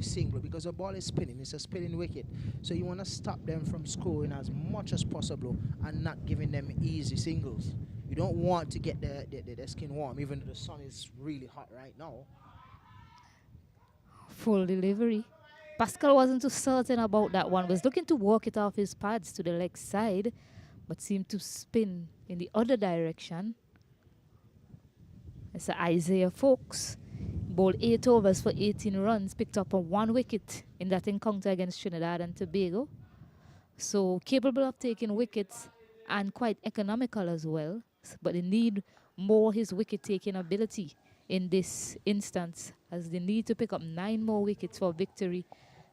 single, because the ball is spinning. It's a spinning wicket. So you want to stop them from scoring as much as possible and not giving them easy singles. You don't want to get the skin warm, even though the sun is really hot right now. Full delivery. Pascal wasn't too certain about that one. Was looking to walk it off his pads to the leg side, but seemed to spin in the other direction. It's Isaiah Fox. Bowled 8 overs for 18 runs, picked up on 1 wicket in that encounter against Trinidad and Tobago. So capable of taking wickets and quite economical as well. But they need more his wicket-taking ability in this instance, as they need to pick up 9 more wickets for victory.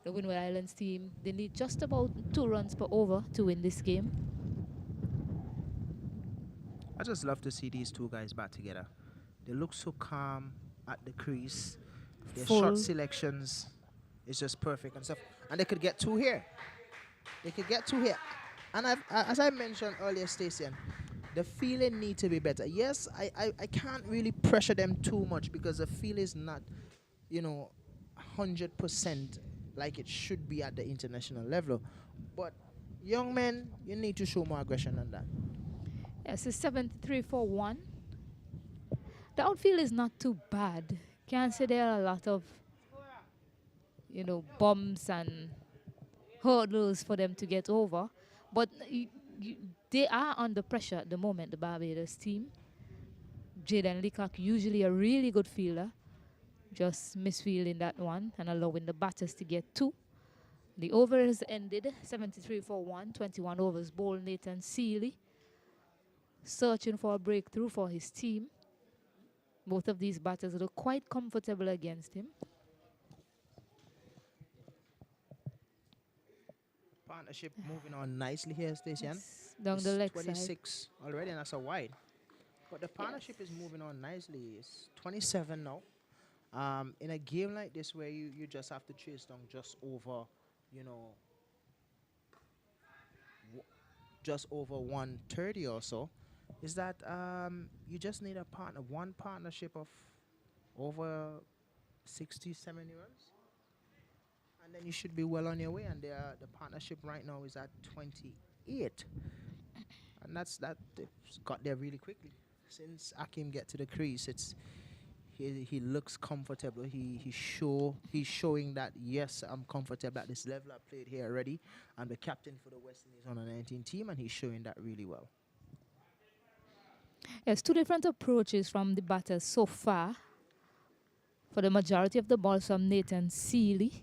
The Windward Islands team, they need just about 2 runs per over to win this game. I just love to see these two guys back together. They look so calm. at the crease. Their shot Full. selections is just perfect and stuff. And they could get two here. They could get two here. And as I mentioned earlier, Stacey, the feeling need to be better. Yes, I can't really pressure them too much because the feel is not, 100% like it should be at the international level. But young men, you need to show more aggression than that. Yes, it's 73 for 1. The outfield is not too bad. Can't say there are a lot of, bumps and hurdles for them to get over. But they are under pressure at the moment, the Barbados team. Jaden Leacock, usually a really good fielder, just misfielding that one and allowing the batters to get 2. The over has ended, 73 for 1, 21 overs bowled. Nathan Seeley searching for a breakthrough for his team. Both of these batters look quite comfortable against him. Partnership moving on nicely here, Stacey. Down the leg 26 side. already, and that's a wide. But the partnership is moving on nicely. It's 27 now. In a game like this where you just have to chase down just over, just over 130 or so, is that you just need one partnership of over 60, 70 runs. And then you should be well on your way. And the partnership right now is at 28. And they've got there really quickly. Since Akim get to the crease, he looks comfortable. He's showing that, yes, I'm comfortable at this level. I played here already. I'm the captain for the West Indies under 19 team, and he's showing that really well. Yes, 2 different approaches from the batters so far. For the majority of the balls from Nathan Seeley,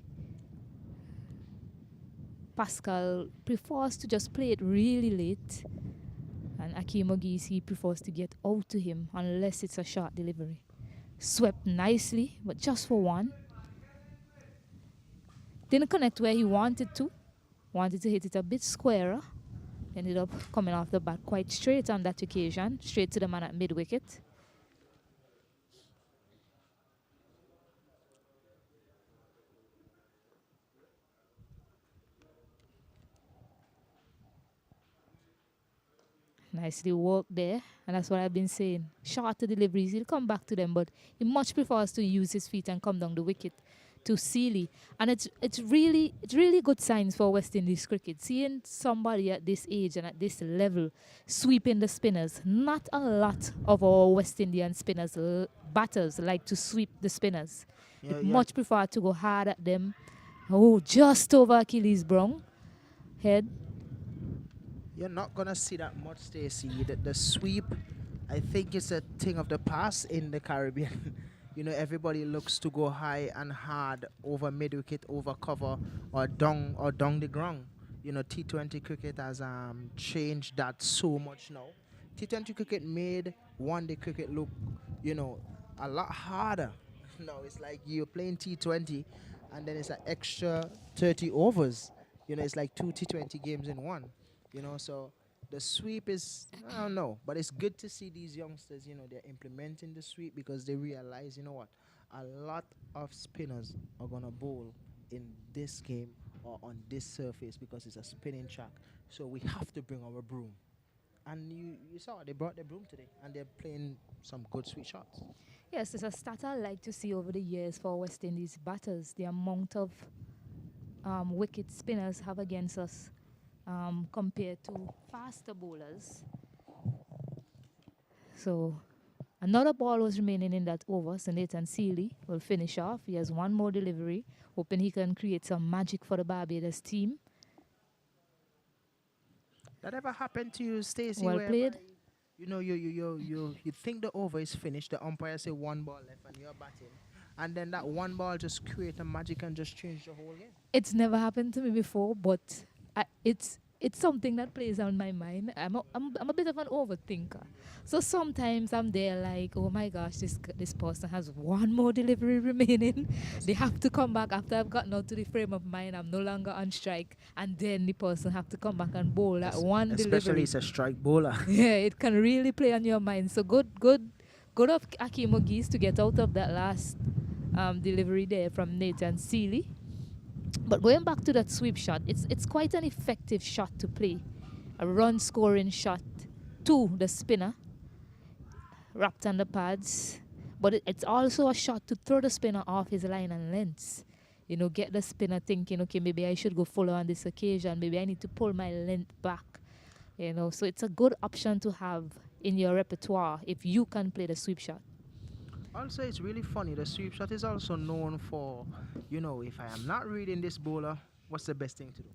Pascal prefers to just play it really late, and Akeem Ogis, he prefers to get out to him unless it's a short delivery. Swept nicely, but just for 1. Didn't connect where he wanted to. Wanted to hit it a bit squarer. Ended up coming off the bat quite straight on that occasion, straight to the man at mid-wicket. Nicely worked there, and that's what I've been saying. Shorter deliveries, he'll come back to them, but he much prefers to use his feet and come down the wicket to Seeley. And it's really good signs for West Indies cricket. Seeing somebody at this age and at this level sweeping the spinners. Not a lot of our West Indian spinners, batters, like to sweep the spinners. Yeah, Much prefer to go hard at them. Oh, just over Achilles Brown head. You're not going to see that much, Stacey. The sweep, I think it's a thing of the past in the Caribbean. Everybody looks to go high and hard over mid-wicket, over cover, or down the ground. T20 cricket has changed that so much now. T20 cricket made one-day cricket look, a lot harder. No, it's like you're playing T20, and then it's an extra 30 overs. It's like 2 T20 games in one. So the sweep is, I don't know, but it's good to see these youngsters, they're implementing the sweep because they realize, a lot of spinners are going to bowl in this game or on this surface because it's a spinning track. So we have to bring our broom. And you saw they brought their broom today, and they're playing some good sweet shots. Yes, it's a stat I like to see over the years for West Indies batters, the amount of wicket spinners have against us. Compared to faster bowlers. So another ball was remaining in that over, so Nathan Seeley will finish off. He has 1 more delivery, hoping he can create some magic for the Barbados team. That ever happened to you, Stacey? Well played. You think the over is finished, the umpire say 1 ball left and you're batting, and then that 1 ball just create a magic and just change the whole game? It's never happened to me before, but it's something that plays on my mind. I'm a bit of an overthinker. So sometimes I'm there like, oh my gosh, this person has 1 more delivery remaining. They have to come back after I've gotten out to the frame of mind. I'm no longer on strike. And then the person have to come back and bowl at 1 delivery. Especially it's a strike bowler. Yeah, it can really play on your mind. So good Good of Akeem Ogis to get out of that last delivery there from Nathan Seeley. But going back to that sweep shot, it's quite an effective shot to play. A run scoring shot to the spinner, wrapped on the pads. But it's also a shot to throw the spinner off his line and lengths. You know, get the spinner thinking, okay, maybe I should go fuller on this occasion. Maybe I need to pull my length back. You know, so it's a good option to have in your repertoire if you can play the sweep shot. Also, it's really funny. The sweep shot is also known for, if I am not reading this bowler, what's the best thing to do?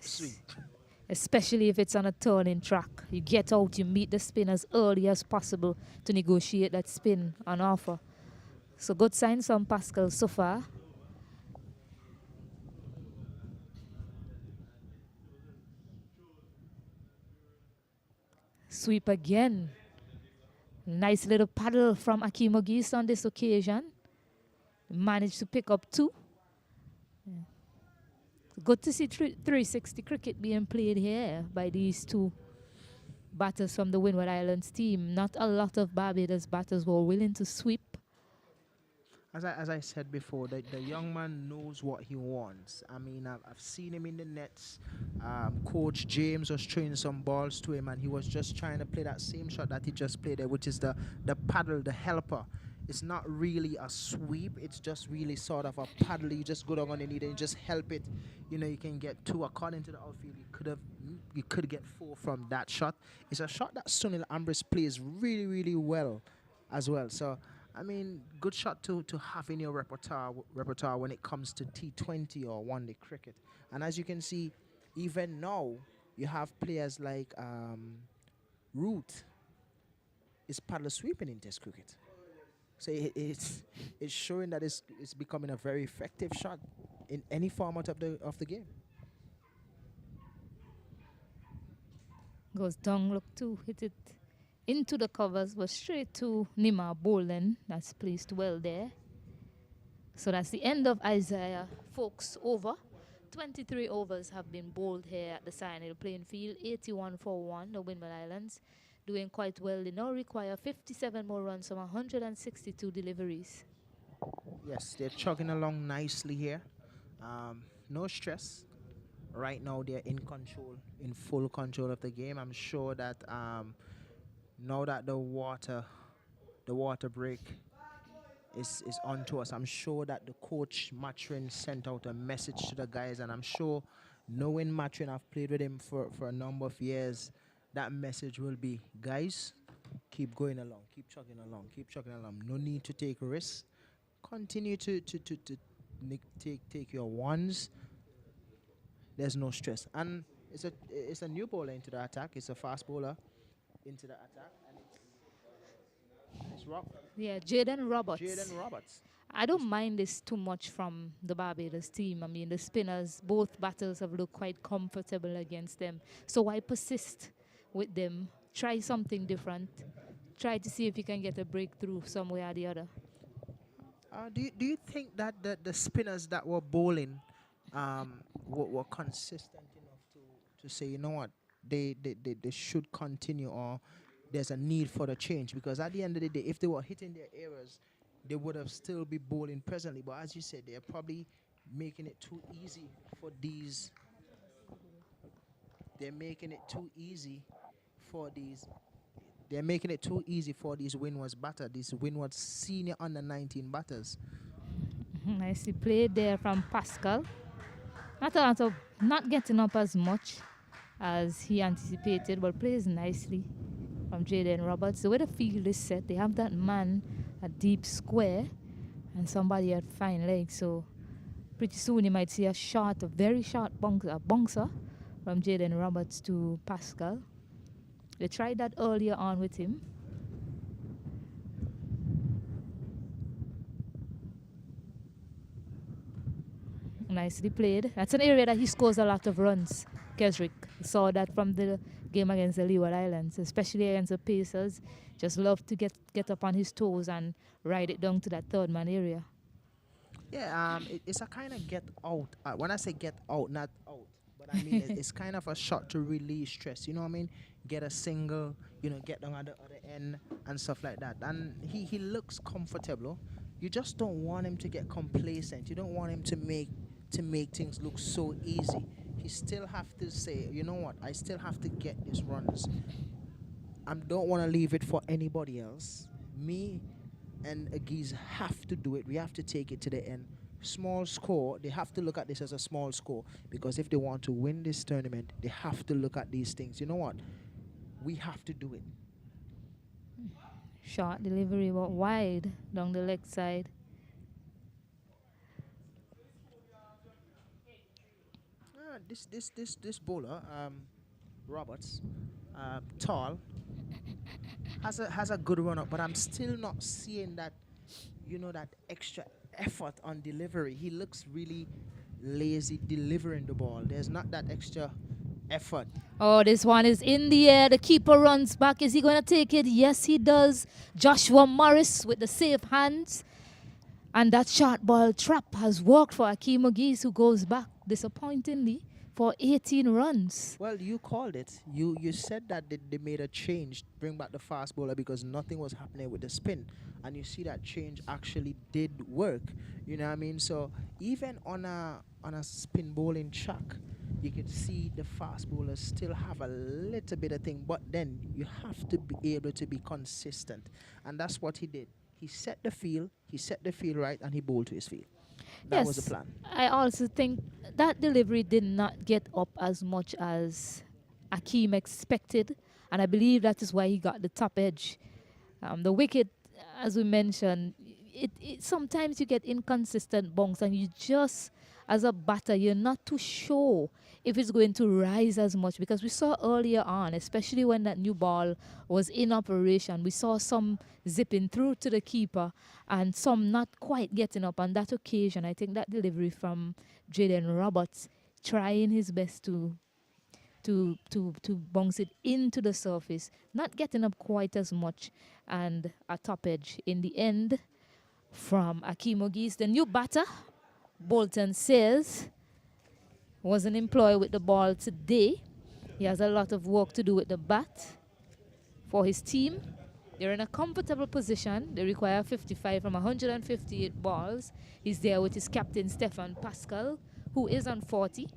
Sweep. Especially if it's on a turning track. You get out, you meet the spin as early as possible to negotiate that spin on offer. So good signs from Pascal so far. Sweep again. Nice little paddle from Akeem Ogis on this occasion. Managed to pick up 2. Good to see 360 cricket being played here by these 2 batters from the Windward Islands team. Not a lot of Barbados batters were willing to sweep. As I said before, the young man knows what he wants. I mean, I've seen him in the nets. Coach James was throwing some balls to him, and he was just trying to play that same shot that he just played there, which is the paddle, the helper. It's not really a sweep. It's just really sort of a paddle. You just go down on the knee and you just help it. You can get 2 according to the outfield. You could get 4 from that shot. It's a shot that Sunil Ambrose plays really, really well as well. So, I mean, good shot to have in your repertoire when it comes to T20 or one-day cricket. And as you can see, even now, you have players like Root is paddle sweeping in Test cricket. So it's showing that it's becoming a very effective shot in any format of the game. Goes down, look to hit it into the covers, but straight to Nima Bolen. That's placed well there. So that's the end of Isaiah Folks' over. 23 overs have been bowled here at the Cyanide playing field. 81 for 1, the Windward Islands doing quite well. They now require 57 more runs from 162 deliveries. Yes, they're chugging along nicely here. No stress. Right now, they're in full control of the game. I'm sure that now that the water break is onto us, I'm sure that the coach Matrin sent out a message to the guys, and I'm sure, knowing Matrin, I've played with him for a number of years, that message will be, guys, keep going along, keep chugging along, keep chugging along. No need to take risks. Continue to take your ones. There's no stress, and it's a new bowler into the attack. It's a fast bowler into the attack, and it's Rob. Yeah, Jaden Roberts. Jaden Roberts. I don't mind this too much from the Barbados team. I mean, the spinners, both batters have looked quite comfortable against them. So why persist with them? Try something different. Try to see if you can get a breakthrough some way or the other. Do you think that the spinners that were bowling were consistent enough to say, you know what, they should continue, or there's a need for the change? Because at the end of the day, if they were hitting their errors, they would have still be bowling presently. But as you said, they're probably making it too easy for these. They're making it too easy for these. They're making it too easy for these Windwards batters, these Windwards senior under 19 batters. Nicely played there from Pascal. Not getting up as much as he anticipated, but plays nicely from Jaden Roberts. The way the field is set, they have that man at deep square and somebody at fine leg. So pretty soon you might see a very short bouncer from Jaden Roberts to Pascal. They tried that earlier on with him. Nicely played. That's an area that he scores a lot of runs, Kesrick. Saw that from the game against the Leeward Islands, especially against the Pacers. Just love to get up on his toes and ride it down to that third man area. Yeah, it's a kind of get out. When I say get out, not out, but I mean it's kind of a shot to release stress. You know what I mean? get a single, get down at the other end and stuff like that. And he looks comfortable. You just don't want him to get complacent. You don't want him to make things look so easy. He still have to say, you know what, I still have to get these runs. I don't want to leave it for anybody else. Me and Agiz have to do it. We have to take it to the end. Small score, they have to look at this as a small score because if they want to win this tournament, they have to look at these things. You know what? We have to do it. Short delivery, but wide down the leg side. This bowler, Roberts, tall, has a good run up, but I'm still not seeing that, that extra effort on delivery. He looks really lazy delivering the ball. There's not that extra effort. Oh, this one is in the air. The keeper runs back. Is he going to take it? Yes, he does. Joshua Morris with the safe hands. And that short ball trap has worked for Akeem Ogis, who goes back disappointingly for 18 runs. Well, you called it. You said that they made a change, bring back the fast bowler because nothing was happening with the spin. And you see that change actually did work. You know what I mean? So even on a spin bowling track, you can see the fast bowlers still have a little bit of thing, but then you have to be able to be consistent. And that's what he did. He set the field right, and he bowled to his field. That was the plan. I also think that delivery did not get up as much as Akeem expected, and I believe that is why he got the top edge. The wicket, as we mentioned, it sometimes you get inconsistent bunks, and you just, as a batter, you're not too sure if it's going to rise as much, because we saw earlier on, especially when that new ball was in operation, we saw some zipping through to the keeper and some not quite getting up. On that occasion, I think that delivery from Jaden Roberts, trying his best to bounce it into the surface, not getting up quite as much, and a top edge in the end from Akeem Ogis. The new batter, Bolton says, wasn't employed with the ball today. He has a lot of work to do with the bat for his team. They're in a comfortable position. They require 55 from 158 balls. He's there with his captain, Stefan Pascal, who is on 40.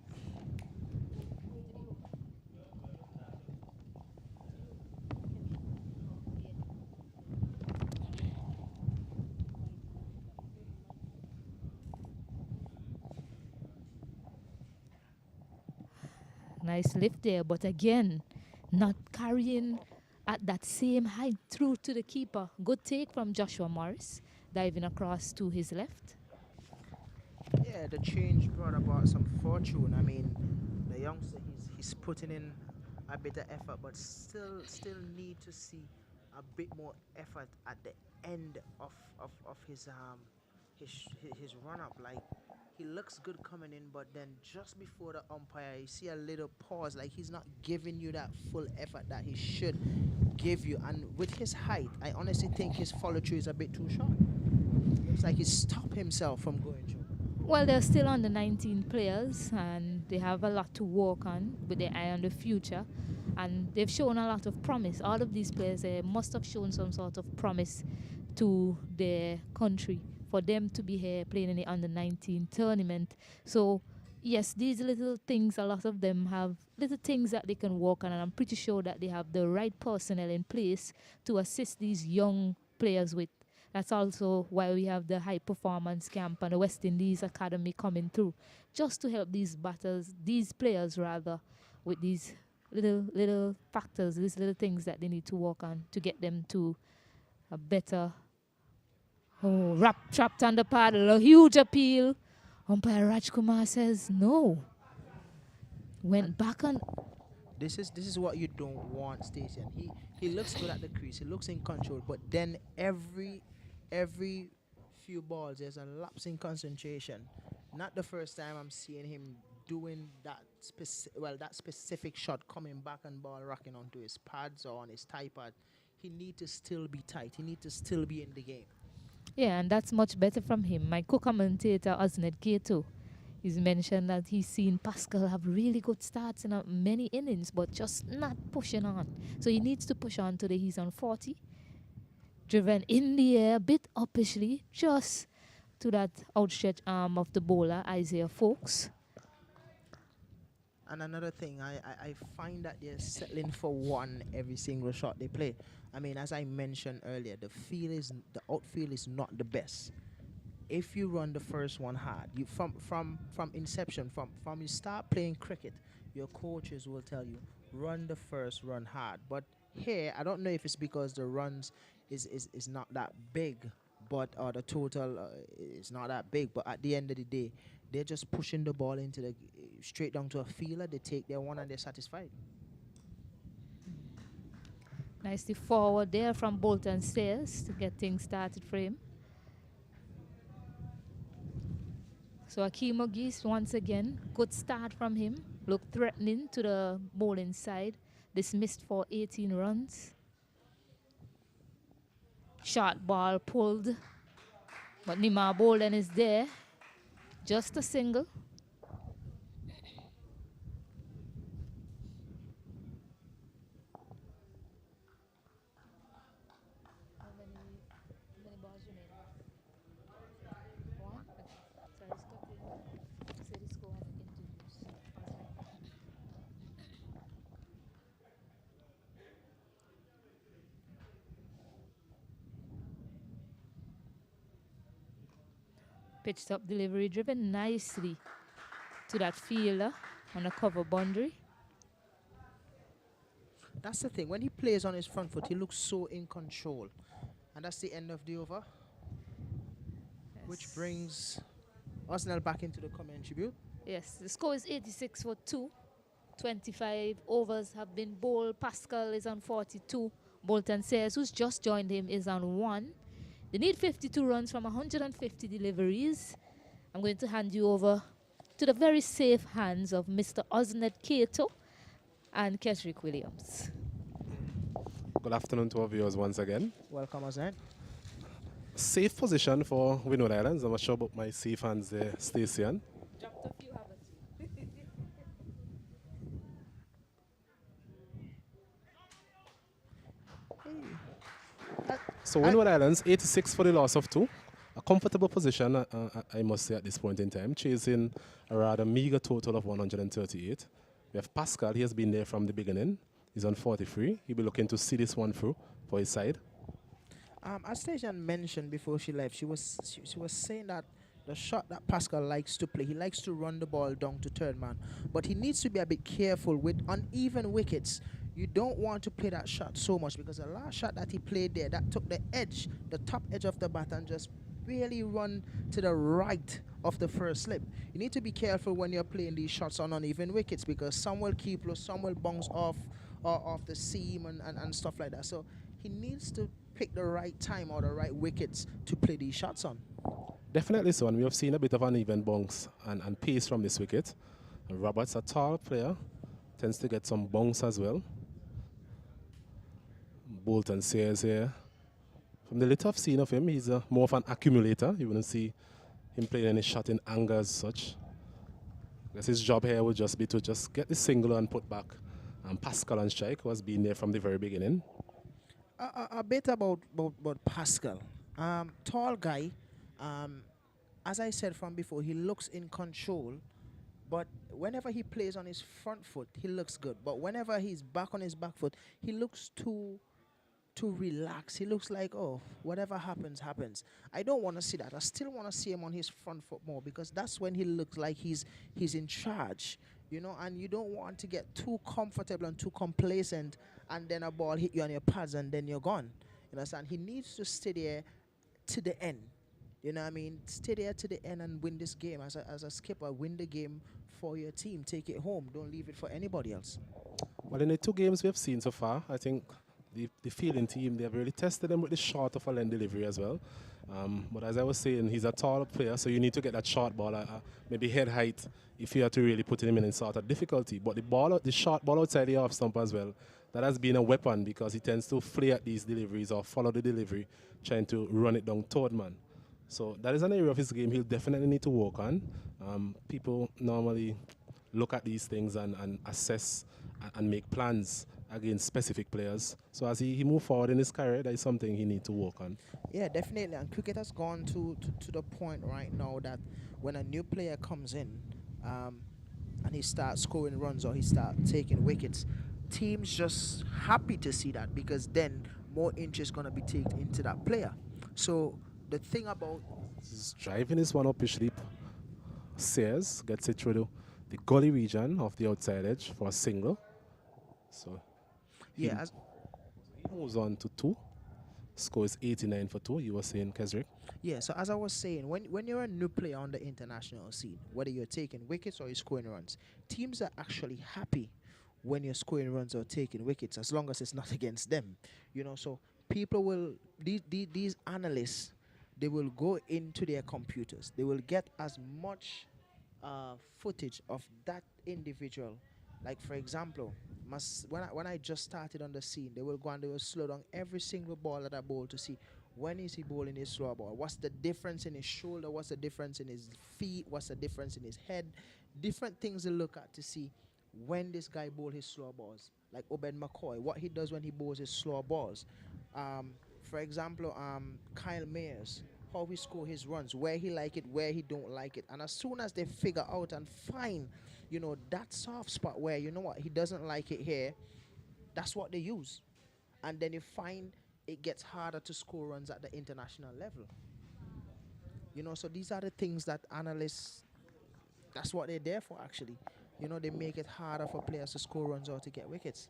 Nice lift there, but again, not carrying at that same height through to the keeper. Good take from Joshua Morris, diving across to his left. Yeah, the change brought about some fortune. I mean, the youngster, he's putting in a bit of effort, but still need to see a bit more effort at the end of his run up. Like, he looks good coming in, but then just before the umpire, you see a little pause. Like, he's not giving you that full effort that he should give you. And with his height, I honestly think his follow through is a bit too short. Looks like he stopped himself from going through. Well, they're still under 19 players, and they have a lot to work on with their eye on the future. And they've shown a lot of promise. All of these players must have shown some sort of promise to their country for them to be here playing in the under 19 tournament. So, yes, these little things, a lot of them have little things that they can work on, and I'm pretty sure that they have the right personnel in place to assist these young players with. That's also why we have the high performance camp and the West Indies Academy coming through, just to help these players rather, with these little factors, these little things that they need to work on to get them to a better. Oh, trapped on the paddle, a huge appeal. Umpire Rajkumar says no. Went back on. This is what you don't want, Stacey. He looks good at the crease. He looks in control, but then every few balls there's a lapse in concentration. Not the first time I'm seeing him doing that specific shot, coming back and ball rocking onto his pads or on his tie pad. He needs to still be tight. He needs to still be in the game. Yeah, and that's much better from him. My co-commentator, Osnet Kato, He's mentioned that he's seen Pascal have really good starts in many innings, but just not pushing on. So he needs to push on today. He's on 40. Driven in the air, a bit uppishly, just to that outstretched arm of the bowler, Isaiah Fawkes. And another thing, I find that they're settling for one every single shot they play. I mean, as I mentioned earlier, the outfield is not the best. If you run the first one hard, you from inception, from you start playing cricket, your coaches will tell you run the first run hard. But here, I don't know if it's because the runs is not that big, but the total is not that big. But at the end of the day, they're just pushing the ball into the straight down to a fielder. They take their one and they're satisfied. Nicely forward there from Bolton Sayers to get things started for him. So Akeem Ogis, once again, good start from him. Looked threatening to the bowling side. Dismissed for 18 runs. Short ball pulled. But Nima Bolden is there. Just a single. How many balls remain? One? Sorry, stop it. Say the score and interviews. Pitched up delivery, driven nicely to that fielder on a cover boundary. That's the thing. When he plays on his front foot, he looks so in control. And that's the end of the over, which brings Arsenal back into the commentary booth. Yes, the score is 86 for 2. 25 overs have been bowled. Pascal is on 42. Bolton Sayers, who's just joined him, is on 1. They need 52 runs from 150 deliveries. I'm going to hand you over to the very safe hands of Mr. Osned Cato and Kesrick Williams. Good afternoon to our viewers once again. Welcome, Azan. Safe position for Windward Islands. I'm not sure about my safe hands there, Stacey. Dropped a few, haven't you? So Windward Islands, 86 for the loss of 2. A comfortable position, I must say, at this point in time, chasing a rather meager total of 138. We have Pascal. He has been there from the beginning. He's on 43. He'll be looking to see this one through for his side. As Stajan mentioned before she left, she was saying that the shot that Pascal likes to play, he likes to run the ball down to third man, but he needs to be a bit careful with uneven wickets. You don't want to play that shot so much, because the last shot that he played there, that took the edge, the top edge of the bat, and just really run to the right of the first slip. You need to be careful when you're playing these shots on uneven wickets, because some will keep low, some will bounce off the seam and stuff like that. So he needs to pick the right time or the right wickets to play these shots on. Definitely so, and we have seen a bit of uneven bounce and pace from this wicket. And Roberts, a tall player, tends to get some bounce as well. Bolton Sayers here. From the little I've seen of him, he's more of an accumulator. You wouldn't see him playing any shot in anger as such. I guess his job here would just be to just get the single and put back Pascal on strike, who has been there from the very beginning. A bit about Pascal. Tall guy. As I said from before, he looks in control. But whenever he plays on his front foot, he looks good. But whenever he's back on his back foot, he looks too relax. He looks like, oh, whatever happens, happens. I don't want to see that. I still want to see him on his front foot more, because that's when he looks like he's in charge, you know, and you don't want to get too comfortable and too complacent, and then a ball hit you on your pads and then you're gone. You understand? He needs to stay there to the end. You know what I mean? Stay there to the end and win this game. As a skipper, win the game for your team. Take it home. Don't leave it for anybody else. Well, in the 2 games we have seen so far, I think the fielding team, they have really tested him with the short of a length delivery as well. But as I was saying, he's a tall player, so you need to get that short ball, maybe head height, if you have to really put him in sort of difficulty. But the short ball outside the off stump as well, that has been a weapon, because he tends to flare at these deliveries or follow the delivery, trying to run it down toward man. So that is an area of his game he'll definitely need to work on. People normally look at these things and assess and make plans against specific players. So as he move forward in his career, that is something he need to work on. Yeah, definitely. And cricket has gone to the point right now that when a new player comes in, um, and he starts scoring runs or he starts taking wickets, teams just happy to see that because then more interest gonna be taken into that player. So the thing about He's driving his one up his sleep. Sears gets it through the gully region of the outside edge for a single. So he yeah, as moves on to two. Score is 89 for two. You were saying, Kesrick? yeah. So as I was saying, when you're a new player on the international scene, whether you're taking wickets or you're scoring runs, teams are actually happy when you're scoring runs or taking wickets, as long as it's not against them. So people will these analysts, they will go into their computers. They will get as much footage of that individual. Like for example, when I just started on the scene, they will go and they will slow down every single ball that I bowl to see when is he bowling his slow ball. What's the difference in his shoulder? What's the difference in his feet? What's the difference in his head? Different things to look at to see when this guy bowl his slow balls. Like Obed McCoy, what he does when he bowls his slow balls. For example, Kyle Mayers, how he score his runs, where he like it, where he don't like it. And as soon as they figure out and find, that soft spot where, you know what, he doesn't like it here, that's what they use. And then you find it gets harder to score runs at the international level. So these are the things that analysts, that's what they're there for actually. They make it harder for players to score runs or to get wickets.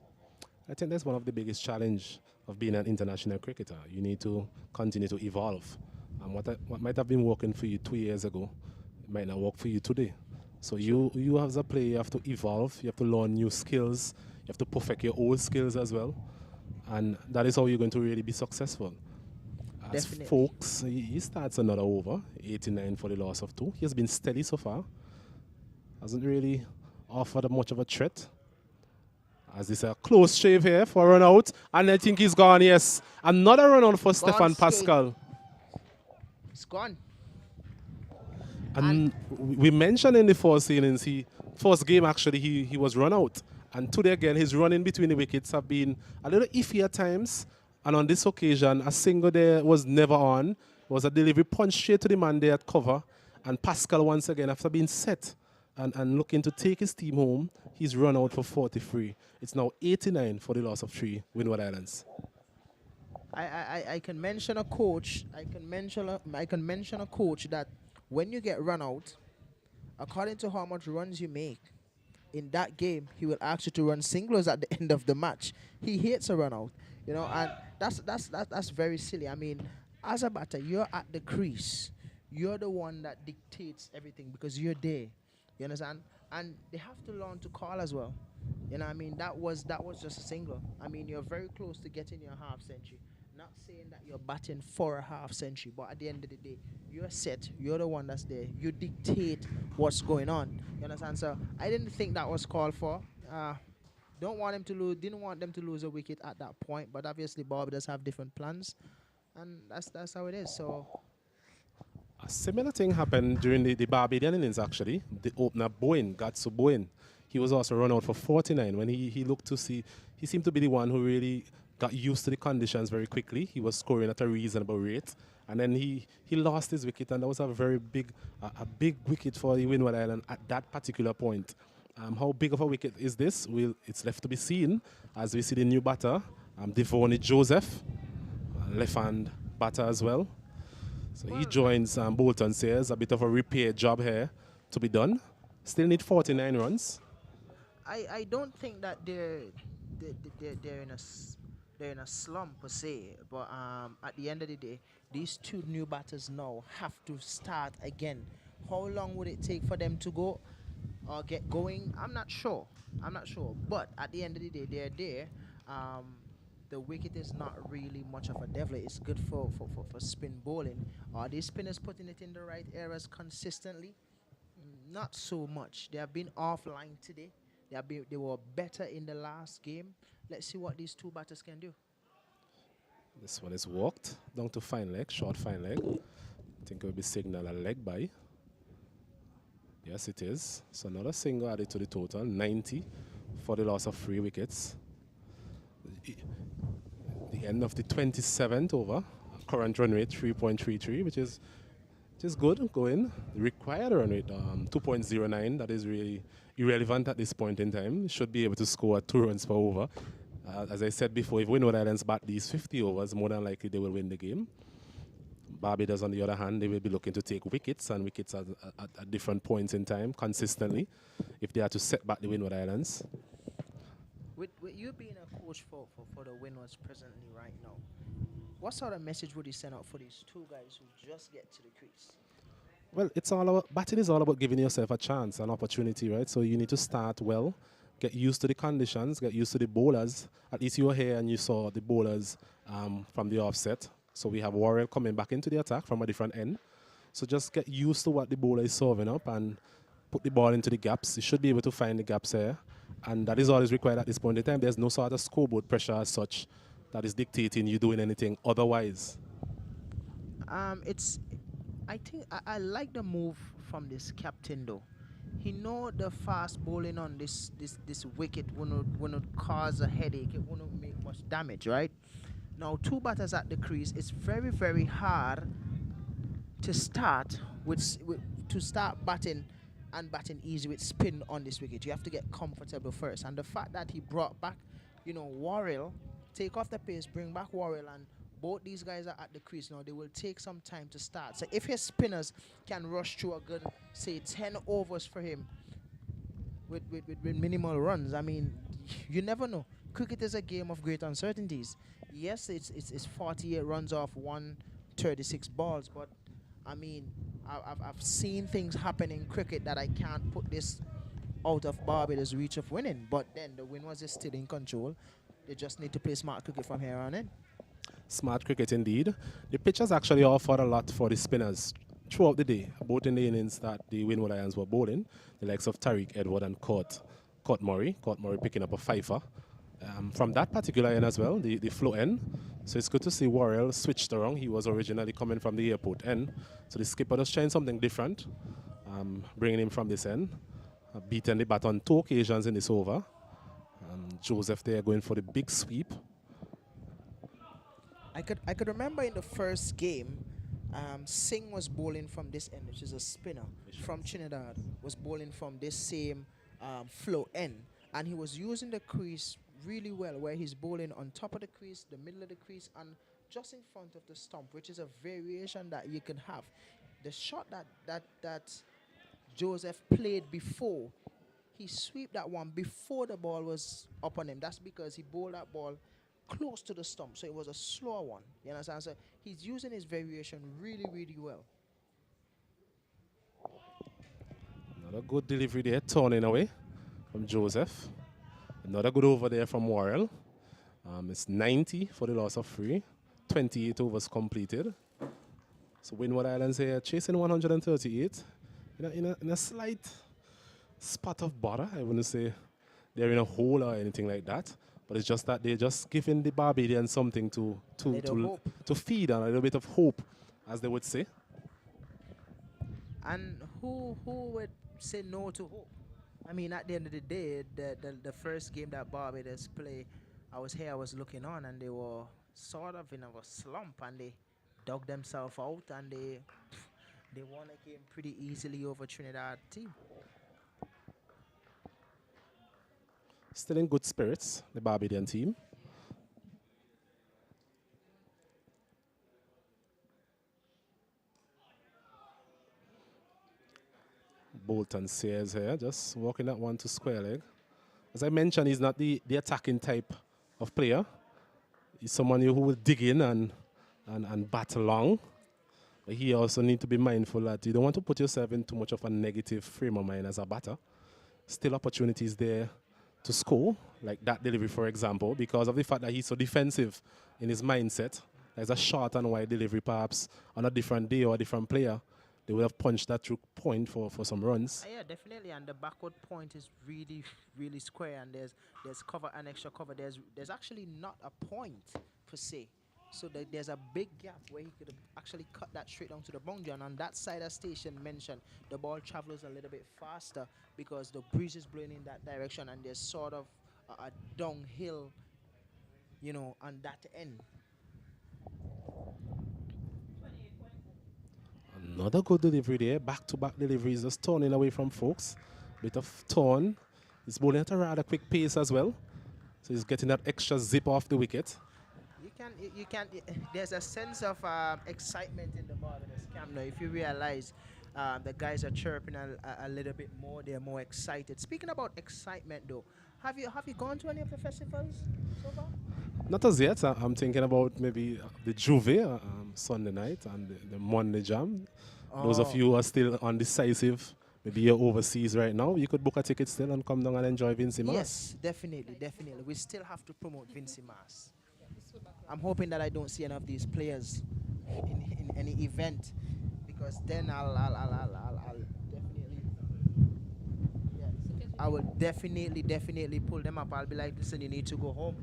I think that's one of the biggest challenge of being an international cricketer. You need to continue to evolve. And what might have been working for you 2 years ago, it might not work for you today. So you as a player, you have to evolve. You have to learn new skills. You have to perfect your old skills as well. And that is how you're going to really be successful. As Definitely. folks, he starts another over, 89 for the loss of two. He has been steady so far. Hasn't really offered much of a threat. As this a close shave here for a run out. And I think he's gone, yes. Another run out for Stefan straight. Pascal. It's gone. And we mentioned in the first innings, first game actually, he was run out. And today again, his running between the wickets have been a little iffy at times. And on this occasion, a single there was never on. It was a delivery punch straight to the man there at cover. And Pascal once again, after being set and looking to take his team home, he's run out for 43. It's now 89 for the loss of three, Windward Islands. I can mention a coach. I can mention a coach that when you get run out, according to how much runs you make in that game, he will ask you to run singles at the end of the match. He hates a run out, and that's very silly. I mean, as a batter, you're at the crease. You're the one that dictates everything because you're there. You understand? And they have to learn to call as well. I mean, that was just a single. I mean, you're very close to getting your half century. Not saying that you're batting for a half century, but at the end of the day, you're set. You're the one that's there. You dictate what's going on. You understand? So I didn't think that was called for. Don't want them to lose. Didn't want them to lose a wicket at that point. But obviously, Barbados have different plans, and that's how it is. So. A similar thing happened during the Barbadian innings, actually. The opener, Gatsu Bowen. He was also run out for 49 when he looked to see. He seemed to be the one who really got used to the conditions very quickly. He was scoring at a reasonable rate. And then he lost his wicket, and that was a very big wicket for the Windward Island at that particular point. How big of a wicket is this? It's left to be seen as we see the new batter, Devoni Joseph, left-hand batter as well. So he joins Bolton Sayers. A bit of a repair job here to be done. Still need 49 runs. I don't think that they're in a slump per se, but at the end of the day, these two new batters now have to start again. How long would it take for them to go or get going? I'm not sure. But at the end of the day, they're there. The wicket is not really much of a devil. It's good for spin bowling. Are these spinners putting it in the right areas consistently? Not so much. They have been offline today. They were better in the last game. Let's see what these two batters can do. This one is walked down to fine leg, short fine leg. think it will be signal a leg by. Yes, it is. So another single added to the total, 90 for the loss of 3 wickets. The end of the 27th over, current run rate 3.33, which is good going. The required run rate 2.09. That is really irrelevant at this point in time. Should be able to score 2 runs per over. As I said before, if Windward Islands bat these 50 overs, more than likely they will win the game. Barbados, on the other hand, they will be looking to take wickets, and wickets at different points in time consistently if they are to set back the Windward Islands. With you being a coach for the Windwards presently right now, what sort of message would you send out for these two guys who just get to the crease? Well, it's all about batting is all about giving yourself a chance, an opportunity, right? So you need to start well, get used to the conditions, get used to the bowlers. At least you were here and you saw the bowlers from the offset. So we have Warrell coming back into the attack from a different end. So just get used to what the bowler is serving up and put the ball into the gaps. You should be able to find the gaps here. And that is all is required at this point in time. There's no sort of scoreboard pressure as such that is dictating you doing anything otherwise. I think I like the move from this captain though. He know the fast bowling on this wicket will not cause a headache. It will not make much damage, right? Now 2 batters at the crease. It's very, very hard to start batting and batting easy with spin on this wicket. You have to get comfortable first. And the fact that he brought back, Warrell, take off the pace, bring back Warrell, and both these guys are at the crease now. They will take some time to start. So if his spinners can rush through a good, say, 10 overs for him with minimal runs, I mean, you never know. Cricket is a game of great uncertainties. Yes, it's 48 runs off 136 balls, but I mean, I've seen things happen in cricket that I can't put this out of Barbados' reach of winning. But then the Windwards is still in control. They just need to play smart cricket from here on in. Smart cricket indeed. The pitch has actually offered a lot for the spinners throughout the day, both in the innings that the Windward Islands were bowling, the likes of Tariq Edward and Court Murray picking up a fifer. From that particular end as well, the flow end. So it's good to see Warrell switched around. He was originally coming from the airport end. So the skipper was trying something different, bringing him from this end. Beaten the bat on 2 occasions in this over. Joseph there going for the big sweep. I could remember in the first game, Singh was bowling from this end, which is a spinner from Trinidad, was bowling from this same flow end. And he was using the crease really well, where he's bowling on top of the crease, the middle of the crease, and just in front of the stump, which is a variation that you can have. The shot that Joseph played before, he swept that one before the ball was up on him. That's because he bowled that ball close to the stump, so it was a slower one. You understand? So he's using his variation really, really well. Another good delivery there, turning away from Joseph. Another good over there from Warrell. It's 90 for the loss of 3. 28 overs completed. So Windward Islands here chasing 138 in a slight spot of bother. I wouldn't say they're in a hole or anything like that, but it's just that they're just giving the Barbadians something to feed on, a little bit of hope, as they would say. And who would say no to hope? I mean, at the end of the day, the first game that Barbados played, I was looking on, and they were sort of in a slump, and they dug themselves out, and they won a game pretty easily over Trinidad team. Still in good spirits, the Barbadian team. Bolton Sears here, just walking that one to square leg. As I mentioned, he's not the attacking type of player. He's someone who will dig in and bat along. But he also need to be mindful that you don't want to put yourself in too much of a negative frame of mind as a batter. Still opportunities there to score, like that delivery, for example, because of the fact that he's so defensive in his mindset. There's a short and wide delivery, perhaps on a different day or a different player, they would have punched that through point for some runs. Yeah, definitely, and the backward point is really, really square, and there's cover and extra cover. There's actually not a point per se. So there's a big gap where he could have actually cut that straight down to the boundary. And on that side, as Station mentioned, the ball travels a little bit faster because the breeze is blowing in that direction, and there's sort of a downhill, on that end. Another good delivery there. Back-to-back deliveries, just turning away from folks. Bit of turn. He's bowling at a rather quick pace as well. So he's getting that extra zip off the wicket. There's a sense of excitement in the Barbados camp now. If you realize the guys are chirping a little bit more, they're more excited. Speaking about excitement, though, have you gone to any of the festivals so far? Not as yet. I'm thinking about maybe the Juve Sunday night and the Monday Jam. Those of Oh, you who are still undecisive, maybe you're overseas right now, you could book a ticket still and come down and enjoy Vincy Mas. yes, definitely, definitely. We still have to promote Vincy Mas. I'm hoping that I don't see any of these players in any event, because then I'll definitely, yeah, I will definitely pull them up. I'll be like, listen, you need to go home.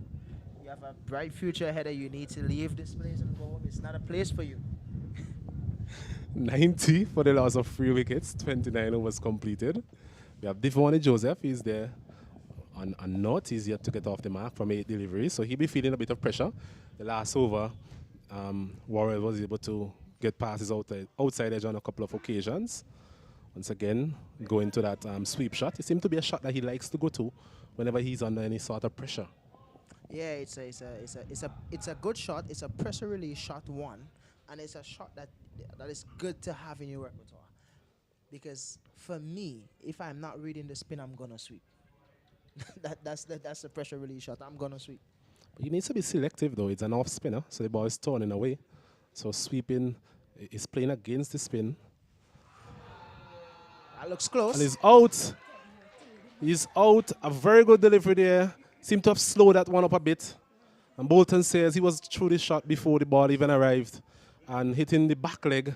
You have a bright future ahead of you. You need to leave this place and go home. It's not a place for you. 90 for the loss of 3 wickets, 29 overs completed. We have Devon Joseph, he's there on a note. He's yet to get off the mark from 8 deliveries, so he'll be feeling a bit of pressure. The last over, Warrell was able to get past his outside edge on a couple of occasions. Once again, going to that sweep shot. It seems to be a shot that he likes to go to whenever he's under any sort of pressure. Yeah, it's a good shot. It's a pressure release shot one, and it's a shot that is good to have in your repertoire. Because for me, if I'm not reading the spin, I'm gonna sweep. That's the pressure release shot. I'm gonna sweep. But you need to be selective though. It's an off spinner, so the ball is turning away. So sweeping is playing against the spin. That looks And close. he's out. He's out. A very good delivery there. Seemed to have slowed that one up a bit. And Bolton says he was through the shot before the ball even arrived and hitting the back leg.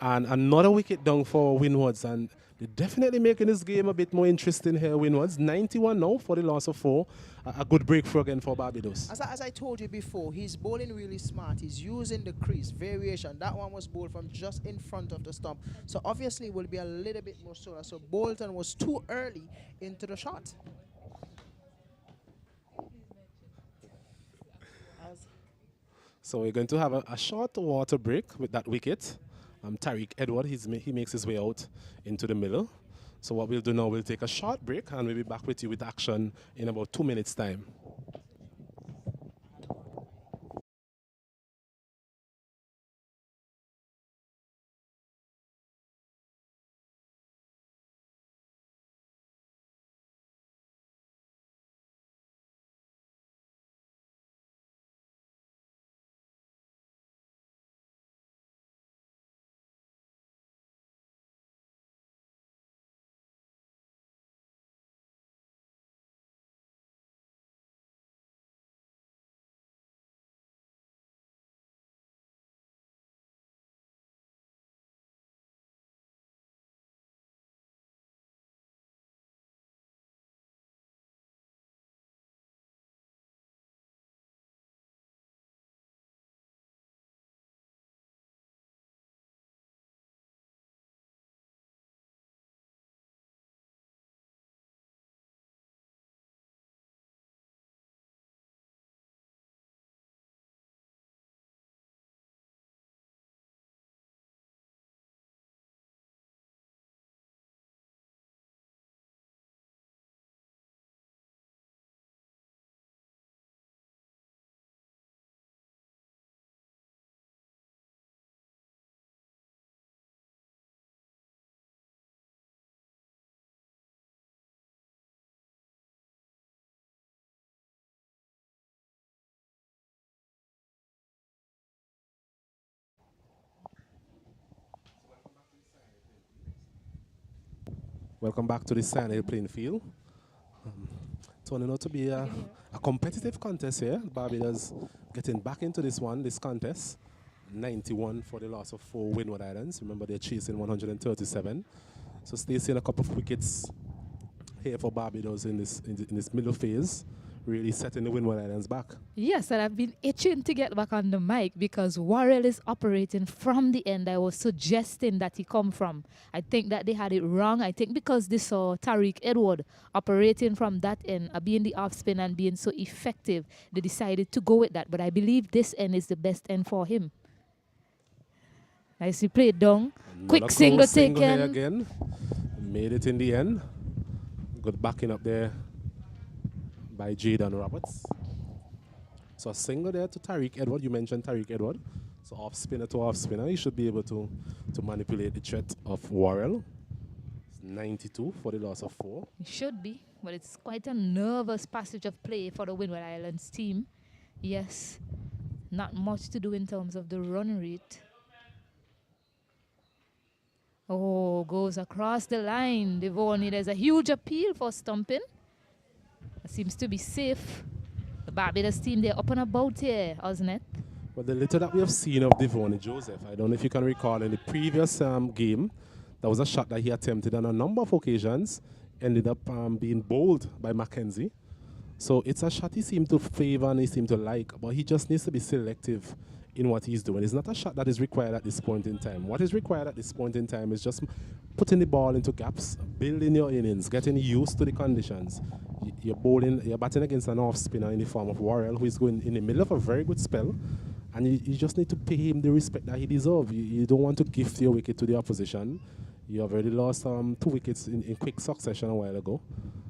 And another wicket down for Windwards. And they're definitely making this game a bit more interesting here, Windwards. 91 now for the loss of 4. A good breakthrough again for Barbados. As I told you before, he's bowling really smart. He's using the crease variation. That one was bowled from just in front of the stump. So obviously it will be a little bit more slower. So Bolton was too early into the shot. So we're going to have a short water break with that wicket. Tariq Edward, he makes his way out into the middle. So what we'll do now, we'll take a short break and we'll be back with you with action in about 2 minutes' time. Welcome back to the Sandhill playing field. Turning out to be a competitive contest here. Barbados getting back into this contest. 91 for the loss of 4 Windward Islands. Remember, they're chasing 137. So seeing a couple of wickets here for Barbados in this middle phase. really setting the Windward Islands back. Yes, and I've been itching to get back on the mic because Warrell is operating from the end I was suggesting that he come from. I think that they had it wrong. I think because they saw Tariq Edward operating from that end, being the off spin and being so effective, they decided to go with that. But I believe this end is the best end for him. Nicely played down. Quick Another single close single here taken. again. Made it in the end. Good backing up there by Jaden Roberts. So a single there to Tariq Edward. You mentioned Tariq Edward. So off spinner to off spinner. He should be able to manipulate the threat of Warrell. 92 for the loss of 4. It should be, but it's quite a nervous passage of play for the Windward Islands team. Yes, not much to do in terms of the run rate. Oh, goes across the line. Devoni, there's a huge appeal for stumping. It seems to be safe. The Barbados team, they're up and about here, isn't it? But the little that we have seen of Devoni Joseph, I don't know if you can recall in the previous game, there was a shot that he attempted on a number of occasions, ended up being bowled by Mackenzie. So it's a shot he seemed to favor and he seemed to like, but he just needs to be selective in what he's doing. It's not a shot that is required at this point in time. What is required at this point in time is just putting the ball into gaps, building your innings, getting used to the conditions. You're batting against an off spinner in the form of Warrell, who is going in the middle of a very good spell, and you just need to pay him the respect that he deserves. You don't want to gift your wicket to the opposition. You have already lost 2 wickets in quick succession a while ago.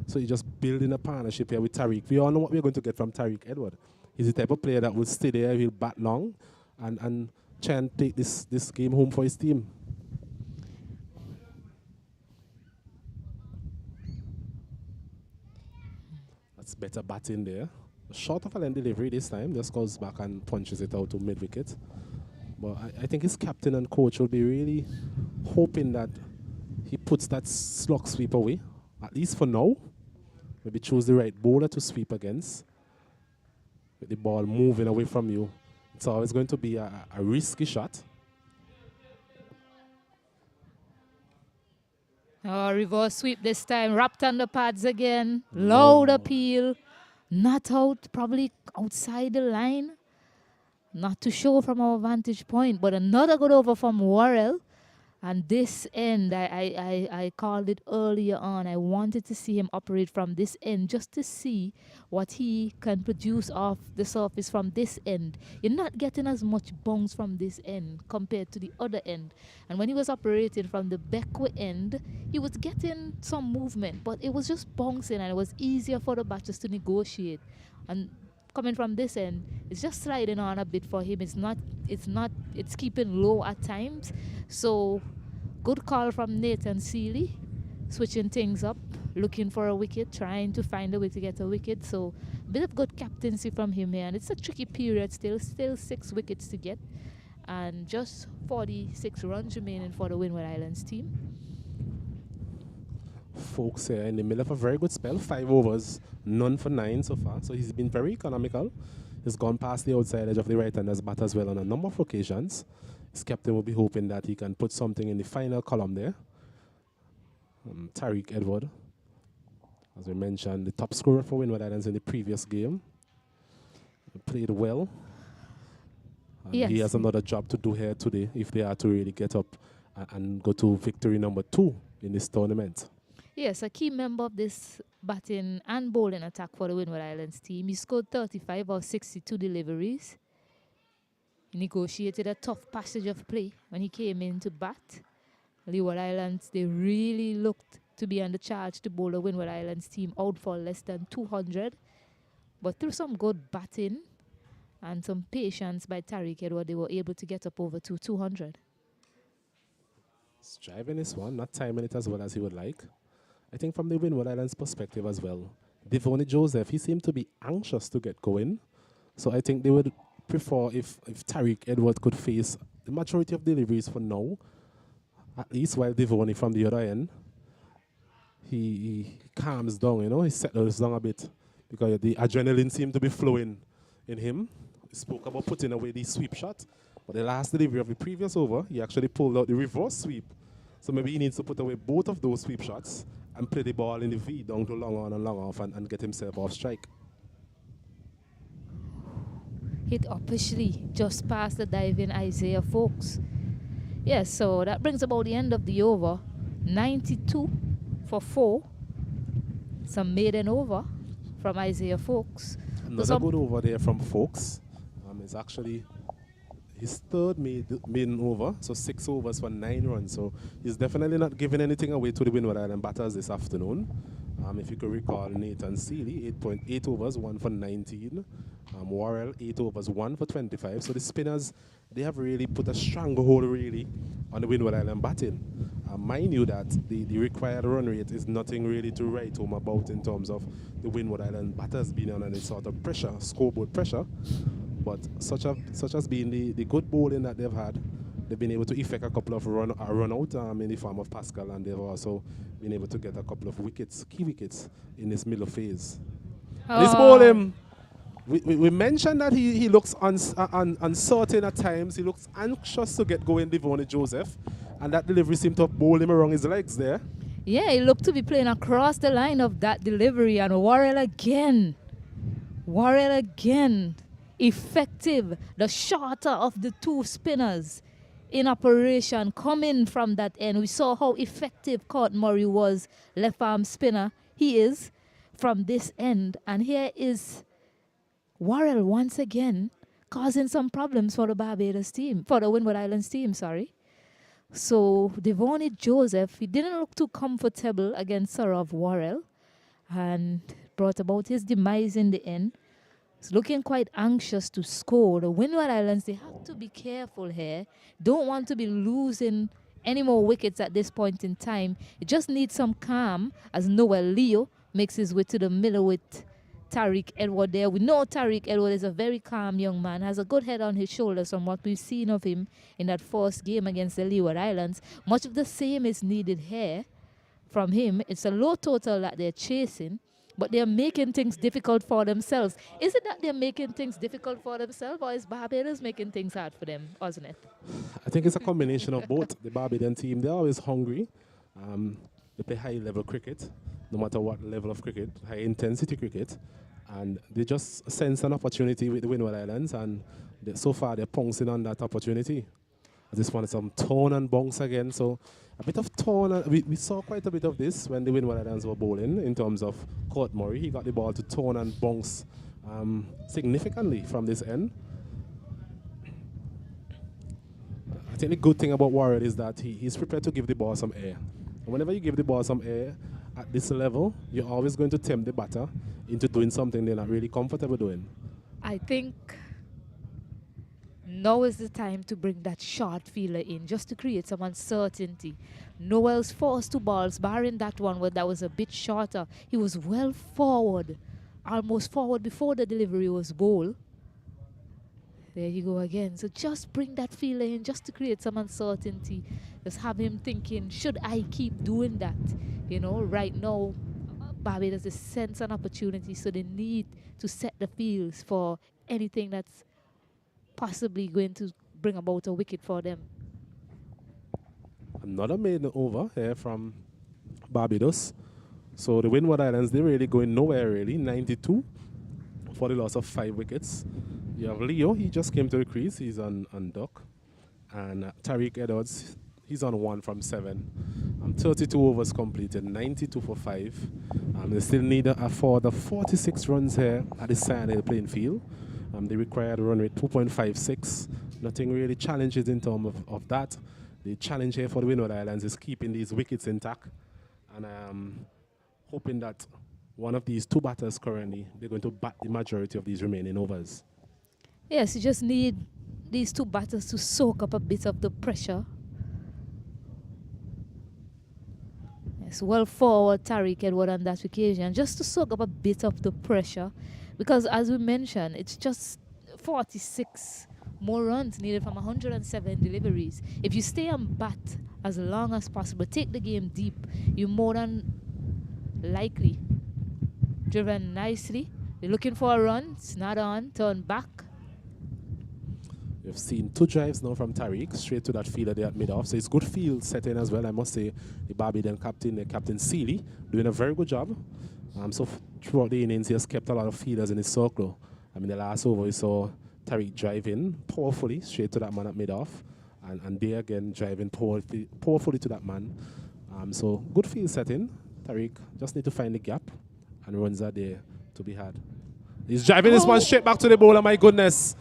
So you're just building a partnership here with Tariq. We all know what we're going to get from Tariq Edward. He's the type of player that will stay there, he'll bat long, and try and take this game home for his team. That's better batting there. Short of a length delivery this time, just goes back and punches it out to mid-wicket. But I think his captain and coach will be really hoping that he puts that slog sweep away, at least for now. Maybe choose the right bowler to sweep against. With the ball moving away from you, it's always going to be a risky shot. Oh, reverse sweep this time. Wrapped on the pads again. Loud appeal. Not out, probably outside the line. Not too sure from our vantage point, but another good over from Warrell. And this end, I called it earlier on. I wanted to see him operate from this end just to see what he can produce off the surface from this end. You're not getting as much bounce from this end compared to the other end. And when he was operating from the backward end, he was getting some movement, but it was just bouncing and it was easier for the batters to negotiate. And coming from this end, it's just sliding on a bit for him. It's keeping low at times. So good call from Nathan Seeley, switching things up, looking for a wicket, trying to find a way to get a wicket. So a bit of good captaincy from him here. And it's a tricky period still 6 wickets to get. And just 46 runs remaining for the Windward Islands team. Folks here in the middle of a very good spell. 5 overs, none for 9 so far. So he's been very economical. He's gone past the outside edge of the right-handers bat as well on a number of occasions. His captain will be hoping that he can put something in the final column there. Tariq Edward, as we mentioned, the top scorer for Windward Islands in the previous game. He played well. And yes. He has another job to do here today if they are to really get up and go to victory number 2 in this tournament. Yes, a key member of this batting and bowling attack for the Windward Islands team. He scored 35 of 62 deliveries. He negotiated a tough passage of play when he came in to bat. Leeward Islands, they really looked to be under charge to bowl the Windward Islands team out for less than 200. But through some good batting and some patience by Tariq Edward, they were able to get up over to 200. He's driving this one, not timing it as well as he would like. I think from the Windward Islands perspective as well, Devoni Joseph, he seemed to be anxious to get going. So I think they would prefer if Tariq Edward could face the majority of deliveries for now, at least while Devoni from the other end, he calms down, you know, he settles down a bit because the adrenaline seemed to be flowing in him. He spoke about putting away the sweep shot, but the last delivery of the previous over, he actually pulled out the reverse sweep. So maybe he needs to put away both of those sweep shots and play the ball in the V down to long on and long off and get himself off strike. Hit officially just past the diving Isaiah Folks. Yes, so that brings about the end of the over. 92 for 4. Some maiden over from Isaiah Folks. Another good over there from Folks. It's actually his third maiden over, so 6 overs for 9 runs. So he's definitely not giving anything away to the Windward Island batters this afternoon. If you could recall, Nathan Seeley, 8.8 overs, 1 for 19. Worrell, 8 overs, 1 for 25. So the spinners, they have really put a stranglehold really on the Windward Island batting. Mind you that the required run rate is nothing really to write home about in terms of the Windward Island batters being under any sort of pressure, scoreboard pressure. But such has been the good bowling that they've had. They've been able to effect a couple of run out in the form of Pascal, and they've also been able to get a couple of wickets, key wickets, in this middle phase. This bowling, we mentioned that he looks uncertain at times. He looks anxious to get going, Devonny Joseph, and that delivery seemed to have bowled him around his legs there. Yeah, he looked to be playing across the line of that delivery, and Worrell again. Effective, the shorter of the two spinners in operation coming from that end. We saw how effective Court Murray was, left arm spinner. He is from this end. And here is Worrell once again causing some problems for the Barbados team, for the Windward Islands team, sorry. So Devonny Joseph, he didn't look too comfortable against Saurav Worrell and brought about his demise in the end. He's looking quite anxious to score. The Windward Islands, they have to be careful here. Don't want to be losing any more wickets at this point in time. It just needs some calm as Noel Leo makes his way to the middle with Tariq Edward there. We know Tariq Edward is a very calm young man, has a good head on his shoulders from what we've seen of him in that first game against the Leeward Islands. Much of the same is needed here from him. It's a low total that they're chasing, but they're making things difficult for themselves. Is it that they're making things difficult for themselves, or is Barbados making things hard for them, wasn't it? I think it's a combination of both. The Barbadian team, they're always hungry. They play high-level cricket, no matter what level of cricket, high-intensity cricket. And they just sense an opportunity with the Windward Islands, and so far they're pouncing on that opportunity. I just wanted some tone and bounce again. So a bit of tone. We saw quite a bit of this when the Windward Islands were bowling in terms of Court Murray. He got the ball to tone and bounce significantly from this end. I think the good thing about Warrior is that he's prepared to give the ball some air. And whenever you give the ball some air at this level, you're always going to tempt the batter into doing something they're not really comfortable doing. I think now is the time to bring that short feeler in, just to create some uncertainty. Noel's forced 2 balls, barring that one where that was a bit shorter. He was well forward, almost forward before the delivery was bowled. There you go again. So just bring that feeler in, just to create some uncertainty. Just have him thinking, should I keep doing that? You know, right now, Barbados is sense an opportunity, so they need to set the fields for anything that's possibly going to bring about a wicket for them. Another maiden over here from Barbados. So the Windward Islands, they're really going nowhere really. 92 for the loss of 5 wickets. You have Leo, he just came to the crease, he's on duck. And Tariq Edwards, he's on 1 from 7. 32 overs completed, 92 for 5. They still need a further 46 runs here at the side of the playing field. They required a run rate 2.56. Nothing really challenges in terms of that. The challenge here for the Windward Islands is keeping these wickets intact. And I'm hoping that one of these 2 batters currently, they're going to bat the majority of these remaining overs. Yes, you just need these 2 batters to soak up a bit of the pressure. Yes, well forward Tariq Edward on that occasion, just to soak up a bit of the pressure. Because as we mentioned, it's just 46 more runs needed from 107 deliveries. If you stay on bat as long as possible, take the game deep, you're more than likely driven nicely. They're looking for a run, it's not on, turn back. We've seen 2 drives now from Tariq, straight to that fielder there at mid-off. So it's good field setting as well, I must say. The Barbadian captain, Captain Seeley, doing a very good job. So throughout the innings, he has kept a lot of fielders in his circle. I mean, the last over, we saw Tariq driving powerfully straight to that man at mid-off. And they again driving powerfully to that man. So good field setting. Tariq just need to find the gap, and runs are there to be had. He's driving this one straight back to the bowler, my goodness.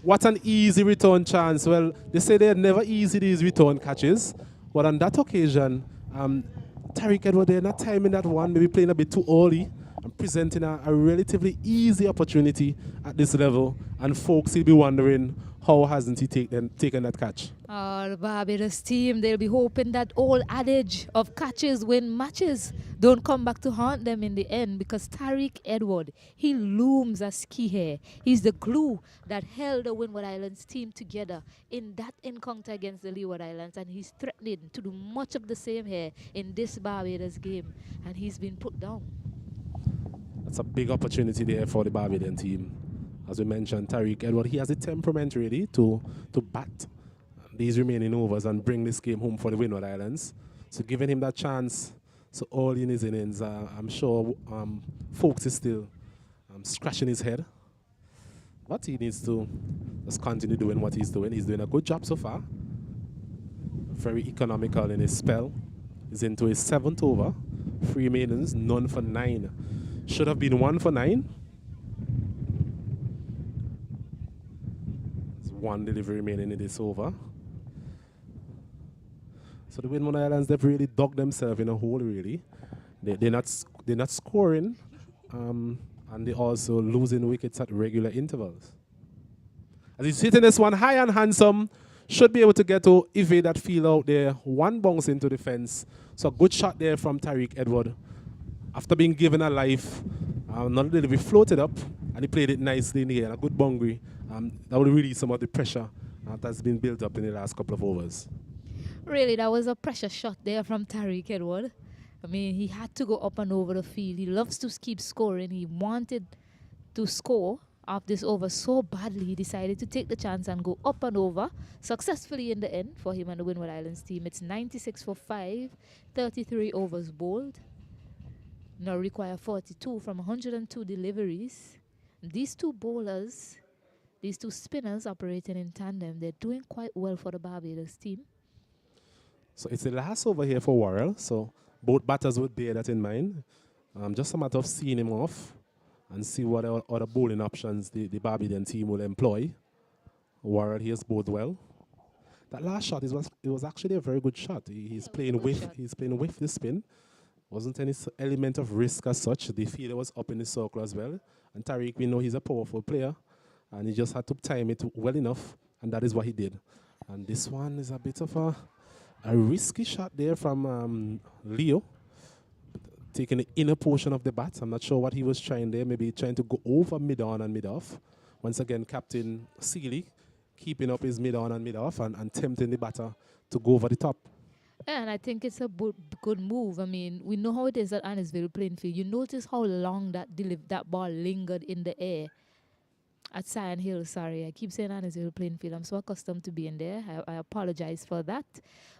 What an easy return chance. Well, they say they're never easy, these return catches. But on that occasion, Tariq Edward there not timing that one, maybe playing a bit too early and presenting a relatively easy opportunity at this level. And folks will be wondering, how hasn't he taken that catch? The Barbados team, they'll be hoping that old adage of catches win matches don't come back to haunt them in the end, because Tariq Edward, he looms as key here. He's the glue that held the Windward Islands team together in that encounter against the Leeward Islands, and he's threatening to do much of the same here in this Barbados game, and he's been put down. That's a big opportunity there for the Barbadian team. As we mentioned, Tariq Edward, he has the temperament really to bat these remaining overs and bring this game home for the Windward Islands. So giving him that chance so early in his innings, I'm sure folks is still scratching his head. But he needs to just continue doing what he's doing. He's doing a good job so far. Very economical in his spell. He's into his 7th over. 3 maidens, none for 9. Should have been 1 for 9. There's 1 delivery remaining in this over. So the Windward Islands, they've really dug themselves in a hole, really. They're not scoring, and they're also losing wickets at regular intervals. As he's hitting this one high and handsome, should be able to get to evade that field out there. 1 bounce into the fence. So a good shot there from Tariq Edward. After being given a life, another delivery floated up, and he played it nicely in the air. A good boundary. That would release some of the pressure that's been built up in the last couple of overs. Really, that was a pressure shot there from Tariq Edward. I mean, he had to go up and over the field. He loves to keep scoring. He wanted to score off this over so badly. He decided to take the chance and go up and over successfully in the end for him and the Windward Islands team. It's 96 for 5, 33 overs bowled. Now require 42 from 102 deliveries. These 2 bowlers, these 2 spinners operating in tandem, they're doing quite well for the Barbados team. So it's the last over here for Worrell. So both batters would bear that in mind. Just a matter of seeing him off and see what other bowling options the Barbadian team will employ. Worrell, he has bowled well. That last shot it was actually a very good shot. He's playing with the spin. Wasn't any element of risk as such. The fielder was up in the circle as well. And Tariq, we know he's a powerful player, and he just had to time it well enough, and that is what he did. And this one is a bit of a risky shot there from Leo, taking the inner portion of the bat. I'm not sure what he was trying there. Maybe trying to go over mid-on and mid-off. Once again, Captain Seeley keeping up his mid-on and mid-off and tempting the batter to go over the top. And I think it's a good move. I mean, we know how it is at Annisville playing field. You notice how long that ball lingered in the air at Sion Hill. Sorry, I keep saying Annisville playing field. I'm so accustomed to being there. I apologize for that.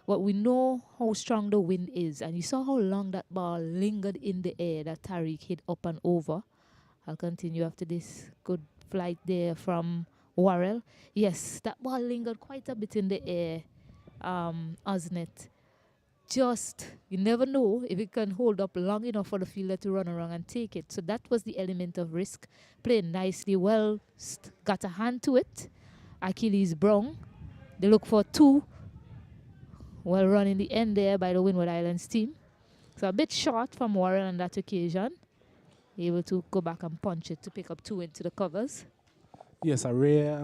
But we know how strong the wind is. And you saw how long that ball lingered in the air that Tariq hit up and over. I'll continue after this. Good flight there from Worrell. Yes, that ball lingered quite a bit in the air, Osnet. Just, you never know if it can hold up long enough for the fielder to run around and take it. So that was the element of risk. Playing nicely well, got a hand to it. Achilles Brown. They look for 2. Well run in the end there by the Windward Islands team. So a bit short from Warren on that occasion. Able to go back and punch it to pick up 2 into the covers. Yes, a rare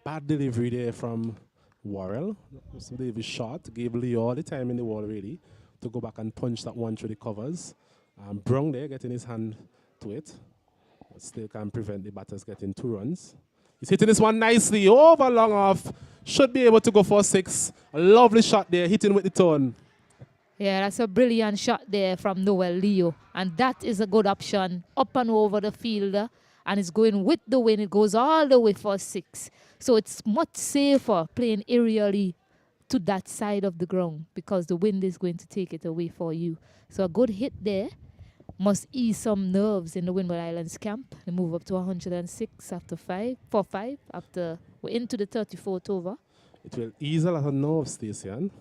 bad delivery there from Worrell. So they shot, gave Leo all the time in the world really to go back and punch that one through the covers. Brown there getting his hand to it, but still can't prevent the batters getting 2 runs. He's hitting this one nicely, over long off. Should be able to go for 6. A lovely shot there, hitting with the turn. Yeah, that's a brilliant shot there from Noel Leo. And that is a good option. Up and over the fielder. And it's going with the wind. It goes all the way for 6. So it's much safer playing aerially to that side of the ground because the wind is going to take it away for you. So a good hit there must ease some nerves in the Windward Islands camp. They move up to 106 after 5 after we're into the 34th over. It will ease a lot of nerves, Stacey.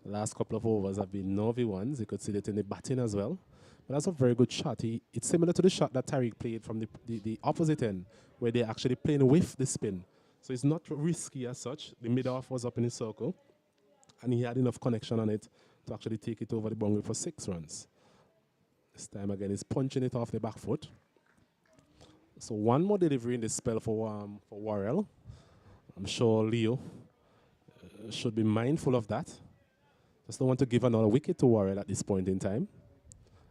Last couple of overs have been nervy ones. You could see that in the batting as well. But that's a very good shot. It's similar to the shot that Tariq played from the opposite end, where they're actually playing with the spin. So it's not risky as such. The mid-off was up in his circle, and he had enough connection on it to actually take it over the boundary for 6 runs. This time again, he's punching it off the back foot. So one more delivery in this spell for Worrell. I'm sure Leo should be mindful of that. Just don't want to give another wicket to Worrell at this point in time.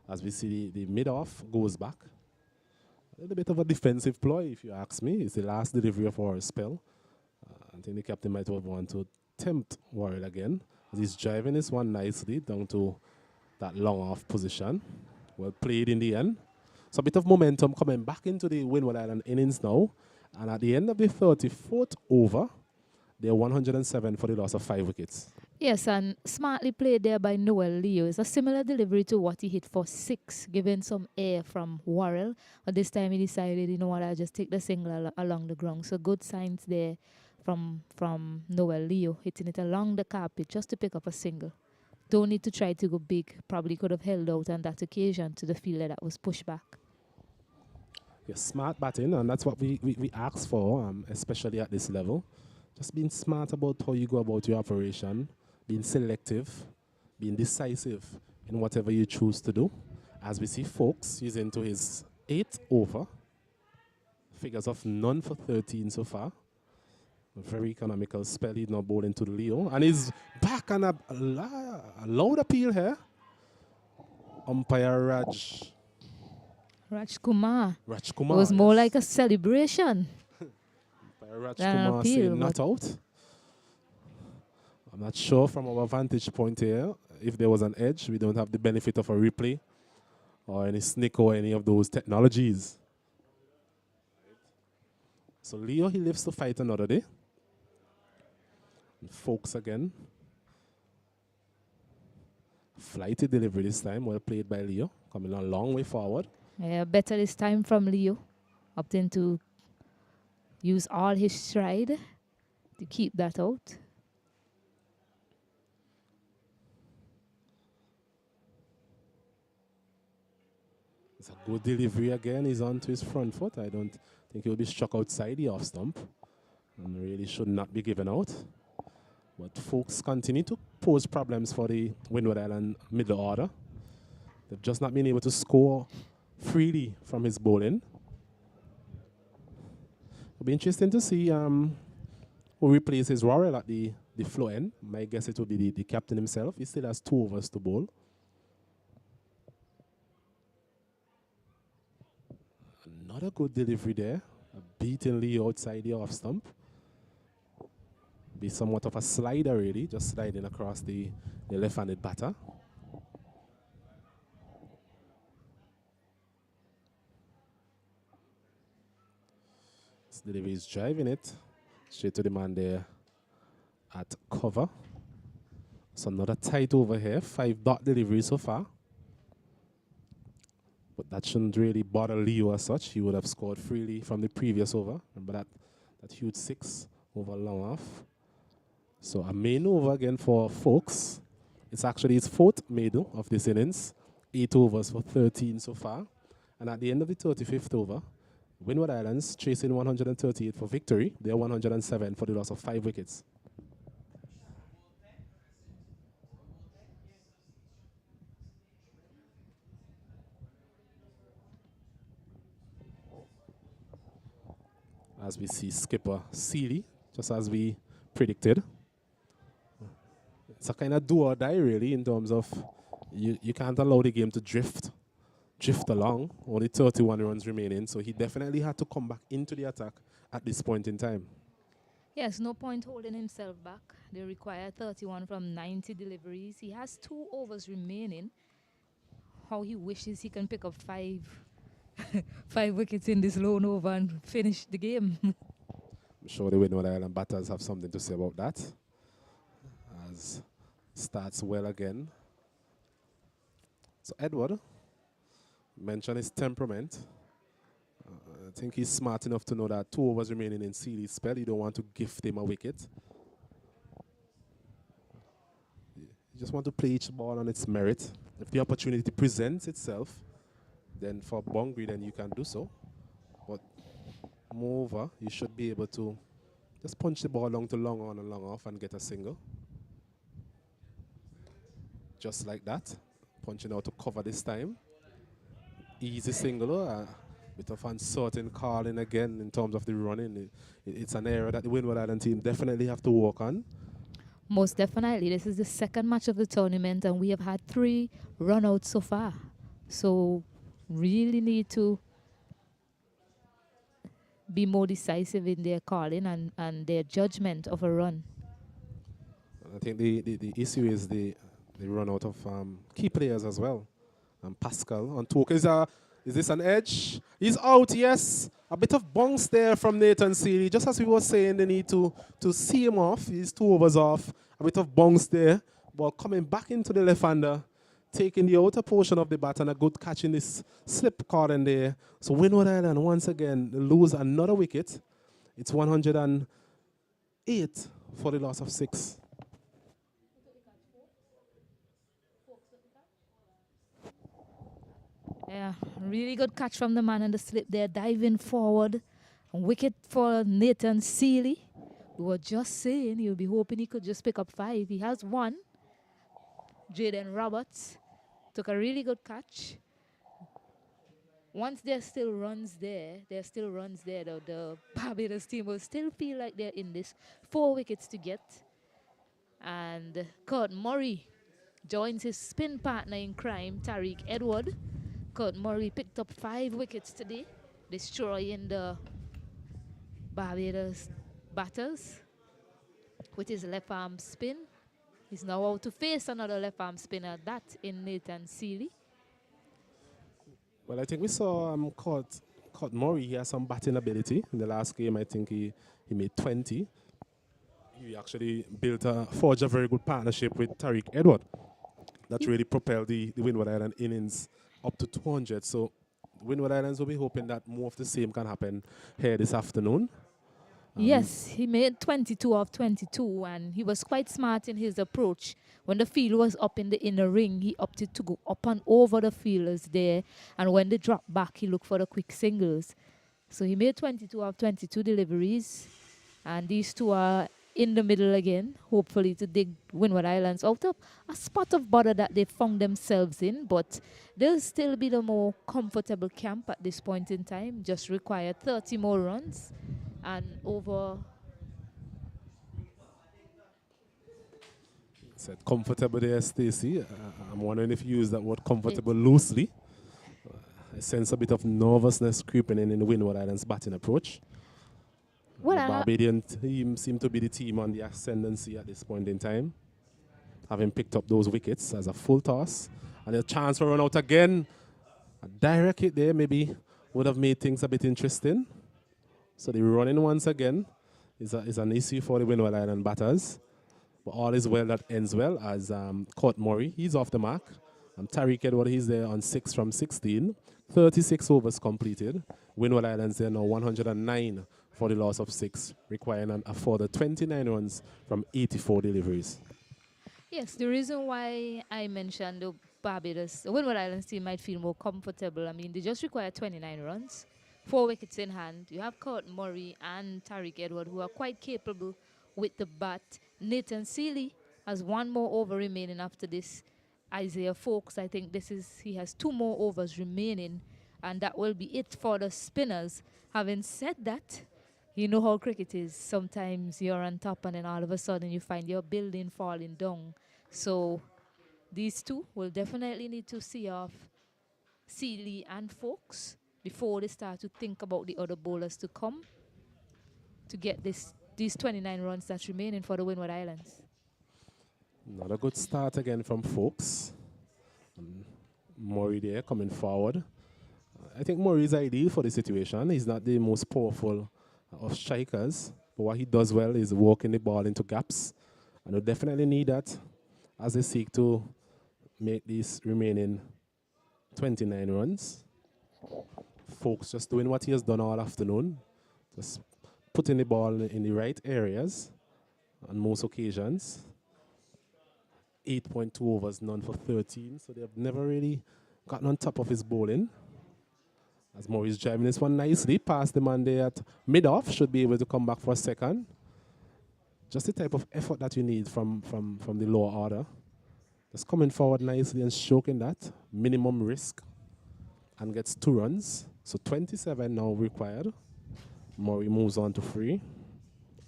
As we see the mid-off goes back. A little bit of a defensive ploy, if you ask me. It's the last delivery of our spell. I think the captain might have wanted to tempt Worrell again. As he's driving this one nicely down to that long off position. Well played in the end. So a bit of momentum coming back into the Windward Island innings now. And at the end of the 34th over, they're 107 for the loss of 5 wickets. Yes, and smartly played there by Noel Leo. It's a similar delivery to what he hit for 6, giving some air from Worrell. But this time he decided, you know what, I'll just take the single along the ground. So good signs there from Noel Leo, hitting it along the carpet just to pick up a single. Don't need to try to go big. Probably could have held out on that occasion to the fielder that was pushed back. Yes, smart batting, and that's what we ask for, especially at this level. Just being smart about how you go about your operation, being selective, being decisive in whatever you choose to do. As we see Folks, he's into his 8th over. Figures of none for 13 so far. A very economical spell. He's now bowling to Leo. And he's back on a loud appeal here. Umpire Raj Kumar. It was more like a celebration. Raj Kumar saying not out. I'm not sure from our vantage point here if there was an edge. We don't have the benefit of a replay or any snick or any of those technologies. So Leo, he lives to fight another day. And Folks again. Flighty delivery this time, well played by Leo. Coming a long way forward. Yeah, better this time from Leo. Opting to use all his stride to keep that out. It's a good delivery again. He's on to his front foot. I don't think he'll be struck outside the off stump. And really should not be given out. But Folks continue to pose problems for the Windward Island middle order. They've just not been able to score freely from his bowling. It'll be interesting to see who replaces Worrell at the floor end. My guess it will be the captain himself. He still has 2 overs to bowl. Another good delivery there. Beating Lee outside the off stump. Be somewhat of a slider really, just sliding across the left-handed batter. This delivery is driving it straight to the man there at cover. So another tight over here, 5 dot deliveries so far. But that shouldn't really bother Leo as such. He would have scored freely from the previous over. Remember that huge 6 over long off. So a main over again for Folks. It's actually his 4th maiden of this innings. 8 overs for 13 so far. And at the end of the 35th over, Windward Islands chasing 138 for victory. They're 107 for the loss of 5 wickets. As we see skipper Seeley, just as we predicted. It's a kind of do or die really in terms of you can't allow the game to drift along. Only 31 runs remaining, so he definitely had to come back into the attack at this point in time. Yes, no point holding himself back. They require 31 from 90 deliveries. He has 2 overs remaining. How he wishes he can pick up 5 wickets in this lone over and finish the game. I'm sure the Windward Island batters have something to say about that. As starts well again. So Edward, mention his temperament. I think he's smart enough to know that 2 overs remaining in Seeley's spell. You don't want to gift him a wicket. You just want to play each ball on its merit. If the opportunity presents itself, then for Bongri, then you can do so. But moreover, you should be able to just punch the ball long to long on and long off and get a single. Just like that. Punching out to cover this time. Easy single. Bit of uncertain calling again in terms of the running. It's an area that the Windward Island team definitely have to work on. Most definitely. This is the second match of the tournament, and we have had 3 run-outs so far. So really need to be more decisive in their calling and their judgment of a run. I think the issue is the run out of key players as well. Pascal on talk. Is this an edge? He's out, yes. A bit of bounce there from Nathan Seeley. Just as we were saying, they need to see him off. He's 2 overs off. A bit of bounce there. Ball coming back into the left-hander, taking the outer portion of the bat and a good catch in this slip card in there. So Windward Island once again lose another wicket. It's 108 for the loss of 6. Yeah, really good catch from the man in the slip there, diving forward. Wicket for Nathan Seeley. We were just saying he'll be hoping he could just pick up 5. He has 1. Jaden Roberts took a really good catch. Once there still runs there, the Barbados team will still feel like they're in this. 4 wickets to get. And Kurt Murray joins his spin partner in crime, Tariq Edward. Kurt Murray picked up 5 wickets today, destroying the Barbados batters with his left arm spin. He's now out to face another left arm spinner, that in Nathan Seeley. Well, I think we saw Kurt Murray. He has some batting ability. In the last game, I think he made 20. He actually forged a very good partnership with Tariq Edward. That really propelled the Windward Island innings up to 200. So Windward Islands will be hoping that more of the same can happen here this afternoon. Yes, he made 22 of 22, and he was quite smart in his approach. When the field was up in the inner ring, he opted to go up and over the fielders there, and when they dropped back, he looked for the quick singles. So he made 22 of 22 deliveries, and these 2 are in the middle again, hopefully to dig Windward Islands out of a spot of bother that they found themselves in, but they'll still be the more comfortable camp at this point in time. Just require 30 more runs and over. Said comfortable there, Stacey. I'm wondering if you use that word comfortable loosely. I sense a bit of nervousness creeping in the Windward Islands batting approach. Well, the Barbadian team seem to be the team on the ascendancy at this point in time, having picked up those wickets as a full toss. And a chance for run out again. A direct hit there maybe would have made things a bit interesting. So the running once again is an issue for the Windward Island batters. But all is well that ends well, as Kurt Murray, he's off the mark. Tariq Edward, he's there on 6 from 16. 36 overs completed. Windward Islands there now 109 for the loss of 6, requiring a further 29 runs from 84 deliveries. Yes, the reason why I mentioned the Windward Islands team might feel more comfortable, I mean, they just require 29 runs, 4 wickets in hand. You have Kurt Murray and Tariq Edward, who are quite capable with the bat. Nathan Seeley has 1 more over remaining after this. Isaiah Folks, I think he has 2 more overs remaining, and that will be it for the spinners. Having said that, you know how cricket is. Sometimes you're on top and then all of a sudden you find your building falling down. So these 2 will definitely need to see off Seeley and Folks before they start to think about the other bowlers to come to get these 29 runs that's remaining for the Windward Islands. Not a good start again from Folks. Murray there coming forward. I think Murray is ideal for the situation. He's not the most powerful of strikers, but what he does well is working the ball into gaps, and we definitely need that as they seek to make these remaining 29 runs. Folks just doing what he has done all afternoon, just putting the ball in the right areas on most occasions. 8.2 overs, none for 13, so they have never really gotten on top of his bowling. As Maurice driving this one nicely past the man there at mid-off, should be able to come back for a second. Just the type of effort that you need from the lower order. Just coming forward nicely and stroking that. Minimum risk. And gets 2 runs. So 27 now required. Murray moves on to 3.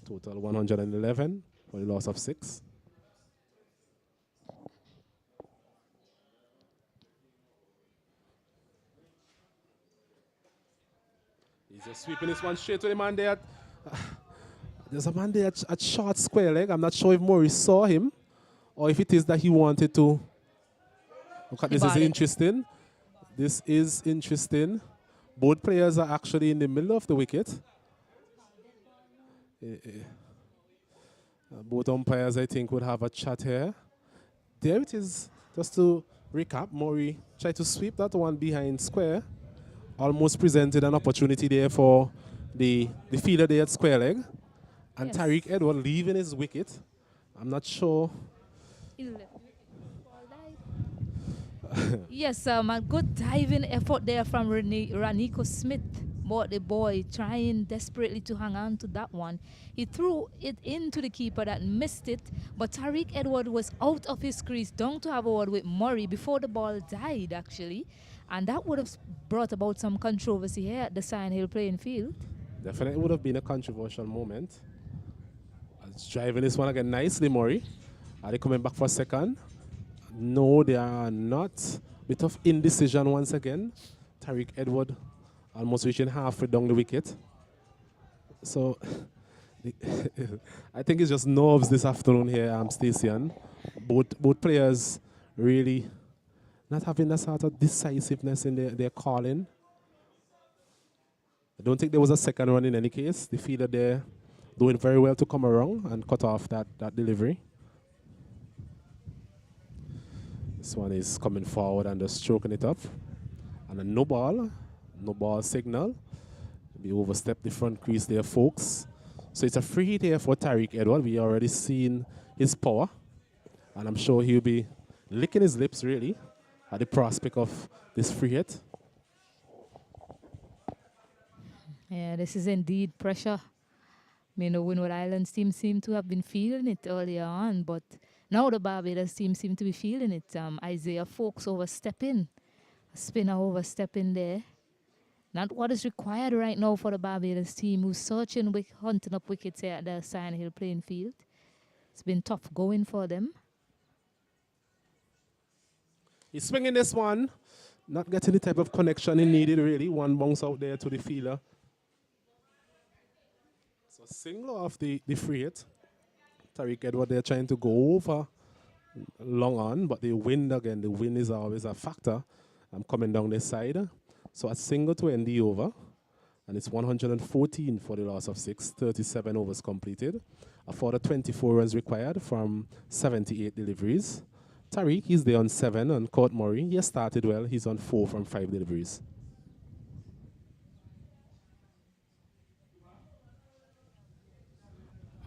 Total 111 for the loss of 6. He's just sweeping this one straight to the man there. There's a man there at short square leg. I'm not sure if Murray saw him or if it is that he wanted to. Look at this, is interesting. This is interesting. Both players are actually in the middle of the wicket. Both umpires, I think, would have a chat here. There it is. Just to recap, Murray tried to sweep that one behind square. Almost presented an opportunity there for the fielder there at square leg. And yes. Tariq Edward leaving his wicket. I'm not sure. Yes, a good diving effort there from Raniko Smith. But the boy trying desperately to hang on to that one. He threw it into the keeper that missed it. But Tariq Edward was out of his crease, down to have a word with Murray before the ball died, actually. And that would have brought about some controversy here at the Sand Hill playing field. Definitely would have been a controversial moment. Driving this one again nicely, Murray. Are they coming back for a second? No, they are not. Bit of indecision once again. Tariq Edward almost reaching halfway down the wicket. So, I think it's just nerves this afternoon here, Stacey. Both players really not having that sort of decisiveness in their calling. I don't think there was a second run in any case. The fielder there doing very well to come around and cut off that delivery. This one is coming forward and just stroking it up. And a no ball signal. Maybe overstep the front crease there, folks. So it's a free hit here for Tariq Edward. We already seen his power. And I'm sure he'll be licking his lips, really, at the prospect of this free hit. Yeah, this is indeed pressure. I mean, the Windward Islands team seem to have been feeling it earlier on, but now the Barbados team seem to be feeling it. Isaiah Folks overstepping, a spinner overstepping there. Not what is required right now for the Barbados team, who's searching, hunting up wickets here at the Sand Hill playing field. It's been tough going for them. He's swinging this one, not getting the type of connection he needed, really. One bounce out there to the fielder. So single off the free hit. Tariq Edward, they're trying to go over long on, but the wind again, the wind is always a factor. I'm coming down this side. So a single to end the over. And it's 114 for the loss of 6, 37 overs completed. A further 24 runs required from 78 deliveries. Tariq, he's there on 7 on Court Murray. He has started well. He's on 4 from 5 deliveries.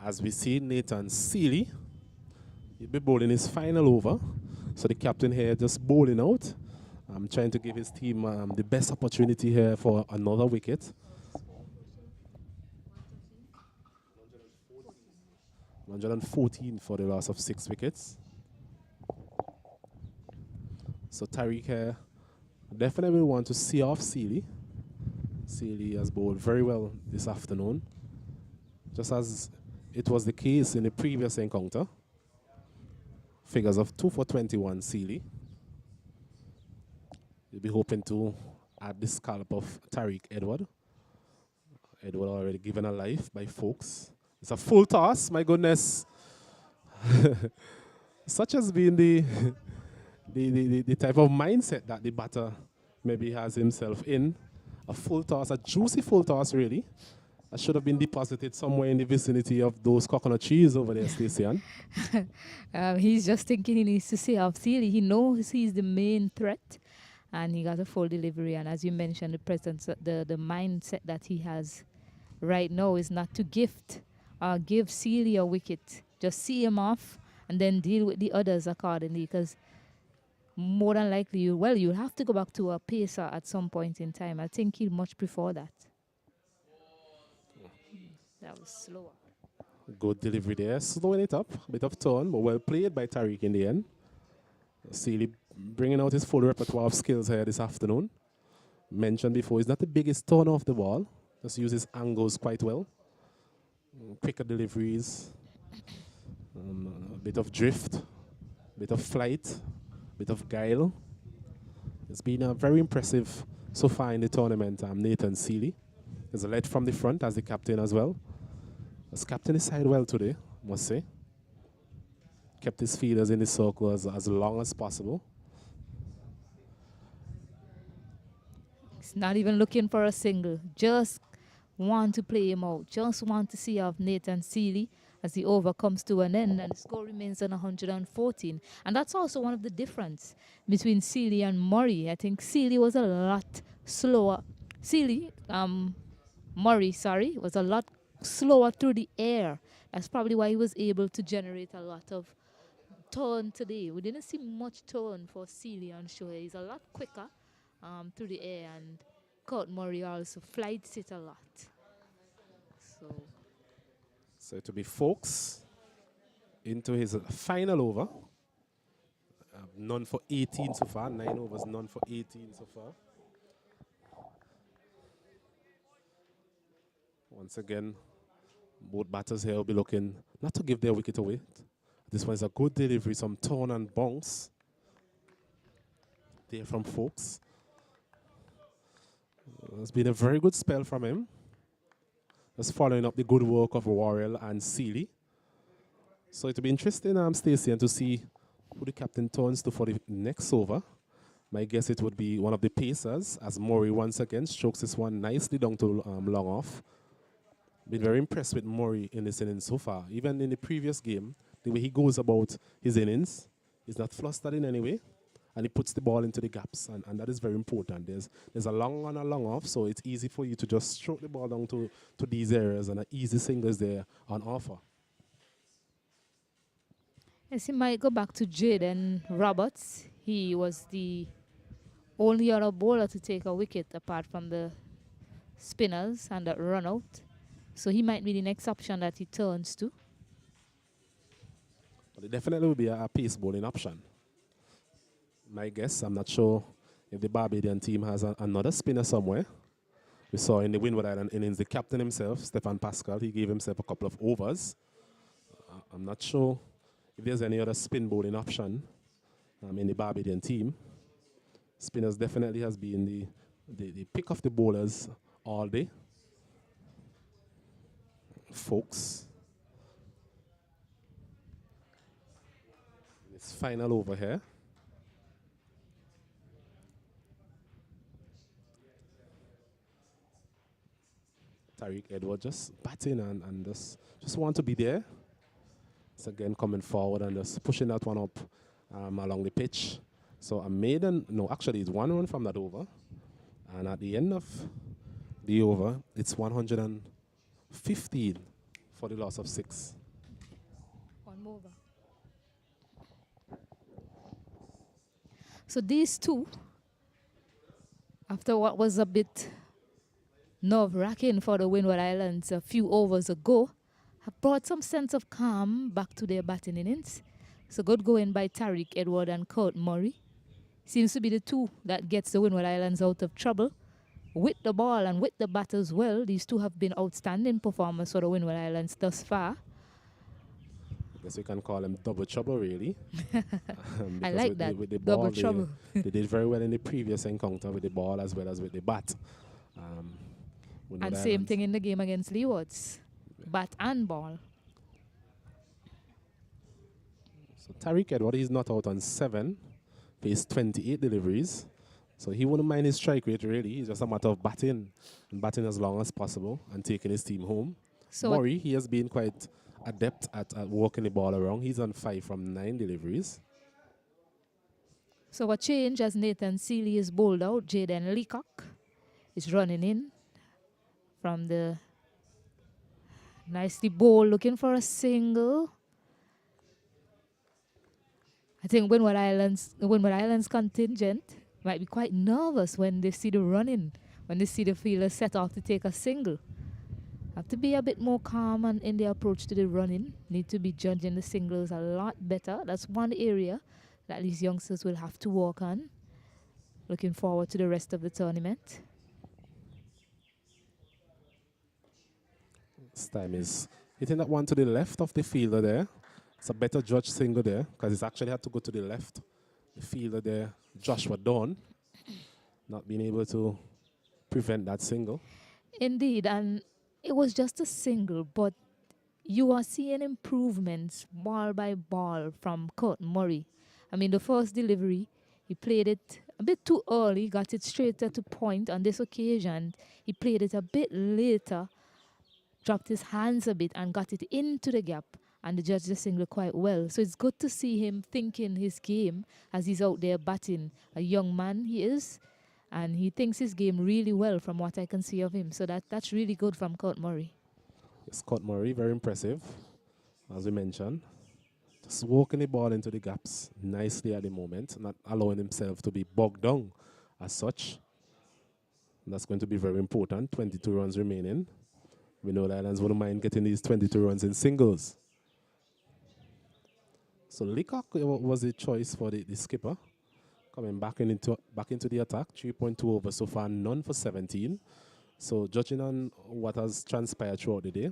As we see, Nathan Seeley, he'll be bowling his final over. So the captain here just bowling out. I'm trying to give his team the best opportunity here for another wicket. 114 for the loss of 6 wickets. So Tariq here definitely want to see off Seeley. Seeley has bowled very well this afternoon, just as it was the case in the previous encounter. Figures of 2 for 21, Seeley. You'll be hoping to add the scalp of Tariq Edward. Edward already given a life by Folks. It's a full toss, my goodness. Such has been the type of mindset that the batter maybe has himself in. A full toss, a juicy full toss, really. That should have been deposited somewhere in the vicinity of those coconut trees over there, Stacey. He's just thinking he needs to see off Seeley. He knows he's the main threat. and he got a full delivery. And as you mentioned, the presence, the mindset that he has right now is not to give Sealy a wicket. Just see him off and then deal with the others accordingly. Because more than likely, you'll have to go back to a pacer at some point in time. I think he'll much prefer that. That was slower. Good delivery there, slowing it up, a bit of turn, but well played by Tariq in the end. Sealy bringing out his full repertoire of skills here this afternoon. Mentioned before, he's not the biggest turner of the ball, just uses angles quite well. Quicker deliveries, a bit of drift, a bit of flight, a bit of guile. It's been very impressive so far in the tournament, Nathan Sealy. He's led from the front as the captain as well. Has captained his side well today, must say. Kept his fielders in the circle as long as possible. He's not even looking for a single. Just want to play him out. Just want to see off Nathan Sealy as the over comes to an end and the score remains on 114. And that's also one of the difference between Sealy and Murray. I think Sealy was a lot slower. Murray, was a lot slower through the air. That's probably why he was able to generate a lot of turn today. We didn't see much turn for Sealy on show. He's a lot quicker through the air, and Kurt Murray also flights it a lot. So to be Folks into his final over. None for 18 so far. 9 overs, none for 18 so far. Once again, both batters here will be looking not to give their wicket away. This one is a good delivery, some turn and bounce there from Folks. It's been a very good spell from him. Just following up the good work of Worrell and Sealy. So it'll be interesting, Stacey, and to see who the captain turns to for the next over. My guess it would be one of the pacers, as Murray once again strokes this one nicely down to long off. Been very impressed with Murray in this innings so far. Even in the previous game, the way he goes about his innings, he's not flustered in any way, and he puts the ball into the gaps, and that is very important. There's a long on, a long off, so it's easy for you to just stroke the ball down to these areas, and an easy singles there on offer. Yes, he might go back to Jaden Roberts. He was the only other bowler to take a wicket apart from the spinners and that run out. So he might be the next option that he turns to. But it definitely will be a pace bowling option. My guess, I'm not sure if the Barbadian team has another spinner somewhere. We saw in the Windward Islands innings, the captain himself, Stefan Pascal, he gave himself a couple of overs. I'm not sure if there's any other spin bowling option in the Barbadian team. Spinners definitely has been the pick of the bowlers all day. Folks. It's final over here. Tariq Edward just batting and just want to be there. It's again coming forward and just pushing that one up along the pitch. So a maiden, no, actually it's 1 run from that over. And at the end of the over, it's 115 for the loss of 6. One over. So these two, after what was a bit nerve-wracking for the Windward Islands a few overs ago, have brought some sense of calm back to their batting innings. So good going by Tariq Edward and Kurt Murray. Seems to be the two that gets the Windward Islands out of trouble. With the ball and with the bat as well, these two have been outstanding performers for the Windward Islands thus far. I guess we can call them double trouble, really. I like that, with the double ball, trouble. They did very well in the previous encounter with the ball as well as with the bat. And same thing in the game against Windwards. Bat and ball. So Tariq Edward, he's not out on 7. Faced 28 deliveries. So he wouldn't mind his strike rate, really. It's just a matter of batting. And batting as long as possible and taking his team home. So Murray, he has been quite adept at working the ball around. He's on 5 from 9 deliveries. So a change as Nathan Seeley is bowled out. Jaden Leacock is running in from the nicely bowled, looking for a single. I think the Windward Islands contingent might be quite nervous when they see the running, when they see the fielder set off to take a single. Have to be a bit more calm and in their approach to the running. Need to be judging the singles a lot better. That's one area that these youngsters will have to work on. Looking forward to the rest of the tournament. This time is hitting that one to the left of the fielder there. It's a better judge single there because it's actually had to go to the left. The fielder there, Joshua Dawn, not being able to prevent that single. Indeed, and it was just a single, but you are seeing improvements ball by ball from Kurt Murray. I mean, the first delivery, he played it a bit too early, got it straighter to point. On this occasion, he played it a bit later, dropped his hands a bit and got it into the gap, and the judge the single quite well. So it's good to see him thinking his game as he's out there batting. A young man he is, and he thinks his game really well from what I can see of him. So that's really good from Kurt Murray. Scott Murray, very impressive, as we mentioned. Just walking the ball into the gaps nicely at the moment, not allowing himself to be bogged down as such. That's going to be very important. 22 runs remaining. We know the Islands wouldn't mind getting these 22 runs in singles. So Leacock was the choice for the skipper. Coming back into the attack. 3.2 over so far, none for 17. So judging on what has transpired throughout the day,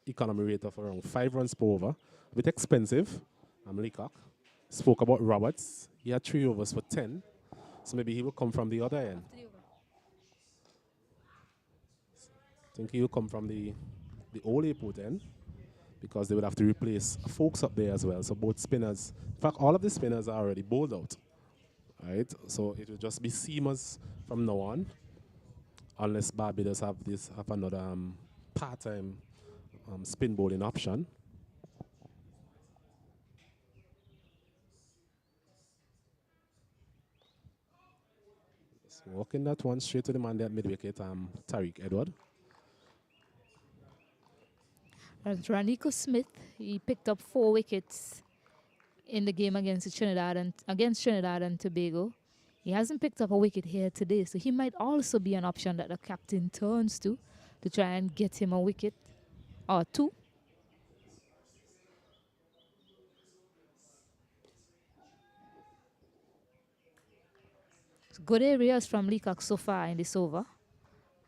economy rate of around 5 runs per over. A bit expensive. Leacock spoke about Roberts. He had 3 overs for 10. So maybe he will come from the other end. I think he will come from the old airport end because they would have to replace folks up there as well. So both spinners, in fact, all of the spinners are already bowled out. Right? So it will just be seamers from now on, unless Barbados have another part-time spin bowling option. Just walking that one straight to the man there at mid-wicket, Tariq Edward. Ranico Smith, he picked up 4 wickets in the game against Trinidad and Tobago. He hasn't picked up a wicket here today, so he might also be an option that the captain turns to try and get him a wicket or 2. Good areas from Leacock so far in this over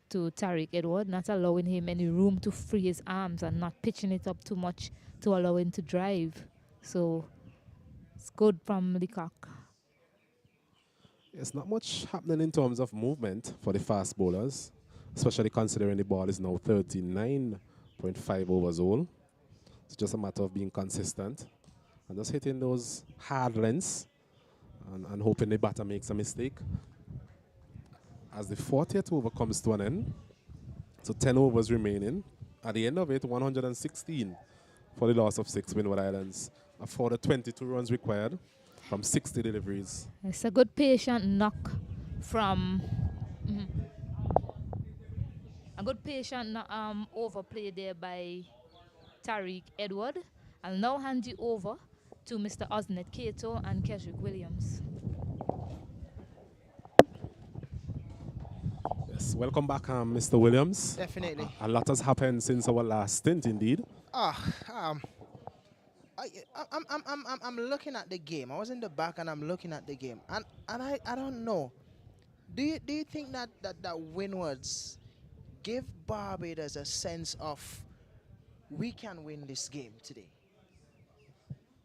to Tariq Edward, not allowing him any room to free his arms and not pitching it up too much to allow him to drive. So it's good from Leacock. There's not much happening in terms of movement for the fast bowlers, especially considering the ball is now 39.5 overs old. It's just a matter of being consistent and just hitting those hard lengths and hoping the batter makes a mistake. As the 40th over comes to an end, so 10 overs remaining. At the end of it, 116 for the loss of 6 Windward Islands. For the 22 runs required from 60 deliveries. It's a good patient knock from a good patient overplay there by Tariq Edward. I'll now hand you over to Mr. Osnet Cato and Keswick Williams. Yes, welcome back, Mr. Williams. Definitely. A lot has happened since our last stint, indeed. I'm looking at the game. I was in the back and I'm looking at the game, and I don't know. Do you think that Windwards give Barbados a sense of we can win this game today?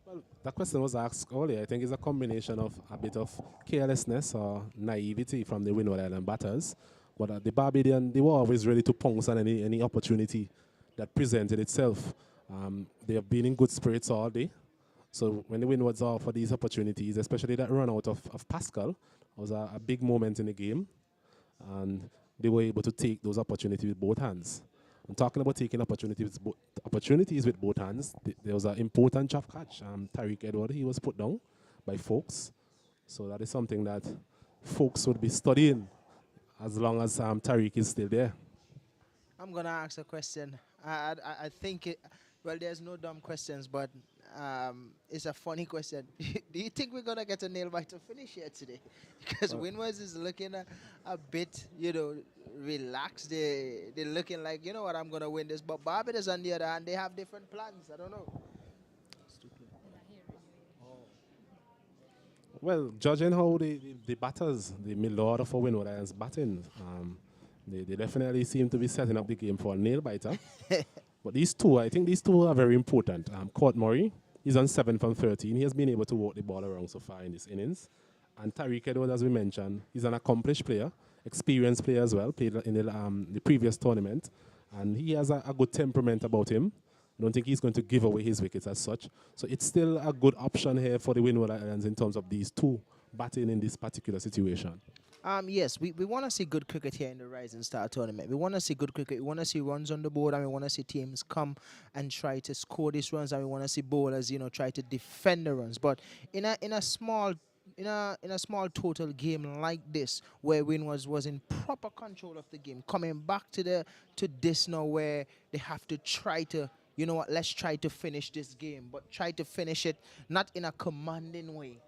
Well, that question was asked earlier. I think it's a combination of a bit of carelessness or naivety from the Windward Island batters. But the Barbadian, they were always ready to pounce on any opportunity that presented itself. They have been in good spirits all day. So when the Windwards are for these opportunities, especially that run out of Pascal, was a big moment in the game. And they were able to take those opportunities with both hands. I'm talking about taking opportunities with both hands. There was an important drop catch. Tariq Edward, he was put down by folks. So that is something that folks would be studying as long as Tariq is still there. I'm gonna ask a question. I think it. Well, there's no dumb questions, but it's a funny question. Do you think we're gonna get a nail biter finish here today? Because Well, Windwards is looking a bit, relaxed. They're looking like, you know what, I'm gonna win this. But Barbados on the other hand, they have different plans. I don't know. well, judging how the batters, the middle order for Windward Islands batting, they definitely seem to be setting up the game for a nail biter. But these two, I think these two are very important. Court Murray, he's on 7 from 13. He has been able to walk the ball around so far in this innings. And Tariq Edward, as we mentioned, he's an accomplished player, experienced player as well, played in the previous tournament. And he has a good temperament about him. I don't think he's going to give away his wickets as such. So it's still a good option here for the Windward Islands in terms of these two batting in this particular situation. Yes, we want to see good cricket here in the Rising Star tournament. We want to see good cricket. We want to see runs on the board, and we want to see teams come and try to score these runs, and we want to see bowlers, try to defend the runs. But in a small total game like this, where Winwards was in proper control of the game, coming back to this now where they have to try to, you know what, let's try to finish this game, but try to finish it not in a commanding way.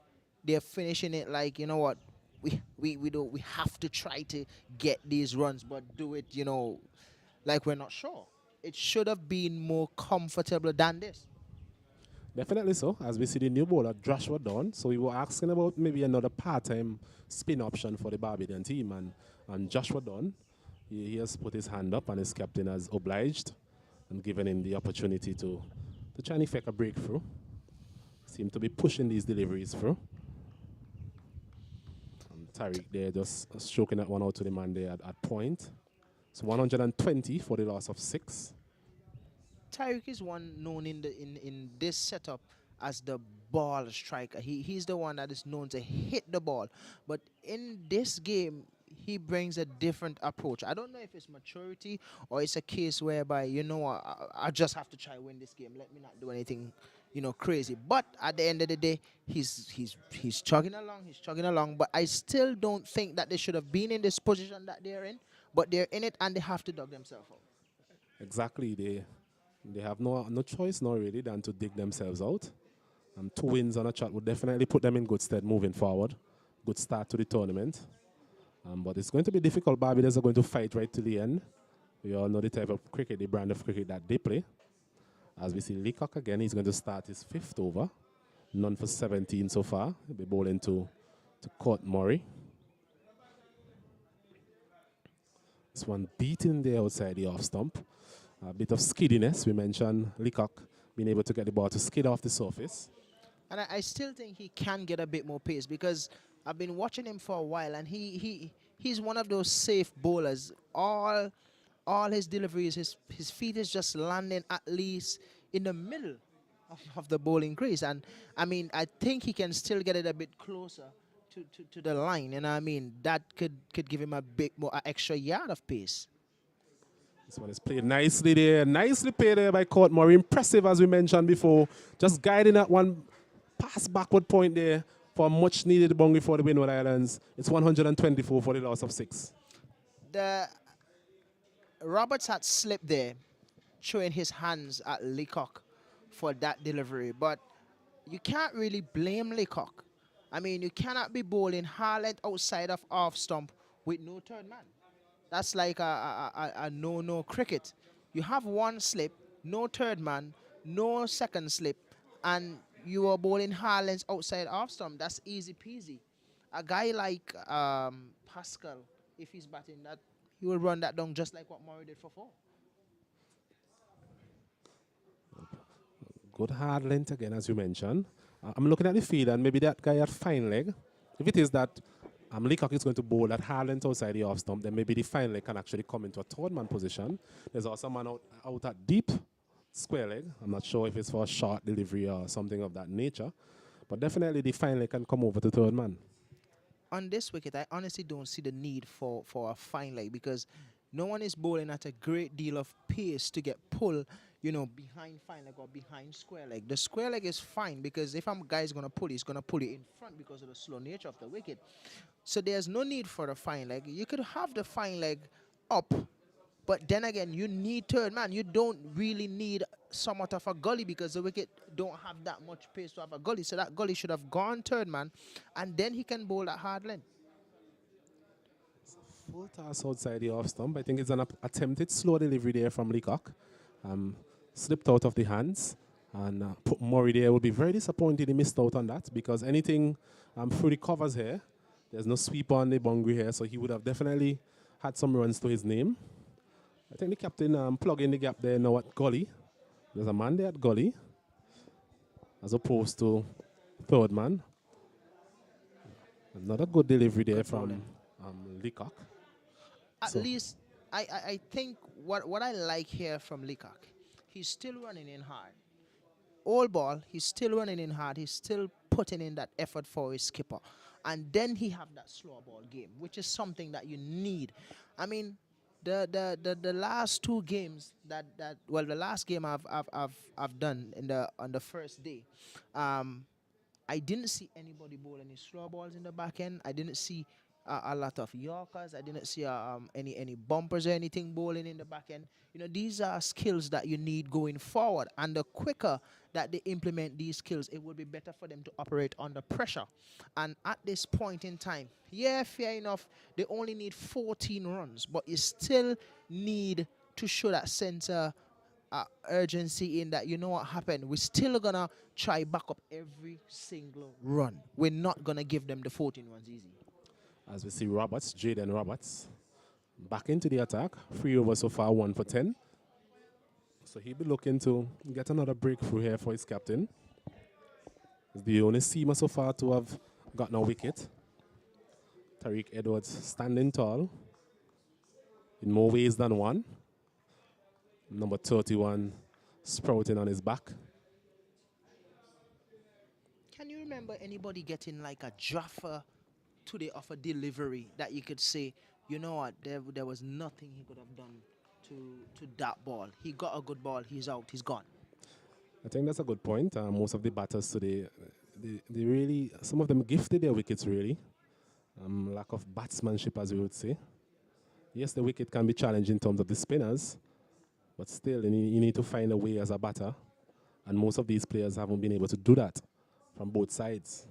They're finishing it like, you know what, we have to try to get these runs, but do it, like we're not sure. It should have been more comfortable than this. Definitely so, as we see the new bowler, Joshua Dawn. So we were asking about maybe another part-time spin option for the Barbadian team. And Joshua Dawn, he has put his hand up and his captain has obliged and given him the opportunity to try and effect a breakthrough. Seem to be pushing these deliveries through. And Tariq there just stroking that one out to the man there at point. So 120 for the loss of 6. Tyreek is one known in this setup as the ball striker. He's the one that is known to hit the ball. But in this game, he brings a different approach. I don't know if it's maturity or it's a case whereby, I just have to try win this game. Let me not do anything, crazy. But at the end of the day, he's chugging along. He's chugging along. But I still don't think that they should have been in this position that they're in. But they're in it and they have to dug themselves out. Exactly. They have no choice now really than to dig themselves out. 2 wins on a trot would definitely put them in good stead moving forward. Good start to the tournament. But it's going to be difficult. Barbados are going to fight right to the end. We all know the type of cricket, the brand of cricket that they play. As we see Leacock again, he's going to start his 5th over. None for 17 so far. He'll be bowling to Court Murray. This one beaten there outside the off stump. A bit of skiddiness. We mentioned Leacock being able to get the ball to skid off the surface. And I still think he can get a bit more pace because I've been watching him for a while and he's one of those safe bowlers. All his deliveries, his feet is just landing at least in the middle of the bowling crease. And I mean, I think he can still get it a bit closer to the line. And I mean, that could give him a bit more extra yard of pace. This one is played nicely there. Nicely played there by Court Murray. Impressive, as we mentioned before. Just guiding that one pass backward point there for a much needed boundary for the Windward Islands. It's 124 for the loss of 6. The Roberts had slipped there, showing his hands at Leacock for that delivery. But you can't really blame Leacock. I mean, you cannot be bowling hard length outside of off stump with no third man. That's like a no cricket. You have one slip, no third man, no second slip, and you are bowling hard lengths outside off stump. That's easy peasy. A guy like Pascal, if he's batting that, he will run that down just like what Murray did for 4. Good hard length again, as you mentioned. I'm looking at the field, and maybe that guy had fine leg. If it is that Leacock is going to bowl that hard length outside the off stump, then maybe the fine leg can actually come into a third man position. There's also a man out at deep square leg. I'm not sure if it's for a short delivery or something of that nature. But definitely the fine leg can come over to third man. On this wicket, I honestly don't see the need for a fine leg because no one is bowling at a great deal of pace to get pull, behind fine leg or behind square leg. The square leg is fine because if a guy is gonna pull, he's gonna pull it in front because of the slow nature of the wicket. So there's no need for the fine leg. You could have the fine leg up, but then again, you need third man. You don't really need somewhat of a gully because the wicket don't have that much pace to have a gully. So that gully should have gone third man, and then he can bowl that hard length. Full toss outside the off stump. I think it's an attempted slow delivery there from Leacock. Slipped out of the hands. And put Murray there would be very disappointed he missed out on that because anything through the covers here, there's no sweep on the boundary here, so he would have definitely had some runs to his name. I think the captain plug in the gap there now at gully. There's a man there at gully as opposed to third man. Another good delivery there from Leacock. At least, I think what I like here from Leacock, he's still running in hard. All ball, he's still running in hard. He's still putting in that effort for his skipper. And then he have that slow ball game, which is something that you need. I mean, the last two games the last game I've done on the first day, I didn't see anybody bowl any slow balls in the back end. I didn't see a lot of Yorkers. I didn't see any bumpers or anything bowling in the back end. These are skills that you need going forward. And the quicker that they implement these skills, it will be better for them to operate under pressure. And at this point in time, yeah, fair enough, they only need 14 runs, but you still need to show that sense of urgency in that, you know what happened, we're still gonna try back up every single run. We're not gonna give them the 14 runs easy. As we see Roberts, Jaden Roberts, back into the attack. 3 overs so far, 1 for 10. So he'll be looking to get another breakthrough here for his captain. He's the only seamer so far to have gotten a wicket. Tariq Edwards standing tall in more ways than one. Number 31 sprouting on his back. Can you remember anybody getting like a Jaffa today of a delivery that you could say, you know what, there was nothing he could have done to that ball. He got a good ball, he's out, he's gone. I think that's a good point. Most of the batters today, they really, some of them gifted their wickets really. Lack of batsmanship, as we would say. Yes, the wicket can be challenged in terms of the spinners, but still you need to find a way as a batter. And most of these players haven't been able to do that from both sides.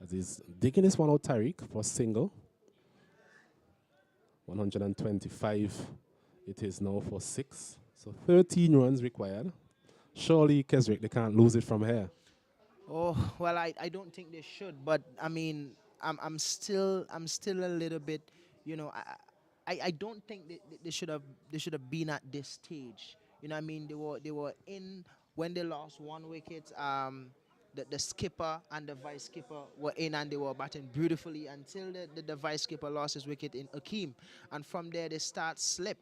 As he's digging this one out, Tariq, for single. 125 it is now for 6. So 13 runs required. Surely, Keswick, they can't lose it from here. Oh, well, I don't think they should, but I mean, I'm still a little bit, I don't think they should have been at this stage. I mean, they were in when they lost 1 wicket. The skipper and the vice skipper were in and they were batting beautifully until the vice skipper lost his wicket in Akeem. And from there, they start slip.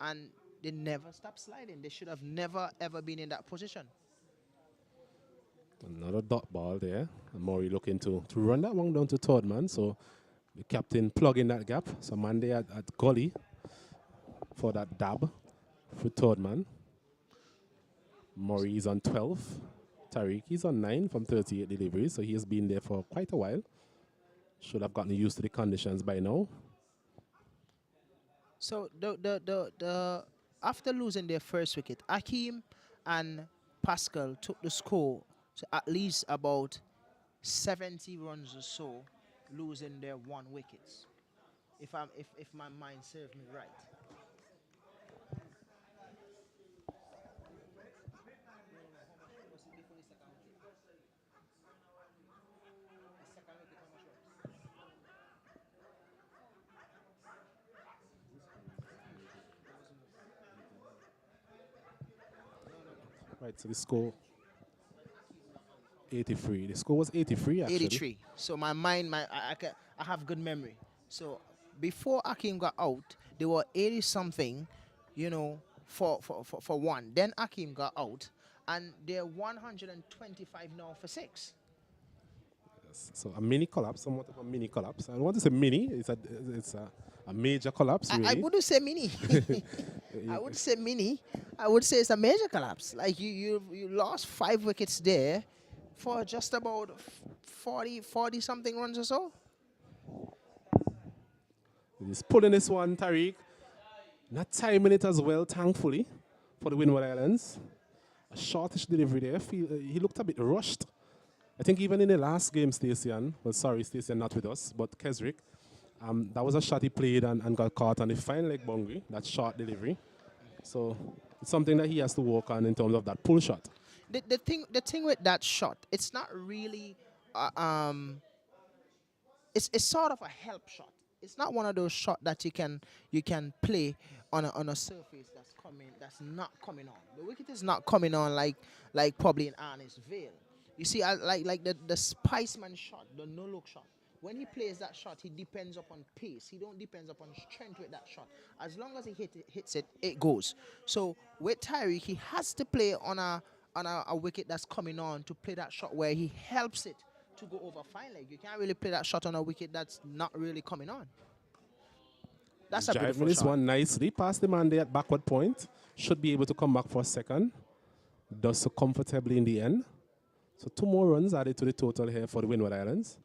And they never stop sliding. They should have never, ever been in that position. Another dot ball there. And Murray looking to run that one down to third man. So the captain plugging that gap. So man there at gully for that dab for third man. Murray is on 12. Tariq is on 9 from 38 deliveries, so he has been there for quite a while. Should have gotten used to the conditions by now. So the after losing their first wicket, Akeem and Pascal took the score to at least about 70 runs or so, losing their 1 wickets. If my mind serves me right. Right, so the score 83. The score was 83 actually. 83. So my mind, I have good memory. So before Akeem got out, they were 80 something, for 1. Then Akeem got out, and they're 125 now for 6. Yes. So a mini collapse, somewhat of a mini collapse. I don't want to say mini. It's a major collapse. Really. I wouldn't say mini. I would say mini. I would say it's a major collapse. Like you lost 5 wickets there for just about 40 something runs or so. He's pulling this one, Tariq. Not timing it as well, thankfully, for the Windward Islands. A shortish delivery there. He looked a bit rushed. I think even in the last game, Stacey, well, sorry, Stacey not with us, but Kesrick, that was a shot he played and got caught on the fine leg boundary, that short delivery. So it's something that he has to work on in terms of that pull shot. The thing with that shot, it's not really, it's sort of a help shot. It's not one of those shots that you can play on a surface that's not coming on. The wicket is not coming on like probably in Arnis Vale. You see, like the Spiceman shot, the no look shot. When he plays that shot, he depends upon pace. He don't depends upon strength with that shot. As long as he hits it, it goes. So with Tyreek, he has to play on a wicket that's coming on to play that shot where he helps it to go over fine leg. You can't really play that shot on a wicket that's not really coming on. That's a beautiful this shot. one nicely past the man there at backward point. Should be able to come back for a second. Does so comfortably in the end. So 2 more runs added to the total here for the Windward Islands.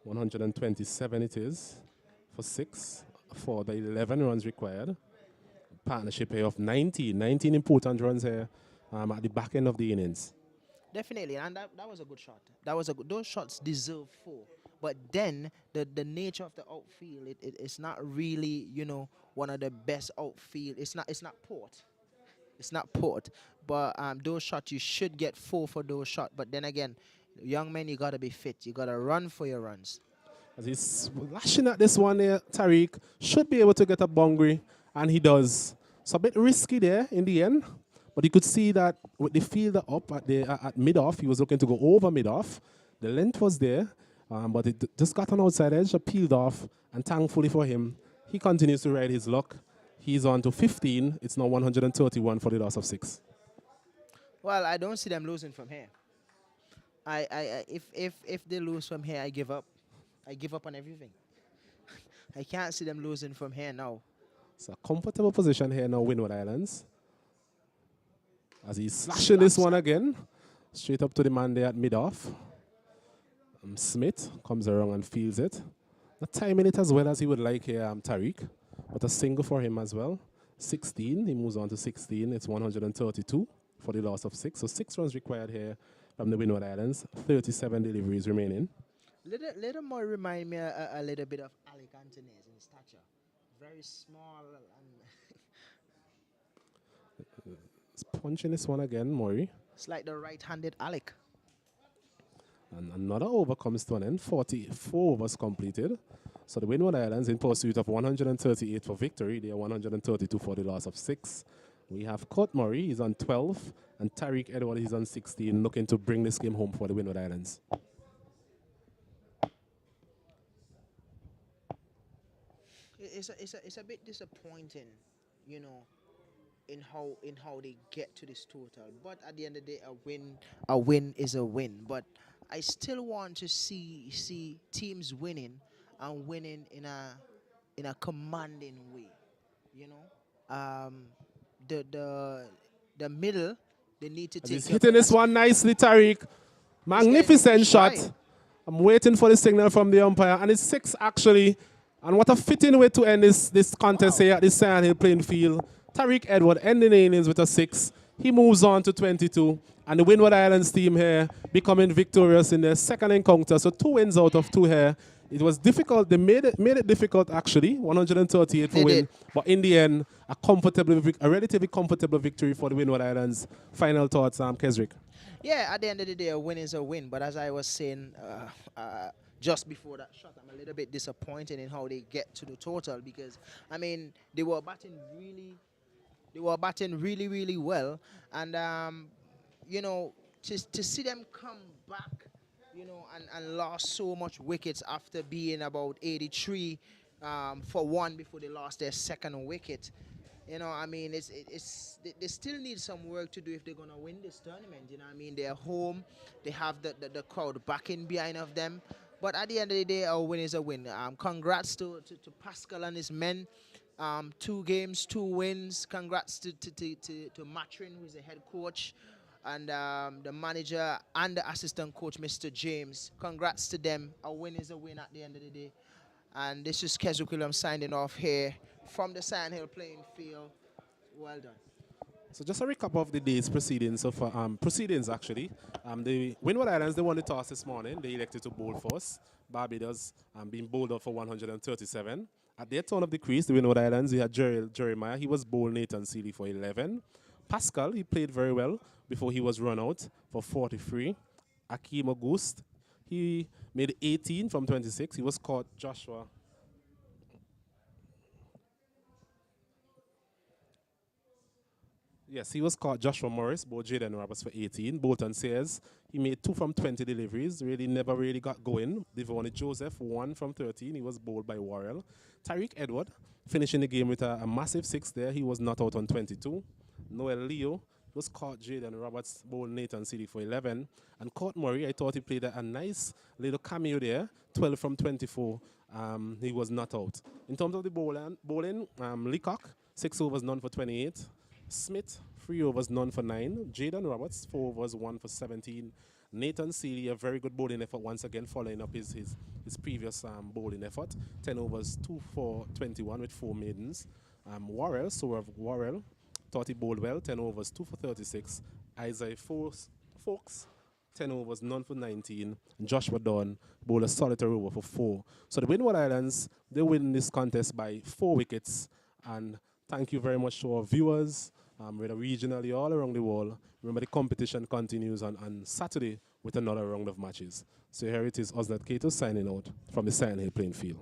127 it is for 6 for the 11 runs required. Partnership here of 19 important runs here at the back end of the innings. Definitely, and that was a good shot. Those shots deserve 4. But then the nature of the outfield, it's not really, one of the best outfield. It's not Port. It's not Port. But those shots, you should get 4 for those shots. But then again, young men, you got to be fit. You got to run for your runs. As he's lashing at this one there, Tariq should be able to get a boundary, and he does. So a bit risky there in the end. But you could see that with the fielder up at mid-off, he was looking to go over mid-off. The length was there, but it just got an outside edge, peeled off, and thankfully for him, he continues to ride his luck. He's on to 15. It's now 131 for the loss of 6. Well, I don't see them losing from here. If they lose from here, I give up. I give up on everything. I can't see them losing from here now. It's a comfortable position here now, Windward Islands. As he's slashing this one again, straight up to the man there at mid-off. Smith comes around and fields it. Not timing it as well as he would like here, Tariq, but a single for him as well. 16, he moves on to 16. It's 132 for the loss of 6. So 6 runs required here from the Windward Islands. 37 deliveries remaining. Little more remind me a little bit of Alec Anthony's in stature. Very small and punching this one again, Maury. it's like the right-handed Alec. And another over comes to an end. 44 overs completed. So the Windward Islands in pursuit of 138 for victory. They are 132 for the loss of 6. We have Court Murray, he's on 12, and Tariq Edward, he's on 16, looking to bring this game home for the Windward Islands. It's a bit disappointing, in how they get to this total. But at the end of the day, a win is a win. But I still want to see teams winning and winning in a commanding way. The middle, they need to take. He's hitting this one nicely, Tariq. Magnificent shot. I'm waiting for the signal from the umpire, and it's 6 actually. And what a fitting way to end this contest here at the Sand Hill playing field. Tariq Edward ending the innings with a 6. He moves on to 22. And the Windward Islands team here becoming victorious in their second encounter. So 2 wins out of 2 here. It was difficult. They made it difficult, actually. 138 for win. But in the end, a relatively comfortable victory for the Windward Islands. Final thoughts, Kesrick? Yeah, at the end of the day, a win is a win. But as I was saying just before that shot, I'm a little bit disappointed in how they get to the total because, they were batting really, really well. And, to see them come back, and lost so much wickets after being about 83 for 1 before they lost their second wicket. They still need some work to do if they're going to win this tournament. They're home. They have the crowd backing behind of them. But at the end of the day, a win is a win. Congrats to Pascal and his men. 2 games, 2 wins. Congrats to Matrin, who's the head coach, and the manager and the assistant coach, Mr. James. Congrats to them. A win is a win at the end of the day. And this is Kezukulum signing off here from the Sand Hill playing field. Well done. So just a recap of the day's proceedings. So for proceedings actually, the Windward Islands, they won the toss this morning. They elected to bowl first. Barbados being bowled out for 137. At their turn of the crease, the Windward Islands, they had Jeremiah. He was bowled Nathan Seeley for 11. Pascal, he played very well before he was run out for 43. Akeem August, he made 18 from 26. He was caught Joshua. Yes, he was caught Joshua Morris, bowled Jaden Roberts for 18. Bolton Sayers, he made 2 from 20 deliveries. Really never really got going. Devon Joseph, 1 from 13. He was bowled by Worrell. Tyreek Edward, finishing the game with a massive 6 there. He was not out on 22. Noel Leo was caught Jaden Roberts, bowled Nathan Seeley for 11. And Court Murray, I thought he played a nice little cameo there, 12 from 24. He was not out. In terms of the bowling, Leacock, 6 overs, none for 28. Smith, 3 overs, none for 9. Jaden Roberts, 4 overs, 1 for 17. Nathan Seeley, a very good bowling effort once again, following up his previous bowling effort. 10 overs, 2 for 21 with 4 maidens. Worrell, Worrell, thought he bowled well, 10 overs, 2 for 36. Isaiah Folks, 10 overs, none for 19. And Joshua Dawn bowled a solitary over for 4. So the Windward Islands, they win this contest by 4 wickets. And thank you very much to our viewers, whether regionally all around the world. Remember, the competition continues on Saturday with another round of matches. So here it is, Osnat Kato signing out from the Sand Hill playing field.